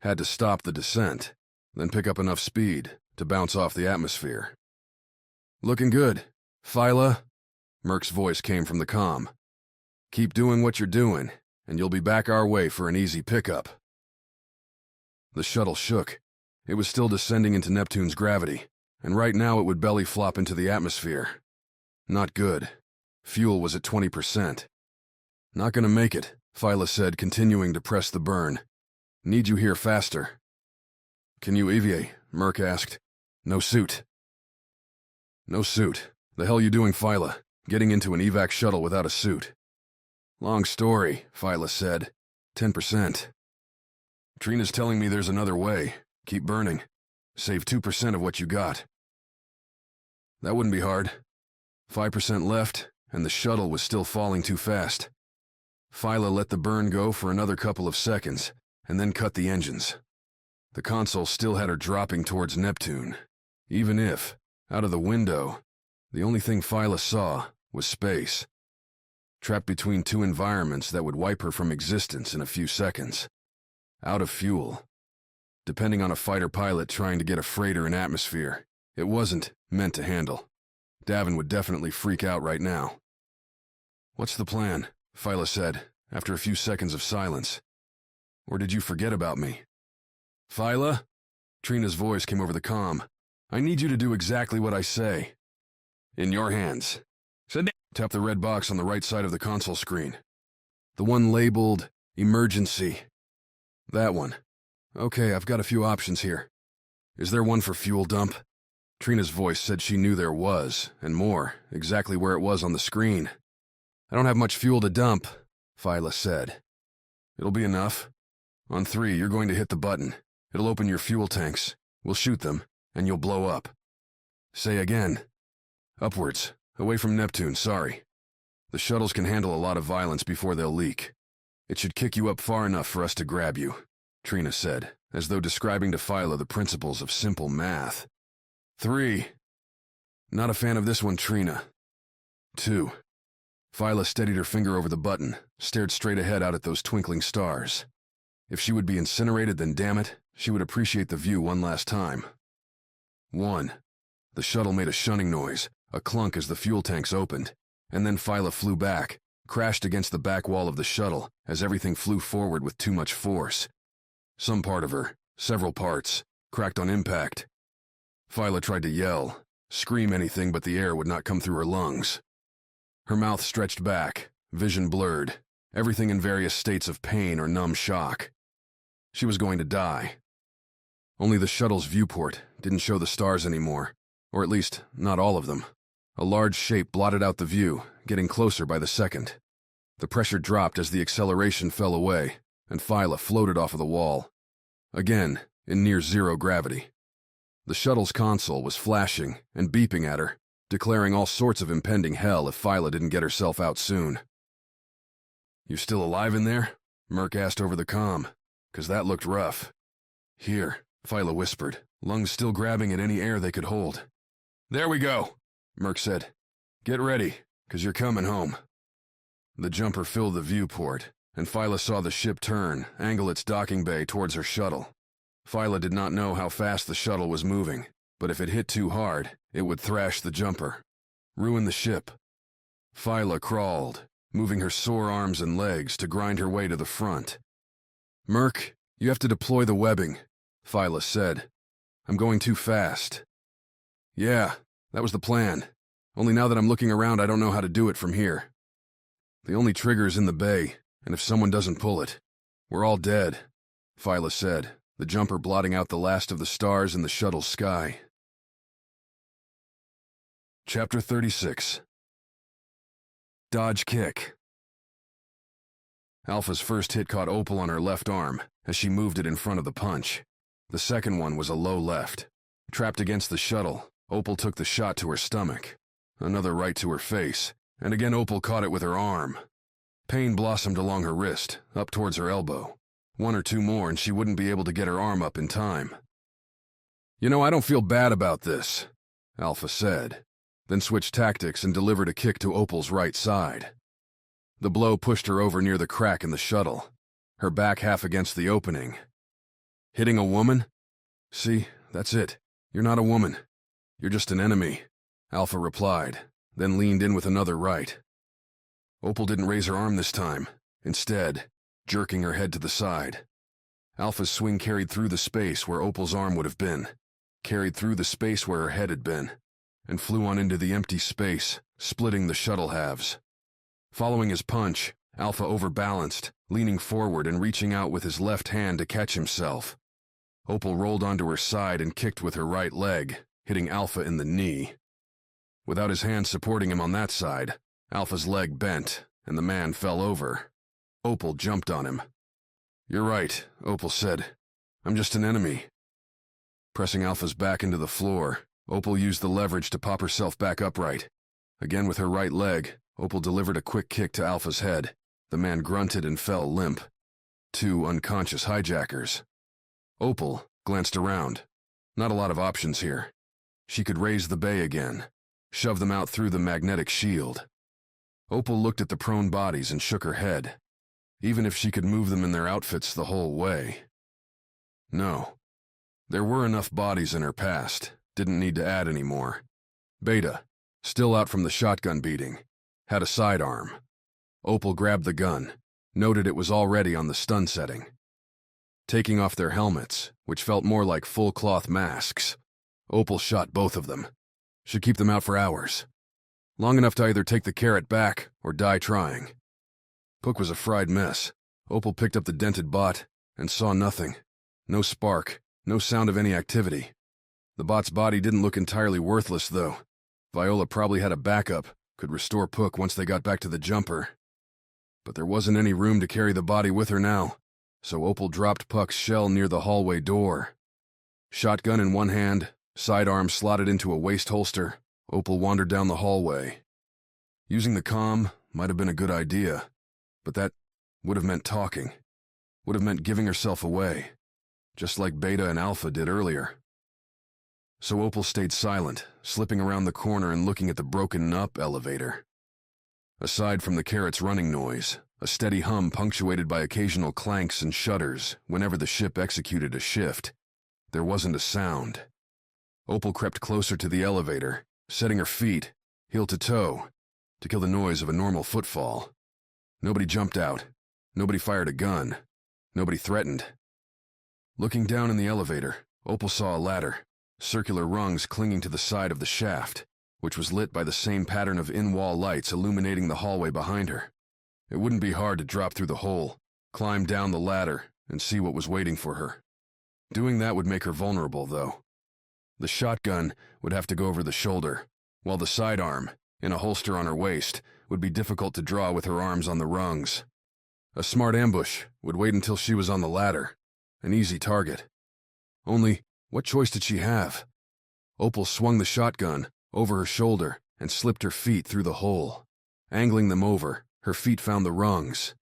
Had to stop the descent, then pick up enough speed to bounce off the atmosphere. "Looking good, Viola," Merc's voice came from the comm. "Keep doing what you're doing, and you'll be back our way for an easy pickup." The shuttle shook. It was still descending into Neptune's gravity, and right now it would belly flop into the atmosphere. Not good. Fuel was at 20%. "Not gonna make it," Viola said, continuing to press the burn. "Need you here faster." "Can you EVA?" Merc asked. "No suit." "No suit. The hell you doing, Viola? Getting into an evac shuttle without a suit?" "Long story," Viola said. 10%. "Trina's telling me there's another way. Keep burning. Save 2% of what you got." "That wouldn't be hard." 5% left, and the shuttle was still falling too fast. Viola let the burn go for another couple of seconds, and then cut the engines. The console still had her dropping towards Neptune, even if, out of the window, the only thing Viola saw was space. Trapped between two environments that would wipe her from existence in a few seconds. Out of fuel. Depending on a fighter pilot trying to get a freighter in atmosphere, it wasn't meant to handle. Davin would definitely freak out right now. "What's the plan?" Viola said, after a few seconds of silence. "Or did you forget about me?" "Viola?" Trina's voice came over the comm. "I need you to do exactly what I say." "In your hands." Tap the red box on the right side of the console screen. The one labeled Emergency. That one. "Okay, I've got a few options here. Is there one for fuel dump?" Trina's voice said she knew there was, and more, exactly where it was on the screen. "I don't have much fuel to dump," Viola said. "It'll be enough. On 3, you're going to hit the button. It'll open your fuel tanks. We'll shoot them, and you'll blow up." "Say again." "Upwards. Away from Neptune, sorry. The shuttles can handle a lot of violence before they'll leak. It should kick you up far enough for us to grab you," Trina said, as though describing to Viola the principles of simple math. 3. "Not a fan of this one, Trina." 2. Viola steadied her finger over the button, stared straight ahead out at those twinkling stars. If she would be incinerated, then damn it, she would appreciate the view one last time. 1. The shuttle made a shunning noise, a clunk as the fuel tanks opened, and then Viola flew back, crashed against the back wall of the shuttle as everything flew forward with too much force. Some part of her, several parts, cracked on impact. Viola tried to yell, scream anything, but the air would not come through her lungs. Her mouth stretched back, vision blurred, everything in various states of pain or numb shock. She was going to die. Only the shuttle's viewport didn't show the stars anymore, or at least not all of them. A large shape blotted out the view, getting closer by the second. The pressure dropped as the acceleration fell away, and Viola floated off of the wall. Again, in near zero gravity. The shuttle's console was flashing and beeping at her, declaring all sorts of impending hell if Viola didn't get herself out soon. "You still alive in there?" Merc asked over the comm, "'cause that looked rough." "Here," Viola whispered, lungs still grabbing at any air they could hold. "There we go," Merc said. "Get ready, 'cause you're coming home." The jumper filled the viewport, and Viola saw the ship turn, angle its docking bay towards her shuttle. Viola did not know how fast the shuttle was moving, but if it hit too hard, it would thrash the jumper. Ruin the ship. Viola crawled, moving her sore arms and legs to grind her way to the front. "Merc, you have to deploy the webbing," Viola said. "I'm going too fast." "Yeah, that was the plan. Only now that I'm looking around, I don't know how to do it from here. The only trigger's in the bay, and if someone doesn't pull it, we're all dead," Viola said, the jumper blotting out the last of the stars in the shuttle's sky. Chapter 36. Dodge Kick. Alpha's first hit caught Opal on her left arm as she moved it in front of the punch. The second one was a low left. Trapped against the shuttle, Opal took the shot to her stomach. Another right to her face, and again Opal caught it with her arm. Pain blossomed along her wrist, up towards her elbow. One or two more and she wouldn't be able to get her arm up in time. "You know, I don't feel bad about this," Alpha said, then switched tactics and delivered a kick to Opal's right side. The blow pushed her over near the crack in the shuttle, her back half against the opening. "Hitting a woman? See, that's it. You're not a woman. You're just an enemy," Alpha replied, then leaned in with another right. Opal didn't raise her arm this time, instead, jerking her head to the side. Alpha's swing carried through the space where Opal's arm would have been, carried through the space where her head had been, and flew on into the empty space, splitting the shuttle halves. Following his punch, Alpha overbalanced, leaning forward and reaching out with his left hand to catch himself. Opal rolled onto her side and kicked with her right leg, hitting Alpha in the knee. Without his hand supporting him on that side, Alpha's leg bent, and the man fell over. Opal jumped on him. "You're right," Opal said. "I'm just an enemy." Pressing Alpha's back into the floor, Opal used the leverage to pop herself back upright. Again with her right leg, Opal delivered a quick kick to Alpha's head. The man grunted and fell limp. 2 unconscious hijackers. Opal glanced around. Not a lot of options here. She could raise the bay again, shove them out through the magnetic shield. Opal looked at the prone bodies and shook her head. Even if she could move them in their outfits the whole way. No. There were enough bodies in her past, didn't need to add any more. Beta, still out from the shotgun beating, had a sidearm. Opal grabbed the gun, noted it was already on the stun setting. Taking off their helmets, which felt more like full-cloth masks, Opal shot both of them. Should keep them out for hours. Long enough to either take the Karat back or die trying. Puck was a fried mess. Opal picked up the dented bot and saw nothing. No spark, no sound of any activity. The bot's body didn't look entirely worthless, though. Viola probably had a backup, could restore Puck once they got back to the jumper. But there wasn't any room to carry the body with her now, so Opal dropped Puck's shell near the hallway door. Shotgun in one hand, sidearm slotted into a waist holster, Opal wandered down the hallway. Using the comm might have been a good idea, but that would have meant talking, would have meant giving herself away, just like Beta and Alpha did earlier. So Opal stayed silent, slipping around the corner and looking at the broken-up elevator. Aside from the Karat's running noise, a steady hum punctuated by occasional clanks and shudders whenever the ship executed a shift, there wasn't a sound. Opal crept closer to the elevator, setting her feet, heel to toe, to kill the noise of a normal footfall. Nobody jumped out. Nobody fired a gun. Nobody threatened. Looking down in the elevator, Opal saw a ladder, circular rungs clinging to the side of the shaft, which was lit by the same pattern of in-wall lights illuminating the hallway behind her. It wouldn't be hard to drop through the hole, climb down the ladder, and see what was waiting for her. Doing that would make her vulnerable, though. The shotgun would have to go over the shoulder, while the sidearm, in a holster on her waist, would be difficult to draw with her arms on the rungs. A smart ambush would wait until she was on the ladder, an easy target. Only, what choice did she have? Opal swung the shotgun over her shoulder and slipped her feet through the hole. Angling them over, her feet found the rungs.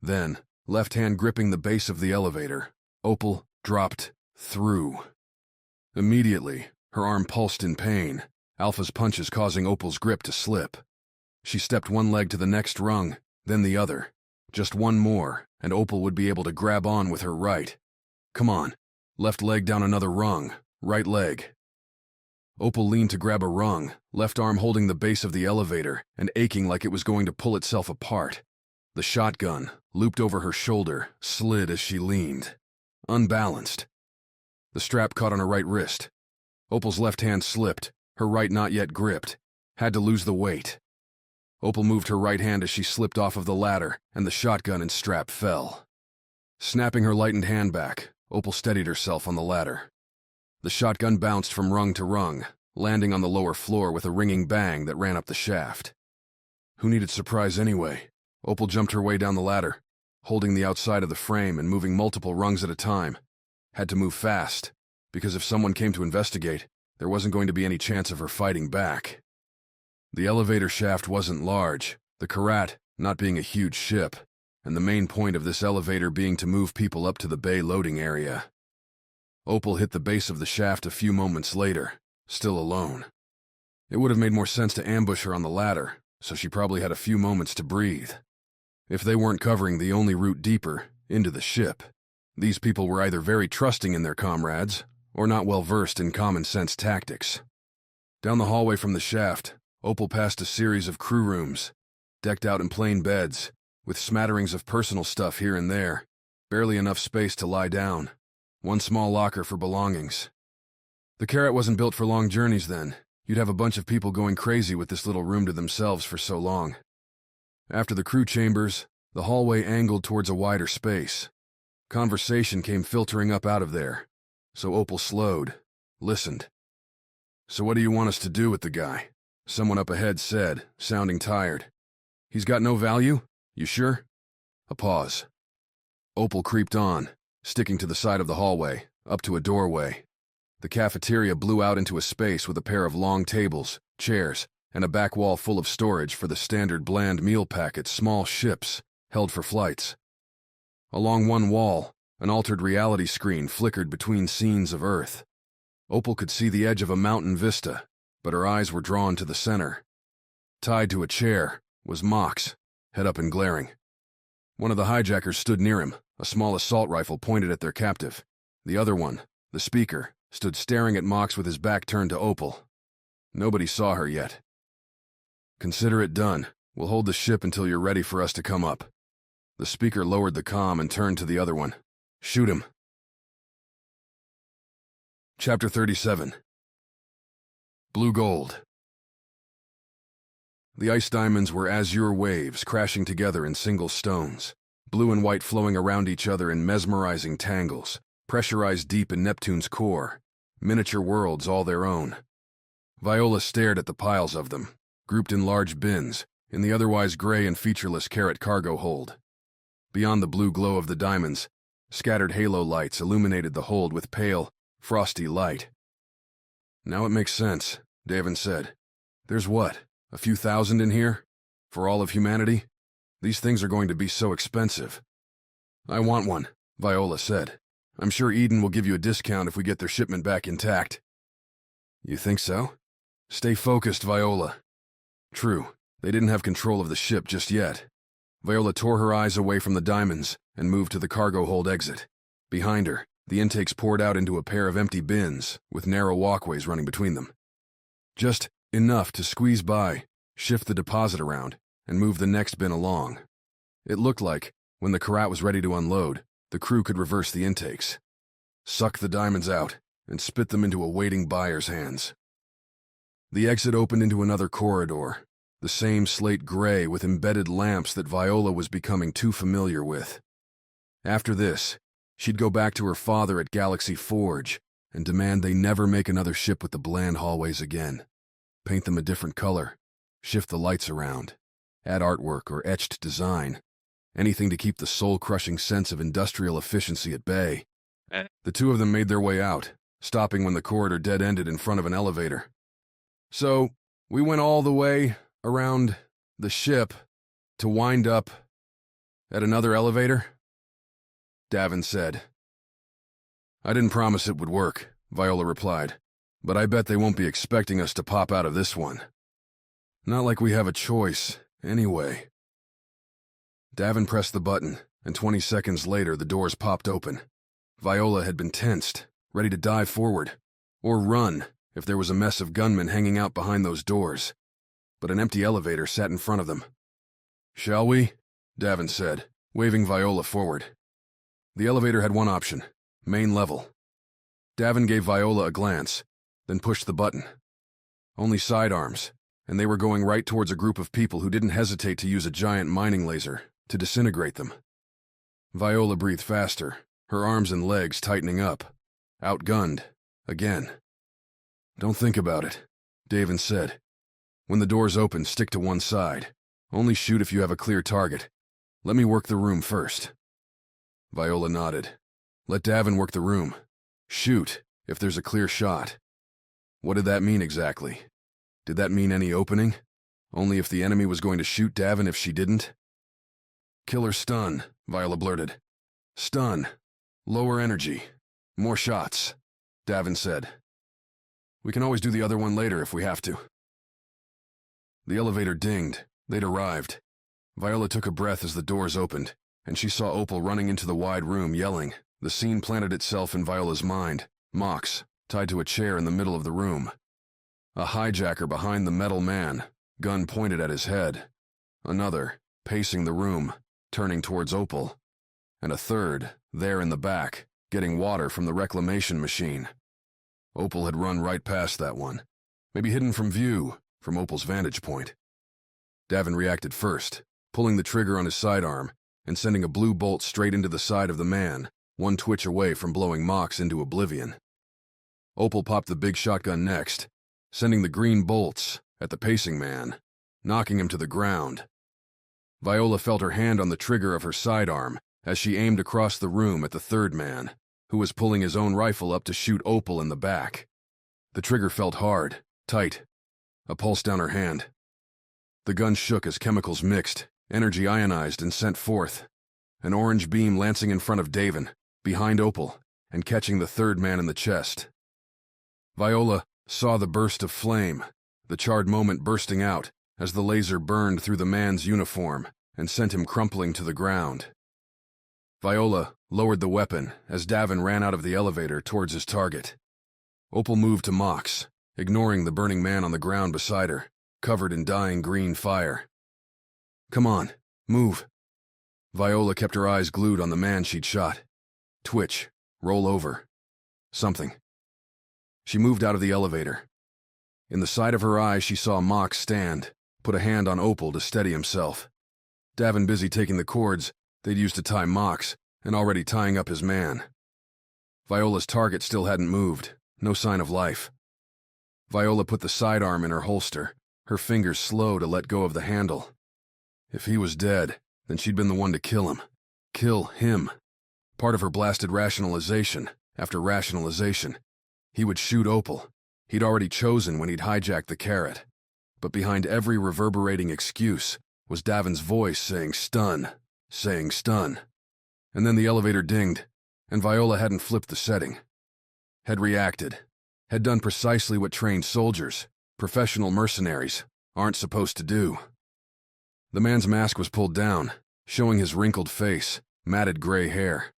Then, left hand gripping the base of the elevator, Opal dropped through. Immediately, her arm pulsed in pain, Alpha's punches causing Opal's grip to slip. She stepped one leg to the next rung, then the other. Just one more, and Opal would be able to grab on with her right. Come on. Left leg down another rung, right leg. Opal leaned to grab a rung, left arm holding the base of the elevator and aching like it was going to pull itself apart. The shotgun, looped over her shoulder, slid as she leaned. Unbalanced. The strap caught on her right wrist. Opal's left hand slipped, her right not yet gripped. Had to lose the weight. Opal moved her right hand as she slipped off of the ladder, and the shotgun and strap fell. Snapping her lightened hand back, Opal steadied herself on the ladder. The shotgun bounced from rung to rung, landing on the lower floor with a ringing bang that ran up the shaft. Who needed surprise anyway? Opal jumped her way down the ladder, holding the outside of the frame and moving multiple rungs at a time. Had to move fast, because if someone came to investigate, there wasn't going to be any chance of her fighting back. The elevator shaft wasn't large, the Karat not being a huge ship, and the main point of this elevator being to move people up to the bay loading area. Opal hit the base of the shaft a few moments later, still alone. It would have made more sense to ambush her on the ladder, so she probably had a few moments to breathe. If they weren't covering the only route deeper, into the ship, these people were either very trusting in their comrades, or not well versed in common-sense tactics. Down the hallway from the shaft, Opal passed a series of crew rooms, decked out in plain beds, with smatterings of personal stuff here and there, barely enough space to lie down, one small locker for belongings. The Karat wasn't built for long journeys then. You'd have a bunch of people going crazy with this little room to themselves for so long. After the crew chambers, the hallway angled towards a wider space. Conversation came filtering up out of there, so Opal slowed, listened. "So what do you want us to do with the guy?" someone up ahead said, sounding tired. "He's got no value? You sure?" A pause. Opal creeped on, sticking to the side of the hallway, up to a doorway. The cafeteria blew out into a space with a pair of long tables, chairs, and a back wall full of storage for the standard bland meal packets small ships held for flights. Along one wall, an altered reality screen flickered between scenes of Earth. Opal could see the edge of a mountain vista, but her eyes were drawn to the center. Tied to a chair was Mox, head up and glaring. One of the hijackers stood near him, a small assault rifle pointed at their captive. The other one, the speaker, stood staring at Mox with his back turned to Opal. Nobody saw her yet. "Consider it done. We'll hold the ship until you're ready for us to come up." The speaker lowered the comm and turned to the other one. "Shoot him." Chapter 37. Blue Gold. The ice diamonds were azure waves crashing together in single stones, blue and white flowing around each other in mesmerizing tangles, pressurized deep in Neptune's core, miniature worlds all their own. Viola stared at the piles of them, grouped in large bins, in the otherwise gray and featureless Karat cargo hold. Beyond the blue glow of the diamonds, scattered halo lights illuminated the hold with pale, frosty light. "Now it makes sense," Davin said. "There's what, a few thousand in here? For all of humanity? These things are going to be so expensive." "I want one," Viola said. "I'm sure Eden will give you a discount if we get their shipment back intact." "You think so?" "Stay focused, Viola." True, they didn't have control of the ship just yet. Viola tore her eyes away from the diamonds and moved to the cargo hold exit. Behind her, the intakes poured out into a pair of empty bins, with narrow walkways running between them. Just enough to squeeze by, shift the deposit around, and move the next bin along. It looked like, when the Karat was ready to unload, the crew could reverse the intakes, suck the diamonds out, and spit them into a waiting buyer's hands. The exit opened into another corridor, the same slate gray with embedded lamps that Viola was becoming too familiar with. After this, she'd go back to her father at Galaxy Forge and demand they never make another ship with the bland hallways again. Paint them a different color, shift the lights around, add artwork or etched design, anything to keep the soul-crushing sense of industrial efficiency at bay. The two of them made their way out, stopping when the corridor dead-ended in front of an elevator. "So, we went all the way around the ship to wind up at another elevator?" Davin said. "I didn't promise it would work," Viola replied, "but I bet they won't be expecting us to pop out of this one. Not like we have a choice, anyway." Davin pressed the button, and 20 seconds later the doors popped open. Viola had been tensed, ready to dive forward, or run if there was a mess of gunmen hanging out behind those doors. But an empty elevator sat in front of them. "Shall we?" Davin said, waving Viola forward. The elevator had one option, main level. Davin gave Viola a glance, then pushed the button. Only sidearms, and they were going right towards a group of people who didn't hesitate to use a giant mining laser to disintegrate them. Viola breathed faster, her arms and legs tightening up. Outgunned, again. "Don't think about it," Davin said. "When the doors open, stick to one side. Only shoot if you have a clear target. Let me work the room first." Viola nodded. "Let Davin work the room. Shoot if there's a clear shot." What did that mean exactly? Did that mean any opening? Only if the enemy was going to shoot Davin if she didn't? Killer stun, Viola blurted. Stun. Lower energy. More shots, Davin said. We can always do the other one later if we have to. The elevator dinged. They'd arrived. Viola took a breath as the doors opened, and she saw Opal running into the wide room, yelling. The scene planted itself in Viola's mind. Mox, tied to a chair in the middle of the room. A hijacker behind the metal man, gun pointed at his head. Another, pacing the room, turning towards Opal. And a third, there in the back, getting water from the reclamation machine. Opal had run right past that one, maybe hidden from view, from Opal's vantage point. Davin reacted first, pulling the trigger on his sidearm and sending a blue bolt straight into the side of the man, one twitch away from blowing Mox into oblivion. Opal popped the big shotgun next, sending the green bolts at the pacing man, knocking him to the ground. Viola felt her hand on the trigger of her sidearm as she aimed across the room at the third man, who was pulling his own rifle up to shoot Opal in the back. The trigger felt hard, tight, a pulse down her hand. The gun shook as chemicals mixed, energy ionized and sent forth, an orange beam lancing in front of Davin, behind Opal, and catching the third man in the chest. Viola saw the burst of flame, the charred moment bursting out as the laser burned through the man's uniform and sent him crumpling to the ground. Viola lowered the weapon as Davin ran out of the elevator towards his target. Opal moved to Mox, ignoring the burning man on the ground beside her, covered in dying green fire. Come on, move. Viola kept her eyes glued on the man she'd shot. Twitch, roll over. Something. She moved out of the elevator. In the side of her eye, she saw Mox stand, put a hand on Opal to steady himself. Davin busy taking the cords they'd used to tie Mox, and already tying up his man. Viola's target still hadn't moved, no sign of life. Viola put the sidearm in her holster, her fingers slow to let go of the handle. If he was dead, then she'd been the one to kill him. Kill him. Part of her blasted rationalization, after rationalization. He would shoot Opal. He'd already chosen when he'd hijacked the Karat. But behind every reverberating excuse was Davin's voice saying stun, saying stun. And then the elevator dinged, and Viola hadn't flipped the setting. Had reacted. Had done precisely what trained soldiers, professional mercenaries, aren't supposed to do. The man's mask was pulled down, showing his wrinkled face, matted gray hair.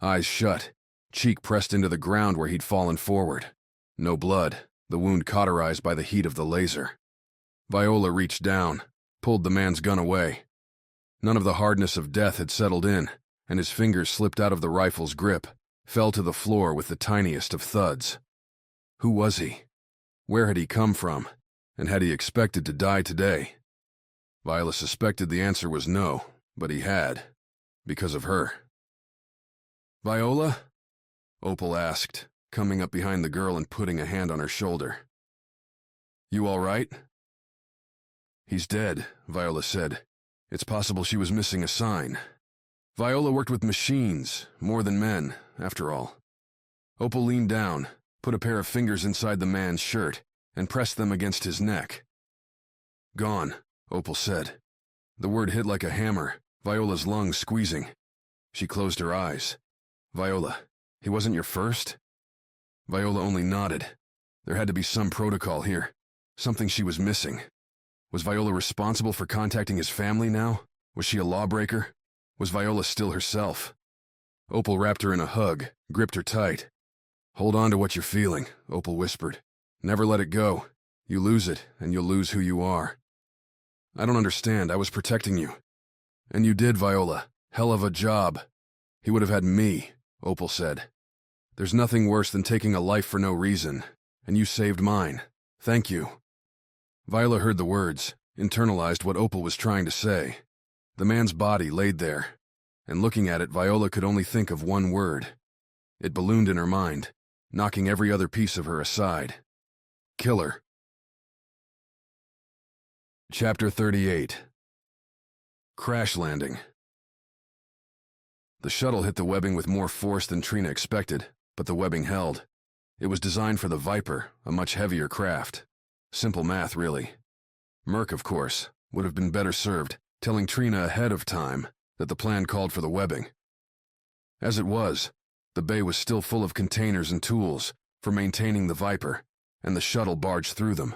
Eyes shut, cheek pressed into the ground where he'd fallen forward. No blood, the wound cauterized by the heat of the laser. Viola reached down, pulled the man's gun away. None of the hardness of death had settled in, and his fingers slipped out of the rifle's grip, fell to the floor with the tiniest of thuds. Who was he? Where had he come from? And had he expected to die today? Viola suspected the answer was no, but he had, because of her. Viola? Opal asked, coming up behind the girl and putting a hand on her shoulder. You all right? He's dead, Viola said. It's possible she was missing a sign. Viola worked with machines, more than men, after all. Opal leaned down, put a pair of fingers inside the man's shirt, and pressed them against his neck. Gone, Opal said. The word hit like a hammer, Viola's lungs squeezing. She closed her eyes. Viola, he wasn't your first? Viola only nodded. There had to be some protocol here, something she was missing. Was Viola responsible for contacting his family now? Was she a lawbreaker? Was Viola still herself? Opal wrapped her in a hug, gripped her tight. Hold on to what you're feeling, Opal whispered. Never let it go. You lose it, and you'll lose who you are. I don't understand. I was protecting you. And you did, Viola. Hell of a job. He would have had me, Opal said. There's nothing worse than taking a life for no reason, and you saved mine. Thank you. Viola heard the words, internalized what Opal was trying to say. The man's body laid there, and looking at it, Viola could only think of one word. It ballooned in her mind, knocking every other piece of her aside. Killer. Chapter 38. Crash landing. The shuttle hit the webbing with more force than Trina expected, but the webbing held. It was designed for the Viper, a much heavier craft. Simple math, really. Merc, of course, would have been better served telling Trina ahead of time that the plan called for the webbing. As it was, the bay was still full of containers and tools for maintaining the Viper, and the shuttle barged through them.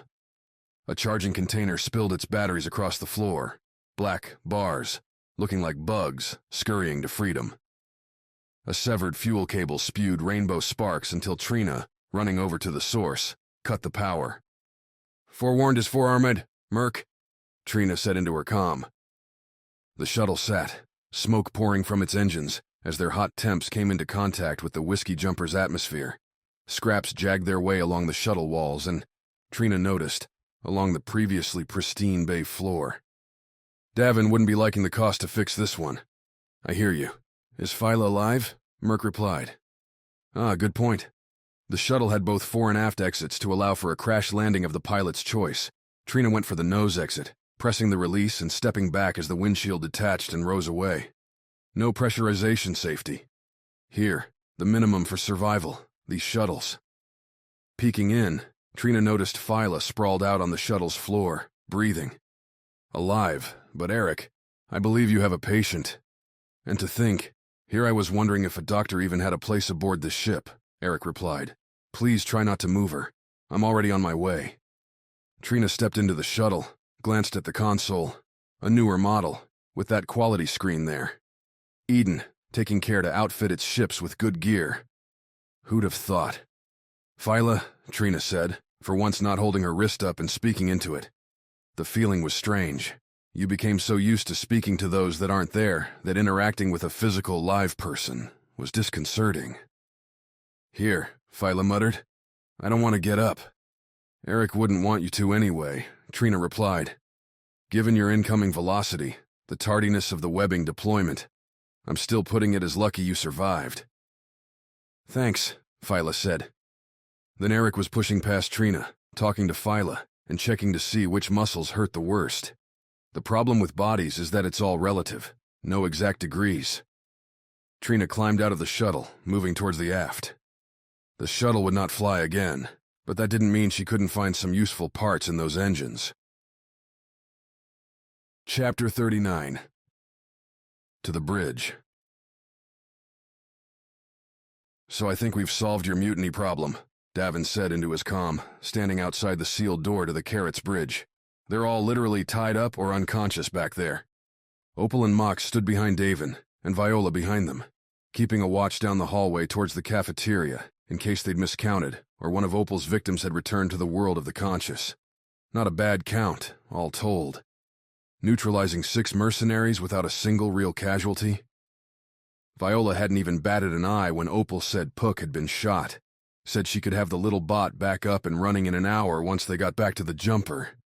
A charging container spilled its batteries across the floor, black bars, looking like bugs scurrying to freedom. A severed fuel cable spewed rainbow sparks until Trina, running over to the source, cut the power. "Forewarned is forearmed, Merc," Trina said into her comm. The shuttle sat, smoke pouring from its engines as their hot temps came into contact with the Whiskey Jumper's atmosphere. Scraps jagged their way along the shuttle walls and, Trina noticed, along the previously pristine bay floor. "Davin wouldn't be liking the cost to fix this one." "I hear you. Is Viola alive?" Merc replied. "Ah, good point." The shuttle had both fore and aft exits to allow for a crash landing of the pilot's choice. Trina went for the nose exit, pressing the release and stepping back as the windshield detached and rose away. No pressurization safety. Here, the minimum for survival, these shuttles. Peeking in, Trina noticed Viola sprawled out on the shuttle's floor, breathing. Alive, but Eric, I believe you have a patient. And to think, here I was wondering if a doctor even had a place aboard this ship, Eric replied. "Please try not to move her. I'm already on my way." Trina stepped into the shuttle, glanced at the console, a newer model, with that quality screen there. Eden, taking care to outfit its ships with good gear. Who'd have thought? "Viola," Trina said, for once not holding her wrist up and speaking into it. The feeling was strange. You became so used to speaking to those that aren't there that interacting with a physical, live person was disconcerting. "Here," Viola muttered. "I don't want to get up." "Eric wouldn't want you to anyway," Trina replied. "Given your incoming velocity, the tardiness of the webbing deployment, I'm still putting it as lucky you survived." "Thanks," Viola said. Then Eric was pushing past Trina, talking to Viola, and checking to see which muscles hurt the worst. The problem with bodies is that it's all relative, no exact degrees. Trina climbed out of the shuttle, moving towards the aft. The shuttle would not fly again, but that didn't mean she couldn't find some useful parts in those engines. Chapter 39. To the bridge. "So I think we've solved your mutiny problem," Davin said into his comm, standing outside the sealed door to the Karat's bridge. "They're all literally tied up or unconscious back there." Opal and Mox stood behind Davin, and Viola behind them, keeping a watch down the hallway towards the cafeteria in case they'd miscounted or one of Opal's victims had returned to the world of the conscious. Not a bad count, all told. Neutralizing 6 mercenaries without a single real casualty. Viola hadn't even batted an eye when Opal said Puck had been shot. Said she could have the little bot back up and running in an hour once they got back to the jumper.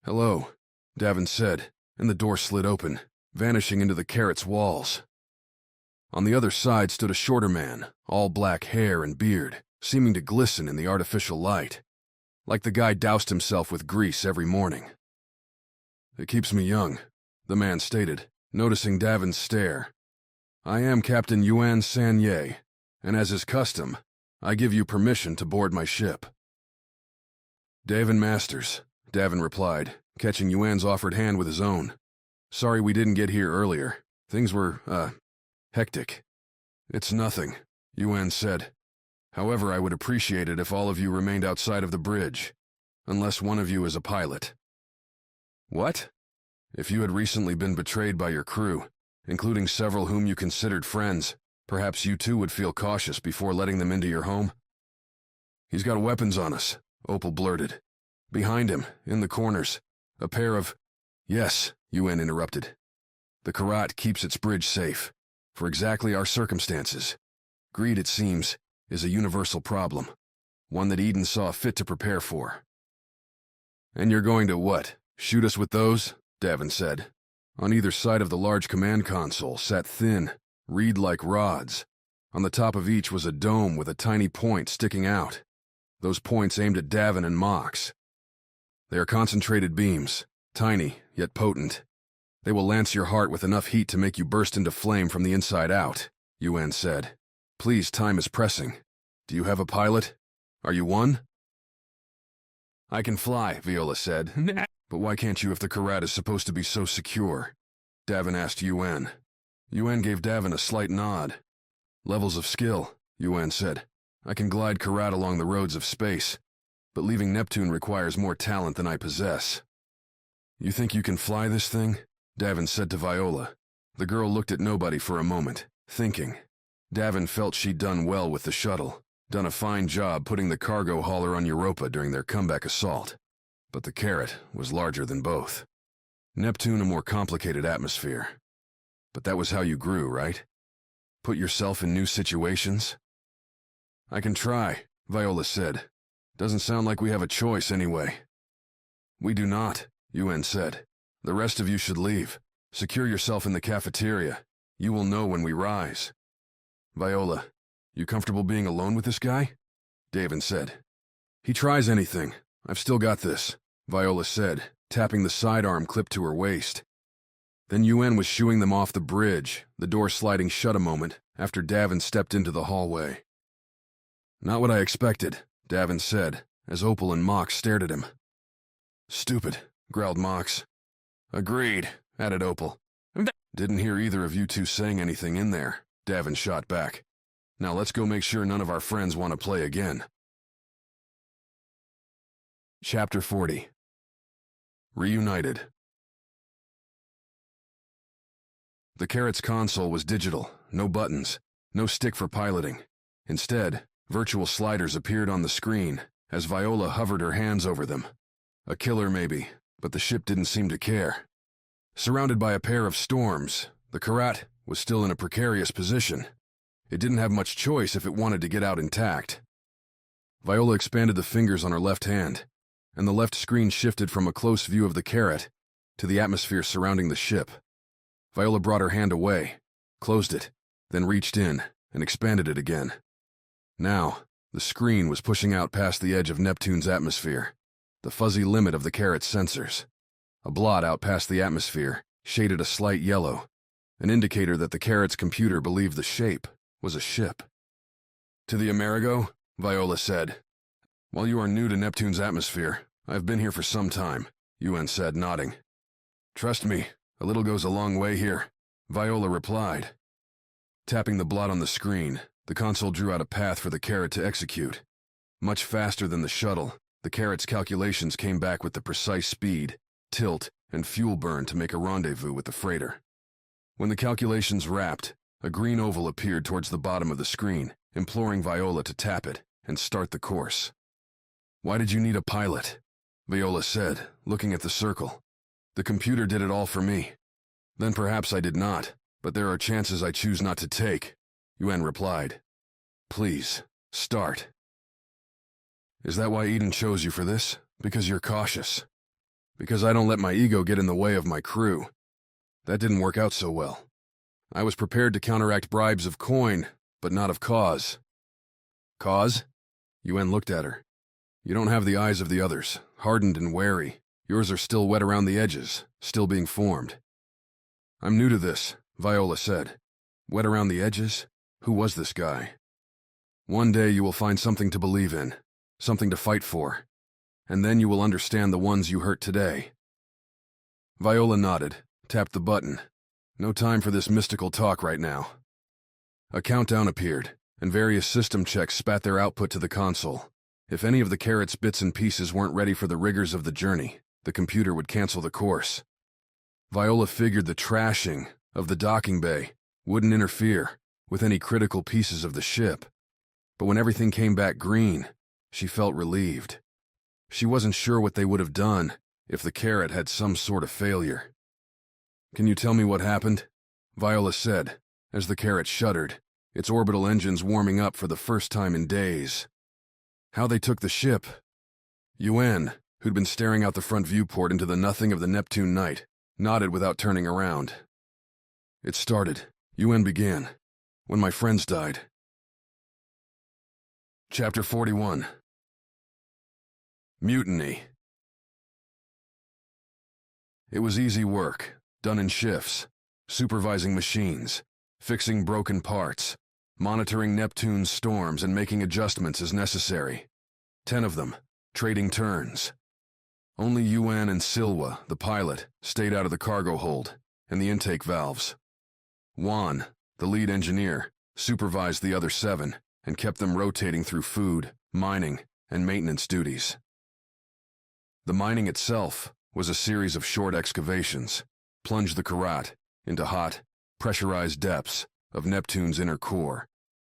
"Hello," Davin said, and the door slid open, vanishing into the Karat's walls. On the other side stood a shorter man, all black hair and beard, seeming to glisten in the artificial light. Like the guy doused himself with grease every morning. "It keeps me young," the man stated, noticing Davin's stare. "I am Captain Yuan Sanye, and as is custom, I give you permission to board my ship." "Davin Masters," Davin replied, catching Yuan's offered hand with his own. "Sorry we didn't get here earlier. Things were, hectic." "It's nothing," Yuan said. "However, I would appreciate it if all of you remained outside of the bridge, unless one of you is a pilot." "What?" "If you had recently been betrayed by your crew, including several whom you considered friends, perhaps you too would feel cautious before letting them into your home." "He's got weapons on us," Opal blurted. "Behind him, in the corners, a pair of—" "Yes," Yuan interrupted. "The Karat keeps its bridge safe, for exactly our circumstances. Greed, it seems, is a universal problem, one that Eden saw fit to prepare for." "And you're going to what, shoot us with those?" Davin said. On either side of the large command console sat thin, reed-like rods. On the top of each was a dome with a tiny point sticking out. Those points aimed at Davin and Mox. "They are concentrated beams, tiny, yet potent. They will lance your heart with enough heat to make you burst into flame from the inside out," Yuan said. "Please, time is pressing. Do you have a pilot?" Are you one? I can fly, Viola said. But why can't you if the Karat is supposed to be so secure? Davin asked Yuen. Yuen gave Davin a slight nod. Levels of skill, Yuen said. I can glide Karat along the roads of space, but leaving Neptune requires more talent than I possess. You think you can fly this thing? Davin said to Viola. The girl looked at nobody for a moment, thinking. Davin felt she'd done well with the shuttle, done a fine job putting the cargo hauler on Europa during their comeback assault. But the Karat was larger than both. Neptune a more complicated atmosphere. But that was how you grew, right? Put yourself in new situations? I can try, Viola said. Doesn't sound like we have a choice anyway. We do not, Yuen said. The rest of you should leave. Secure yourself in the cafeteria. You will know when we rise. Viola, you comfortable being alone with this guy? Davin said. He tries anything. I've still got this, Viola said, tapping the sidearm clipped to her waist. Then Yuen was shooing them off the bridge, the door sliding shut a moment after Davin stepped into the hallway. Not what I expected, Davin said, as Opal and Mox stared at him. Stupid, growled Mox. Agreed, added Opal. Didn't hear either of you two saying anything in there, Davin shot back. Now let's go make sure none of our friends want to play again. Chapter 40. Reunited. The Karat's console was digital, no buttons, no stick for piloting. Instead, virtual sliders appeared on the screen as Viola hovered her hands over them. A killer maybe, but the ship didn't seem to care. Surrounded by a pair of storms, the Karat was still in a precarious position. It didn't have much choice if it wanted to get out intact. Viola expanded the fingers on her left hand, and the left screen shifted from a close view of the Karat to the atmosphere surrounding the ship. Viola brought her hand away, closed it, then reached in and expanded it again. Now, the screen was pushing out past the edge of Neptune's atmosphere, the fuzzy limit of the Karat's sensors. A blot out past the atmosphere shaded a slight yellow, an indicator that the Karat's computer believed the shape was a ship. To the Amerigo, Viola said. While you are new to Neptune's atmosphere, I have been here for some time, Yuen said, nodding. Trust me, a little goes a long way here, Viola replied. Tapping the blot on the screen, the console drew out a path for the Karat to execute. Much faster than the shuttle, the Karat's calculations came back with the precise speed, tilt, and fuel burn to make a rendezvous with the freighter. When the calculations wrapped, a green oval appeared towards the bottom of the screen, imploring Viola to tap it and start the course. Why did you need a pilot? Viola said, looking at the circle. The computer did it all for me. Then perhaps I did not, but there are chances I choose not to take, Yuen replied. Please, start. Is that why Eden chose you for this? Because you're cautious. Because I don't let my ego get in the way of my crew. That didn't work out so well. I was prepared to counteract bribes of coin, but not of cause. Cause? Yuen looked at her. You don't have the eyes of the others, hardened and wary. Yours are still wet around the edges, still being formed. I'm new to this, Viola said. Wet around the edges? Who was this guy? One day you will find something to believe in, something to fight for, and then you will understand the ones you hurt today. Viola nodded, tapped the button. No time for this mystical talk right now. A countdown appeared, and various system checks spat their output to the console. If any of the Karat's bits and pieces weren't ready for the rigors of the journey, the computer would cancel the course. Viola figured the trashing of the docking bay wouldn't interfere with any critical pieces of the ship. But when everything came back green, she felt relieved. She wasn't sure what they would have done if the Karat had some sort of failure. Can you tell me what happened? Viola said, as the Karat shuddered, its orbital engines warming up for the first time in days. How they took the ship. Yuen, who'd been staring out the front viewport into the nothing of the Neptune night, nodded without turning around. It started. Yuen began. When my friends died. Chapter 41. Mutiny. It was easy work, done in shifts, supervising machines, fixing broken parts, monitoring Neptune's storms and making adjustments as necessary. 10 of them, trading turns. Only Yuan and Silwa, the pilot, stayed out of the cargo hold and the intake valves. Juan, the lead engineer, supervised the other 7 and kept them rotating through food, mining, and maintenance duties. The mining itself was a series of short excavations, plunge the Karat into hot, pressurized depths of Neptune's inner core,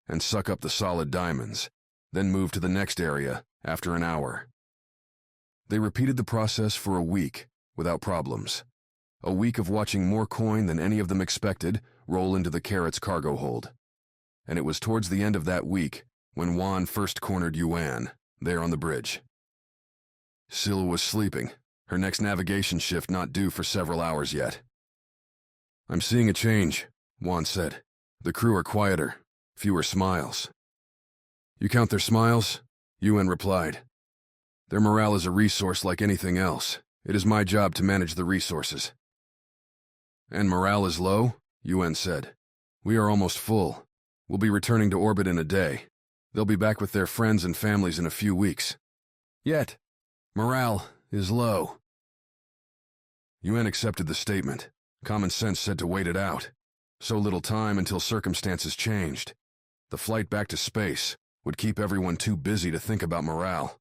and suck up the solid diamonds, then move to the next area after an hour. They repeated the process for a week without problems. A week of watching more coin than any of them expected roll into the Karat's cargo hold. And it was towards the end of that week when Juan first cornered Yuan, there on the bridge. Scylla was sleeping, her next navigation shift not due for several hours yet. "I'm seeing a change," Juan said. "The crew are quieter, fewer smiles." "You count their smiles?" Yuan replied. "Their morale is a resource like anything else. It is my job to manage the resources." "And morale is low?" Yuan said. "We are almost full. We'll be returning to orbit in a day. They'll be back with their friends and families in a few weeks. Yet, morale is low." Yuan accepted the statement. Common sense said to wait it out. So little time until circumstances changed. The flight back to space would keep everyone too busy to think about morale.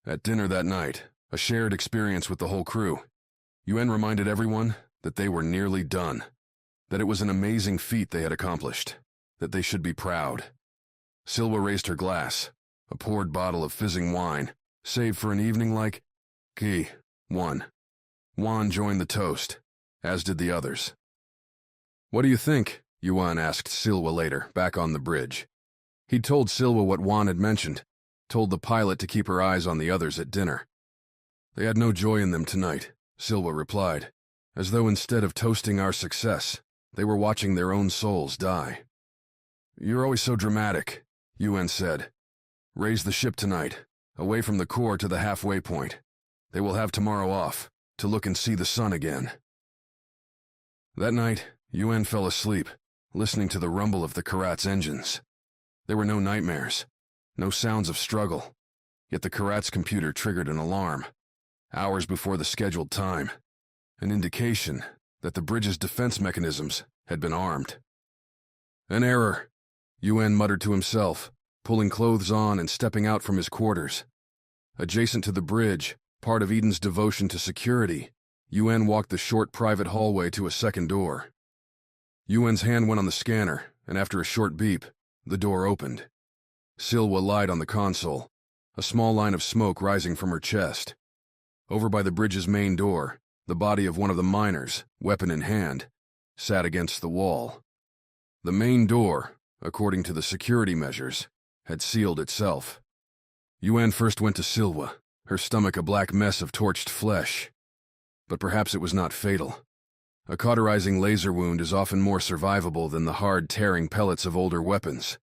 At dinner that night, a shared experience with the whole crew, Yuan reminded everyone that they were nearly done, that it was an amazing feat they had accomplished, that they should be proud. Silwa raised her glass, a poured bottle of fizzing wine, saved for an evening like Key 1. Juan joined the toast, as did the others. "What do you think?" Yuan asked Silwa later, back on the bridge. He'd told Silwa what Juan had mentioned, told the pilot to keep her eyes on the others at dinner. "They had no joy in them tonight," Silwa replied, "as though instead of toasting our success, they were watching their own souls die." "You're always so dramatic," Yuan said. "Raise the ship tonight, away from the core to the halfway point. They will have tomorrow off, to look and see the sun again." That night, Yuan fell asleep, listening to the rumble of the Karat's engines. There were no nightmares, no sounds of struggle, yet the Karat's computer triggered an alarm, hours before the scheduled time, an indication that the bridge's defense mechanisms had been armed. "An error," Yuan muttered to himself, pulling clothes on and stepping out from his quarters. Adjacent to the bridge, part of Eden's devotion to security, Yuan walked the short private hallway to a second door. Yuan's hand went on the scanner, and after a short beep, the door opened. Silwa lied on the console, a small line of smoke rising from her chest. Over by the bridge's main door, the body of one of the miners, weapon in hand, sat against the wall. The main door, according to the security measures, had sealed itself. Yuan first went to Silwa, her stomach a black mess of torched flesh. But perhaps it was not fatal. A cauterizing laser wound is often more survivable than the hard, tearing pellets of older weapons.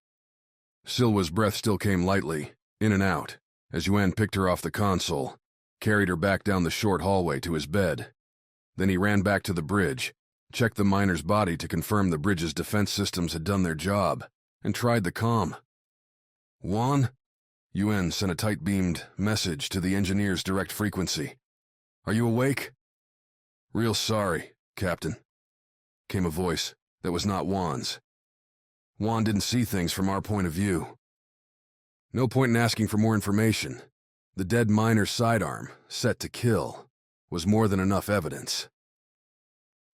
Silwa's breath still came lightly, in and out, as Yuan picked her off the console, carried her back down the short hallway to his bed. Then he ran back to the bridge, checked the miner's body to confirm the bridge's defense systems had done their job, and tried the comm. "Juan?" Yuan sent a tight-beamed message to the engineer's direct frequency. "Are you awake?" "Real sorry, Captain," came a voice that was not Juan's. "Juan didn't see things from our point of view." No point in asking for more information. The dead miner's sidearm, set to kill, was more than enough evidence.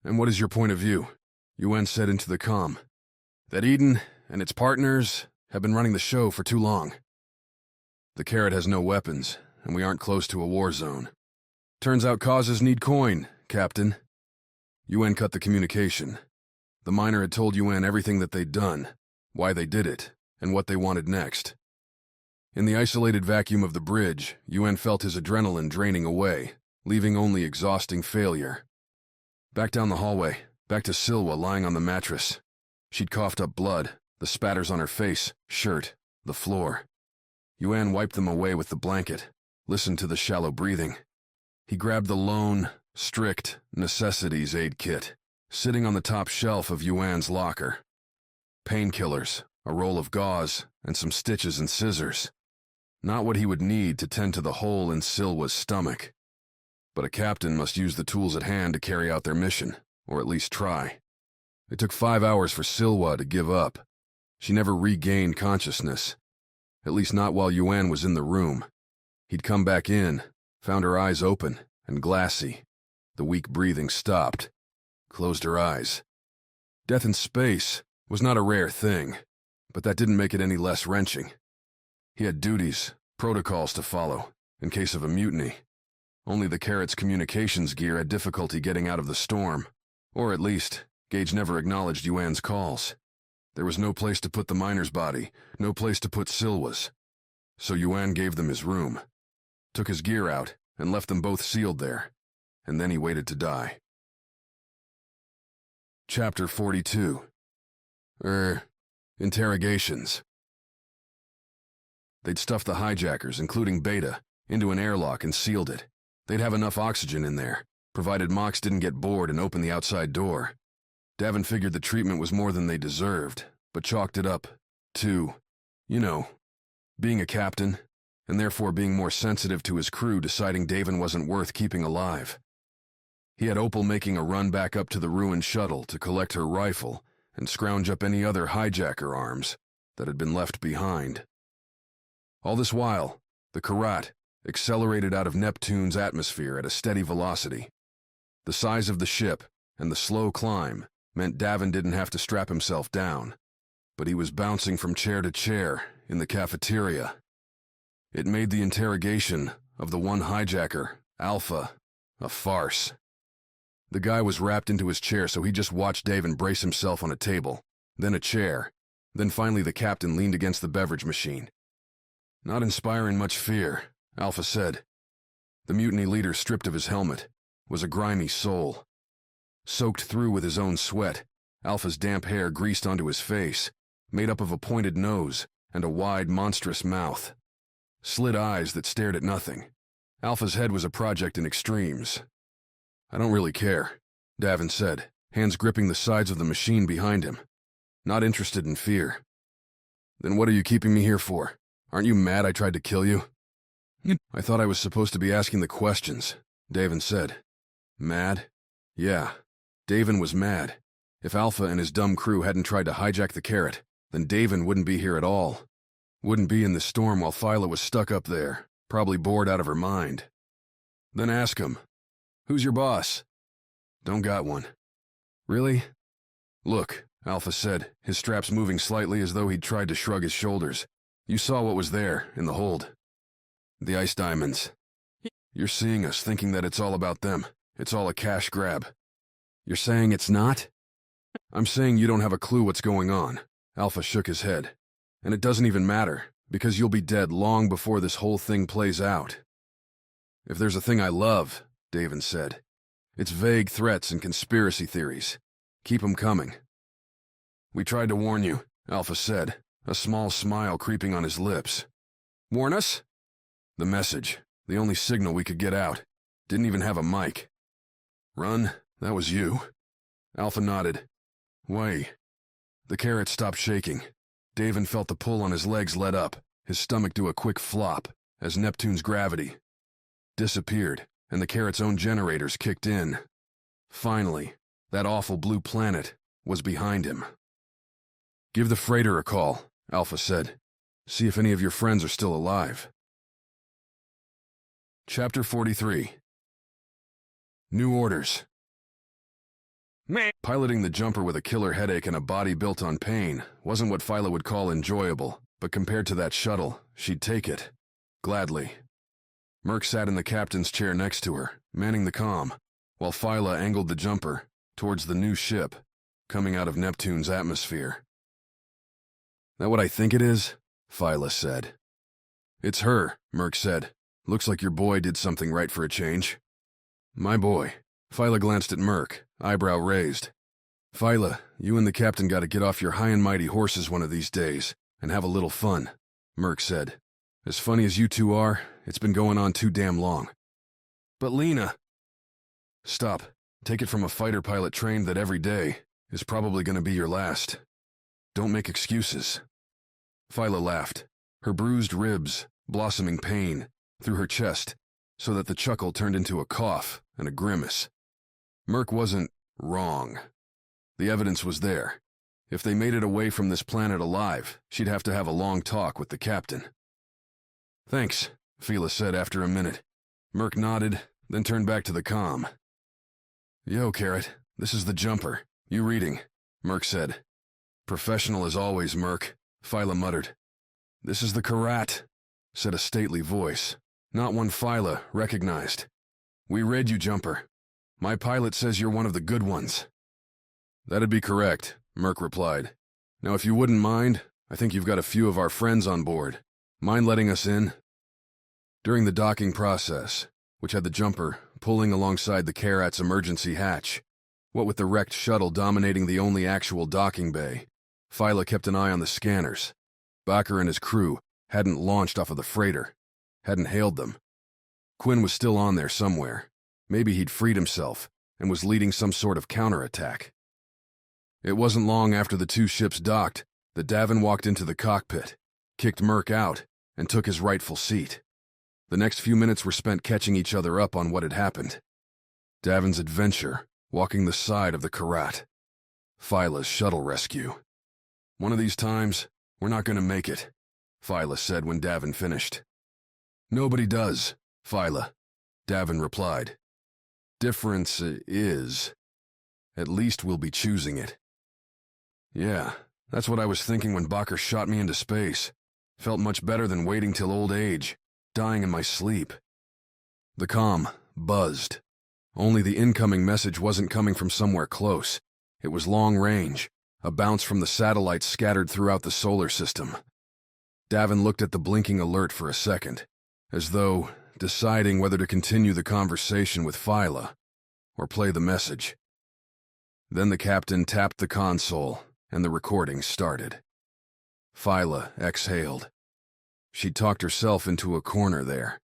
"And what is your point of view?" Yuan said into the comm. "That Eden and its partners have been running the show for too long. The Karat has no weapons, and we aren't close to a war zone. Turns out causes need coin, Captain." Yuan cut the communication. The miner had told Yuan everything that they'd done, why they did it, and what they wanted next. In the isolated vacuum of the bridge, Yuan felt his adrenaline draining away, leaving only exhausting failure. Back down the hallway, back to Silwa lying on the mattress. She'd coughed up blood, the spatters on her face, shirt, the floor. Yuan wiped them away with the blanket, listened to the shallow breathing. He grabbed the lone, strict necessities aid kit, sitting on the top shelf of Yuan's locker. Painkillers, a roll of gauze, and some stitches and scissors. Not what he would need to tend to the hole in Silwa's stomach. But a captain must use the tools at hand to carry out their mission, or at least try. It took 5 hours for Silwa to give up. She never regained consciousness. At least not while Yuan was in the room. He'd come back in, found her eyes open and glassy. The weak breathing stopped. Closed her eyes. Death in space was not a rare thing, but that didn't make it any less wrenching. He had duties, protocols to follow, in case of a mutiny. Only the Karat's communications gear had difficulty getting out of the storm, or at least, Gage never acknowledged Yuan's calls. There was no place to put the miner's body, no place to put Silwa's. So Yuan gave them his room, took his gear out, and left them both sealed there, and then he waited to die. Chapter 42. Interrogations. They'd stuffed the hijackers, including Beta, into an airlock and sealed it. They'd have enough oxygen in there, provided Mox didn't get bored and open the outside door. Davin figured the treatment was more than they deserved, but chalked it up to, being a captain, and therefore being more sensitive to his crew, deciding Davin wasn't worth keeping alive. He had Opal making a run back up to the ruined shuttle to collect her rifle and scrounge up any other hijacker arms that had been left behind. All this while, the Karat accelerated out of Neptune's atmosphere at a steady velocity. The size of the ship and the slow climb meant Davin didn't have to strap himself down, but he was bouncing from chair to chair in the cafeteria. It made the interrogation of the one hijacker, Alpha, a farce. The guy was wrapped into his chair, so he just watched Davin brace himself on a table, then a chair, then finally the captain leaned against the beverage machine. Not inspiring much fear, Alpha said. The mutiny leader, stripped of his helmet, was a grimy soul. Soaked through with his own sweat, Alpha's damp hair greased onto his face, made up of a pointed nose and a wide, monstrous mouth. Slit eyes that stared at nothing. Alpha's head was a project in extremes. I don't really care, Davin said, hands gripping the sides of the machine behind him. Not interested in fear. Then what are you keeping me here for? Aren't you mad I tried to kill you? I thought I was supposed to be asking the questions, Davin said. Mad? Yeah, Davin was mad. If Alpha and his dumb crew hadn't tried to hijack the Karat, then Davin wouldn't be here at all. Wouldn't be in the storm while Viola was stuck up there, probably bored out of her mind. Then ask him, who's your boss? Don't got one. Really? Look, Alpha said, his straps moving slightly as though he'd tried to shrug his shoulders. You saw what was there, in the hold. The ice diamonds. You're seeing us, thinking that it's all about them. It's all a cash grab. You're saying it's not? I'm saying you don't have a clue what's going on. Alpha shook his head. And it doesn't even matter, because you'll be dead long before this whole thing plays out. If there's a thing I love, Davin said, it's vague threats and conspiracy theories. Keep 'em coming. We tried to warn you, Alpha said, a small smile creeping on his lips. Warn us? The message, the only signal we could get out, didn't even have a mic. Run, that was you. Alpha nodded. Why? The Karat stopped shaking. Davin felt the pull on his legs let up, his stomach do a quick flop, as Neptune's gravity disappeared, and the Karat's own generators kicked in. Finally, that awful blue planet was behind him. Give the freighter a call, Alpha said. See if any of your friends are still alive. Chapter 43. New orders. Piloting the jumper with a killer headache and a body built on pain wasn't what Viola would call enjoyable, but compared to that shuttle, she'd take it. Gladly. Merc sat in the captain's chair next to her, manning the comm, while Viola angled the jumper towards the new ship, coming out of Neptune's atmosphere. That what I think it is? Viola said. It's her, Merc said. Looks like your boy did something right for a change. My boy. Viola glanced at Merc, eyebrow raised. Viola, you and the captain gotta get off your high and mighty horses one of these days, and have a little fun, Merc said. As funny as you two are, it's been going on too damn long. But Lena... Stop. Take it from a fighter pilot trained that every day is probably gonna be your last. Don't make excuses. Viola laughed, her bruised ribs blossoming pain, through her chest, so that the chuckle turned into a cough and a grimace. Merc wasn't wrong. The evidence was there. If they made it away from this planet alive, she'd have to have a long talk with the captain. "Thanks," Viola said after a minute. Merc nodded, then turned back to the comm. "Yo, Karat, this is the jumper. You reading?" Merc said. "Professional as always, Merc," Viola muttered. "This is the Karat," said a stately voice, not one Viola recognized. "We read you, Jumper. My pilot says you're one of the good ones." "That'd be correct," Merc replied. "Now, if you wouldn't mind, I think you've got a few of our friends on board. Mind letting us in?" During the docking process, which had the Jumper pulling alongside the Karat's emergency hatch, what with the wrecked shuttle dominating the only actual docking bay, Viola kept an eye on the scanners. Bakker and his crew hadn't launched off of the freighter, hadn't hailed them. Quinn was still on there somewhere. Maybe he'd freed himself and was leading some sort of counterattack. It wasn't long after the two ships docked that Davin walked into the cockpit, kicked Merc out, and took his rightful seat. The next few minutes were spent catching each other up on what had happened. Davin's adventure, walking the side of the Karat. Viola's shuttle rescue. "One of these times, we're not going to make it," Viola said when Davin finished. "Nobody does, Viola," Davin replied. "Difference is, at least we'll be choosing it." "Yeah, that's what I was thinking when Bakker shot me into space. Felt much better than waiting till old age, dying in my sleep." The comm buzzed. Only the incoming message wasn't coming from somewhere close. It was long range, a bounce from the satellites scattered throughout the solar system. Davin looked at the blinking alert for a second, as though deciding whether to continue the conversation with Viola or play the message. Then the captain tapped the console, and the recording started. Viola exhaled. She'd talked herself into a corner there.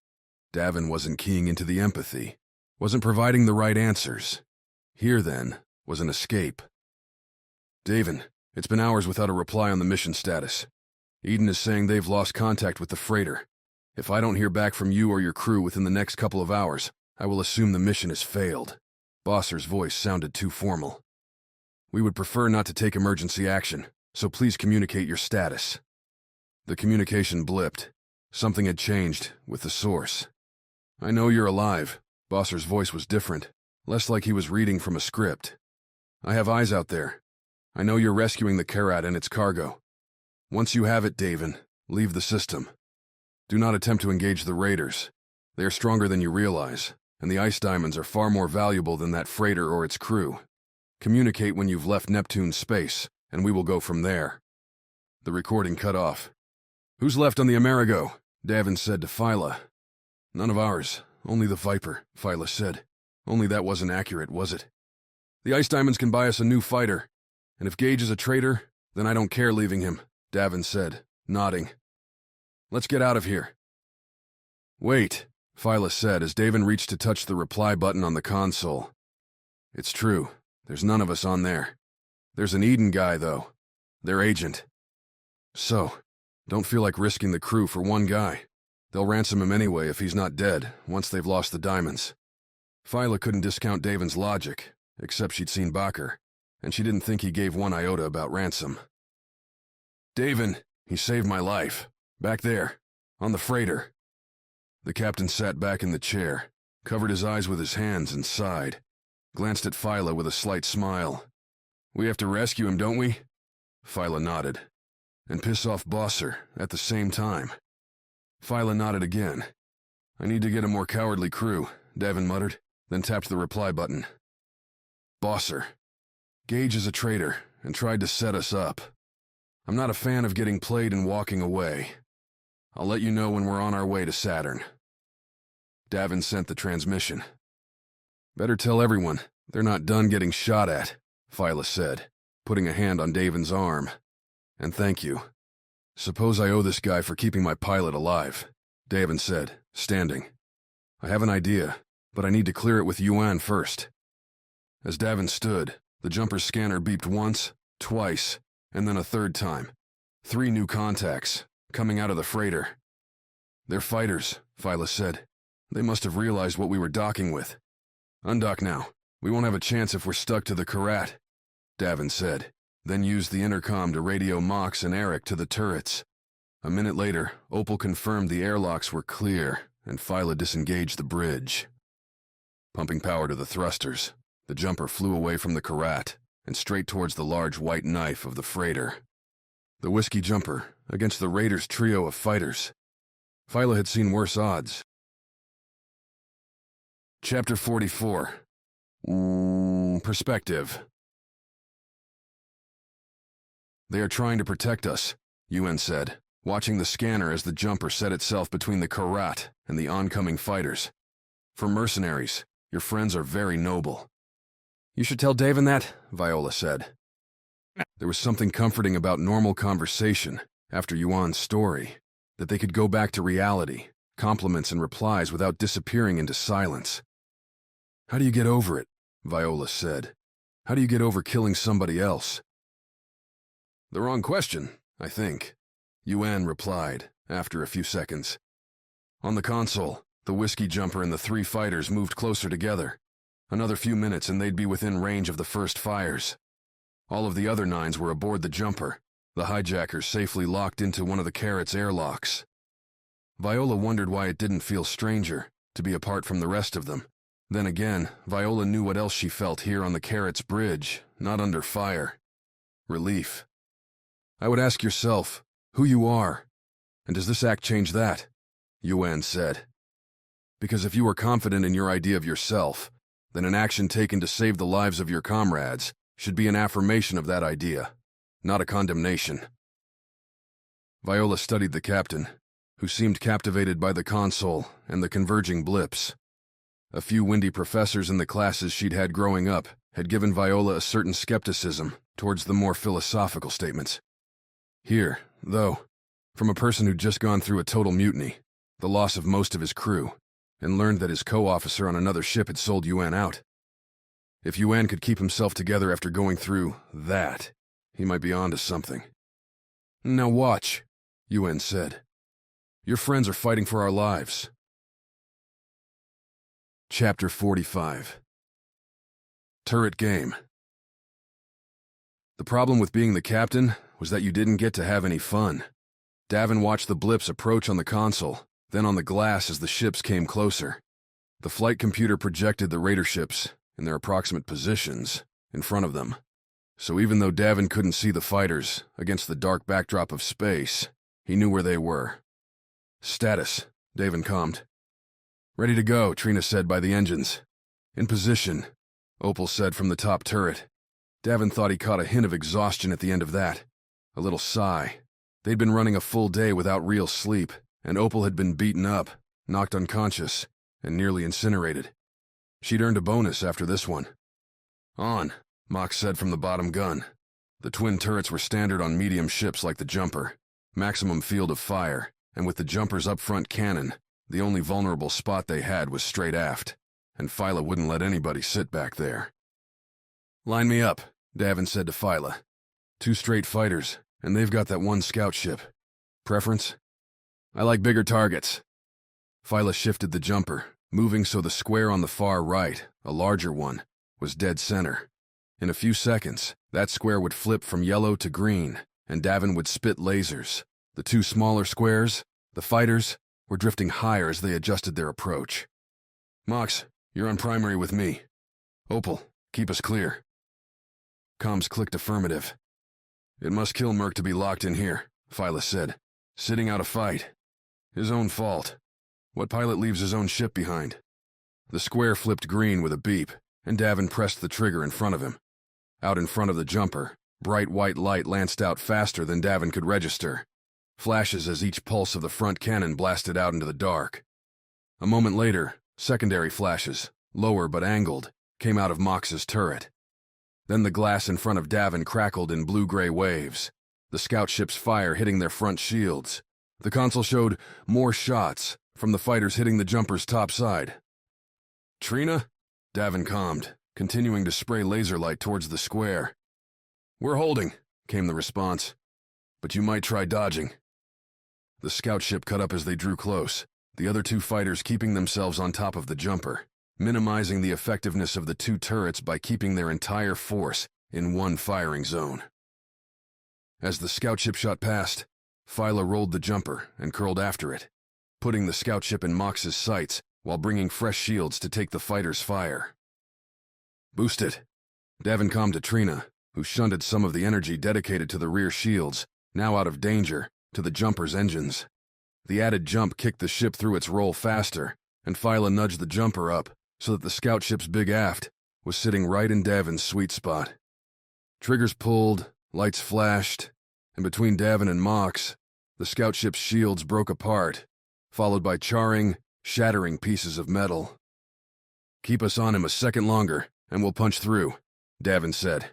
Davin wasn't keying into the empathy, wasn't providing the right answers. Here, then, was an escape. "Davin, it's been hours without a reply on the mission status. Eden is saying they've lost contact with the freighter. If I don't hear back from you or your crew within the next couple of hours, I will assume the mission has failed." Bosser's voice sounded too formal. "We would prefer not to take emergency action, so please communicate your status." The communication blipped. Something had changed with the source. "I know you're alive." Bosser's voice was different, less like he was reading from a script. "I have eyes out there. I know you're rescuing the Karat and its cargo. Once you have it, Davin, leave the system. Do not attempt to engage the raiders. They are stronger than you realize, and the ice diamonds are far more valuable than that freighter or its crew. Communicate when you've left Neptune's space, and we will go from there." The recording cut off. "Who's left on the Amerigo?" Davin said to Viola. "None of ours, only the Viper," Viola said. "Only that wasn't accurate, was it? The ice diamonds can buy us a new fighter, and if Gage is a traitor, then I don't care leaving him," Davin said, nodding. "Let's get out of here." "Wait," Viola said as Davin reached to touch the reply button on the console. "It's true, there's none of us on there. There's an Eden guy, though. Their agent. So, don't feel like risking the crew for one guy. They'll ransom him anyway if he's not dead, once they've lost the diamonds." Viola couldn't discount Davin's logic, except she'd seen Bakker, and she didn't think he gave one iota about ransom. "Davin, he saved my life. Back there, on the freighter." The captain sat back in the chair, covered his eyes with his hands and sighed, glanced at Viola with a slight smile. "We have to rescue him, don't we?" Viola nodded. "And piss off Bosser at the same time." Viola nodded again. "I need to get a more cowardly crew," Davin muttered, then tapped the reply button. "Bosser. Gage is a traitor and tried to set us up. I'm not a fan of getting played and walking away. I'll let you know when we're on our way to Saturn." Davin sent the transmission. "Better tell everyone they're not done getting shot at," Viola said, putting a hand on Davin's arm. "And thank you. Suppose I owe this guy for keeping my pilot alive," Davin said, standing. "I have an idea, but I need to clear it with Yuan first." As Davin stood, the jumper's scanner beeped once, twice, and then a third time. 3 new contacts, coming out of the freighter. They're fighters, Viola said. They must have realized what we were docking with. Undock now. We won't have a chance if we're stuck to the Karat, Davin said, then used the intercom to radio Mox and Eric to the turrets. A minute later, Opal confirmed the airlocks were clear, and Viola disengaged the bridge. Pumping power to the thrusters, the jumper flew away from the Karat and straight towards the large white knife of the freighter. The whiskey jumper against the Raiders' trio of fighters. Viola had seen worse odds. Chapter 44. Perspective. They are trying to protect us, UN said, watching the scanner as the jumper set itself between the Karat and the oncoming fighters. For mercenaries, your friends are very noble. You should tell Davin that, Viola said. There was something comforting about normal conversation after Yuan's story, that they could go back to reality, compliments and replies without disappearing into silence. How do you get over it? Viola said. How do you get over killing somebody else? The wrong question, I think, Yuan replied after a few seconds. On the console, the whiskey jumper and the three fighters moved closer together. Another few minutes and they'd be within range of the first fires. All of the other 9s were aboard the jumper, the hijackers safely locked into one of the Karat's airlocks. Viola wondered why it didn't feel stranger to be apart from the rest of them. Then again, Viola knew what else she felt here on the Karat's bridge, not under fire. Relief. I would ask yourself, who you are, and does this act change that? Yuan said. Because if you are confident in your idea of yourself, then an action taken to save the lives of your comrades should be an affirmation of that idea, not a condemnation. Viola studied the captain, who seemed captivated by the console and the converging blips. A few windy professors in the classes she'd had growing up had given Viola a certain skepticism towards the more philosophical statements. Here, though, from a person who'd just gone through a total mutiny, the loss of most of his crew, and learned that his co-officer on another ship had sold Yuan out. If Yuan could keep himself together after going through that, he might be onto something. Now watch, Yuan said. Your friends are fighting for our lives. Chapter 45. Turret Game. The problem with being the captain was that you didn't get to have any fun. Davin watched the blips approach on the console, then on the glass as the ships came closer. The flight computer projected the raider ships in their approximate positions in front of them. So even though Davin couldn't see the fighters against the dark backdrop of space, he knew where they were. Status, Davin calmed. Ready to go, Trina said by the engines. In position, Opal said from the top turret. Davin thought he caught a hint of exhaustion at the end of that. A little sigh. They'd been running a full day without real sleep, and Opal had been beaten up, knocked unconscious, and nearly incinerated. She'd earned a bonus after this one. On, Mox said from the bottom gun. The twin turrets were standard on medium ships like the jumper. Maximum field of fire, and with the jumper's up-front cannon, the only vulnerable spot they had was straight aft, and Phyla wouldn't let anybody sit back there. Line me up, Davin said to Phyla. 2 straight fighters, and they've got that 1 scout ship. Preference? I like bigger targets. Phyla shifted the jumper, moving so the square on the far right, a larger one, was dead center. In a few seconds, that square would flip from yellow to green, and Davin would spit lasers. The 2 smaller squares, the fighters, were drifting higher as they adjusted their approach. Mox, you're on primary with me. Opal, keep us clear. Comms clicked affirmative. It must kill Merc to be locked in here, Phyla said. Sitting out a fight. His own fault. What pilot leaves his own ship behind? The square flipped green with a beep, and Davin pressed the trigger in front of him. Out in front of the jumper, bright white light lanced out faster than Davin could register. Flashes as each pulse of the front cannon blasted out into the dark. A moment later, secondary flashes, lower but angled, came out of Mox's turret. Then the glass in front of Davin crackled in blue-gray waves, the scout ship's fire hitting their front shields. The console showed more shots from the fighters hitting the jumper's top side. Trina? Davin calmed, continuing to spray laser light towards the square. We're holding, came the response. But you might try dodging. The scout ship cut up as they drew close, the other two fighters keeping themselves on top of the jumper, minimizing the effectiveness of the two turrets by keeping their entire force in one firing zone. As the scout ship shot past, Viola rolled the jumper and curled after it, putting the scout ship in Mox's sights while bringing fresh shields to take the fighters' fire. "Boost it." Davin calmed to Trina, who shunted some of the energy dedicated to the rear shields, now out of danger, to the jumper's engines. The added jump kicked the ship through its roll faster, and Viola nudged the jumper up so that the scout ship's big aft was sitting right in Davin's sweet spot. Triggers pulled, lights flashed, and between Davin and Mox, the scout ship's shields broke apart, followed by charring, shattering pieces of metal. "Keep us on him a second longer, and we'll punch through," Davin said.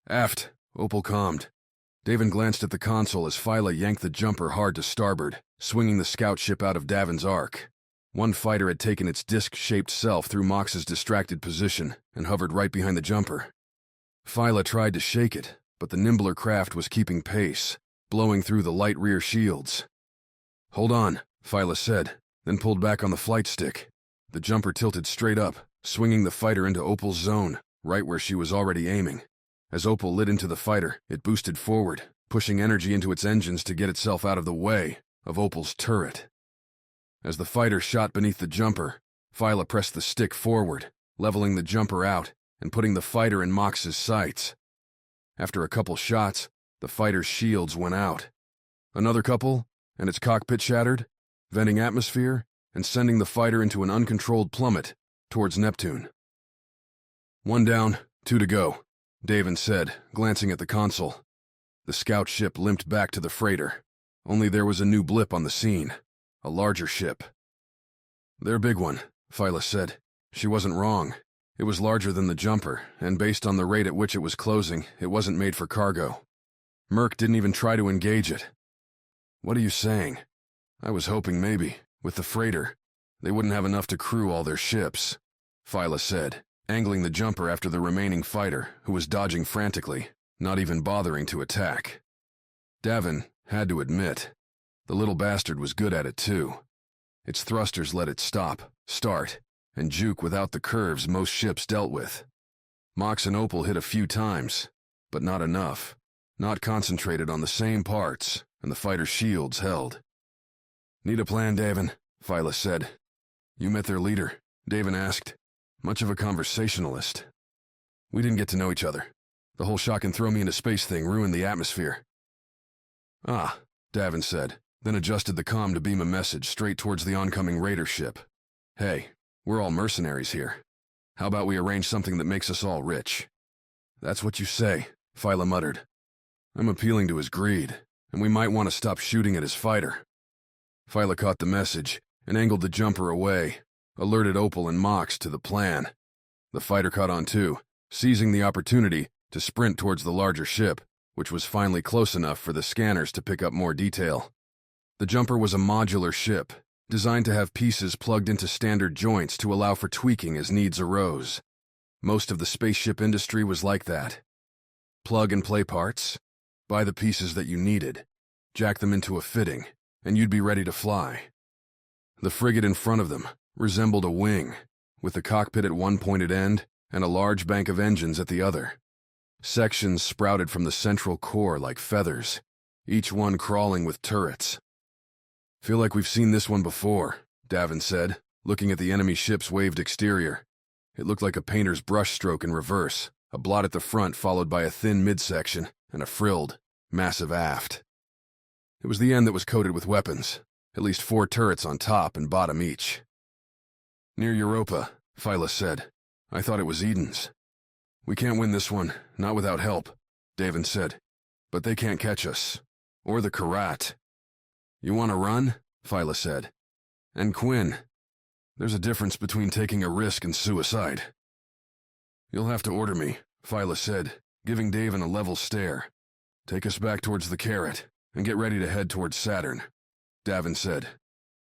Aft, Opal calmed. Davin glanced at the console as Viola yanked the jumper hard to starboard, swinging the scout ship out of Davin's arc. One fighter had taken its disc-shaped self through Mox's distracted position and hovered right behind the jumper. Viola tried to shake it, but the nimbler craft was keeping pace, blowing through the light rear shields. "Hold on," Viola said, then pulled back on the flight stick. The jumper tilted straight up, swinging the fighter into Opal's zone, right where she was already aiming. As Opal lit into the fighter, it boosted forward, pushing energy into its engines to get itself out of the way of Opal's turret. As the fighter shot beneath the jumper, Viola pressed the stick forward, leveling the jumper out and putting the fighter in Mox's sights. After a couple shots, the fighter's shields went out. Another couple, and its cockpit shattered, venting atmosphere and sending the fighter into an uncontrolled plummet towards Neptune. "One down, 2 to go," Davin said, glancing at the console. The scout ship limped back to the freighter, only there was a new blip on the scene, a larger ship. "Their big one," Viola said. She wasn't wrong. It was larger than the jumper, and based on the rate at which it was closing, it wasn't made for cargo. Merc didn't even try to engage it. "What are you saying?" "I was hoping maybe, with the freighter, they wouldn't have enough to crew all their ships," Viola said, angling the jumper after the remaining fighter, who was dodging frantically, not even bothering to attack. Davin had to admit, the little bastard was good at it too. Its thrusters let it stop, start, and juke without the curves most ships dealt with. Mox and Opal hit a few times, but not enough, not concentrated on the same parts, and the fighter's shields held. "Need a plan, Davin," Viola said. "You met their leader?" Davin asked. "Much of a conversationalist." "We didn't get to know each other. The whole shock and throw me into space thing ruined the atmosphere." "Ah," Davin said, then adjusted the comm to beam a message straight towards the oncoming raider ship. "Hey, we're all mercenaries here. How about we arrange something that makes us all rich?" "That's what you say," Viola muttered. "I'm appealing to his greed, and we might want to stop shooting at his fighter." Viola caught the message and angled the jumper away, alerted Opal and Mox to the plan. The fighter caught on too, seizing the opportunity to sprint towards the larger ship, which was finally close enough for the scanners to pick up more detail. The jumper was a modular ship, designed to have pieces plugged into standard joints to allow for tweaking as needs arose. Most of the spaceship industry was like that. Plug-and-play parts, buy the pieces that you needed, jack them into a fitting, and you'd be ready to fly. The frigate in front of them resembled a wing, with the cockpit at one pointed end and a large bank of engines at the other. Sections sprouted from the central core like feathers, each one crawling with turrets. "Feel like we've seen this one before," Davin said, looking at the enemy ship's waved exterior. It looked like a painter's brushstroke in reverse, a blot at the front followed by a thin midsection and a frilled, massive aft. It was the end that was coated with weapons, at least 4 turrets on top and bottom each. "Near Europa," Viola said. "I thought it was Eden's." "We can't win this one, not without help," Davin said. "But they can't catch us. Or the Karat." "You want to run?" Viola said. "And Quinn. There's a difference between taking a risk and suicide." "You'll have to order me," Viola said, giving Davin a level stare. "Take us back towards the Karat, and get ready to head towards Saturn," Davin said.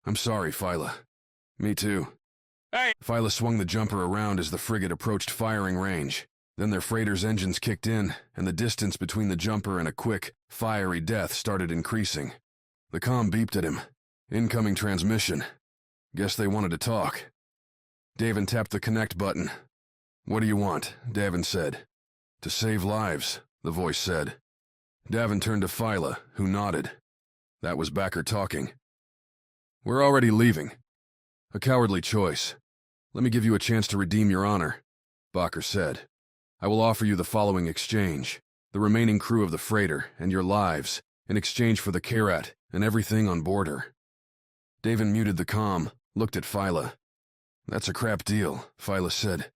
"I'm sorry, Viola." "Me too." "Hey!" Viola swung the jumper around as the frigate approached firing range. Then their freighter's engines kicked in, and the distance between the jumper and a quick, fiery death started increasing. The comm beeped at him. Incoming transmission. Guess they wanted to talk. Davin tapped the connect button. "What do you want?" Davin said. "To save lives," the voice said. Davin turned to Viola, who nodded. That was Backer talking. "We're already leaving." "A cowardly choice. Let me give you a chance to redeem your honor," Backer said. "I will offer you the following exchange: the remaining crew of the freighter and your lives, in exchange for the Karat and everything on board her." Davin muted the comm, looked at Viola. "That's a crap deal," Viola said.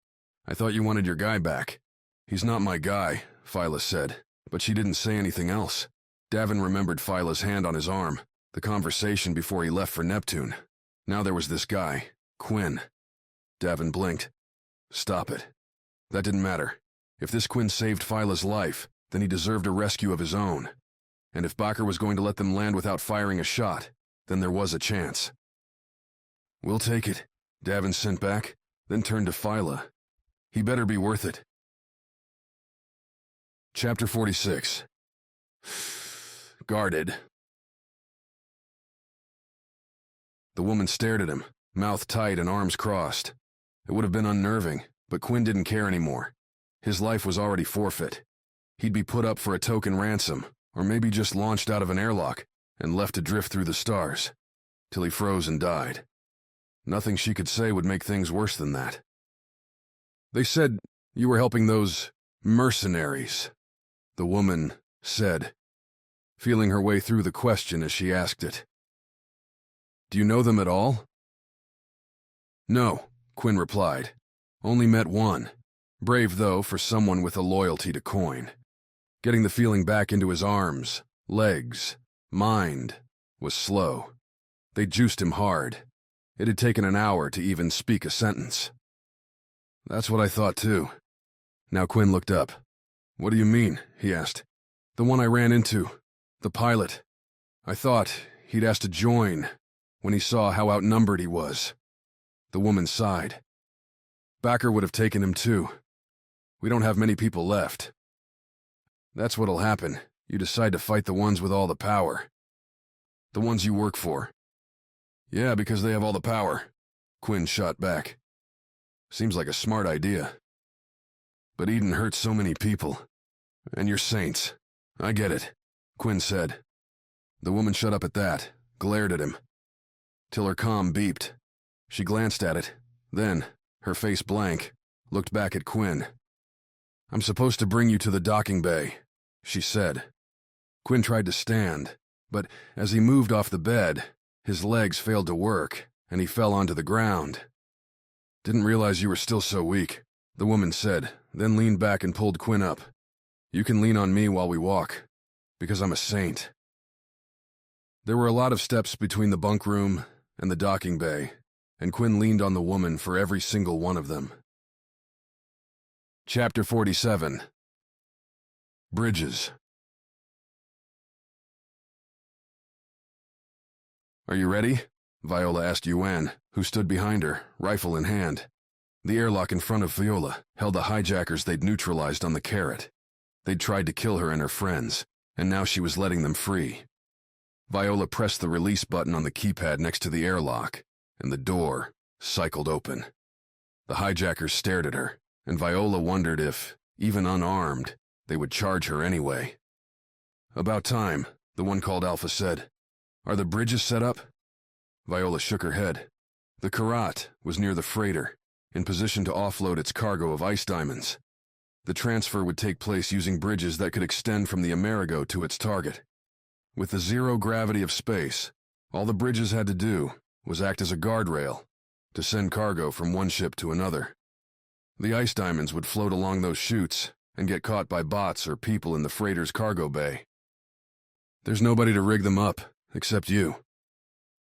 "I thought you wanted your guy back." "He's not my guy," Viola said, but she didn't say anything else. Davin remembered Viola's hand on his arm, the conversation before he left for Neptune. Now there was this guy, Quinn. Davin blinked. Stop it. That didn't matter. If this Quinn saved Viola's life, then he deserved a rescue of his own. And if Backer was going to let them land without firing a shot, then there was a chance. "We'll take it," Davin sent back, then turned to Viola. "He better be worth it." Chapter 46. Guarded. The woman stared at him, mouth tight and arms crossed. It would have been unnerving, but Quinn didn't care anymore. His life was already forfeit. He'd be put up for a token ransom, or maybe just launched out of an airlock and left to drift through the stars, till he froze and died. Nothing she could say would make things worse than that. "They said you were helping those mercenaries," the woman said, feeling her way through the question as she asked it. "Do you know them at all?" "No," Quinn replied. "Only met one. Brave, though, for someone with a loyalty to coin." Getting the feeling back into his arms, legs, mind was slow. They juiced him hard. It had taken an hour to even speak a sentence. "That's what I thought, too." Now Quinn looked up. "What do you mean?" he asked. "The one I ran into. The pilot. I thought he'd asked to join when he saw how outnumbered he was." The woman sighed. "Backer would have taken him, too. We don't have many people left." "That's what'll happen. You decide to fight the ones with all the power. The ones you work for." "Yeah, because they have all the power," Quinn shot back. "Seems like a smart idea. But Eden hurts so many people. And you're saints. I get it," Quinn said. The woman shut up at that, glared at him, till her comm beeped. She glanced at it, then, her face blank, looked back at Quinn. "I'm supposed to bring you to the docking bay," she said. Quinn tried to stand, but as he moved off the bed, his legs failed to work, and he fell onto the ground. "Didn't realize you were still so weak," the woman said, then leaned back and pulled Quinn up. "You can lean on me while we walk, because I'm a saint." There were a lot of steps between the bunk room and the docking bay, and Quinn leaned on the woman for every single one of them. Chapter 47. Bridges. "Are you ready?" Viola asked Yuan, who stood behind her, rifle in hand. The airlock in front of Viola held the hijackers they'd neutralized on the Karat. They'd tried to kill her and her friends, and now she was letting them free. Viola pressed the release button on the keypad next to the airlock, and the door cycled open. The hijackers stared at her, and Viola wondered if, even unarmed, they would charge her anyway. "About time," the one called Alpha said. "Are the bridges set up?" Viola shook her head. The Karat was near the freighter, in position to offload its cargo of ice diamonds. The transfer would take place using bridges that could extend from the Amerigo to its target. With the zero gravity of space, all the bridges had to do was act as a guardrail to send cargo from one ship to another. The ice diamonds would float along those chutes and get caught by bots or people in the freighter's cargo bay. "There's nobody to rig them up, except you.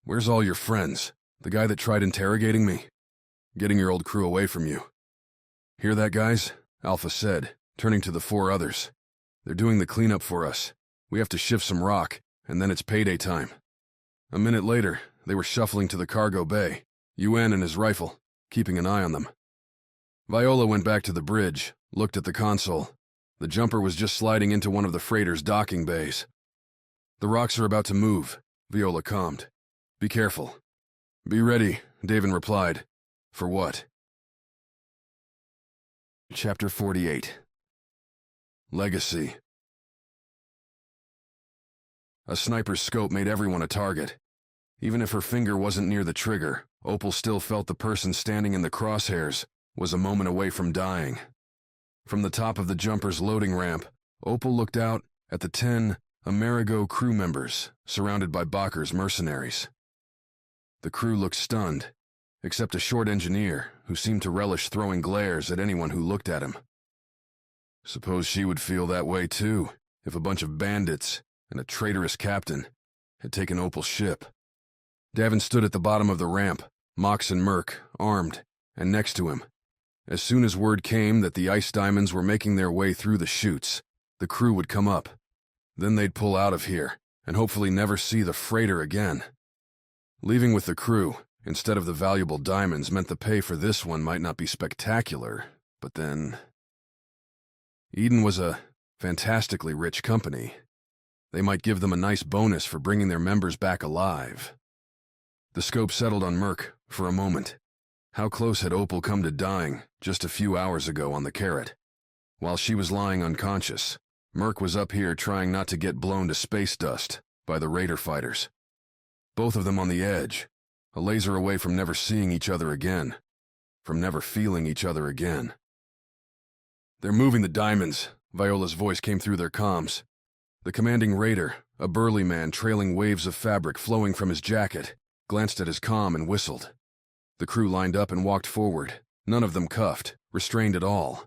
Where's all your friends? The guy that tried interrogating me? Getting your old crew away from you." "Hear that, guys?" Alpha said, turning to the four others. "They're doing the cleanup for us. We have to shift some rock, and then it's payday time." A minute later, they were shuffling to the cargo bay, Yuan and his rifle, keeping an eye on them. Viola went back to the bridge, looked at the console. The jumper was just sliding into one of the freighter's docking bays. "The rocks are about to move," Viola calmed. Be careful. Be ready, Davin replied. For what? Chapter 48. Legacy. A sniper's scope made everyone a target. Even if her finger wasn't near the trigger, Opal still felt the person standing in the crosshairs was a moment away from dying. From the top of the jumper's loading ramp, Opal looked out at the 10 Amerigo crew members surrounded by Bakker's mercenaries. The crew looked stunned, except a short engineer who seemed to relish throwing glares at anyone who looked at him. Suppose she would feel that way too, if a bunch of bandits and a traitorous captain had taken Opal's ship. Davin stood at the bottom of the ramp, Mox and Merc, armed, and next to him. As soon as word came that the ice diamonds were making their way through the chutes, the crew would come up. Then they'd pull out of here, and hopefully never see the freighter again. Leaving with the crew, instead of the valuable diamonds, meant the pay for this one might not be spectacular, but then... Eden was a fantastically rich company. They might give them a nice bonus for bringing their members back alive. The scope settled on Merc for a moment. How close had Opal come to dying just a few hours ago on the Karat? While she was lying unconscious, Merc was up here trying not to get blown to space dust by the Raider fighters. Both of them on the edge, a laser away from never seeing each other again, from never feeling each other again. They're moving the diamonds, Viola's voice came through their comms. The commanding Raider, a burly man trailing waves of fabric flowing from his jacket, glanced at his comm and whistled. The crew lined up and walked forward, none of them cuffed, restrained at all.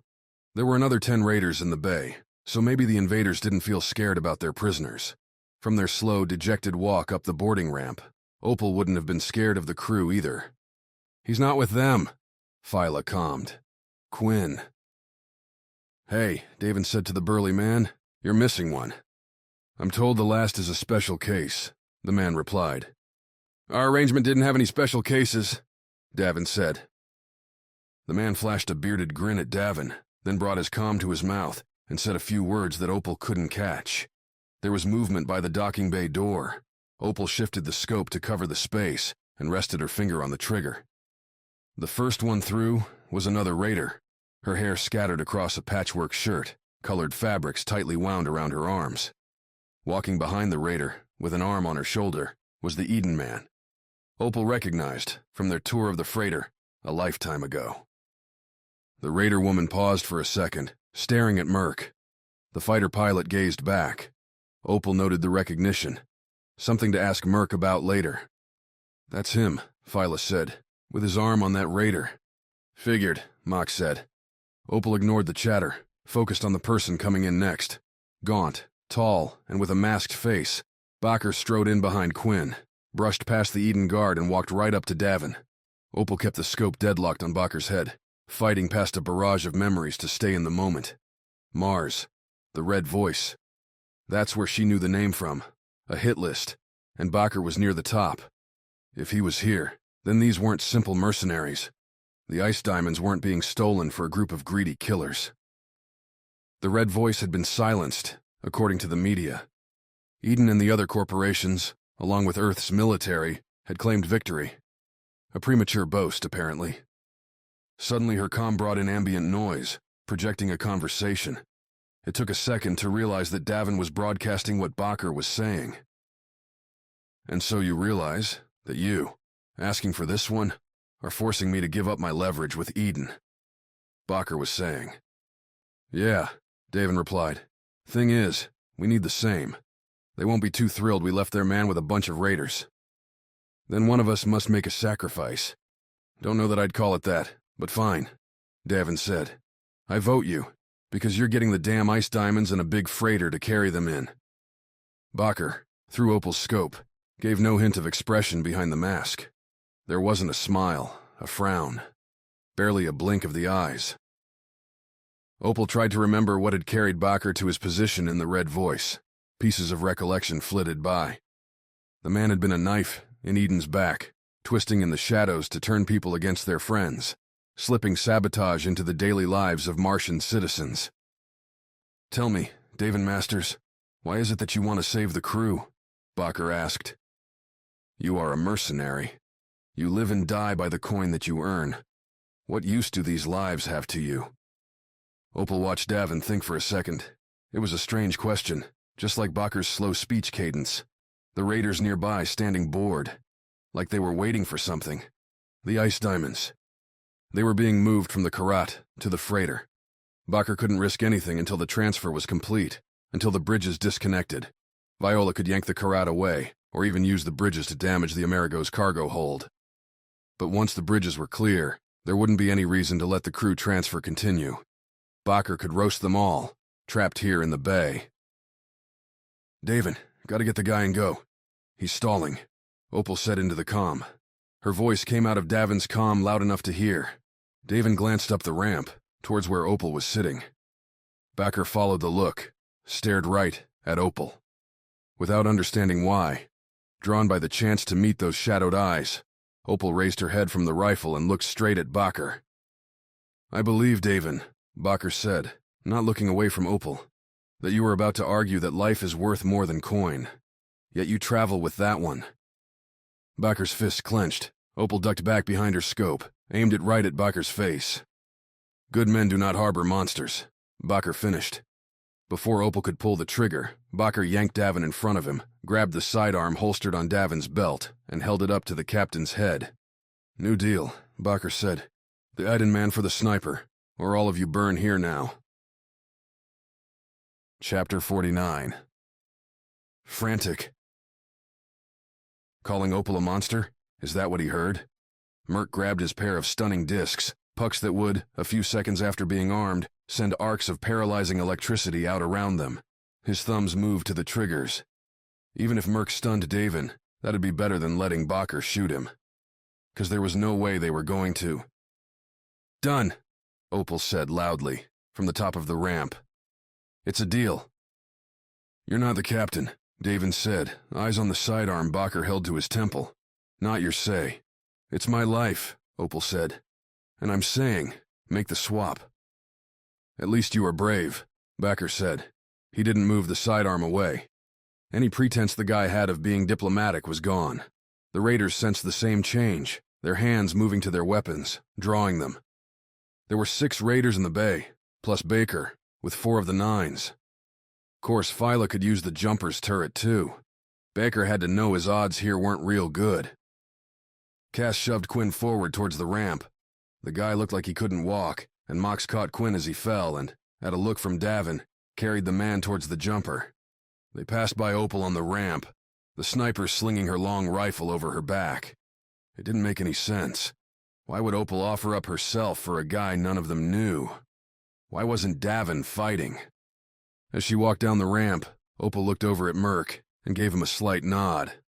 There were another 10 Raiders in the bay, so maybe the invaders didn't feel scared about their prisoners. From their slow, dejected walk up the boarding ramp, Opal wouldn't have been scared of the crew either. He's not with them, Viola calmed. Quinn. Hey, Davin said to the burly man, you're missing one. I'm told the last is a special case, the man replied. Our arrangement didn't have any special cases, Davin said. The man flashed a bearded grin at Davin, then brought his comm to his mouth and said a few words that Opal couldn't catch. There was movement by the docking bay door. Opal shifted the scope to cover the space and rested her finger on the trigger. The first one through was another Raider, her hair scattered across a patchwork shirt, colored fabrics tightly wound around her arms. Walking behind the Raider, with an arm on her shoulder, was the Eden man. Opal recognized, from their tour of the freighter, a lifetime ago. The Raider woman paused for a second, staring at Merc. The fighter pilot gazed back. Opal noted the recognition. Something to ask Merc about later. That's him, Viola said, with his arm on that Raider. Figured, Mox said. Opal ignored the chatter, focused on the person coming in next. Gaunt, tall, and with a masked face, Bakker strode in behind Quinn, brushed past the Eden guard and walked right up to Davin. Opal kept the scope deadlocked on Bakker's head, fighting past a barrage of memories to stay in the moment. Mars, the Red Voice. That's where she knew the name from, a hit list, and Bakker was near the top. If he was here, then these weren't simple mercenaries. The ice diamonds weren't being stolen for a group of greedy killers. The Red Voice had been silenced, according to the media. Eden and the other corporations, along with Earth's military, had claimed victory. A premature boast, apparently. Suddenly her comm brought in ambient noise, projecting a conversation. It took a second to realize that Davin was broadcasting what Bakker was saying. And so you realize that you, asking for this one, are forcing me to give up my leverage with Eden, Bakker was saying. Yeah, Davin replied. Thing is, we need the same. They won't be too thrilled we left their man with a bunch of raiders. Then one of us must make a sacrifice. Don't know that I'd call it that, but fine, Davin said. I vote you, because you're getting the damn ice diamonds and a big freighter to carry them in. Bakker, through Opal's scope, gave no hint of expression behind the mask. There wasn't a smile, a frown, barely a blink of the eyes. Opal tried to remember what had carried Bakker to his position in the Red Voice. Pieces of recollection flitted by. The man had been a knife in Eden's back, twisting in the shadows to turn people against their friends, slipping sabotage into the daily lives of Martian citizens. Tell me, Davin Masters, why is it that you want to save the crew? Bakker asked. You are a mercenary. You live and die by the coin that you earn. What use do these lives have to you? Opal watched Davin think for a second. It was a strange question, just like Bakker's slow speech cadence. The raiders nearby standing bored, like they were waiting for something. The ice diamonds. They were being moved from the Karat to the freighter. Bakker couldn't risk anything until the transfer was complete, until the bridges disconnected. Viola could yank the Karat away, or even use the bridges to damage the Amerigo's cargo hold. But once the bridges were clear, there wouldn't be any reason to let the crew transfer continue. Bakker could roast them all, trapped here in the bay. Davin, gotta get the guy and go. He's stalling, Opal said into the comm. Her voice came out of Davin's comm loud enough to hear. Davin glanced up the ramp, towards where Opal was sitting. Bakker followed the look, stared right at Opal. Without understanding why, drawn by the chance to meet those shadowed eyes, Opal raised her head from the rifle and looked straight at Bakker. I believe, Davin, Bakker said, not looking away from Opal, that you were about to argue that life is worth more than coin. Yet you travel with that one. Bakker's fist clenched. Opal ducked back behind her scope, aimed it right at Bakker's face. Good men do not harbor monsters, Bakker finished. Before Opal could pull the trigger, Bakker yanked Davin in front of him, grabbed the sidearm holstered on Davin's belt, and held it up to the captain's head. New deal, Bakker said. The Iden man for the sniper, or all of you burn here now. Chapter 49. Frantic. Calling Opal a monster? Is that what he heard? Merc grabbed his pair of stunning discs, pucks that would, a few seconds after being armed, send arcs of paralyzing electricity out around them. His thumbs moved to the triggers. Even if Merc stunned Davin, that'd be better than letting Bakker shoot him. 'Cause there was no way they were going to. Done, Opal said loudly, from the top of the ramp. It's a deal. You're not the captain, Davin said, eyes on the sidearm Bakker held to his temple. Not your say. It's my life, Opal said. And I'm saying, make the swap. At least you are brave, Bakker said. He didn't move the sidearm away. Any pretense the guy had of being diplomatic was gone. The raiders sensed the same change, their hands moving to their weapons, drawing them. There were 6 raiders in the bay, plus Baker, with 4 of the 9s. Of course, Viola could use the jumper's turret too. Baker had to know his odds here weren't real good. Cass shoved Quinn forward towards the ramp. The guy looked like he couldn't walk, and Mox caught Quinn as he fell and, at a look from Davin, carried the man towards the jumper. They passed by Opal on the ramp, the sniper slinging her long rifle over her back. It didn't make any sense. Why would Opal offer up herself for a guy none of them knew? Why wasn't Davin fighting? As she walked down the ramp, Opal looked over at Merc and gave him a slight nod.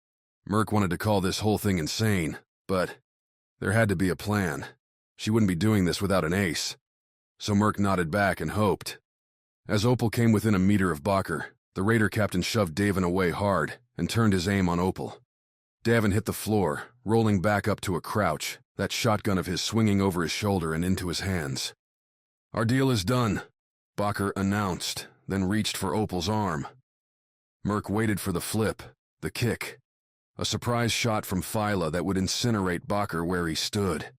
Merc wanted to call this whole thing insane, but there had to be a plan. She wouldn't be doing this without an ace. So Merc nodded back and hoped. As Opal came within a meter of Bakker, the raider captain shoved Davin away hard and turned his aim on Opal. Davin hit the floor, rolling back up to a crouch, that shotgun of his swinging over his shoulder and into his hands. Our deal is done, Bakker announced, then reached for Opal's arm. Merc waited for the flip, the kick. A surprise shot from Viola that would incinerate Bakker where he stood.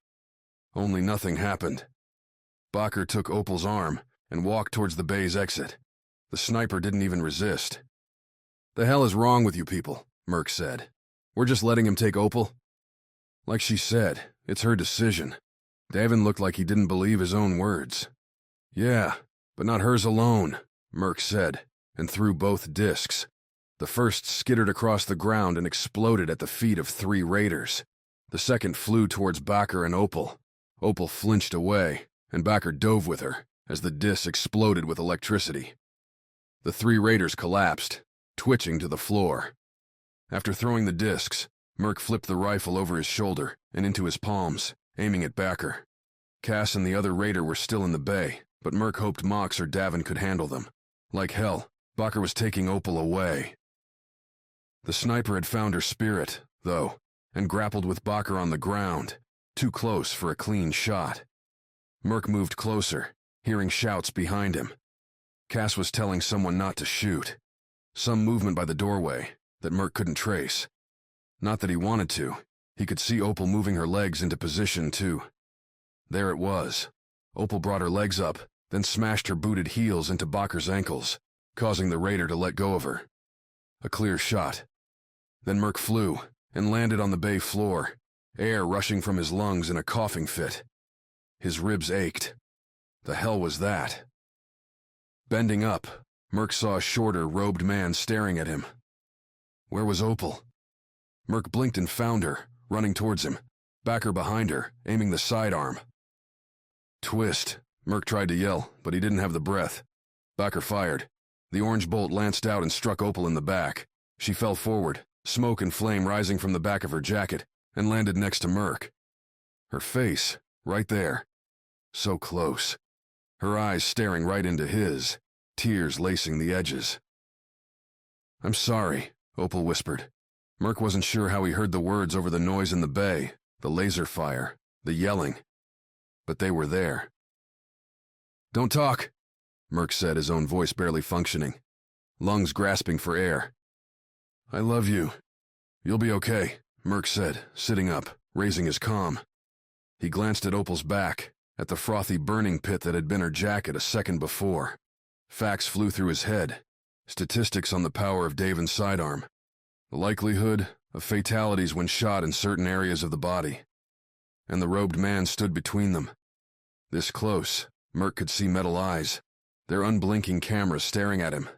Only nothing happened. Bakker took Opal's arm and walked towards the bay's exit. The sniper didn't even resist. The hell is wrong with you people, Merc said. We're just letting him take Opal? Like she said, it's her decision. Davin looked like he didn't believe his own words. Yeah, but not hers alone, Merc said, and threw both discs. The first skittered across the ground and exploded at the feet of 3 raiders. The second flew towards Bakker and Opal. Opal flinched away, and Bakker dove with her as the disc exploded with electricity. The 3 raiders collapsed, twitching to the floor. After throwing the discs, Merc flipped the rifle over his shoulder and into his palms, aiming at Bakker. Cass and the other raider were still in the bay, but Merc hoped Mox or Davin could handle them. Like hell, Bakker was taking Opal away. The sniper had found her spirit, though, and grappled with Bakker on the ground, too close for a clean shot. Merc moved closer, hearing shouts behind him. Cass was telling someone not to shoot. Some movement by the doorway that Merc couldn't trace. Not that he wanted to. He could see Opal moving her legs into position, too. There it was. Opal brought her legs up, then smashed her booted heels into Bakker's ankles, causing the raider to let go of her. A clear shot. Then Merc flew and landed on the bay floor, air rushing from his lungs in a coughing fit. His ribs ached. The hell was that? Bending up, Merc saw a shorter, robed man staring at him. Where was Opal? Merc blinked and found her, running towards him, Bakker behind her, aiming the sidearm. Twist. Merc tried to yell, but he didn't have the breath. Bakker fired. The orange bolt lanced out and struck Opal in the back. She fell forward, smoke and flame rising from the back of her jacket, and landed next to Merc. Her face, right there. So close. Her eyes staring right into his, tears lacing the edges. "I'm sorry," Opal whispered. Merc wasn't sure how he heard the words over the noise in the bay, the laser fire, the yelling. But they were there. "Don't talk," Merc said, his own voice barely functioning, lungs grasping for air. "I love you. You'll be okay," Merc said, sitting up, raising his comm. He glanced at Opal's back, at the frothy burning pit that had been her jacket a second before. Facts flew through his head, statistics on the power of Davin's sidearm, the likelihood of fatalities when shot in certain areas of the body. And the robed man stood between them. This close, Merc could see metal eyes, their unblinking cameras staring at him,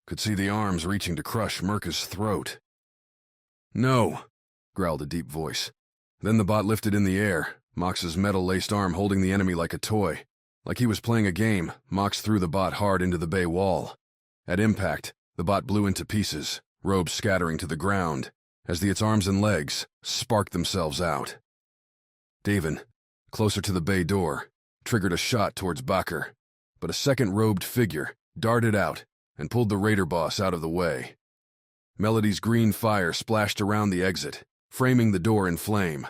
could see the arms reaching to crush Merca's throat. "No," growled a deep voice. Then the bot lifted in the air, Mox's metal-laced arm holding the enemy like a toy. Like he was playing a game, Mox threw the bot hard into the bay wall. At impact, the bot blew into pieces, robes scattering to the ground, as its arms and legs sparked themselves out. Davin, closer to the bay door, triggered a shot towards Bakker, but a second robed figure darted out and pulled the raider boss out of the way. Melody's green fire splashed around the exit, framing the door in flame.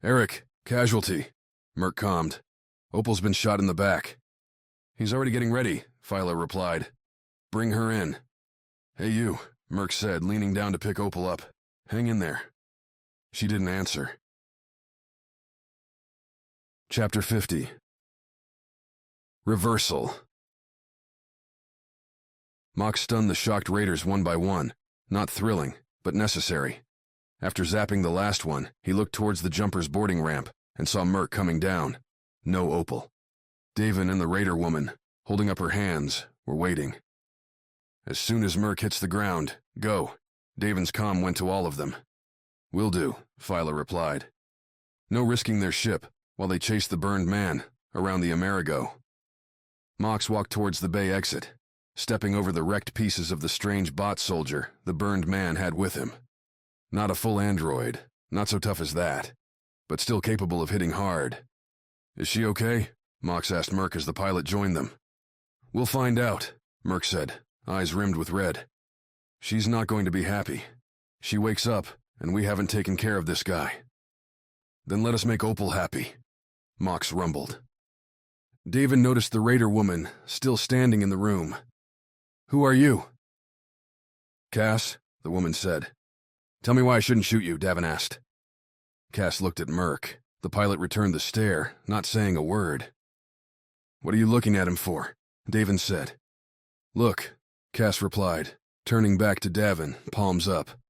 "Eric, casualty," Merc calmed. "Opal's been shot in the back." "He's already getting ready," Viola replied. "Bring her in." "Hey you," Merc said, leaning down to pick Opal up. "Hang in there." She didn't answer. Chapter 50. Reversal. Mox stunned the shocked raiders one by one, not thrilling, but necessary. After zapping the last one, he looked towards the jumper's boarding ramp and saw Merc coming down. No Opal. Davin and the raider woman, holding up her hands, were waiting. "As soon as Merc hits the ground, go." Davin's comm went to all of them. "Will do," Viola replied. No risking their ship while they chased the burned man around the Amerigo. Mox walked towards the bay exit, stepping over the wrecked pieces of the strange bot soldier the burned man had with him. Not a full android, not so tough as that, but still capable of hitting hard. "Is she okay?" Mox asked Merc as the pilot joined them. "We'll find out," Merc said, eyes rimmed with red. "She's not going to be happy. She wakes up, and we haven't taken care of this guy." "Then let us make Opal happy," Mox rumbled. Davin noticed the raider woman still standing in the room. "Who are you?" "Cass," the woman said. "Tell me why I shouldn't shoot you," Davin asked. Cass looked at Merc. The pilot returned the stare, not saying a word. "What are you looking at him for?" Davin said. "Look," Cass replied, turning back to Davin, palms up.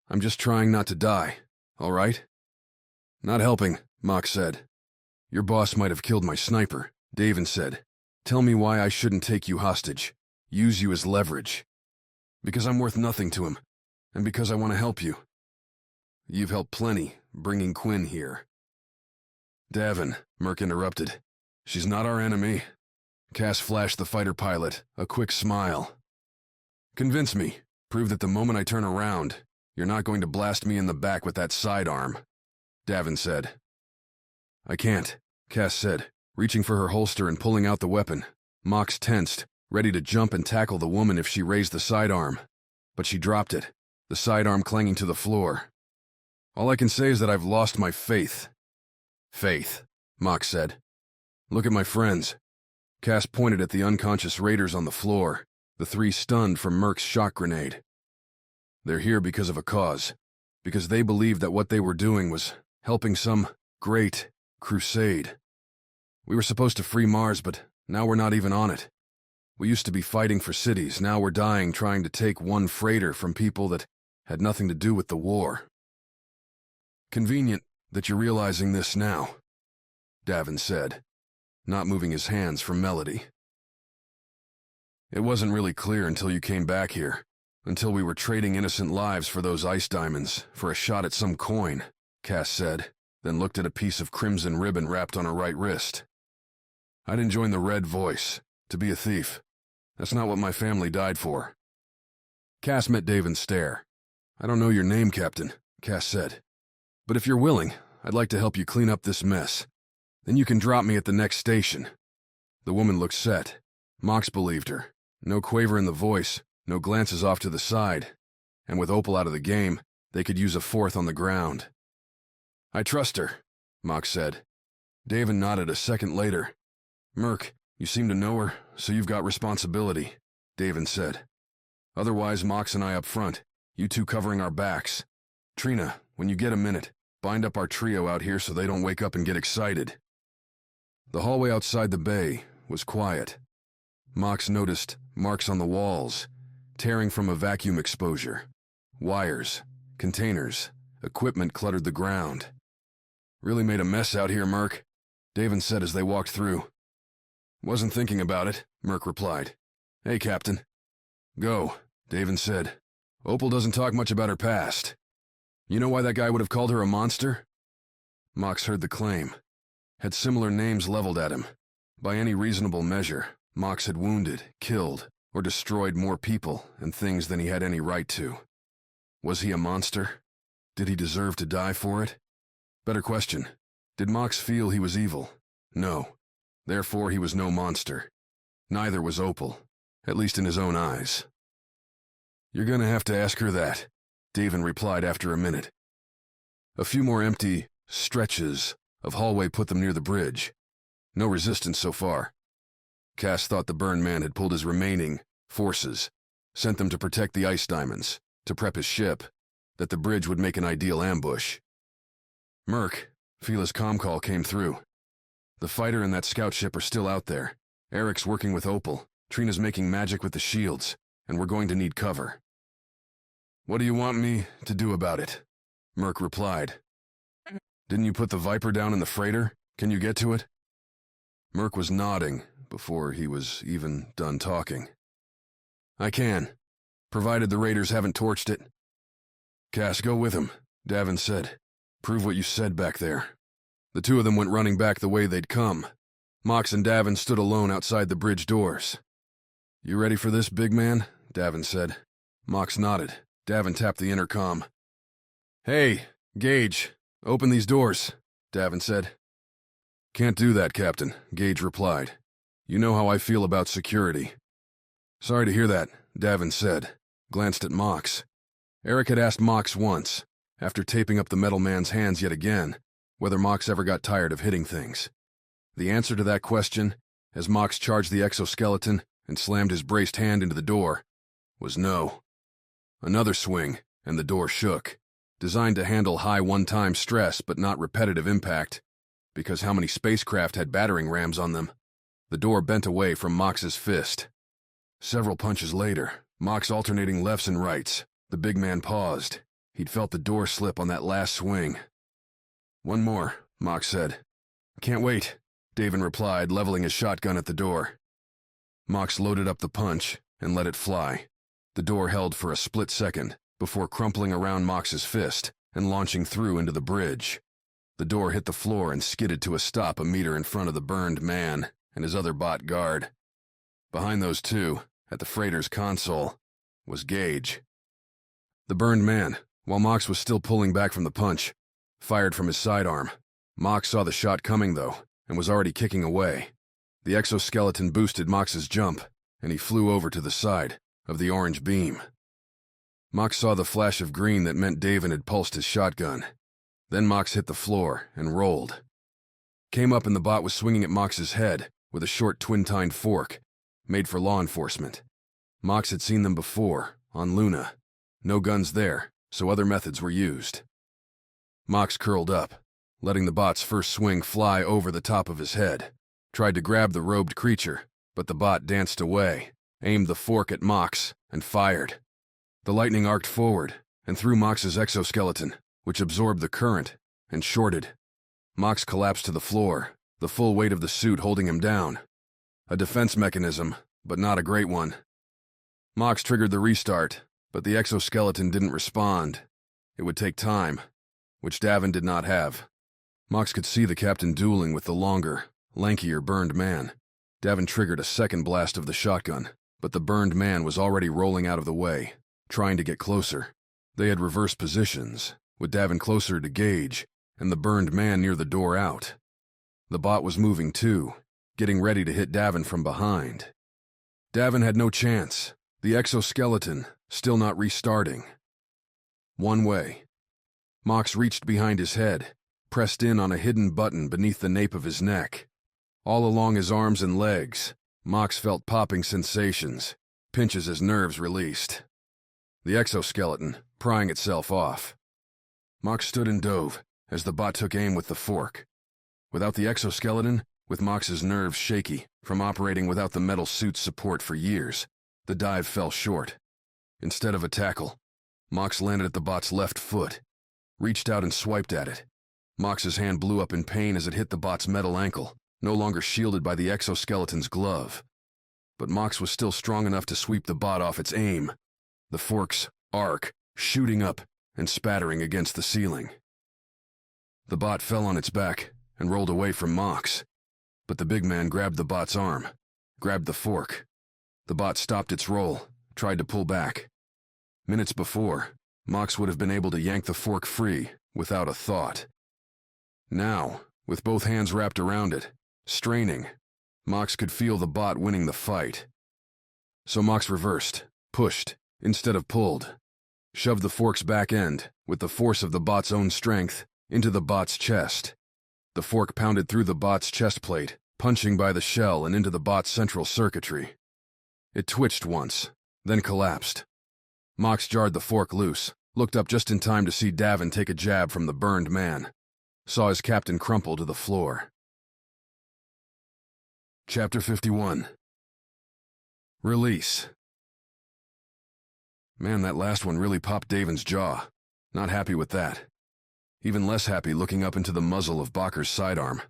"I'm just trying not to die, all right?" "Not helping," Mox said. "Your boss might have killed my sniper," Davin said. "Tell me why I shouldn't take you hostage, use you as leverage." "Because I'm worth nothing to him, and because I want to help you." "You've helped plenty, bringing Quinn here." "Davin," Merc interrupted. "She's not our enemy." Cass flashed the fighter pilot a quick smile. "Convince me. Prove that the moment I turn around, you're not going to blast me in the back with that sidearm," Davin said. "I can't," Cass said, reaching for her holster and pulling out the weapon. Mox tensed, ready to jump and tackle the woman if she raised the sidearm. But she dropped it, the sidearm clanging to the floor. "All I can say is that I've lost my faith." "Faith," Mox said. "Look at my friends." Cass pointed at the unconscious raiders on the floor, the three stunned from Merc's shock grenade. "They're here because of a cause. because they believed that what they were doing was helping some great crusade. We were supposed to free Mars, but now we're not even on it. We used to be fighting for cities, now we're dying trying to take one freighter from people that had nothing to do with the war. Convenient that you're realizing this now, Davin said, not moving his hands from Melody. It wasn't really clear until you came back here, until we were trading innocent lives for those ice diamonds, for a shot at some coin, Cass said, then looked at a piece of crimson ribbon wrapped on her right wrist. I didn't join the Red Voice to be a thief. That's not what my family died for. Cass met Davin's stare. I don't know your name, Captain, Cass said. But if you're willing, I'd like to help you clean up this mess. Then you can drop me at the next station. The woman looked set. Mox believed her. No quaver in the voice, no glances off to the side. And with Opal out of the game, they could use a fourth on the ground. I trust her, Mox said. Davin nodded a second later. Merc, you seem to know her, so you've got responsibility, Davin said. Otherwise, Mox and I up front, you two covering our backs. Trina, when you get a minute, bind up our trio out here so they don't wake up and get excited. The hallway outside the bay was quiet. Mox noticed marks on the walls, tearing from a vacuum exposure. Wires, containers, equipment cluttered the ground. Really made a mess out here, Merc, Davin said as they walked through. Wasn't thinking about it, Merc replied. Hey, Captain. Go, Davin said. Opal doesn't talk much about her past. You know why that guy would have called her a monster? Mox heard the claim. Had similar names leveled at him. By any reasonable measure, Mox had wounded, killed, or destroyed more people and things than he had any right to. Was he a monster? Did he deserve to die for it? Better question. Did Mox feel he was evil? No. Therefore, he was no monster. Neither was Opal, at least in his own eyes. You're gonna have to ask her that, Davin replied after a minute. A few more empty stretches of hallway put them near the bridge. No resistance so far. Cass thought the burned man had pulled his remaining forces, sent them to protect the ice diamonds, to prep his ship, that the bridge would make an ideal ambush. Merc, Fila's comm call came through. The fighter and that scout ship are still out there. Eric's working with Opal, Trina's making magic with the shields, and we're going to need cover. What do you want me to do about it? Merc replied. Didn't you put the Viper down in the freighter? Can you get to it? Merc was nodding before he was even done talking. I can, provided the raiders haven't torched it. Cass, go with him, Davin said. Prove what you said back there. The two of them went running back the way they'd come. Mox and Davin stood alone outside the bridge doors. You ready for this, big man? Davin said. Mox nodded. Davin tapped the intercom. Hey, Gage, open these doors, Davin said. Can't do that, Captain, Gage replied. You know how I feel about security. Sorry to hear that, Davin said, glanced at Mox. Eric had asked Mox once, after taping up the metal man's hands yet again, whether Mox ever got tired of hitting things. The answer to that question, as Mox charged the exoskeleton and slammed his braced hand into the door, was no. Another swing, and the door shook, designed to handle high one-time stress but not repetitive impact, because how many spacecraft had battering rams on them? The door bent away from Mox's fist. Several punches later, Mox alternating lefts and rights, the big man paused. He'd felt the door slip on that last swing. One more, Mox said. Can't wait, Davin replied, leveling his shotgun at the door. Mox loaded up the punch and let it fly. The door held for a split second before crumpling around Mox's fist and launching through into the bridge. The door hit the floor and skidded to a stop a meter in front of the burned man and his other bot guard. Behind those two, at the freighter's console, was Gage. The burned man, while Mox was still pulling back from the punch, fired from his sidearm. Mox saw the shot coming, though, and was already kicking away. The exoskeleton boosted Mox's jump, and he flew over to the side of the orange beam. Mox saw the flash of green that meant Davin had pulsed his shotgun. Then Mox hit the floor and rolled. Came up and the bot was swinging at Mox's head with a short twin-tined fork, made for law enforcement. Mox had seen them before, on Luna. No guns there, so other methods were used. Mox curled up, letting the bot's first swing fly over the top of his head. Tried to grab the robed creature, but the bot danced away, aimed the fork at Mox, and fired. The lightning arced forward and through Mox's exoskeleton, which absorbed the current and shorted. Mox collapsed to the floor, the full weight of the suit holding him down. A defense mechanism, but not a great one. Mox triggered the restart, but the exoskeleton didn't respond. It would take time, which Davin did not have. Mox could see the captain dueling with the longer, lankier burned man. Davin triggered a second blast of the shotgun, but the burned man was already rolling out of the way, trying to get closer. They had reversed positions, with Davin closer to Gage and the burned man near the door out. The bot was moving too, getting ready to hit Davin from behind. Davin had no chance, the exoskeleton still not restarting. One way. Mox reached behind his head, pressed in on a hidden button beneath the nape of his neck. All along his arms and legs, Mox felt popping sensations, pinches as nerves released. The exoskeleton prying itself off. Mox stood and dove as the bot took aim with the fork. Without the exoskeleton, with Mox's nerves shaky from operating without the metal suit's support for years, the dive fell short. Instead of a tackle, Mox landed at the bot's left foot, reached out and swiped at it. Mox's hand blew up in pain as it hit the bot's metal ankle, no longer shielded by the exoskeleton's glove. But Mox was still strong enough to sweep the bot off its aim, the fork's arc shooting up and spattering against the ceiling. The bot fell on its back and rolled away from Mox, but the big man grabbed the bot's arm, grabbed the fork. The bot stopped its roll, tried to pull back. Minutes before, Mox would have been able to yank the fork free without a thought. Now, with both hands wrapped around it, straining, Mox could feel the bot winning the fight. So Mox reversed, pushed, instead of pulled, shoved the fork's back end, with the force of the bot's own strength, into the bot's chest. The fork pounded through the bot's chest plate, punching by the shell and into the bot's central circuitry. It twitched once, then collapsed. Mox jarred the fork loose, looked up just in time to see Davin take a jab from the burned man. Saw his captain crumple to the floor. Chapter 51. Release. Man, that last one really popped Davin's jaw. Not happy with that. Even less happy looking up into the muzzle of Bakker's sidearm.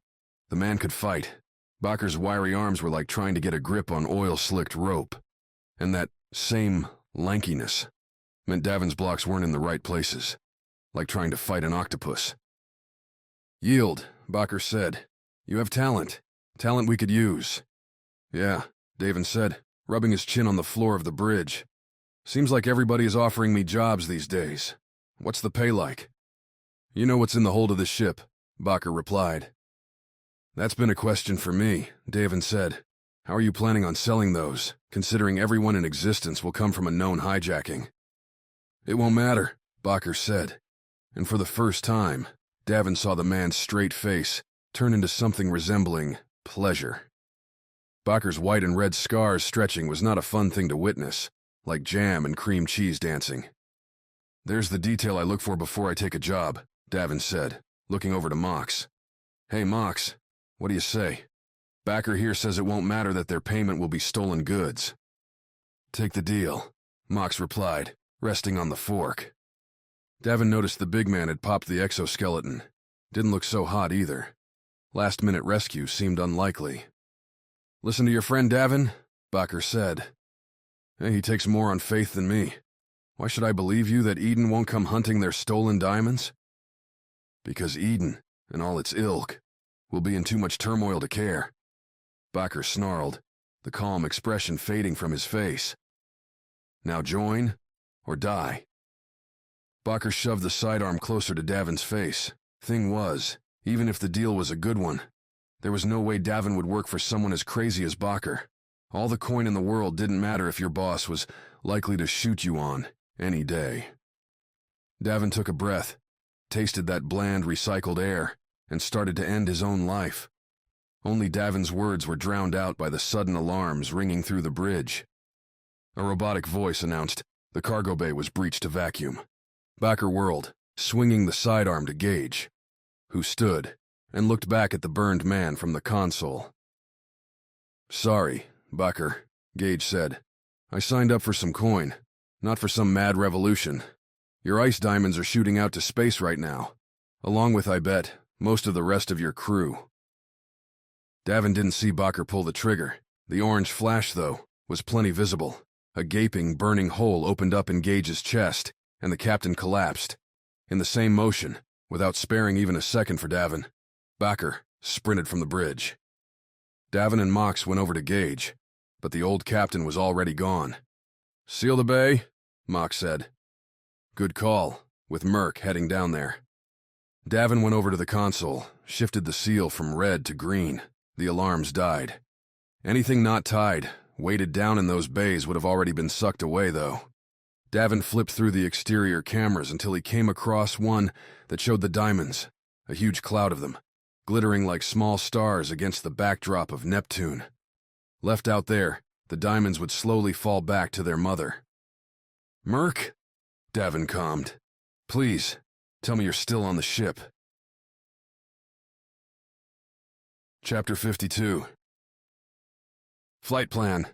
The man could fight. Bakker's wiry arms were like trying to get a grip on oil-slicked rope. And that same lankiness meant Davin's blocks weren't in the right places, like trying to fight an octopus. "Yield," Bakker said. "You have talent. Talent we could use." "Yeah," Davin said, rubbing his chin on the floor of the bridge. "Seems like everybody is offering me jobs these days. What's the pay like?" "You know what's in the hold of this ship," Bakker replied. "That's been a question for me," Davin said. "How are you planning on selling those, considering everyone in existence will come from a known hijacking?" "It won't matter," Bakker said. And for the first time, Davin saw the man's straight face turn into something resembling pleasure. Bakker's white and red scars stretching was not a fun thing to witness, like jam and cream cheese dancing. "There's the detail I look for before I take a job," Davin said, looking over to Mox. "Hey, Mox, what do you say? Bakker here says it won't matter that their payment will be stolen goods." "Take the deal," Mox replied, resting on the fork. Davin noticed the big man had popped the exoskeleton. Didn't look so hot either. Last-minute rescue seemed unlikely. "Listen to your friend Davin," Bakker said. "Hey, he takes more on faith than me. Why should I believe you that Eden won't come hunting their stolen diamonds?" "Because Eden, and all its ilk, will be in too much turmoil to care." Bakker snarled, the calm expression fading from his face. "Now join, or die." Bakker shoved the sidearm closer to Davin's face. Thing was, even if the deal was a good one, there was no way Davin would work for someone as crazy as Bakker. All the coin in the world didn't matter if your boss was likely to shoot you on any day. Davin took a breath, tasted that bland, recycled air, and started to end his own life. Only Davin's words were drowned out by the sudden alarms ringing through the bridge. A robotic voice announced the cargo bay was breached to vacuum. Bakker whirled, swinging the sidearm to Gage, who stood and looked back at the burned man from the console. "Sorry, Bakker," Gage said. "I signed up for some coin, not for some mad revolution. Your ice diamonds are shooting out to space right now, along with, I bet, most of the rest of your crew." Davin didn't see Bakker pull the trigger. The orange flash, though, was plenty visible. A gaping, burning hole opened up in Gage's chest, and the captain collapsed. In the same motion, without sparing even a second for Davin, Bakker sprinted from the bridge. Davin and Mox went over to Gage, but the old captain was already gone. "Seal the bay," Mox said. "Good call," with Merc heading down there. Davin went over to the console, shifted the seal from red to green. The alarms died. Anything not tied, weighted down in those bays would have already been sucked away, though. Davin flipped through the exterior cameras until he came across one that showed the diamonds, a huge cloud of them, glittering like small stars against the backdrop of Neptune. Left out there, the diamonds would slowly fall back to their mother. "Merc?" Davin calmed. "Please, tell me you're still on the ship." Chapter 52. Flight plan.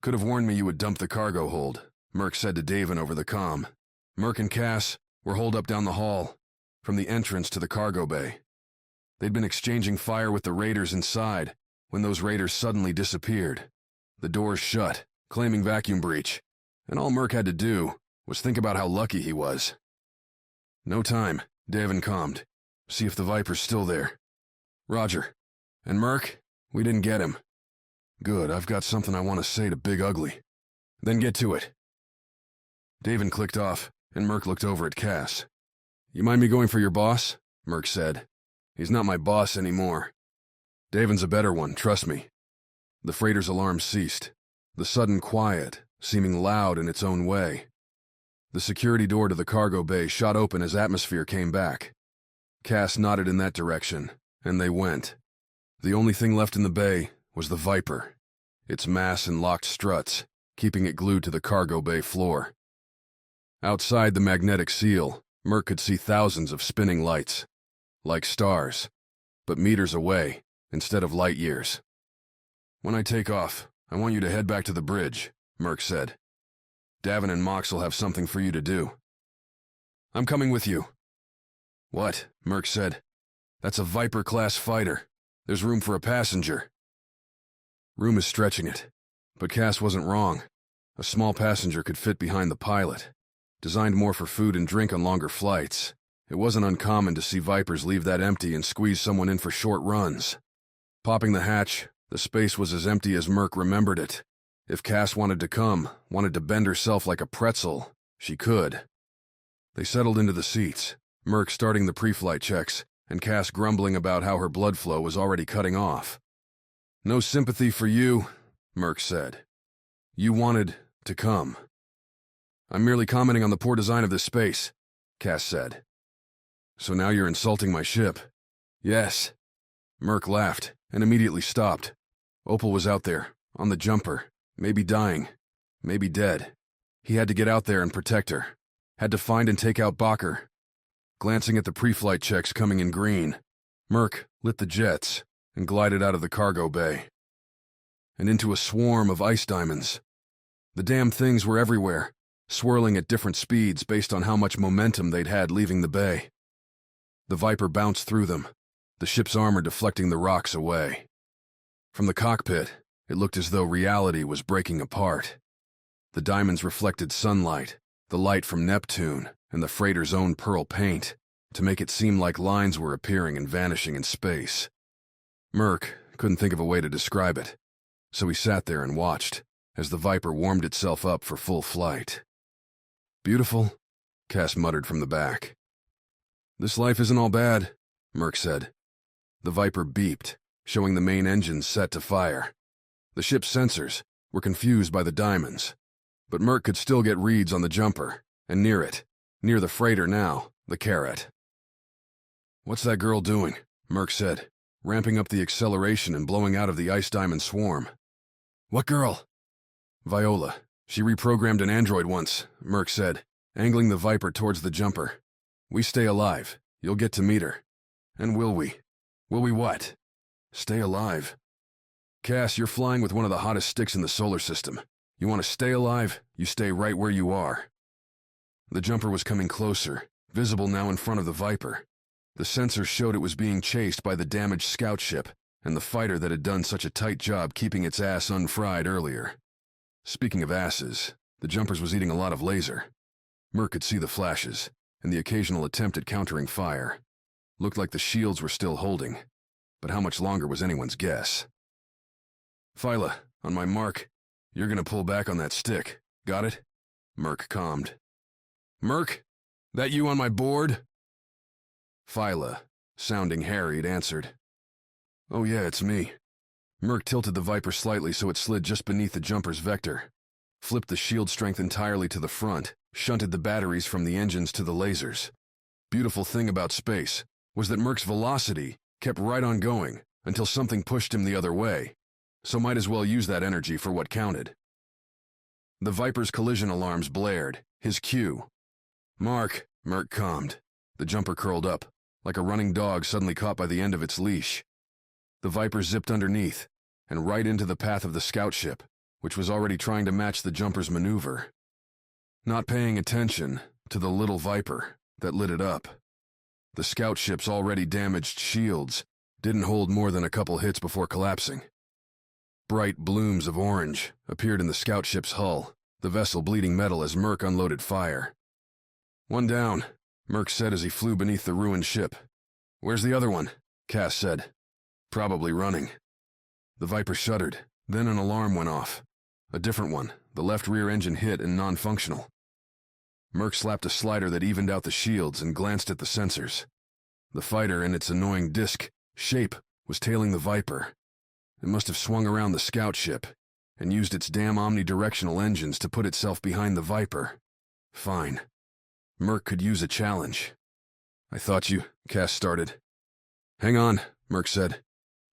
"Could have warned me you would dump the cargo hold," Merc said to Davin over the comm. "Merc and Cass were holed up down the hall, from the entrance to the cargo bay. They'd been exchanging fire with the raiders inside when those raiders suddenly disappeared. The doors shut, claiming vacuum breach, and all Merc had to do was think about how lucky he was." "No time," Davin calmed. "See if the Viper's still there." "Roger. And Merc, we didn't get him." "Good, I've got something I want to say to Big Ugly." "Then get to it." Davin clicked off, and Merc looked over at Cass. "You mind me going for your boss?" Merc said. "He's not my boss anymore. Davin's a better one, trust me." The freighter's alarm ceased, the sudden quiet seeming loud in its own way. The security door to the cargo bay shot open as atmosphere came back. Cass nodded in that direction, and they went. The only thing left in the bay was the Viper, its mass and locked struts, keeping it glued to the cargo bay floor. Outside the magnetic seal, Merc could see thousands of spinning lights, like stars, but meters away instead of light years. "When I take off, I want you to head back to the bridge," Merc said. "Davin and Mox will have something for you to do." "I'm coming with you." "What?" Merc said. "That's a Viper-class fighter. There's room for a passenger." Room is stretching it, but Cass wasn't wrong. A small passenger could fit behind the pilot. Designed more for food and drink on longer flights, it wasn't uncommon to see Vipers leave that empty and squeeze someone in for short runs. Popping the hatch, the space was as empty as Merc remembered it. If Cass wanted to bend herself like a pretzel, she could. They settled into the seats, Merc starting the pre-flight checks, and Cass grumbling about how her blood flow was already cutting off. "No sympathy for you," Merc said. "You wanted to come." "I'm merely commenting on the poor design of this space," Cass said. "So now you're insulting my ship?" "Yes." Merc laughed and immediately stopped. Opal was out there, on the jumper, maybe dying, maybe dead. He had to get out there and protect her. Had to find and take out Bakker. Glancing at the pre-flight checks coming in green, Merc lit the jets and glided out of the cargo bay. And into a swarm of ice diamonds. The damn things were everywhere, swirling at different speeds based on how much momentum they'd had leaving the bay. The Viper bounced through them, the ship's armor deflecting the rocks away. From the cockpit, it looked as though reality was breaking apart. The diamonds reflected sunlight, the light from Neptune, and the freighter's own pearl paint, to make it seem like lines were appearing and vanishing in space. Merc couldn't think of a way to describe it, so he sat there and watched, as the Viper warmed itself up for full flight. "Beautiful," Cass muttered from the back. "This life isn't all bad," Merc said. The Viper beeped, showing the main engines set to fire. The ship's sensors were confused by the diamonds, but Merc could still get reads on the jumper, and near it, near the freighter now, the Karat. "What's that girl doing?" Merc said, ramping up the acceleration and blowing out of the ice diamond swarm. "What girl?" "Viola," She reprogrammed an android once, Merc said, angling the Viper towards the jumper. We stay alive. You'll get to meet her. And will we? Will we what? Stay alive. Cass, you're flying with one of the hottest sticks in the solar system. You want to stay alive? You stay right where you are. The jumper was coming closer, visible now in front of the Viper. The sensors showed it was being chased by the damaged scout ship and the fighter that had done such a tight job keeping its ass unfried earlier. Speaking of asses, the jumper's was eating a lot of laser. Merc could see the flashes and the occasional attempt at countering fire. Looked like the shields were still holding, but how much longer was anyone's guess. Viola, on my mark, you're gonna pull back on that stick. Got it? Merc calmed. Merc? That you on my board? Viola, sounding harried, answered. Oh yeah, it's me. Merc tilted the Viper slightly so it slid just beneath the jumper's vector, flipped the shield strength entirely to the front, shunted the batteries from the engines to the lasers. Beautiful thing about space was that Merc's velocity kept right on going until something pushed him the other way, so might as well use that energy for what counted. The Viper's collision alarms blared, his cue. Mark, Merc calmed. The jumper curled up, like a running dog suddenly caught by the end of its leash. The Viper zipped underneath, and right into the path of the scout ship, which was already trying to match the jumper's maneuver. Not paying attention to the little Viper that lit it up. The scout ship's already damaged shields didn't hold more than a couple hits before collapsing. Bright blooms of orange appeared in the scout ship's hull, the vessel bleeding metal as Merc unloaded fire. One down, Merc said as he flew beneath the ruined ship. Where's the other one? Cass said. Probably running. The Viper shuddered, then an alarm went off. A different one, the left rear engine hit and non-functional. Merc slapped a slider that evened out the shields and glanced at the sensors. The fighter and its annoying disc shape was tailing the Viper. It must have swung around the scout ship and used its damn omnidirectional engines to put itself behind the Viper. Fine. Merc could use a challenge. I thought you, Cass started. Hang on, Merc said,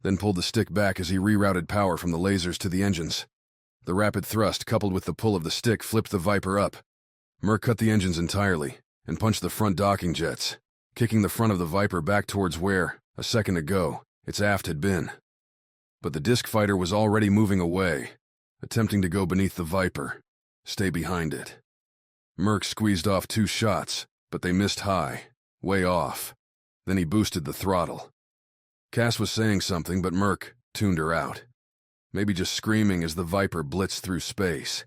then pulled the stick back as he rerouted power from the lasers to the engines. The rapid thrust coupled with the pull of the stick flipped the Viper up. Merc cut the engines entirely and punched the front docking jets, kicking the front of the Viper back towards where, a second ago, its aft had been. But the disc fighter was already moving away, attempting to go beneath the Viper, stay behind it. Merc squeezed off 2 shots, but they missed high, way off. Then he boosted the throttle. Cass was saying something, but Merc tuned her out. Maybe just screaming as the Viper blitzed through space.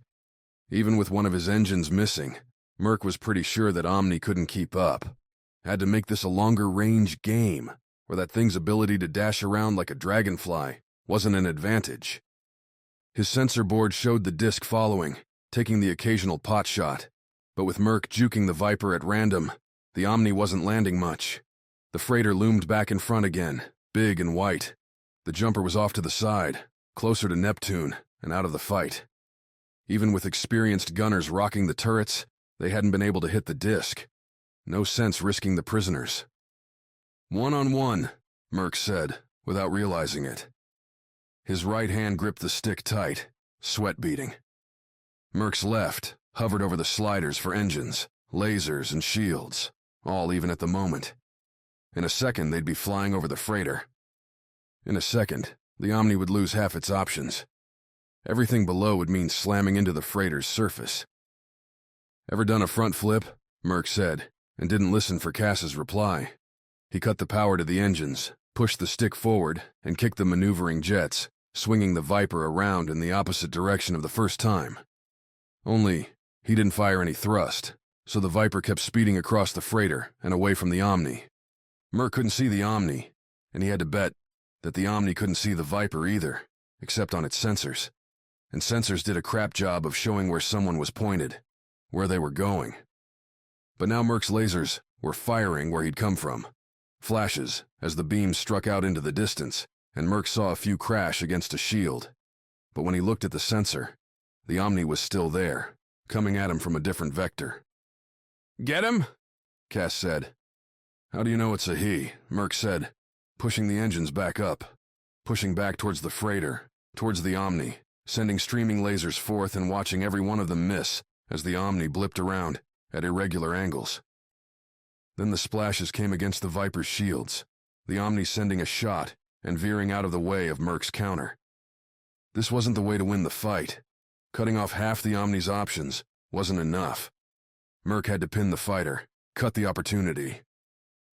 Even with one of his engines missing, Merc was pretty sure that Omni couldn't keep up. Had to make this a longer-range game, where that thing's ability to dash around like a dragonfly wasn't an advantage. His sensor board showed the disc following, taking the occasional pot shot, but with Merc juking the Viper at random, the Omni wasn't landing much. The freighter loomed back in front again, big and white. The jumper was off to the side, closer to Neptune, and out of the fight. Even with experienced gunners rocking the turrets, they hadn't been able to hit the disc. No sense risking the prisoners. One-on-one, Merc said, without realizing it. His right hand gripped the stick tight, sweat beading. Merc's left hovered over the sliders for engines, lasers, and shields, all even at the moment. In a second, they'd be flying over the freighter. In a second, the Omni would lose half its options. Everything below would mean slamming into the freighter's surface. Ever done a front flip? Merc said, and didn't listen for Cass's reply. He cut the power to the engines, pushed the stick forward, and kicked the maneuvering jets, swinging the Viper around in the opposite direction of the first time. Only, he didn't fire any thrust, so the Viper kept speeding across the freighter and away from the Omni. Merc couldn't see the Omni, and he had to bet that the Omni couldn't see the Viper either, except on its sensors. And sensors did a crap job of showing where someone was pointed, where they were going. But now Merc's lasers were firing where he'd come from. Flashes as the beams struck out into the distance, and Merc saw a few crash against a shield. But when he looked at the sensor, the Omni was still there, coming at him from a different vector. Get him? Cass said. How do you know it's a he? Merc said, pushing the engines back up, pushing back towards the freighter, towards the Omni, sending streaming lasers forth and watching every one of them miss as the Omni blipped around at irregular angles. Then the splashes came against the Viper's shields, the Omni sending a shot and veering out of the way of Merc's counter. This wasn't the way to win the fight. Cutting off half the Omni's options wasn't enough. Merc had to pin the fighter, cut the opportunity.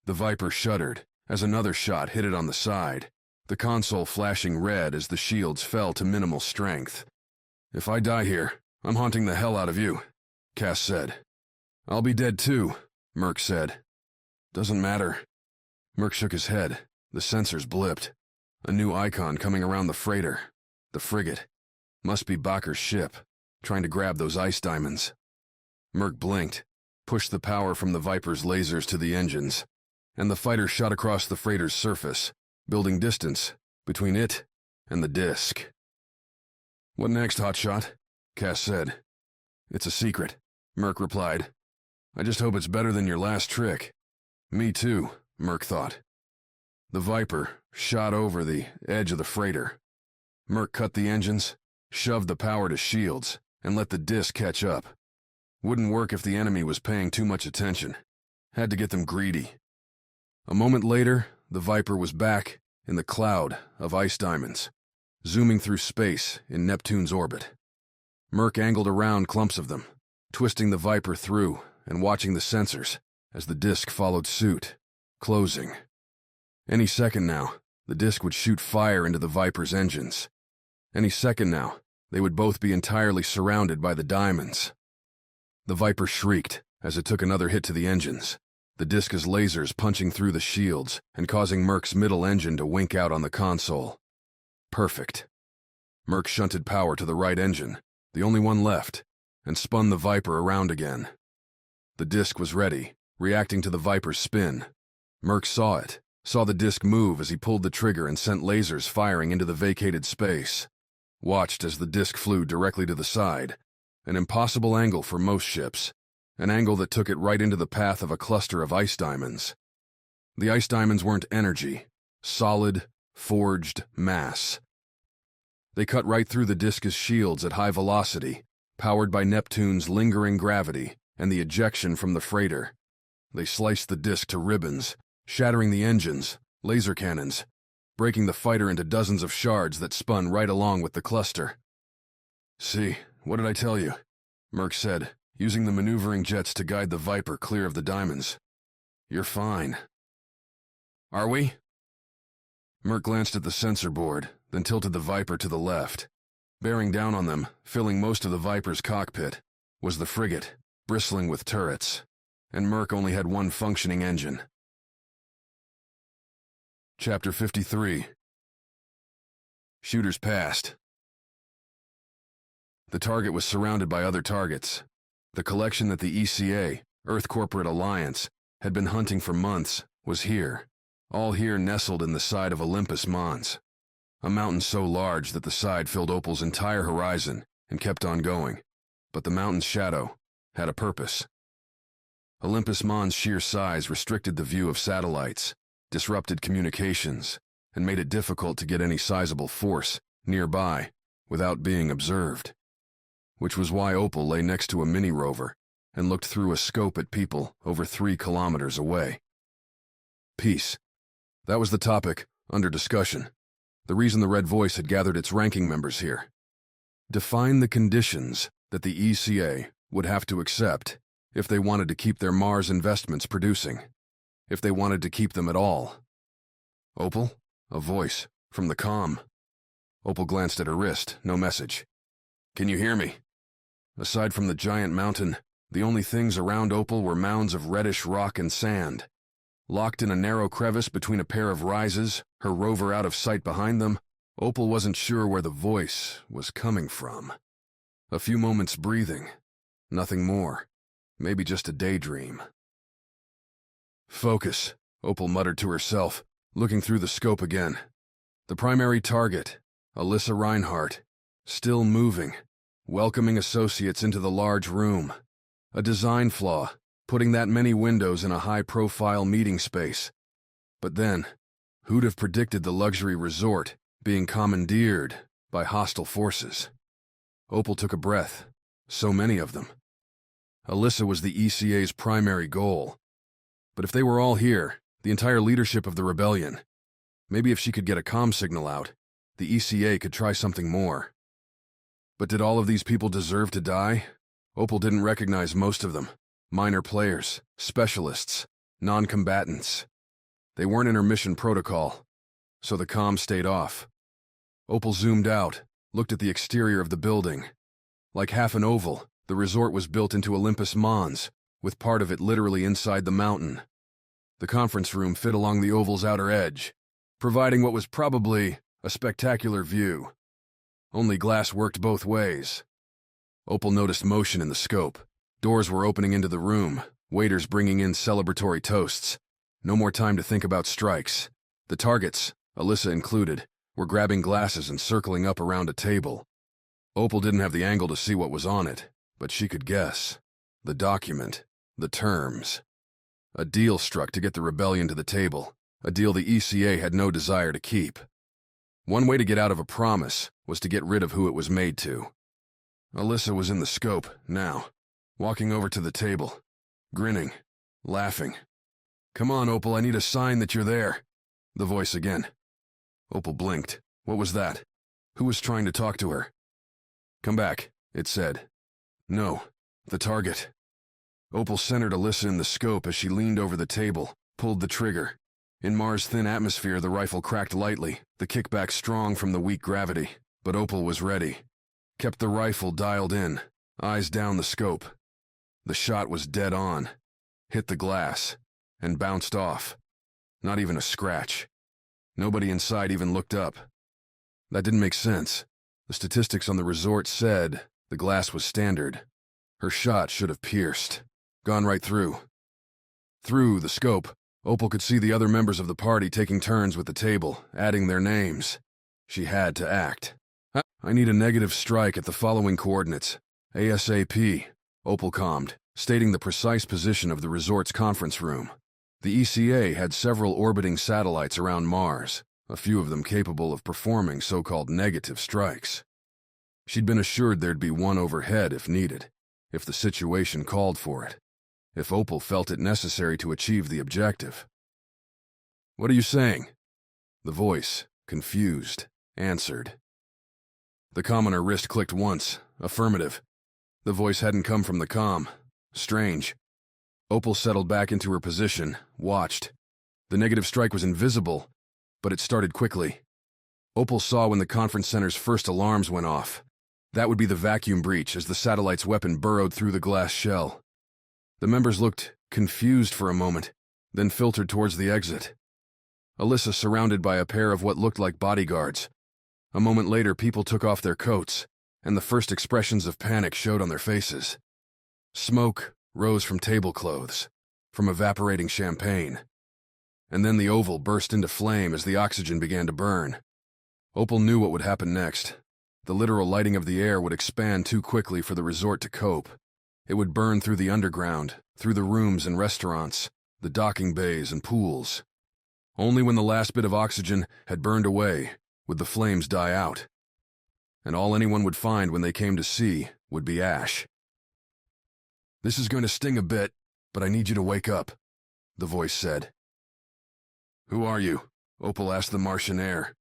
The Viper shuddered as another shot hit it on the side, the console flashing red as the shields fell to minimal strength. "If I die here, I'm haunting the hell out of you," Cass said. "I'll be dead too," Merc said. "Doesn't matter." Merc shook his head. The sensors blipped. A new icon coming around the freighter. The frigate. Must be Bakker's ship, trying to grab those ice diamonds. Merc blinked, pushed the power from the Viper's lasers to the engines, and the fighter shot across the freighter's surface, building distance between it and the disk. "What next, Hotshot?" Cass said. "It's a secret," Merc replied. "I just hope it's better than your last trick." "Me too," Merc thought. The Viper shot over the edge of the freighter. Merc cut the engines, shoved the power to shields, and let the disk catch up. Wouldn't work if the enemy was paying too much attention. Had to get them greedy. A moment later, the Viper was back in the cloud of ice diamonds, zooming through space in Neptune's orbit. Merc angled around clumps of them, twisting the Viper through and watching the sensors as the disk followed suit, closing. Any second now, the disk would shoot fire into the Viper's engines. Any second now, they would both be entirely surrounded by the diamonds. The Viper shrieked as it took another hit to the engines, the disk's lasers punching through the shields and causing Merc's middle engine to wink out on the console. Perfect. Merc shunted power to the right engine, the only one left, and spun the Viper around again. The disk was ready, reacting to the Viper's spin. Merc saw it, saw the disk move as he pulled the trigger and sent lasers firing into the vacated space. Watched as the disk flew directly to the side, an impossible angle for most ships, an angle that took it right into the path of a cluster of ice diamonds. The ice diamonds weren't energy, solid, forged mass. They cut right through the disk's shields at high velocity, powered by Neptune's lingering gravity and the ejection from the freighter. They sliced the disk to ribbons, shattering the engines, laser cannons, breaking the fighter into dozens of shards that spun right along with the cluster. "See, what did I tell you?" Merc said, using the maneuvering jets to guide the Viper clear of the diamonds. "You're fine." "Are we?" Merc glanced at the sensor board, then tilted the Viper to the left. Bearing down on them, filling most of the Viper's cockpit, was the frigate, bristling with turrets, and Merc only had one functioning engine. Chapter 53. Shooters passed. The target was surrounded by other targets. The collection that the ECA, Earth Corporate Alliance, had been hunting for months was here, all here nestled in the side of Olympus Mons, a mountain so large that the side filled Opal's entire horizon and kept on going, but the mountain's shadow had a purpose. Olympus Mons' sheer size restricted the view of satellites, disrupted communications, and made it difficult to get any sizable force nearby without being observed. Which was why Opal lay next to a mini-rover and looked through a scope at people over 3 kilometers away. Peace. That was the topic under discussion, the reason the Red Voice had gathered its ranking members here. Define the conditions that the ECA would have to accept if they wanted to keep their Mars investments producing, if they wanted to keep them at all. "Opal?" A voice from the comm. Opal glanced at her wrist, no message. "Can you hear me?" Aside from the giant mountain, the only things around Opal were mounds of reddish rock and sand. Locked in a narrow crevice between a pair of rises, her rover out of sight behind them, Opal wasn't sure where the voice was coming from. A few moments breathing. Nothing more. Maybe just a daydream. "Focus," Opal muttered to herself, looking through the scope again. The primary target, Alyssa Reinhardt, still moving, welcoming associates into the large room. A design flaw, putting that many windows in a high-profile meeting space. But then, who'd have predicted the luxury resort being commandeered by hostile forces? Opal took a breath. So many of them. Alyssa was the ECA's primary goal. But if they were all here, the entire leadership of the rebellion, maybe if she could get a comm signal out, the ECA could try something more. But did all of these people deserve to die? Opal didn't recognize most of them. Minor players, specialists, non-combatants. They weren't in her mission protocol, so the comm stayed off. Opal zoomed out, looked at the exterior of the building. Like half an oval, the resort was built into Olympus Mons, with part of it literally inside the mountain. The conference room fit along the oval's outer edge, providing what was probably a spectacular view. Only glass worked both ways. Opal noticed motion in the scope. Doors were opening into the room, waiters bringing in celebratory toasts. No more time to think about strikes. The targets, Alyssa included, were grabbing glasses and circling up around a table. Opal didn't have the angle to see what was on it, but she could guess. The document, the terms. A deal struck to get the rebellion to the table, a deal the ECA had no desire to keep. One way to get out of a promise was to get rid of who it was made to. Alyssa was in the scope, now, walking over to the table, grinning, laughing. "Come on, Opal, I need a sign that you're there." The voice again. Opal blinked. What was that? Who was trying to talk to her? "Come back," it said. "No, the target." Opal centered Alyssa in the scope as she leaned over the table, pulled the trigger. In Mars' thin atmosphere, the rifle cracked lightly, the kickback strong from the weak gravity. But Opal was ready. Kept the rifle dialed in, eyes down the scope. The shot was dead on. Hit the glass, and bounced off. Not even a scratch. Nobody inside even looked up. That didn't make sense. The statistics on the resort said the glass was standard. Her shot should have pierced. Gone right through. Through the scope, Opal could see the other members of the party taking turns with the table, adding their names. She had to act. "I need a negative strike at the following coordinates. ASAP," Opal commed, stating the precise position of the resort's conference room. The ECA had several orbiting satellites around Mars, a few of them capable of performing so-called negative strikes. She'd been assured there'd be one overhead if needed, if the situation called for it, if Opal felt it necessary to achieve the objective. "What are you saying?" The voice, confused, answered. The comm on her wrist clicked once. Affirmative. The voice hadn't come from the comm. Strange. Opal settled back into her position, watched. The negative strike was invisible, but it started quickly. Opal saw when the conference center's first alarms went off. That would be the vacuum breach as the satellite's weapon burrowed through the glass shell. The members looked confused for a moment, then filtered towards the exit. Alyssa surrounded by a pair of what looked like bodyguards. A moment later, people took off their coats, and the first expressions of panic showed on their faces. Smoke rose from tablecloths, from evaporating champagne. And then the oval burst into flame as the oxygen began to burn. Opal knew what would happen next. The literal lighting of the air would expand too quickly for the resort to cope. It would burn through the underground, through the rooms and restaurants, the docking bays and pools. Only when the last bit of oxygen had burned away would the flames die out. And all anyone would find when they came to see would be ash. "This is going to sting a bit, but I need you to wake up," the voice said. "Who are you?" Opal asked the Martian air.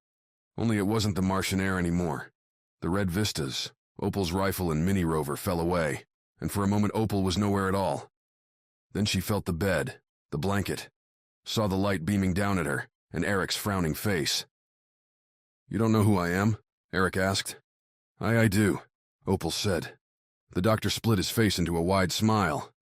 Only it wasn't the Martian air anymore. The red vistas, Opal's rifle and mini rover fell away, and for a moment Opal was nowhere at all. Then she felt the bed, the blanket, saw the light beaming down at her, and Eric's frowning face. "You don't know who I am?" Eric asked. I do," Opal said. The doctor split his face into a wide smile.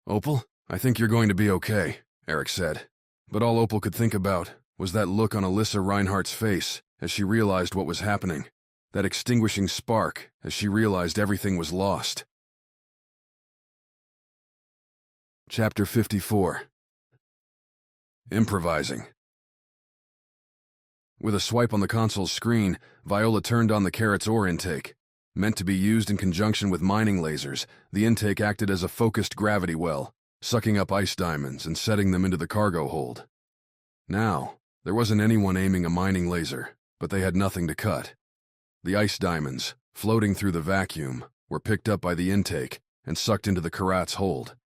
"Opal, I think you're going to be okay," Eric said. But all Opal could think about was that look on Alyssa Reinhardt's face as she realized what was happening, that extinguishing spark as she realized everything was lost. Chapter 54. Improvising. With a swipe on the console's screen, Viola turned on the Karat's ore intake. Meant to be used in conjunction with mining lasers, the intake acted as a focused gravity well, sucking up ice diamonds and setting them into the cargo hold. Now, there wasn't anyone aiming a mining laser, but they had nothing to cut. The ice diamonds, floating through the vacuum, were picked up by the intake and sucked into the Karat's hold.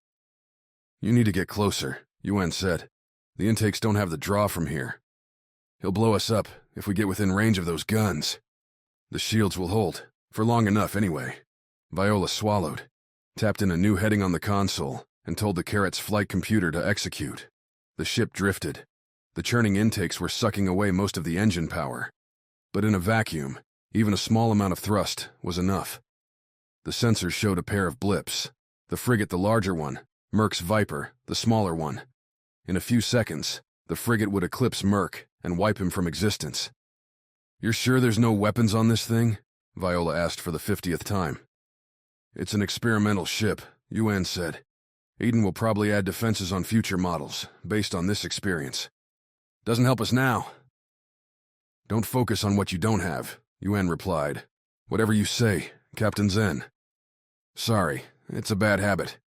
"You need to get closer," Yuan said. "The intakes don't have the draw from here. He'll blow us up if we get within range of those guns. The shields will hold, for long enough anyway." Viola swallowed, tapped in a new heading on the console, and told the Karat's flight computer to execute. The ship drifted. The churning intakes were sucking away most of the engine power. But in a vacuum, even a small amount of thrust was enough. The sensors showed a pair of blips. The frigate, the larger one, Merc's Viper, the smaller one. In a few seconds, the frigate would eclipse Merc and wipe him from existence. "You're sure there's no weapons on this thing?" Viola asked for the 50th time. "It's an experimental ship," Yuan said. "Eden will probably add defenses on future models, based on this experience. Doesn't help us now." "Don't focus on what you don't have," Yuan replied. "Whatever you say, Captain Zen." "Sorry, it's a bad habit.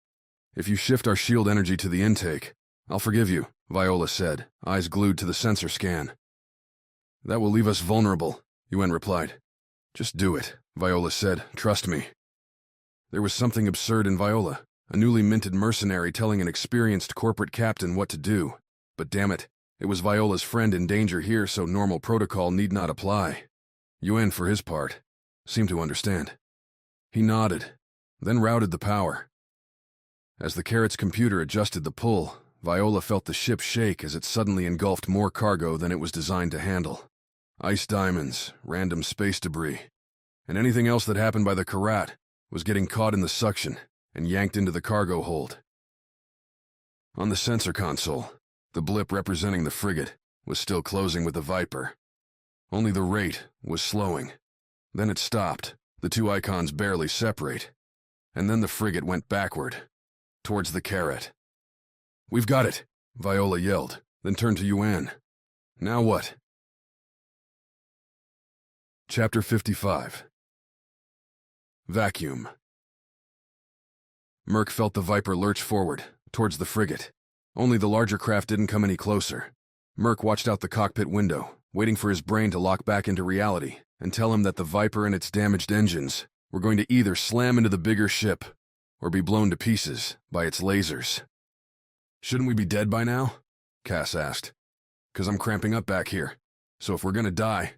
If you shift our shield energy to the intake, I'll forgive you," Viola said, eyes glued to the sensor scan. "That will leave us vulnerable," Yuan replied. "Just do it," Viola said. "Trust me." There was something absurd in Viola, a newly minted mercenary telling an experienced corporate captain what to do. But damn it, it was Viola's friend in danger here, so normal protocol need not apply. Yuan, for his part, seemed to understand. He nodded, then routed the power. As the Karat's computer adjusted the pull, Viola felt the ship shake as it suddenly engulfed more cargo than it was designed to handle. Ice diamonds, random space debris, and anything else that happened by the Karat was getting caught in the suction and yanked into the cargo hold. On the sensor console, the blip representing the frigate was still closing with the Viper. Only the rate was slowing. Then it stopped, the two icons barely separate. And then the frigate went backward, towards the Karat. "We've got it," Viola yelled, then turned to Yuan. "Now what?" Chapter 55. Vacuum. Merc felt the Viper lurch forward, towards the frigate. Only the larger craft didn't come any closer. Merc watched out the cockpit window, waiting for his brain to lock back into reality and tell him that the Viper and its damaged engines were going to either slam into the bigger ship or be blown to pieces by its lasers. "Shouldn't we be dead by now?" Cass asked. "'Cause I'm cramping up back here, so if we're gonna die,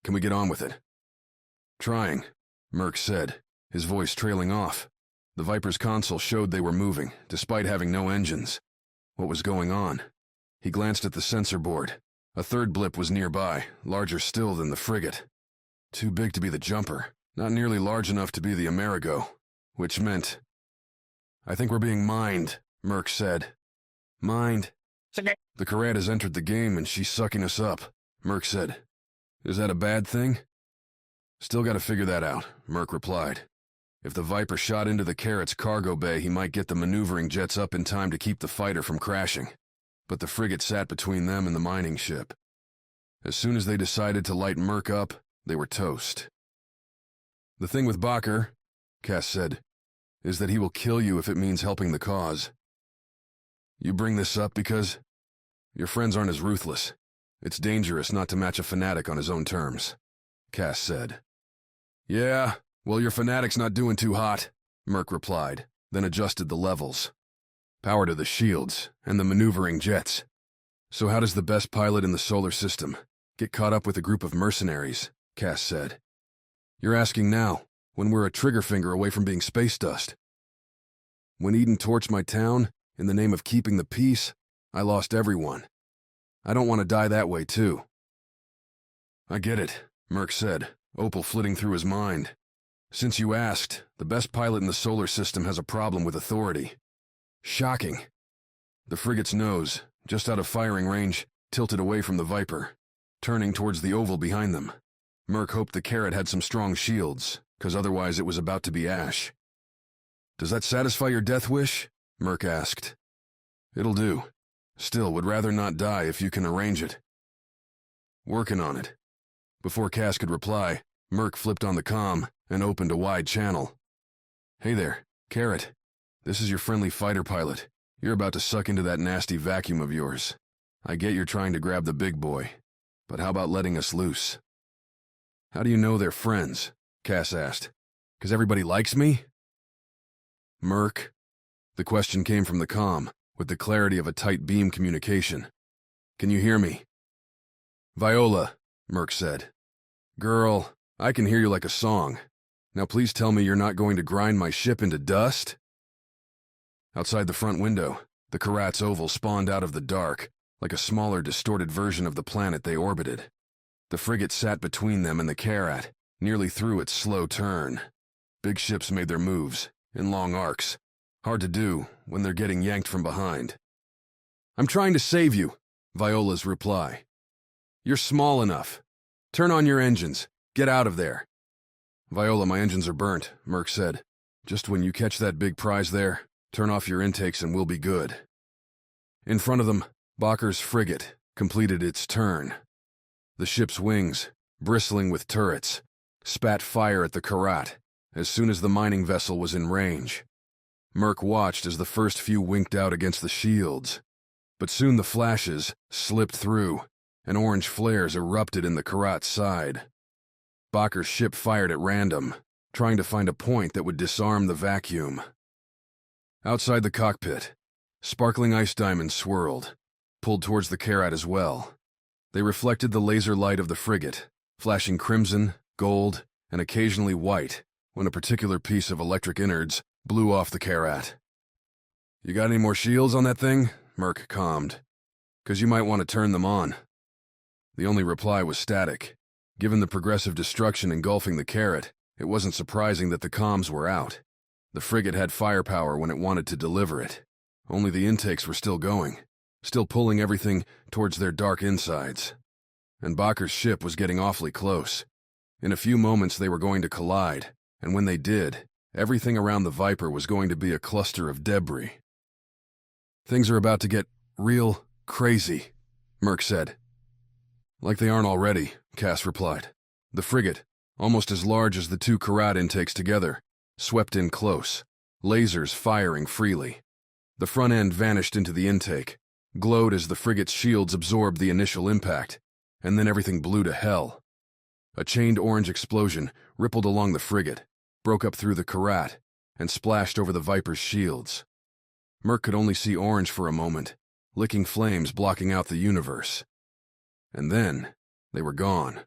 can we get on with it?" "Trying," Merc said, his voice trailing off. The Viper's console showed they were moving, despite having no engines. What was going on? He glanced at the sensor board. A third blip was nearby, larger still than the frigate. Too big to be the Jumper, not nearly large enough to be the Amerigo, which meant... "I think we're being mined," Merc said. "Mined? The Karat has entered the game and she's sucking us up," Merc said. "Is that a bad thing?" "Still gotta figure that out," Merc replied. "If the Viper shot into the Karat's cargo bay, he might get the maneuvering jets up in time to keep the fighter from crashing. But the frigate sat between them and the mining ship. As soon as they decided to light Merc up, they were toast." "The thing with Bakker," Cass said, "is that he will kill you if it means helping the cause. You bring this up because your friends aren't as ruthless. It's dangerous not to match a fanatic on his own terms," Cass said. "Yeah, well, your fanatic's not doing too hot," Merc replied, then adjusted the levels. Power to the shields and the maneuvering jets. "So how does the best pilot in the solar system get caught up with a group of mercenaries?" Cass said. "You're asking now, when we're a trigger finger away from being space dust. When Eden torched my town, in the name of keeping the peace, I lost everyone. I don't want to die that way, too." "I get it," Merc said, opal flitting through his mind. "Since you asked, the best pilot in the solar system has a problem with authority. Shocking." The frigate's nose, just out of firing range, tilted away from the Viper, turning towards the oval behind them. Merc hoped the Karat had some strong shields, 'cause otherwise it was about to be ash. "Does that satisfy your death wish?" Merc asked. "It'll do. Still, would rather not die if you can arrange it." "Working on it." Before Cass could reply, Merc flipped on the comm and opened a wide channel. "Hey there, Karat. This is your friendly fighter pilot. You're about to suck into that nasty vacuum of yours. I get you're trying to grab the big boy, but how about letting us loose?" "How do you know they're friends?" Cass asked. "'Cause everybody likes me?" "Merc?" The question came from the comm, with the clarity of a tight beam communication. "Can you hear me?" "Viola," Merc said. "Girl, I can hear you like a song. Now please tell me you're not going to grind my ship into dust?" Outside the front window, the Karat's oval spawned out of the dark, like a smaller, distorted version of the planet they orbited. The frigate sat between them and the Karat, nearly through its slow turn. Big ships made their moves, in long arcs. Hard to do when they're getting yanked from behind. "I'm trying to save you," Viola's reply. "You're small enough. Turn on your engines. Get out of there." "Viola, my engines are burnt," Merc said. "Just when you catch that big prize there, turn off your intakes and we'll be good." In front of them, Bakker's frigate completed its turn. The ship's wings, bristling with turrets, spat fire at the Karat as soon as the mining vessel was in range. Merc watched as the first few winked out against the shields, but soon the flashes slipped through, and orange flares erupted in the Karat's side. Bakker's ship fired at random, trying to find a point that would disarm the vacuum. Outside the cockpit, sparkling ice diamonds swirled, pulled towards the Karat as well. They reflected the laser light of the frigate, flashing crimson, gold, and occasionally white when a particular piece of electric innards blew off the Karat. "You got any more shields on that thing?" Merc calmed. "'Cause you might want to turn them on." The only reply was static. Given the progressive destruction engulfing the Karat, it wasn't surprising that the comms were out. The frigate had firepower when it wanted to deliver it. Only the intakes were still going, still pulling everything towards their dark insides. And Bakker's ship was getting awfully close. In a few moments they were going to collide, and when they did, everything around the Viper was going to be a cluster of debris. "Things are about to get real crazy," Merc said. "Like they aren't already," Cass replied. The frigate, almost as large as the two Karat intakes together, swept in close, lasers firing freely. The front end vanished into the intake, glowed as the frigate's shields absorbed the initial impact, and then everything blew to hell. A chained orange explosion rippled along the frigate, broke up through the Karat, and splashed over the Viper's shields. Merc could only see orange for a moment, licking flames blocking out the universe. And then they were gone,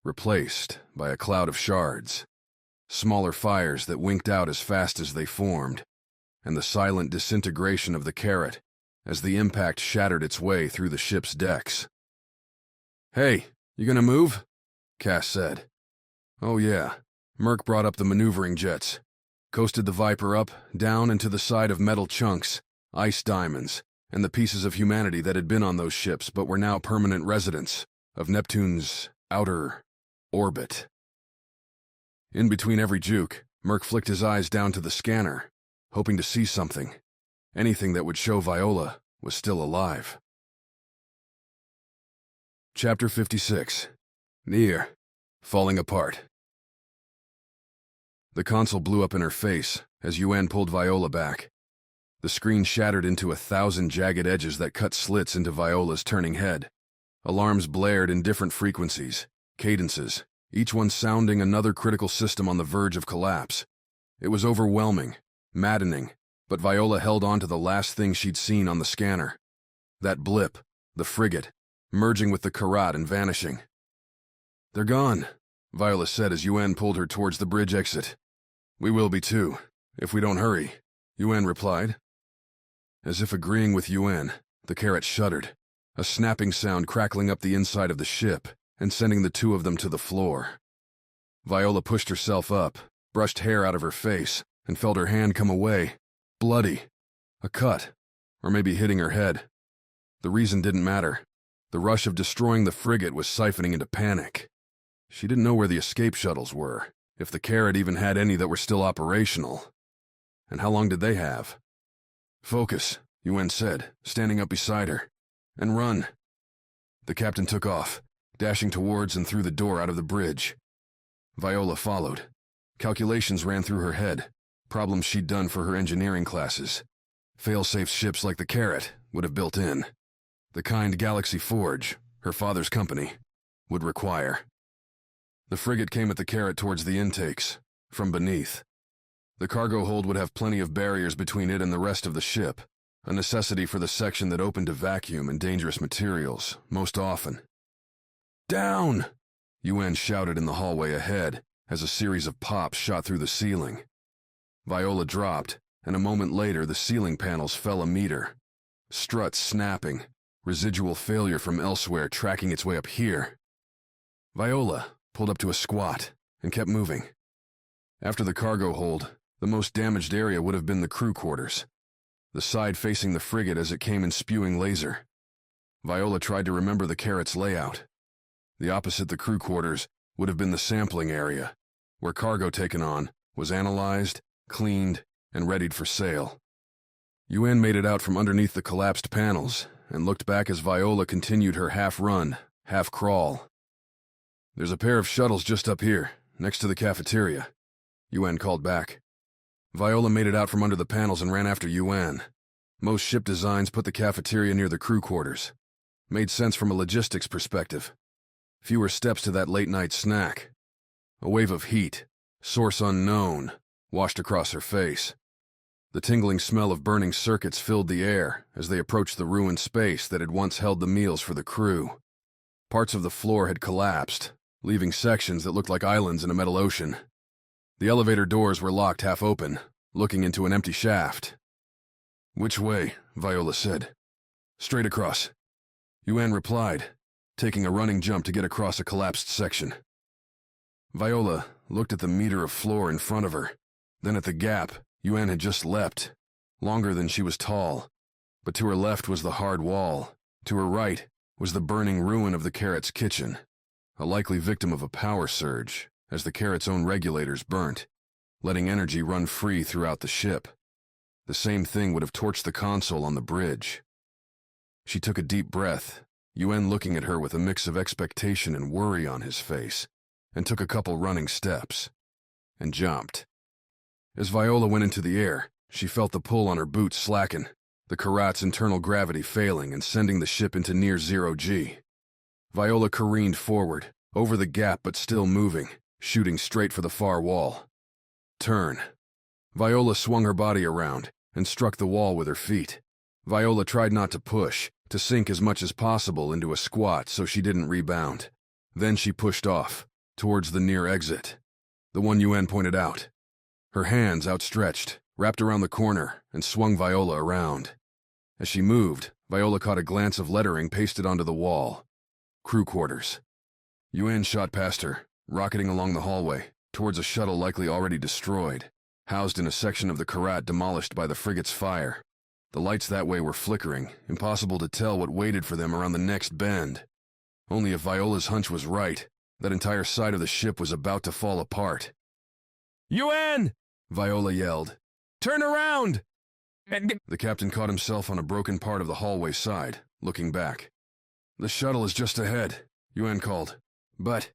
replaced by a cloud of shards, smaller fires that winked out as fast as they formed, and the silent disintegration of the Karat as the impact shattered its way through the ship's decks. "Hey, you gonna move?" Cass said. "Oh yeah." Merc brought up the maneuvering jets, coasted the Viper up, down, and to the side of metal chunks, ice diamonds, and the pieces of humanity that had been on those ships but were now permanent residents of Neptune's outer orbit. In between every juke, Merc flicked his eyes down to the scanner, hoping to see something, anything that would show Viola was still alive. Chapter 56. Near. Falling apart. The console blew up in her face as Yuan pulled Viola back. The screen shattered into 1,000 jagged edges that cut slits into Viola's turning head. Alarms blared in different frequencies, cadences, each one sounding another critical system on the verge of collapse. It was overwhelming, maddening, but Viola held on to the last thing she'd seen on the scanner. That blip, the frigate, merging with the Karat and vanishing. "They're gone," Viola said as Yuan pulled her towards the bridge exit. "We will be too, if we don't hurry," Yuan replied. As if agreeing with Yuan, the Karat shuddered, a snapping sound crackling up the inside of the ship and sending the two of them to the floor. Viola pushed herself up, brushed hair out of her face, and felt her hand come away, bloody. A cut, or maybe hitting her head. The reason didn't matter. The rush of destroying the frigate was siphoning into panic. She didn't know where the escape shuttles were, if the Karat even had any that were still operational. And how long did they have? "Focus," Yuan said, standing up beside her. "And run." The captain took off, dashing towards and through the door out of the bridge. Viola followed. Calculations ran through her head, problems she'd done for her engineering classes. Fail-safe ships like the Karat would have built in. The kind Galaxy Forge, her father's company, would require. The frigate came at the Karat towards the intakes, from beneath. The cargo hold would have plenty of barriers between it and the rest of the ship, a necessity for the section that opened to vacuum and dangerous materials, most often. "Down!" Yuan shouted in the hallway ahead, as a series of pops shot through the ceiling. Viola dropped, and a moment later the ceiling panels fell a meter. Struts snapping, residual failure from elsewhere tracking its way up here. Viola pulled up to a squat and kept moving. After the cargo hold, the most damaged area would have been the crew quarters, the side facing the frigate as it came in spewing laser. Viola tried to remember the Karat's layout. The opposite the crew quarters would have been the sampling area, where cargo taken on was analyzed, cleaned, and readied for sale. Yuan made it out from underneath the collapsed panels and looked back as Viola continued her half-run, half-crawl. "There's a pair of shuttles just up here, next to the cafeteria," Yuan called back. Viola made it out from under the panels and ran after Yuan. Most ship designs put the cafeteria near the crew quarters. Made sense from a logistics perspective. Fewer steps to that late-night snack. A wave of heat, source unknown, washed across her face. The tingling smell of burning circuits filled the air as they approached the ruined space that had once held the meals for the crew. Parts of the floor had collapsed, leaving sections that looked like islands in a metal ocean. The elevator doors were locked half open, looking into an empty shaft. "Which way?" Viola said. "Straight across." Yuan replied, taking a running jump to get across a collapsed section. Viola looked at the meter of floor in front of her, then at the gap Yuan had just leapt, longer than she was tall. But to her left was the hard wall, to her right was the burning ruin of the Karat's kitchen, a likely victim of a power surge, as the Karat's own regulators burnt, letting energy run free throughout the ship. The same thing would have torched the console on the bridge. She took a deep breath, Yuan looking at her with a mix of expectation and worry on his face, and took a couple running steps, and jumped. As Viola went into the air, she felt the pull on her boots slacken, the Karat's internal gravity failing and sending the ship into near zero G. Viola careened forward, over the gap but still moving, shooting straight for the far wall. Turn. Viola swung her body around and struck the wall with her feet. Viola tried not to push, to sink as much as possible into a squat so she didn't rebound. Then she pushed off, towards the near exit, the one Yuan pointed out. Her hands outstretched, wrapped around the corner, and swung Viola around. As she moved, Viola caught a glance of lettering pasted onto the wall. Crew quarters. Yuan shot past her, rocketing along the hallway, towards a shuttle likely already destroyed, housed in a section of the Karat demolished by the frigate's fire. The lights that way were flickering, impossible to tell what waited for them around the next bend. Only if Viola's hunch was right, that entire side of the ship was about to fall apart. "Yuan!" Viola yelled. "Turn around!" The captain caught himself on a broken part of the hallway side, looking back. "The shuttle is just ahead," Yuan called. "But—"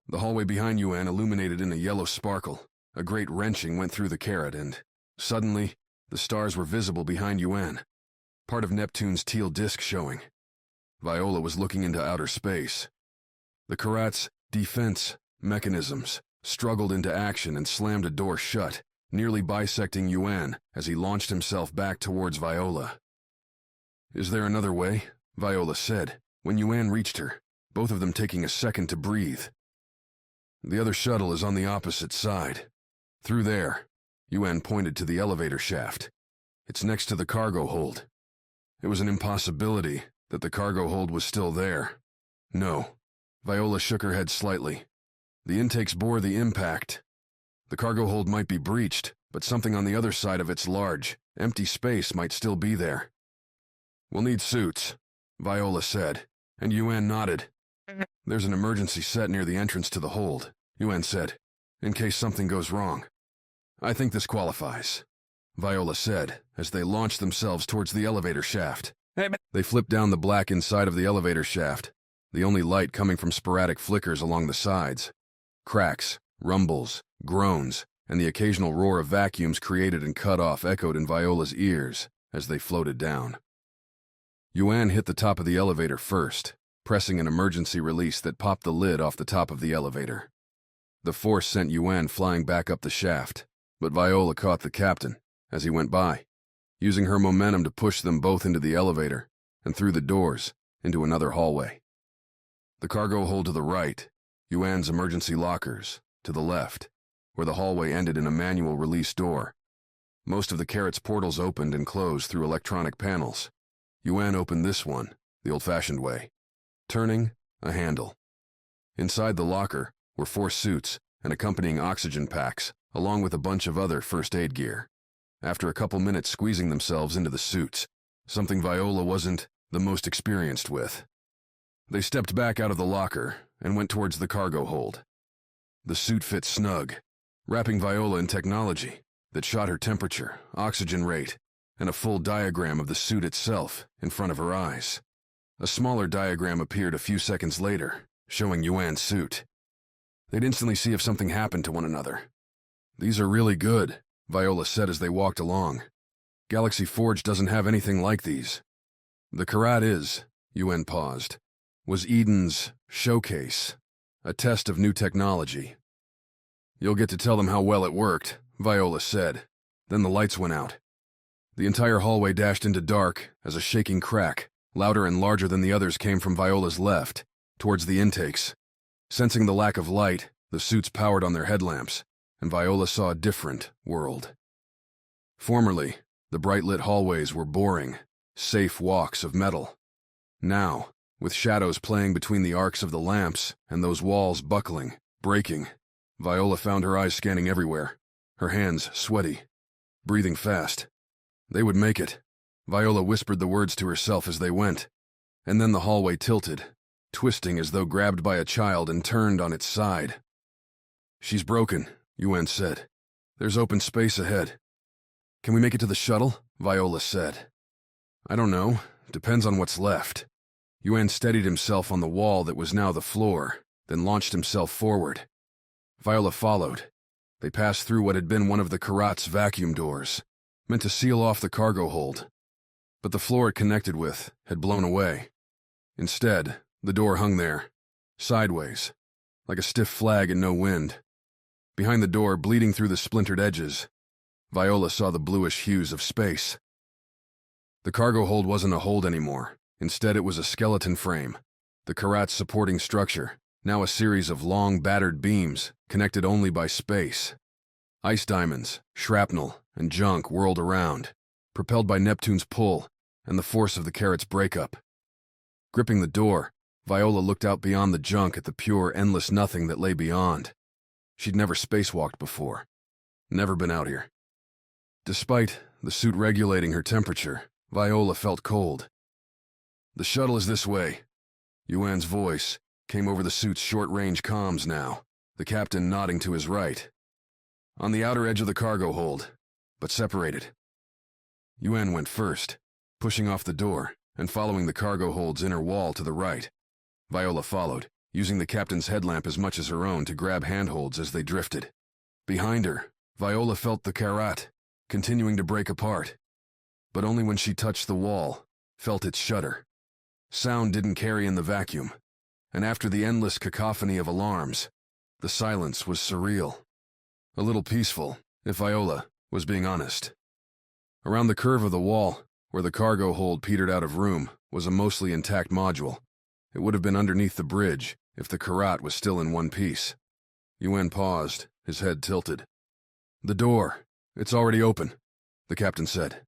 The hallway behind Yuan illuminated in a yellow sparkle. A great wrenching went through the Karat, and, suddenly, the stars were visible behind Yuan, part of Neptune's teal disk showing. Viola was looking into outer space. The Karat's defense mechanisms struggled into action and slammed a door shut, nearly bisecting Yuan as he launched himself back towards Viola. "Is there another way?" Viola said, when Yuan reached her, both of them taking a second to breathe. "The other shuttle is on the opposite side. Through there." Yuan pointed to the elevator shaft. "It's next to the cargo hold." It was an impossibility that the cargo hold was still there. No. Viola shook her head slightly. The intakes bore the impact. The cargo hold might be breached, but something on the other side of its large, empty space might still be there. "We'll need suits," Viola said, and Yuan nodded. "There's an emergency set near the entrance to the hold," Yuan said, "in case something goes wrong." "I think this qualifies," Viola said, as they launched themselves towards the elevator shaft. They flipped down the black inside of the elevator shaft, the only light coming from sporadic flickers along the sides. Cracks, rumbles, groans, and the occasional roar of vacuums created and cut off echoed in Viola's ears as they floated down. Yuan hit the top of the elevator first, pressing an emergency release that popped the lid off the top of the elevator. The force sent Yuan flying back up the shaft, but Viola caught the captain as he went by, using her momentum to push them both into the elevator and through the doors into another hallway. The cargo hold to the right, Yuan's emergency lockers to the left, where the hallway ended in a manual release door. Most of the Karat's portals opened and closed through electronic panels. Yuan opened this one, the old-fashioned way, turning a handle. Inside the locker were 4 suits and accompanying oxygen packs, along with a bunch of other first aid gear. After a couple minutes squeezing themselves into the suits, something Viola wasn't the most experienced with, they stepped back out of the locker and went towards the cargo hold. The suit fit snug, wrapping Viola in technology that shot her temperature, oxygen rate, and a full diagram of the suit itself in front of her eyes. A smaller diagram appeared a few seconds later, showing Yuan's suit. They'd instantly see if something happened to one another. "These are really good," Viola said as they walked along. "Galaxy Forge doesn't have anything like these." "The Karat is," Yuan paused, "was Eden's showcase, a test of new technology." "You'll get to tell them how well it worked," Viola said. Then the lights went out. The entire hallway dashed into dark as a shaking crack, louder and larger than the others, came from Viola's left, towards the intakes. Sensing the lack of light, the suits powered on their headlamps, and Viola saw a different world. Formerly, the bright-lit hallways were boring, safe walks of metal. Now, with shadows playing between the arcs of the lamps and those walls buckling, breaking, Viola found her eyes scanning everywhere, her hands sweaty, breathing fast. They would make it. Viola whispered the words to herself as they went, and then the hallway tilted, twisting as though grabbed by a child, and turned on its side. "She's broken," Yuan said. "There's open space ahead." "Can we make it to the shuttle?" Viola said. "I don't know. Depends on what's left." Yuan steadied himself on the wall that was now the floor, then launched himself forward. Viola followed. They passed through what had been one of the Karat's vacuum doors, meant to seal off the cargo hold. But the floor it connected with had blown away. Instead, the door hung there, sideways, like a stiff flag in no wind. Behind the door, bleeding through the splintered edges, Viola saw the bluish hues of space. The cargo hold wasn't a hold anymore. Instead, it was a skeleton frame, the Karat's supporting structure, now a series of long, battered beams connected only by space. Ice diamonds, shrapnel, and junk whirled around, propelled by Neptune's pull and the force of the Karat's breakup. Gripping the door, Viola looked out beyond the junk at the pure, endless nothing that lay beyond. She'd never spacewalked before, never been out here. Despite the suit regulating her temperature, Viola felt cold. "The shuttle is this way." Yuan's voice came over the suit's short-range comms now, the captain nodding to his right. "On the outer edge of the cargo hold, but separated." Yuan went first, pushing off the door and following the cargo hold's inner wall to the right. Viola followed, using the captain's headlamp as much as her own to grab handholds as they drifted. Behind her, Viola felt the Karat continuing to break apart, but only when she touched the wall, felt it shudder. Sound didn't carry in the vacuum, and after the endless cacophony of alarms, the silence was surreal. A little peaceful, if Viola was being honest. Around the curve of the wall, where the cargo hold petered out of room, was a mostly intact module. It would have been underneath the bridge if the Karat was still in one piece. Yuan paused, his head tilted. "The door, it's already open," the captain said.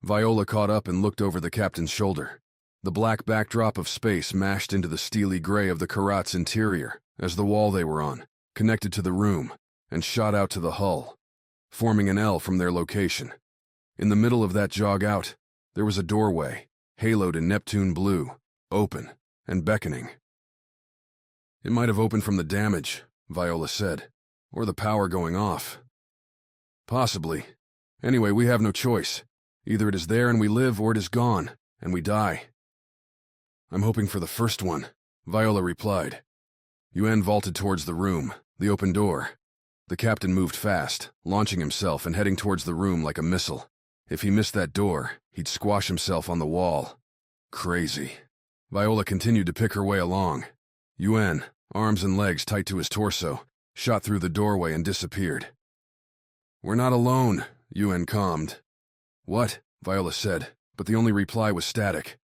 Viola caught up and looked over the captain's shoulder. The black backdrop of space mashed into the steely gray of the Karat's interior as the wall they were on connected to the room and shot out to the hull, forming an L from their location. In the middle of that jog out, there was a doorway, haloed in Neptune blue, open and beckoning. "It might have opened from the damage," Viola said, "or the power going off." "Possibly. Anyway, we have no choice. Either it is there and we live, or it is gone, and we die." "I'm hoping for the first one," Viola replied. Yuan vaulted towards the room, the open door. The captain moved fast, launching himself and heading towards the room like a missile. If he missed that door, he'd squash himself on the wall. Crazy. Viola continued to pick her way along. Yuen, arms and legs tight to his torso, shot through the doorway and disappeared. "We're not alone," Yuen calmed. "What?" Viola said, but the only reply was static.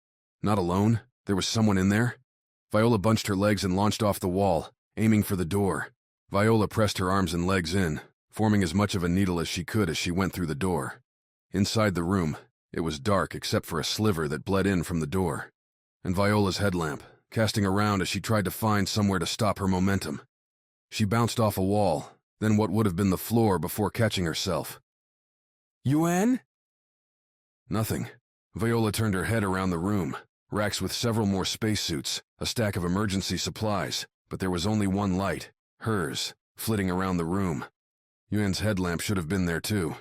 Not alone? There was someone in there? Viola bunched her legs and launched off the wall, aiming for the door. Viola pressed her arms and legs in, forming as much of a needle as she could as she went through the door. Inside the room, it was dark except for a sliver that bled in from the door, and Viola's headlamp, casting around as she tried to find somewhere to stop her momentum. She bounced off a wall, then what would have been the floor before catching herself. "Yuen?" Nothing. Viola turned her head around the room, racks with several more spacesuits, a stack of emergency supplies, but there was only one light, hers, flitting around the room. Yuen's headlamp should have been there too.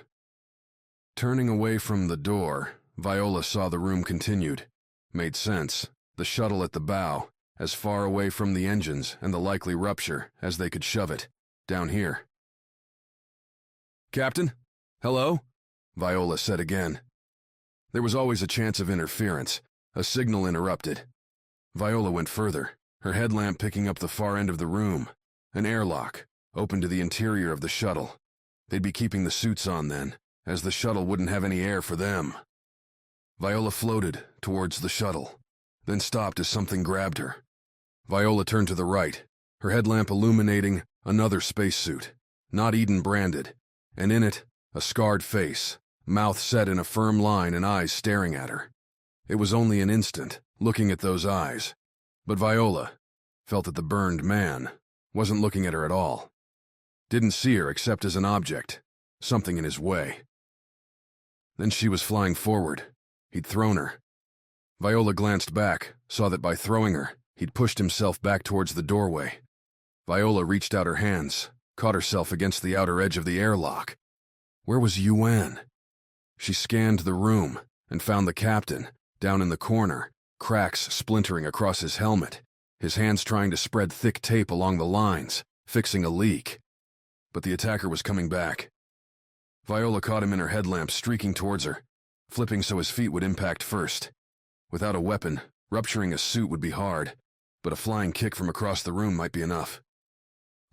Turning away from the door, Viola saw the room continued. Made sense. The shuttle at the bow, as far away from the engines and the likely rupture as they could shove it, down here. "Captain? Hello?" Viola said again. There was always a chance of interference, a signal interrupted. Viola went further, her headlamp picking up the far end of the room. An airlock, open to the interior of the shuttle. They'd be keeping the suits on then, as the shuttle wouldn't have any air for them. Viola floated towards the shuttle, then stopped as something grabbed her. Viola turned to the right, her headlamp illuminating another spacesuit, not Eden branded, and in it, a scarred face, mouth set in a firm line and eyes staring at her. It was only an instant, looking at those eyes, but Viola felt that the burned man wasn't looking at her at all. Didn't see her except as an object, something in his way. Then she was flying forward. He'd thrown her. Viola glanced back, saw that by throwing her, he'd pushed himself back towards the doorway. Viola reached out her hands, caught herself against the outer edge of the airlock. Where was Yuen? She scanned the room and found the captain, down in the corner, cracks splintering across his helmet, his hands trying to spread thick tape along the lines, fixing a leak. But the attacker was coming back. Viola caught him in her headlamp, streaking towards her, flipping so his feet would impact first. Without a weapon, rupturing a suit would be hard, but a flying kick from across the room might be enough.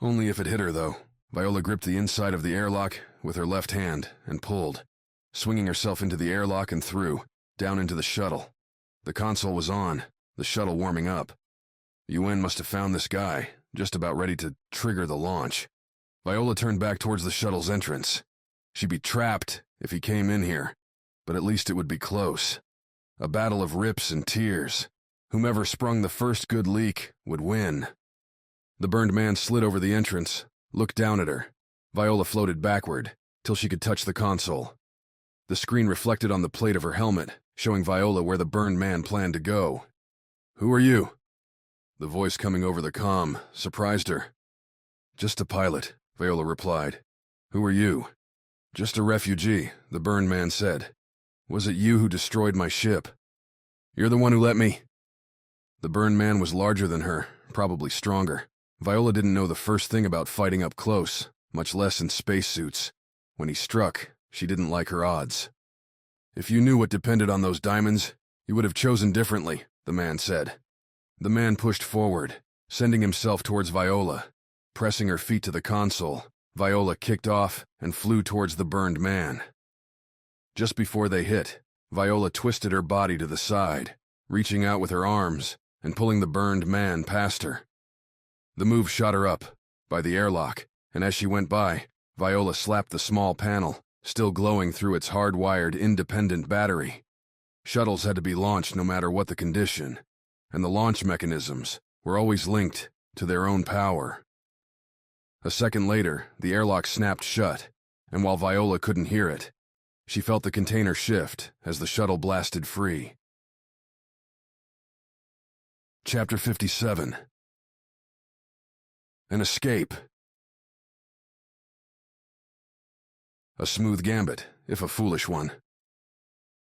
Only if it hit her, though. Viola gripped the inside of the airlock with her left hand and pulled, swinging herself into the airlock and through, down into the shuttle. The console was on, the shuttle warming up. Yuen must have found this guy, just about ready to trigger the launch. Viola turned back towards the shuttle's entrance. She'd be trapped if he came in here, but at least it would be close. A battle of rips and tears. Whomever sprung the first good leak would win. The burned man slid over the entrance, looked down at her. Viola floated backward, till she could touch the console. The screen reflected on the plate of her helmet, showing Viola where the burned man planned to go. "Who are you?" The voice coming over the comm surprised her. "Just a pilot," Viola replied. "Who are you?" "Just a refugee," the burned man said. "Was it you who destroyed my ship?" "You're the one who let me—" The burned man was larger than her, probably stronger. Viola didn't know the first thing about fighting up close, much less in spacesuits. When he struck, she didn't like her odds. "If you knew what depended on those diamonds, you would have chosen differently," the man said. The man pushed forward, sending himself towards Viola. Pressing her feet to the console, Viola kicked off and flew towards the burned man. Just before they hit, Viola twisted her body to the side, reaching out with her arms and pulling the burned man past her. The move shot her up, by the airlock, and as she went by, Viola slapped the small panel, still glowing through its hardwired independent battery. Shuttles had to be launched no matter what the condition, and the launch mechanisms were always linked to their own power. A second later, the airlock snapped shut, and while Viola couldn't hear it, she felt the container shift as the shuttle blasted free. Chapter 57. An escape. A smooth gambit, if a foolish one.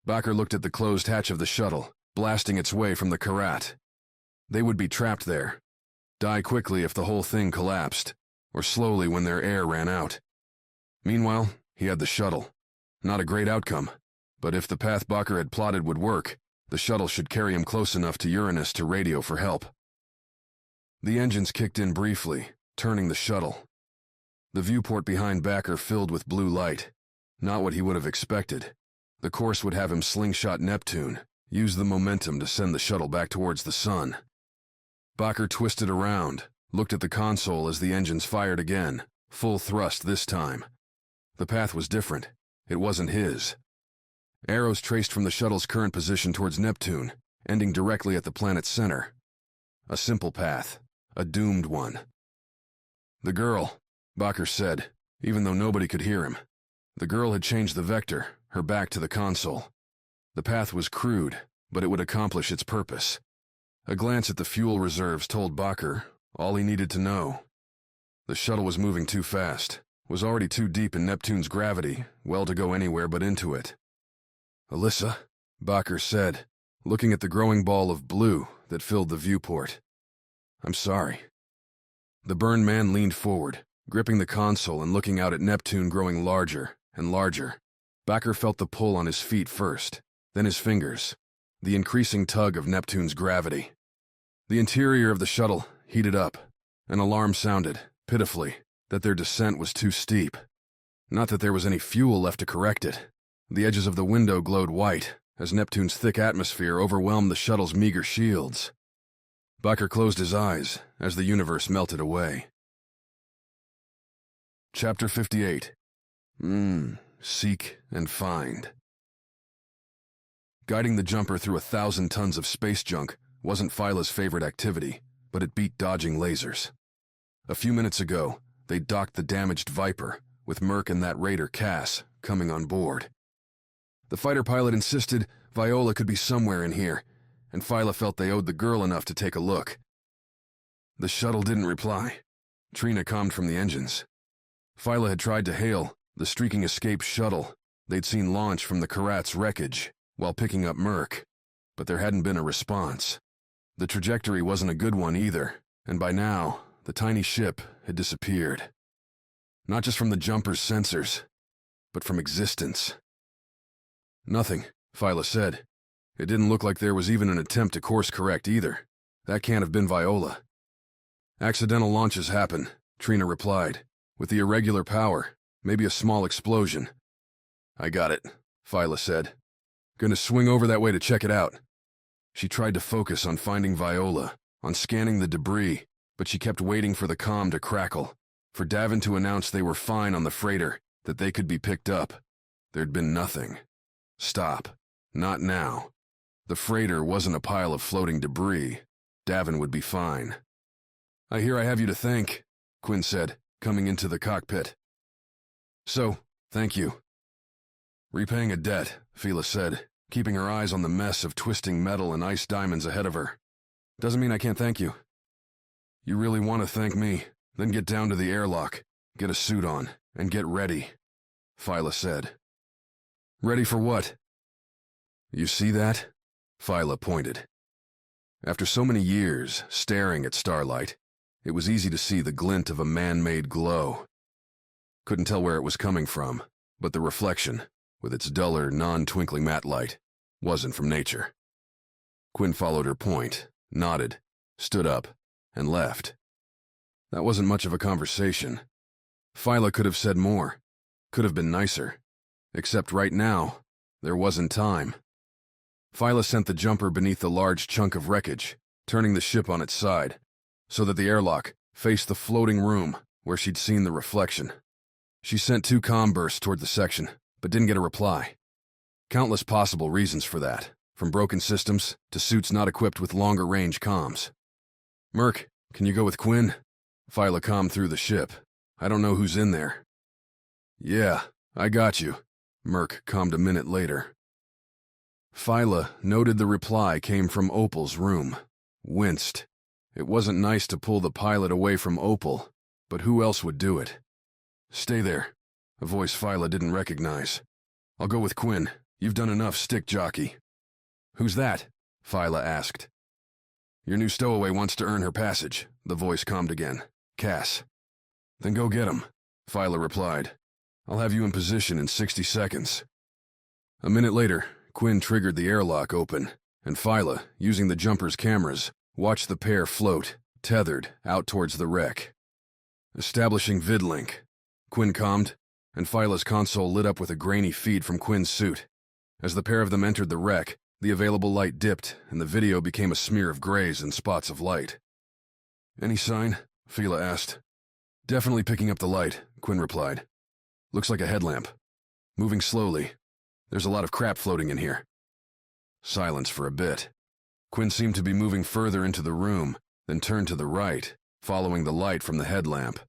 Bakker looked at the closed hatch of the shuttle, blasting its way from the Karat. They would be trapped there. Die quickly if the whole thing collapsed, or slowly when their air ran out. Meanwhile, he had the shuttle. Not a great outcome, but if the path Bakker had plotted would work, The shuttle should carry him close enough to Uranus to radio for help. The engines kicked in briefly, turning the shuttle. The viewport behind Backer filled with blue light. Not what he would have expected. The course would have him slingshot Neptune, use the momentum to send the shuttle back towards the sun. Backer twisted around, looked at the console as the engines fired again, full thrust this time. The path was different. It wasn't his. Arrows traced from the shuttle's current position towards Neptune, ending directly at the planet's center. A simple path, a doomed one. The girl, Backer said, even though nobody could hear him. The girl had changed the vector, her back to the console. The path was crude, but it would accomplish its purpose. A glance at the fuel reserves told Backer all he needed to know. The shuttle was moving too fast, was already too deep in Neptune's gravity, well to go anywhere but into it. "Alyssa," Backer said, looking at the growing ball of blue that filled the viewport. "I'm sorry." The burned man leaned forward, gripping the console and looking out at Neptune growing larger and larger. Backer felt the pull on his feet first, then his fingers, the increasing tug of Neptune's gravity. The interior of the shuttle heated up. An alarm sounded, pitifully, that their descent was too steep. Not that there was any fuel left to correct it. The edges of the window glowed white as Neptune's thick atmosphere overwhelmed the shuttle's meager shields. Backer closed his eyes as the universe melted away. Chapter 58. Seek and Find. Guiding the jumper through 1,000 tons of space junk wasn't Phyla's favorite activity, but it beat dodging lasers. A few minutes ago, they docked the damaged Viper, with Merc and that raider Cass coming on board. The fighter pilot insisted Viola could be somewhere in here, and Phyla felt they owed the girl enough to take a look. The shuttle didn't reply. Trina calmed from the engines. Phyla had tried to hail the streaking escape shuttle they'd seen launch from the Karat's wreckage while picking up Merc, but there hadn't been a response. The trajectory wasn't a good one either, and by now, the tiny ship had disappeared. Not just from the jumper's sensors, but from existence. "Nothing," Phyla said. "It didn't look like there was even an attempt to course correct either. That can't have been Viola." "Accidental launches happen," Trina replied. "With the irregular power, maybe a small explosion." "I got it," Phyla said. "Gonna swing over that way to check it out." She tried to focus on finding Viola, on scanning the debris, but she kept waiting for the comm to crackle, for Davin to announce they were fine on the freighter, that they could be picked up. There'd been nothing. Stop. Not now. The freighter wasn't a pile of floating debris. Davin would be fine. "I hear I have you to thank," Quinn said, coming into the cockpit. "So, thank you." "Repaying a debt," Phyla said, keeping her eyes on the mess of twisting metal and ice diamonds ahead of her. "Doesn't mean I can't thank you." "You really want to thank me? Then get down to the airlock, get a suit on, and get ready," Phyla said. "Ready for what?" "You see that?" Phyla pointed. After so many years staring at starlight, it was easy to see the glint of a man-made glow. Couldn't tell where it was coming from, but the reflection, with its duller, non-twinkling matte light, wasn't from nature. Quinn followed her point, nodded, stood up, and left. That wasn't much of a conversation. Phyla could have said more, could have been nicer, except right now, there wasn't time. Phyla sent the jumper beneath the large chunk of wreckage, turning the ship on its side, so that the airlock faced the floating room where she'd seen the reflection. She sent 2 comm bursts toward the section, but didn't get a reply. Countless possible reasons for that, from broken systems to suits not equipped with longer-range comms. "Merc, can you go with Quinn?" Phyla commed through the ship. "I don't know who's in there." "Yeah, I got you," Merc commed a minute later. Phyla noted the reply came from Opal's room, winced. It wasn't nice to pull the pilot away from Opal, but who else would do it? "Stay there," a voice Phyla didn't recognize. "I'll go with Quinn. You've done enough, stick jockey." "Who's that?" Phyla asked. "Your new stowaway wants to earn her passage," the voice calmed again. "Cass." "Then go get him," Phyla replied. "I'll have you in position in 60 seconds. A minute later, Quinn triggered the airlock open, and Viola, using the jumper's cameras, watched the pair float, tethered, out towards the wreck. Establishing vidlink. Quinn calmed, and Viola's console lit up with a grainy feed from Quinn's suit. As the pair of them entered the wreck, the available light dipped, and the video became a smear of grays and spots of light. "Any sign?" Viola asked. "Definitely picking up the light," Quinn replied. "Looks like a headlamp. Moving slowly. There's a lot of crap floating in here." Silence for a bit. Quinn seemed to be moving further into the room, then turned to the right, following the light from the headlamp.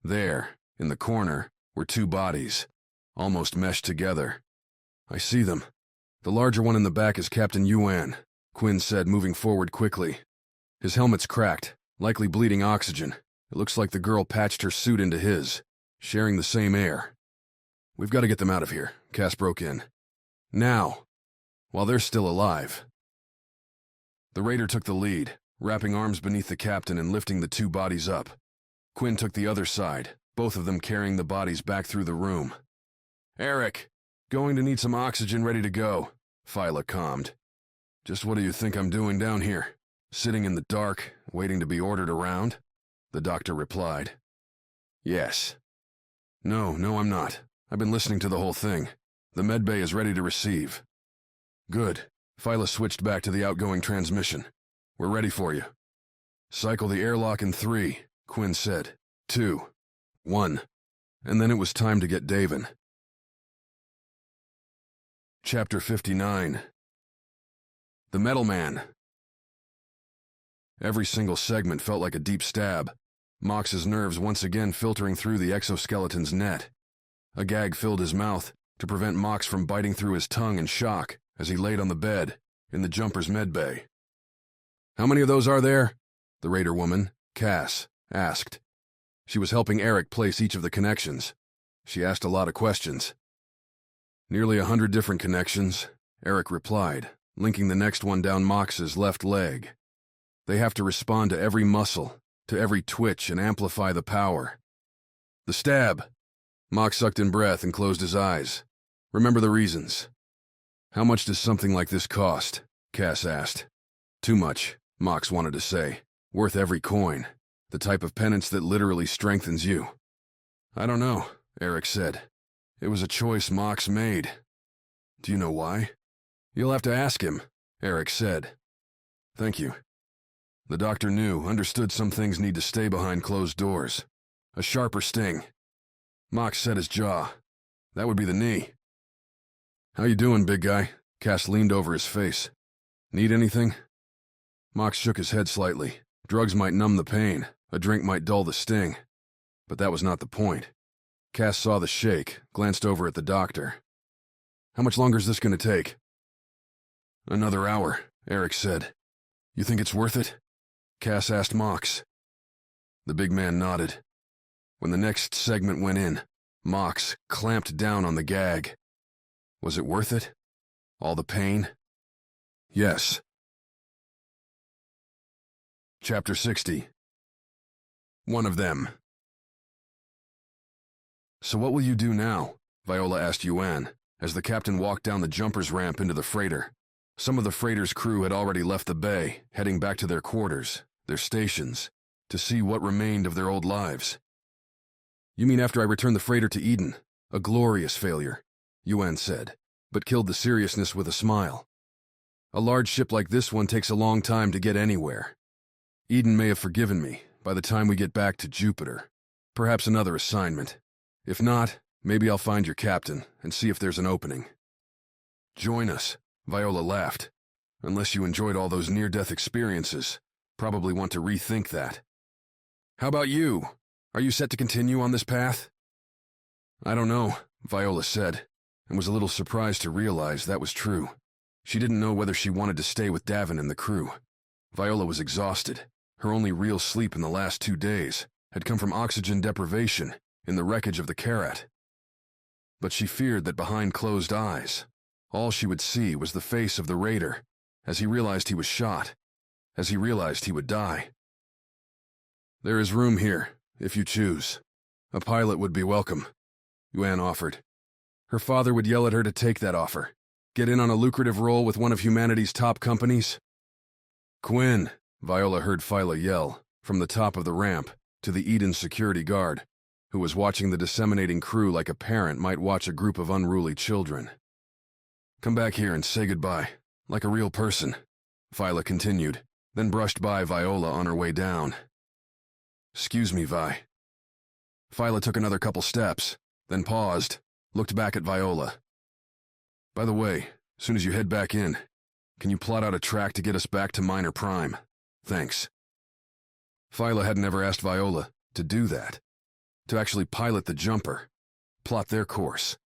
There, in the corner, were two bodies, almost meshed together. "I see them. The larger one in the back is Captain Yuan," Quinn said, moving forward quickly. "His helmet's cracked, likely bleeding oxygen. It looks like the girl patched her suit into his, sharing the same air." "We've got to get them out of here," Cass broke in. "Now, while they're still alive." The raider took the lead, wrapping arms beneath the captain and lifting the two bodies up. Quinn took the other side, both of them carrying the bodies back through the room. "Eric, going to need some oxygen ready to go," Viola calmed. "Just what do you think I'm doing down here? Sitting in the dark, waiting to be ordered around?" the doctor replied. "Yes." No, I'm not. I've been listening to the whole thing. The medbay is ready to receive." "Good." Viola switched back to the outgoing transmission. "We're ready for you." "Cycle the airlock in 3, Quinn said. 2, 1. And then it was time to get Davin. Chapter 59. The Metal Man. Every single segment felt like a deep stab, Mox's nerves once again filtering through the exoskeleton's net. A gag filled his mouth to prevent Mox from biting through his tongue in shock as he laid on the bed in the jumper's medbay. "How many of those are there?" the raider woman, Cass, asked. She was helping Eric place each of the connections. She asked a lot of questions. "Nearly 100 different connections," Eric replied, linking the next one down Mox's left leg. "They have to respond to every muscle, to every twitch, and amplify the power." "The stab." Mox sucked in breath and closed his eyes. "Remember the reasons." "How much does something like this cost?" Cass asked. "Too much," Mox wanted to say. "Worth every coin. The type of penance that literally strengthens you." "I don't know," Eric said. "It was a choice Mox made." "Do you know why?" "You'll have to ask him," Eric said. "Thank you." The doctor understood some things need to stay behind closed doors. A sharper sting. Mox set his jaw. "That would be the knee." "How you doing, big guy?" Cass leaned over his face. "Need anything?" Mox shook his head slightly. Drugs might numb the pain, a drink might dull the sting. But that was not the point. Cass saw the shake, glanced over at the doctor. "How much longer is this going to take?" "Another hour," Eric said. "You think it's worth it?" Cass asked Mox. The big man nodded. When the next segment went in, Mox clamped down on the gag. Was it worth it? All the pain? Yes. Chapter 60. One of them. "So what will you do now?" Viola asked Yuan, as the captain walked down the jumper's ramp into the freighter. Some of the freighter's crew had already left the bay, heading back to their quarters, their stations, to see what remained of their old lives. "You mean after I return the freighter to Eden? A glorious failure," Yuan said, but killed the seriousness with a smile. "A large ship like this one takes a long time to get anywhere. Eden may have forgiven me by the time we get back to Jupiter. Perhaps another assignment. If not, maybe I'll find your captain and see if there's an opening." "Join us," Viola laughed. "Unless you enjoyed all those near-death experiences, probably want to rethink that." "How about you? Are you set to continue on this path?" "I don't know," Viola said, and was a little surprised to realize that was true. She didn't know whether she wanted to stay with Davin and the crew. Viola was exhausted. Her only real sleep in the last 2 days had come from oxygen deprivation in the wreckage of the Karat. But she feared that behind closed eyes, all she would see was the face of the raider, as he realized he was shot, as he realized he would die. "There is room here, if you choose. A pilot would be welcome," Yuan offered. Her father would yell at her to take that offer. Get in on a lucrative role with one of humanity's top companies? Quinn, Viola heard Phyla yell, from the top of the ramp, to the Eden security guard, who was watching the disseminating crew like a parent might watch a group of unruly children. Come back here and say goodbye, like a real person, Phyla continued, then brushed by Viola on her way down. Excuse me, Vi. Phyla took another couple steps, then paused, looked back at Viola. By the way, soon as you head back in, can you plot out a track to get us back to Minor Prime? Thanks. Phyla had never asked Viola to do that, to actually pilot the jumper, plot their course.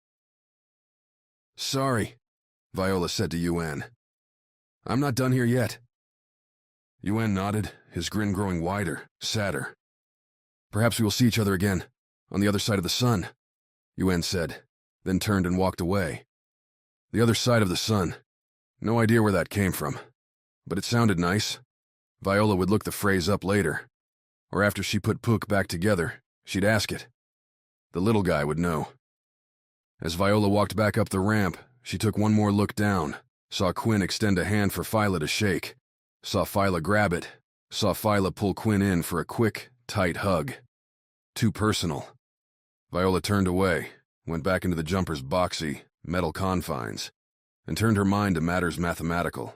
Sorry, Viola said to Yuan. I'm not done here yet. Yuan nodded, his grin growing wider, sadder. Perhaps we will see each other again, on the other side of the sun, Yuan said, then turned and walked away. The other side of the sun. No idea where that came from, but it sounded nice. Viola would look the phrase up later, or after she put Pook back together, she'd ask it. The little guy would know. As Viola walked back up the ramp, she took one more look down, saw Quinn extend a hand for Phyla to shake, saw Phyla grab it, saw Phyla pull Quinn in for a quick, tight hug. Too personal. Viola turned away, went back into the jumper's boxy, metal confines, and turned her mind to matters mathematical.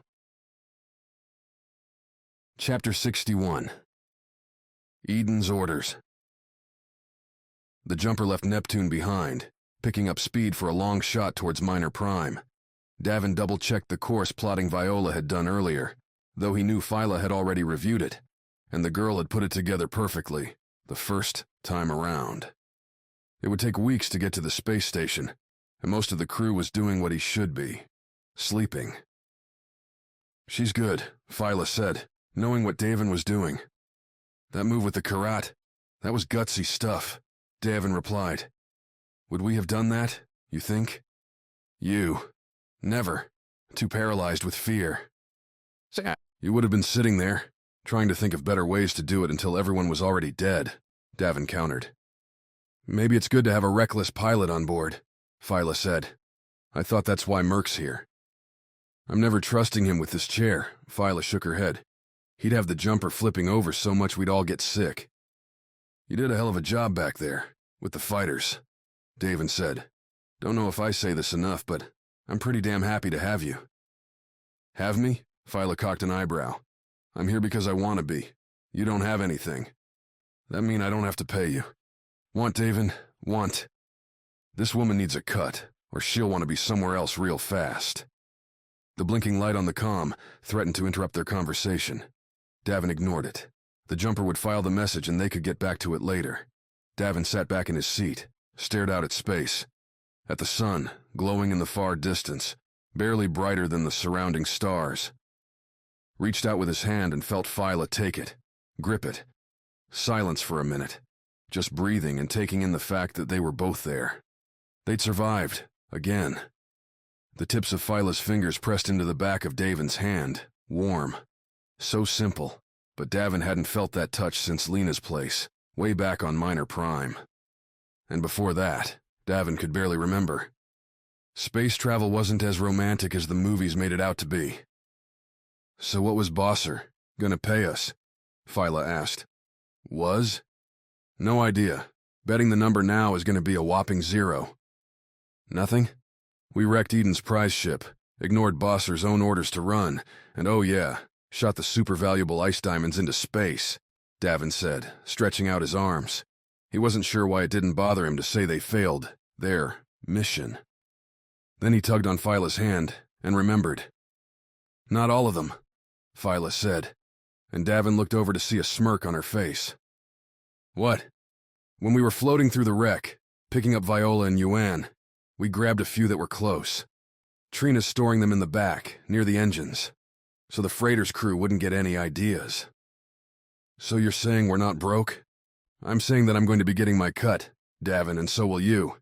Chapter 61. Eden's Orders. The jumper left Neptune behind, picking up speed for a long shot towards Minor Prime. Davin double-checked the course plotting Viola had done earlier, though he knew Phyla had already reviewed it, and the girl had put it together perfectly, the first time around. It would take weeks to get to the space station, and most of the crew was doing what he should be, sleeping. She's good, Phyla said, knowing what Davin was doing. That move with the Karat, that was gutsy stuff, Davin replied. Would we have done that, you think? You. Never. Too paralyzed with fear. You would have been sitting there, trying to think of better ways to do it until everyone was already dead, Davin countered. Maybe it's good to have a reckless pilot on board, Phyla said. I thought that's why Merc's here. I'm never trusting him with this chair, Phyla shook her head. He'd have the jumper flipping over so much we'd all get sick. You did a hell of a job back there, with the fighters, Davin said. Don't know if I say this enough, but I'm pretty damn happy to have you. Have me? Phyla cocked an eyebrow. I'm here because I want to be. You don't have anything. That mean I don't have to pay you. Want, Davin? Want. This woman needs a cut, or she'll want to be somewhere else real fast. The blinking light on the comm threatened to interrupt their conversation. Davin ignored it. The jumper would file the message and they could get back to it later. Davin sat back in his seat, stared out at space. At the sun, glowing in the far distance, barely brighter than the surrounding stars. Reached out with his hand and felt Phyla take it, grip it. Silence for a minute, just breathing and taking in the fact that they were both there. They'd survived, again. The tips of Phyla's fingers pressed into the back of Davin's hand, warm. So simple, but Davin hadn't felt that touch since Lena's place, way back on Minor Prime. And before that, Davin could barely remember. Space travel wasn't as romantic as the movies made it out to be. So what was Bosser gonna pay us? Phyla asked. Was? No idea. Betting the number now is gonna be a whopping 0. Nothing? We wrecked Eden's prize ship, ignored Bosser's own orders to run, and oh yeah, shot the super valuable ice diamonds into space, Davin said, stretching out his arms. He wasn't sure why it didn't bother him to say they failed their mission. Then he tugged on Phyla's hand and remembered. Not all of them, Phyla said, and Davin looked over to see a smirk on her face. What? When we were floating through the wreck, picking up Viola and Yuan, we grabbed a few that were close. Trina's storing them in the back, near the engines, so the freighter's crew wouldn't get any ideas. So you're saying we're not broke? I'm saying that I'm going to be getting my cut, Davin, and so will you.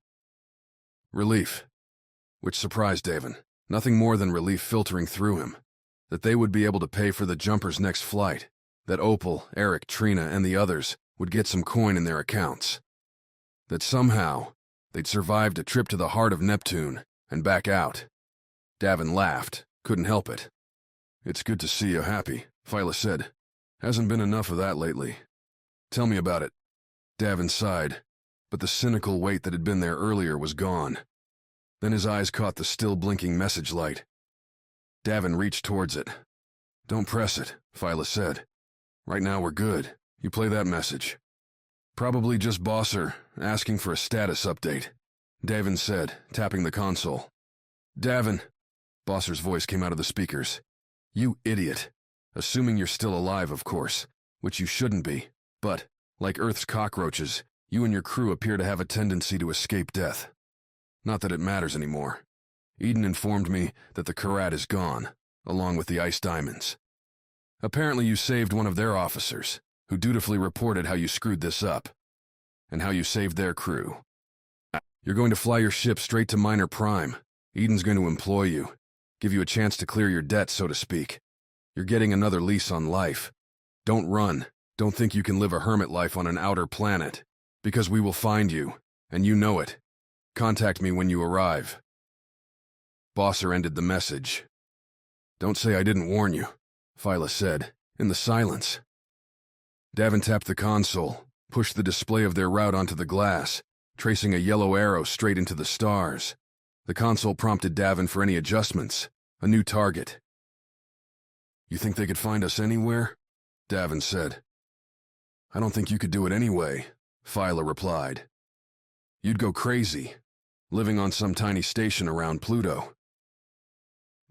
Relief. Which surprised Davin. Nothing more than relief filtering through him. That they would be able to pay for the jumper's next flight. That Opal, Eric, Trina, and the others would get some coin in their accounts. That somehow, they'd survived a trip to the heart of Neptune and back out. Davin laughed. Couldn't help it. It's good to see you happy, Viola said. Hasn't been enough of that lately. Tell me about it. Davin sighed, but the cynical weight that had been there earlier was gone. Then his eyes caught the still blinking message light. Davin reached towards it. Don't press it, Viola said. Right now we're good. You play that message. Probably just Bosser, asking for a status update, Davin said, tapping the console. Davin, Bosser's voice came out of the speakers. You idiot. Assuming you're still alive, of course, which you shouldn't be. But, like Earth's cockroaches, you and your crew appear to have a tendency to escape death. Not that it matters anymore. Eden informed me that the Karat is gone, along with the ice diamonds. Apparently you saved one of their officers, who dutifully reported how you screwed this up, and how you saved their crew. You're going to fly your ship straight to Minor Prime. Eden's going to employ you, give you a chance to clear your debt, so to speak. You're getting another lease on life. Don't run. Don't think you can live a hermit life on an outer planet, because we will find you, and you know it. Contact me when you arrive. Bosser ended the message. Don't say I didn't warn you, Viola said, in the silence. Davin tapped the console, pushed the display of their route onto the glass, tracing a yellow arrow straight into the stars. The console prompted Davin for any adjustments, a new target. You think they could find us anywhere? Davin said. I don't think you could do it anyway, Viola replied. You'd go crazy, living on some tiny station around Pluto.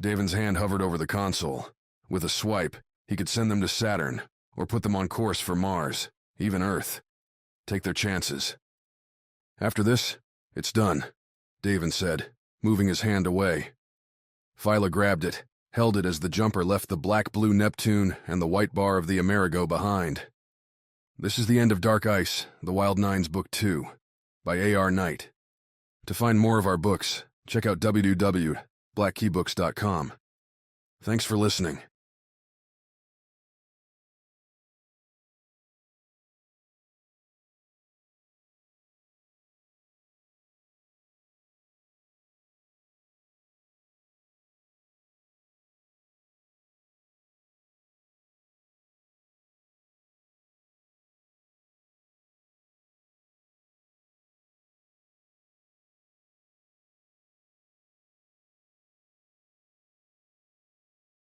Davin's hand hovered over the console. With a swipe, he could send them to Saturn, or put them on course for Mars, even Earth. Take their chances. After this, it's done, Davin said, moving his hand away. Viola grabbed it, held it as the jumper left the black-blue Neptune and the white bar of the Amerigo behind. This is the end of Dark Ice, The Wild Nines Book 2, by A.R. Knight. To find more of our books, check out www.blackkeybooks.com. Thanks for listening.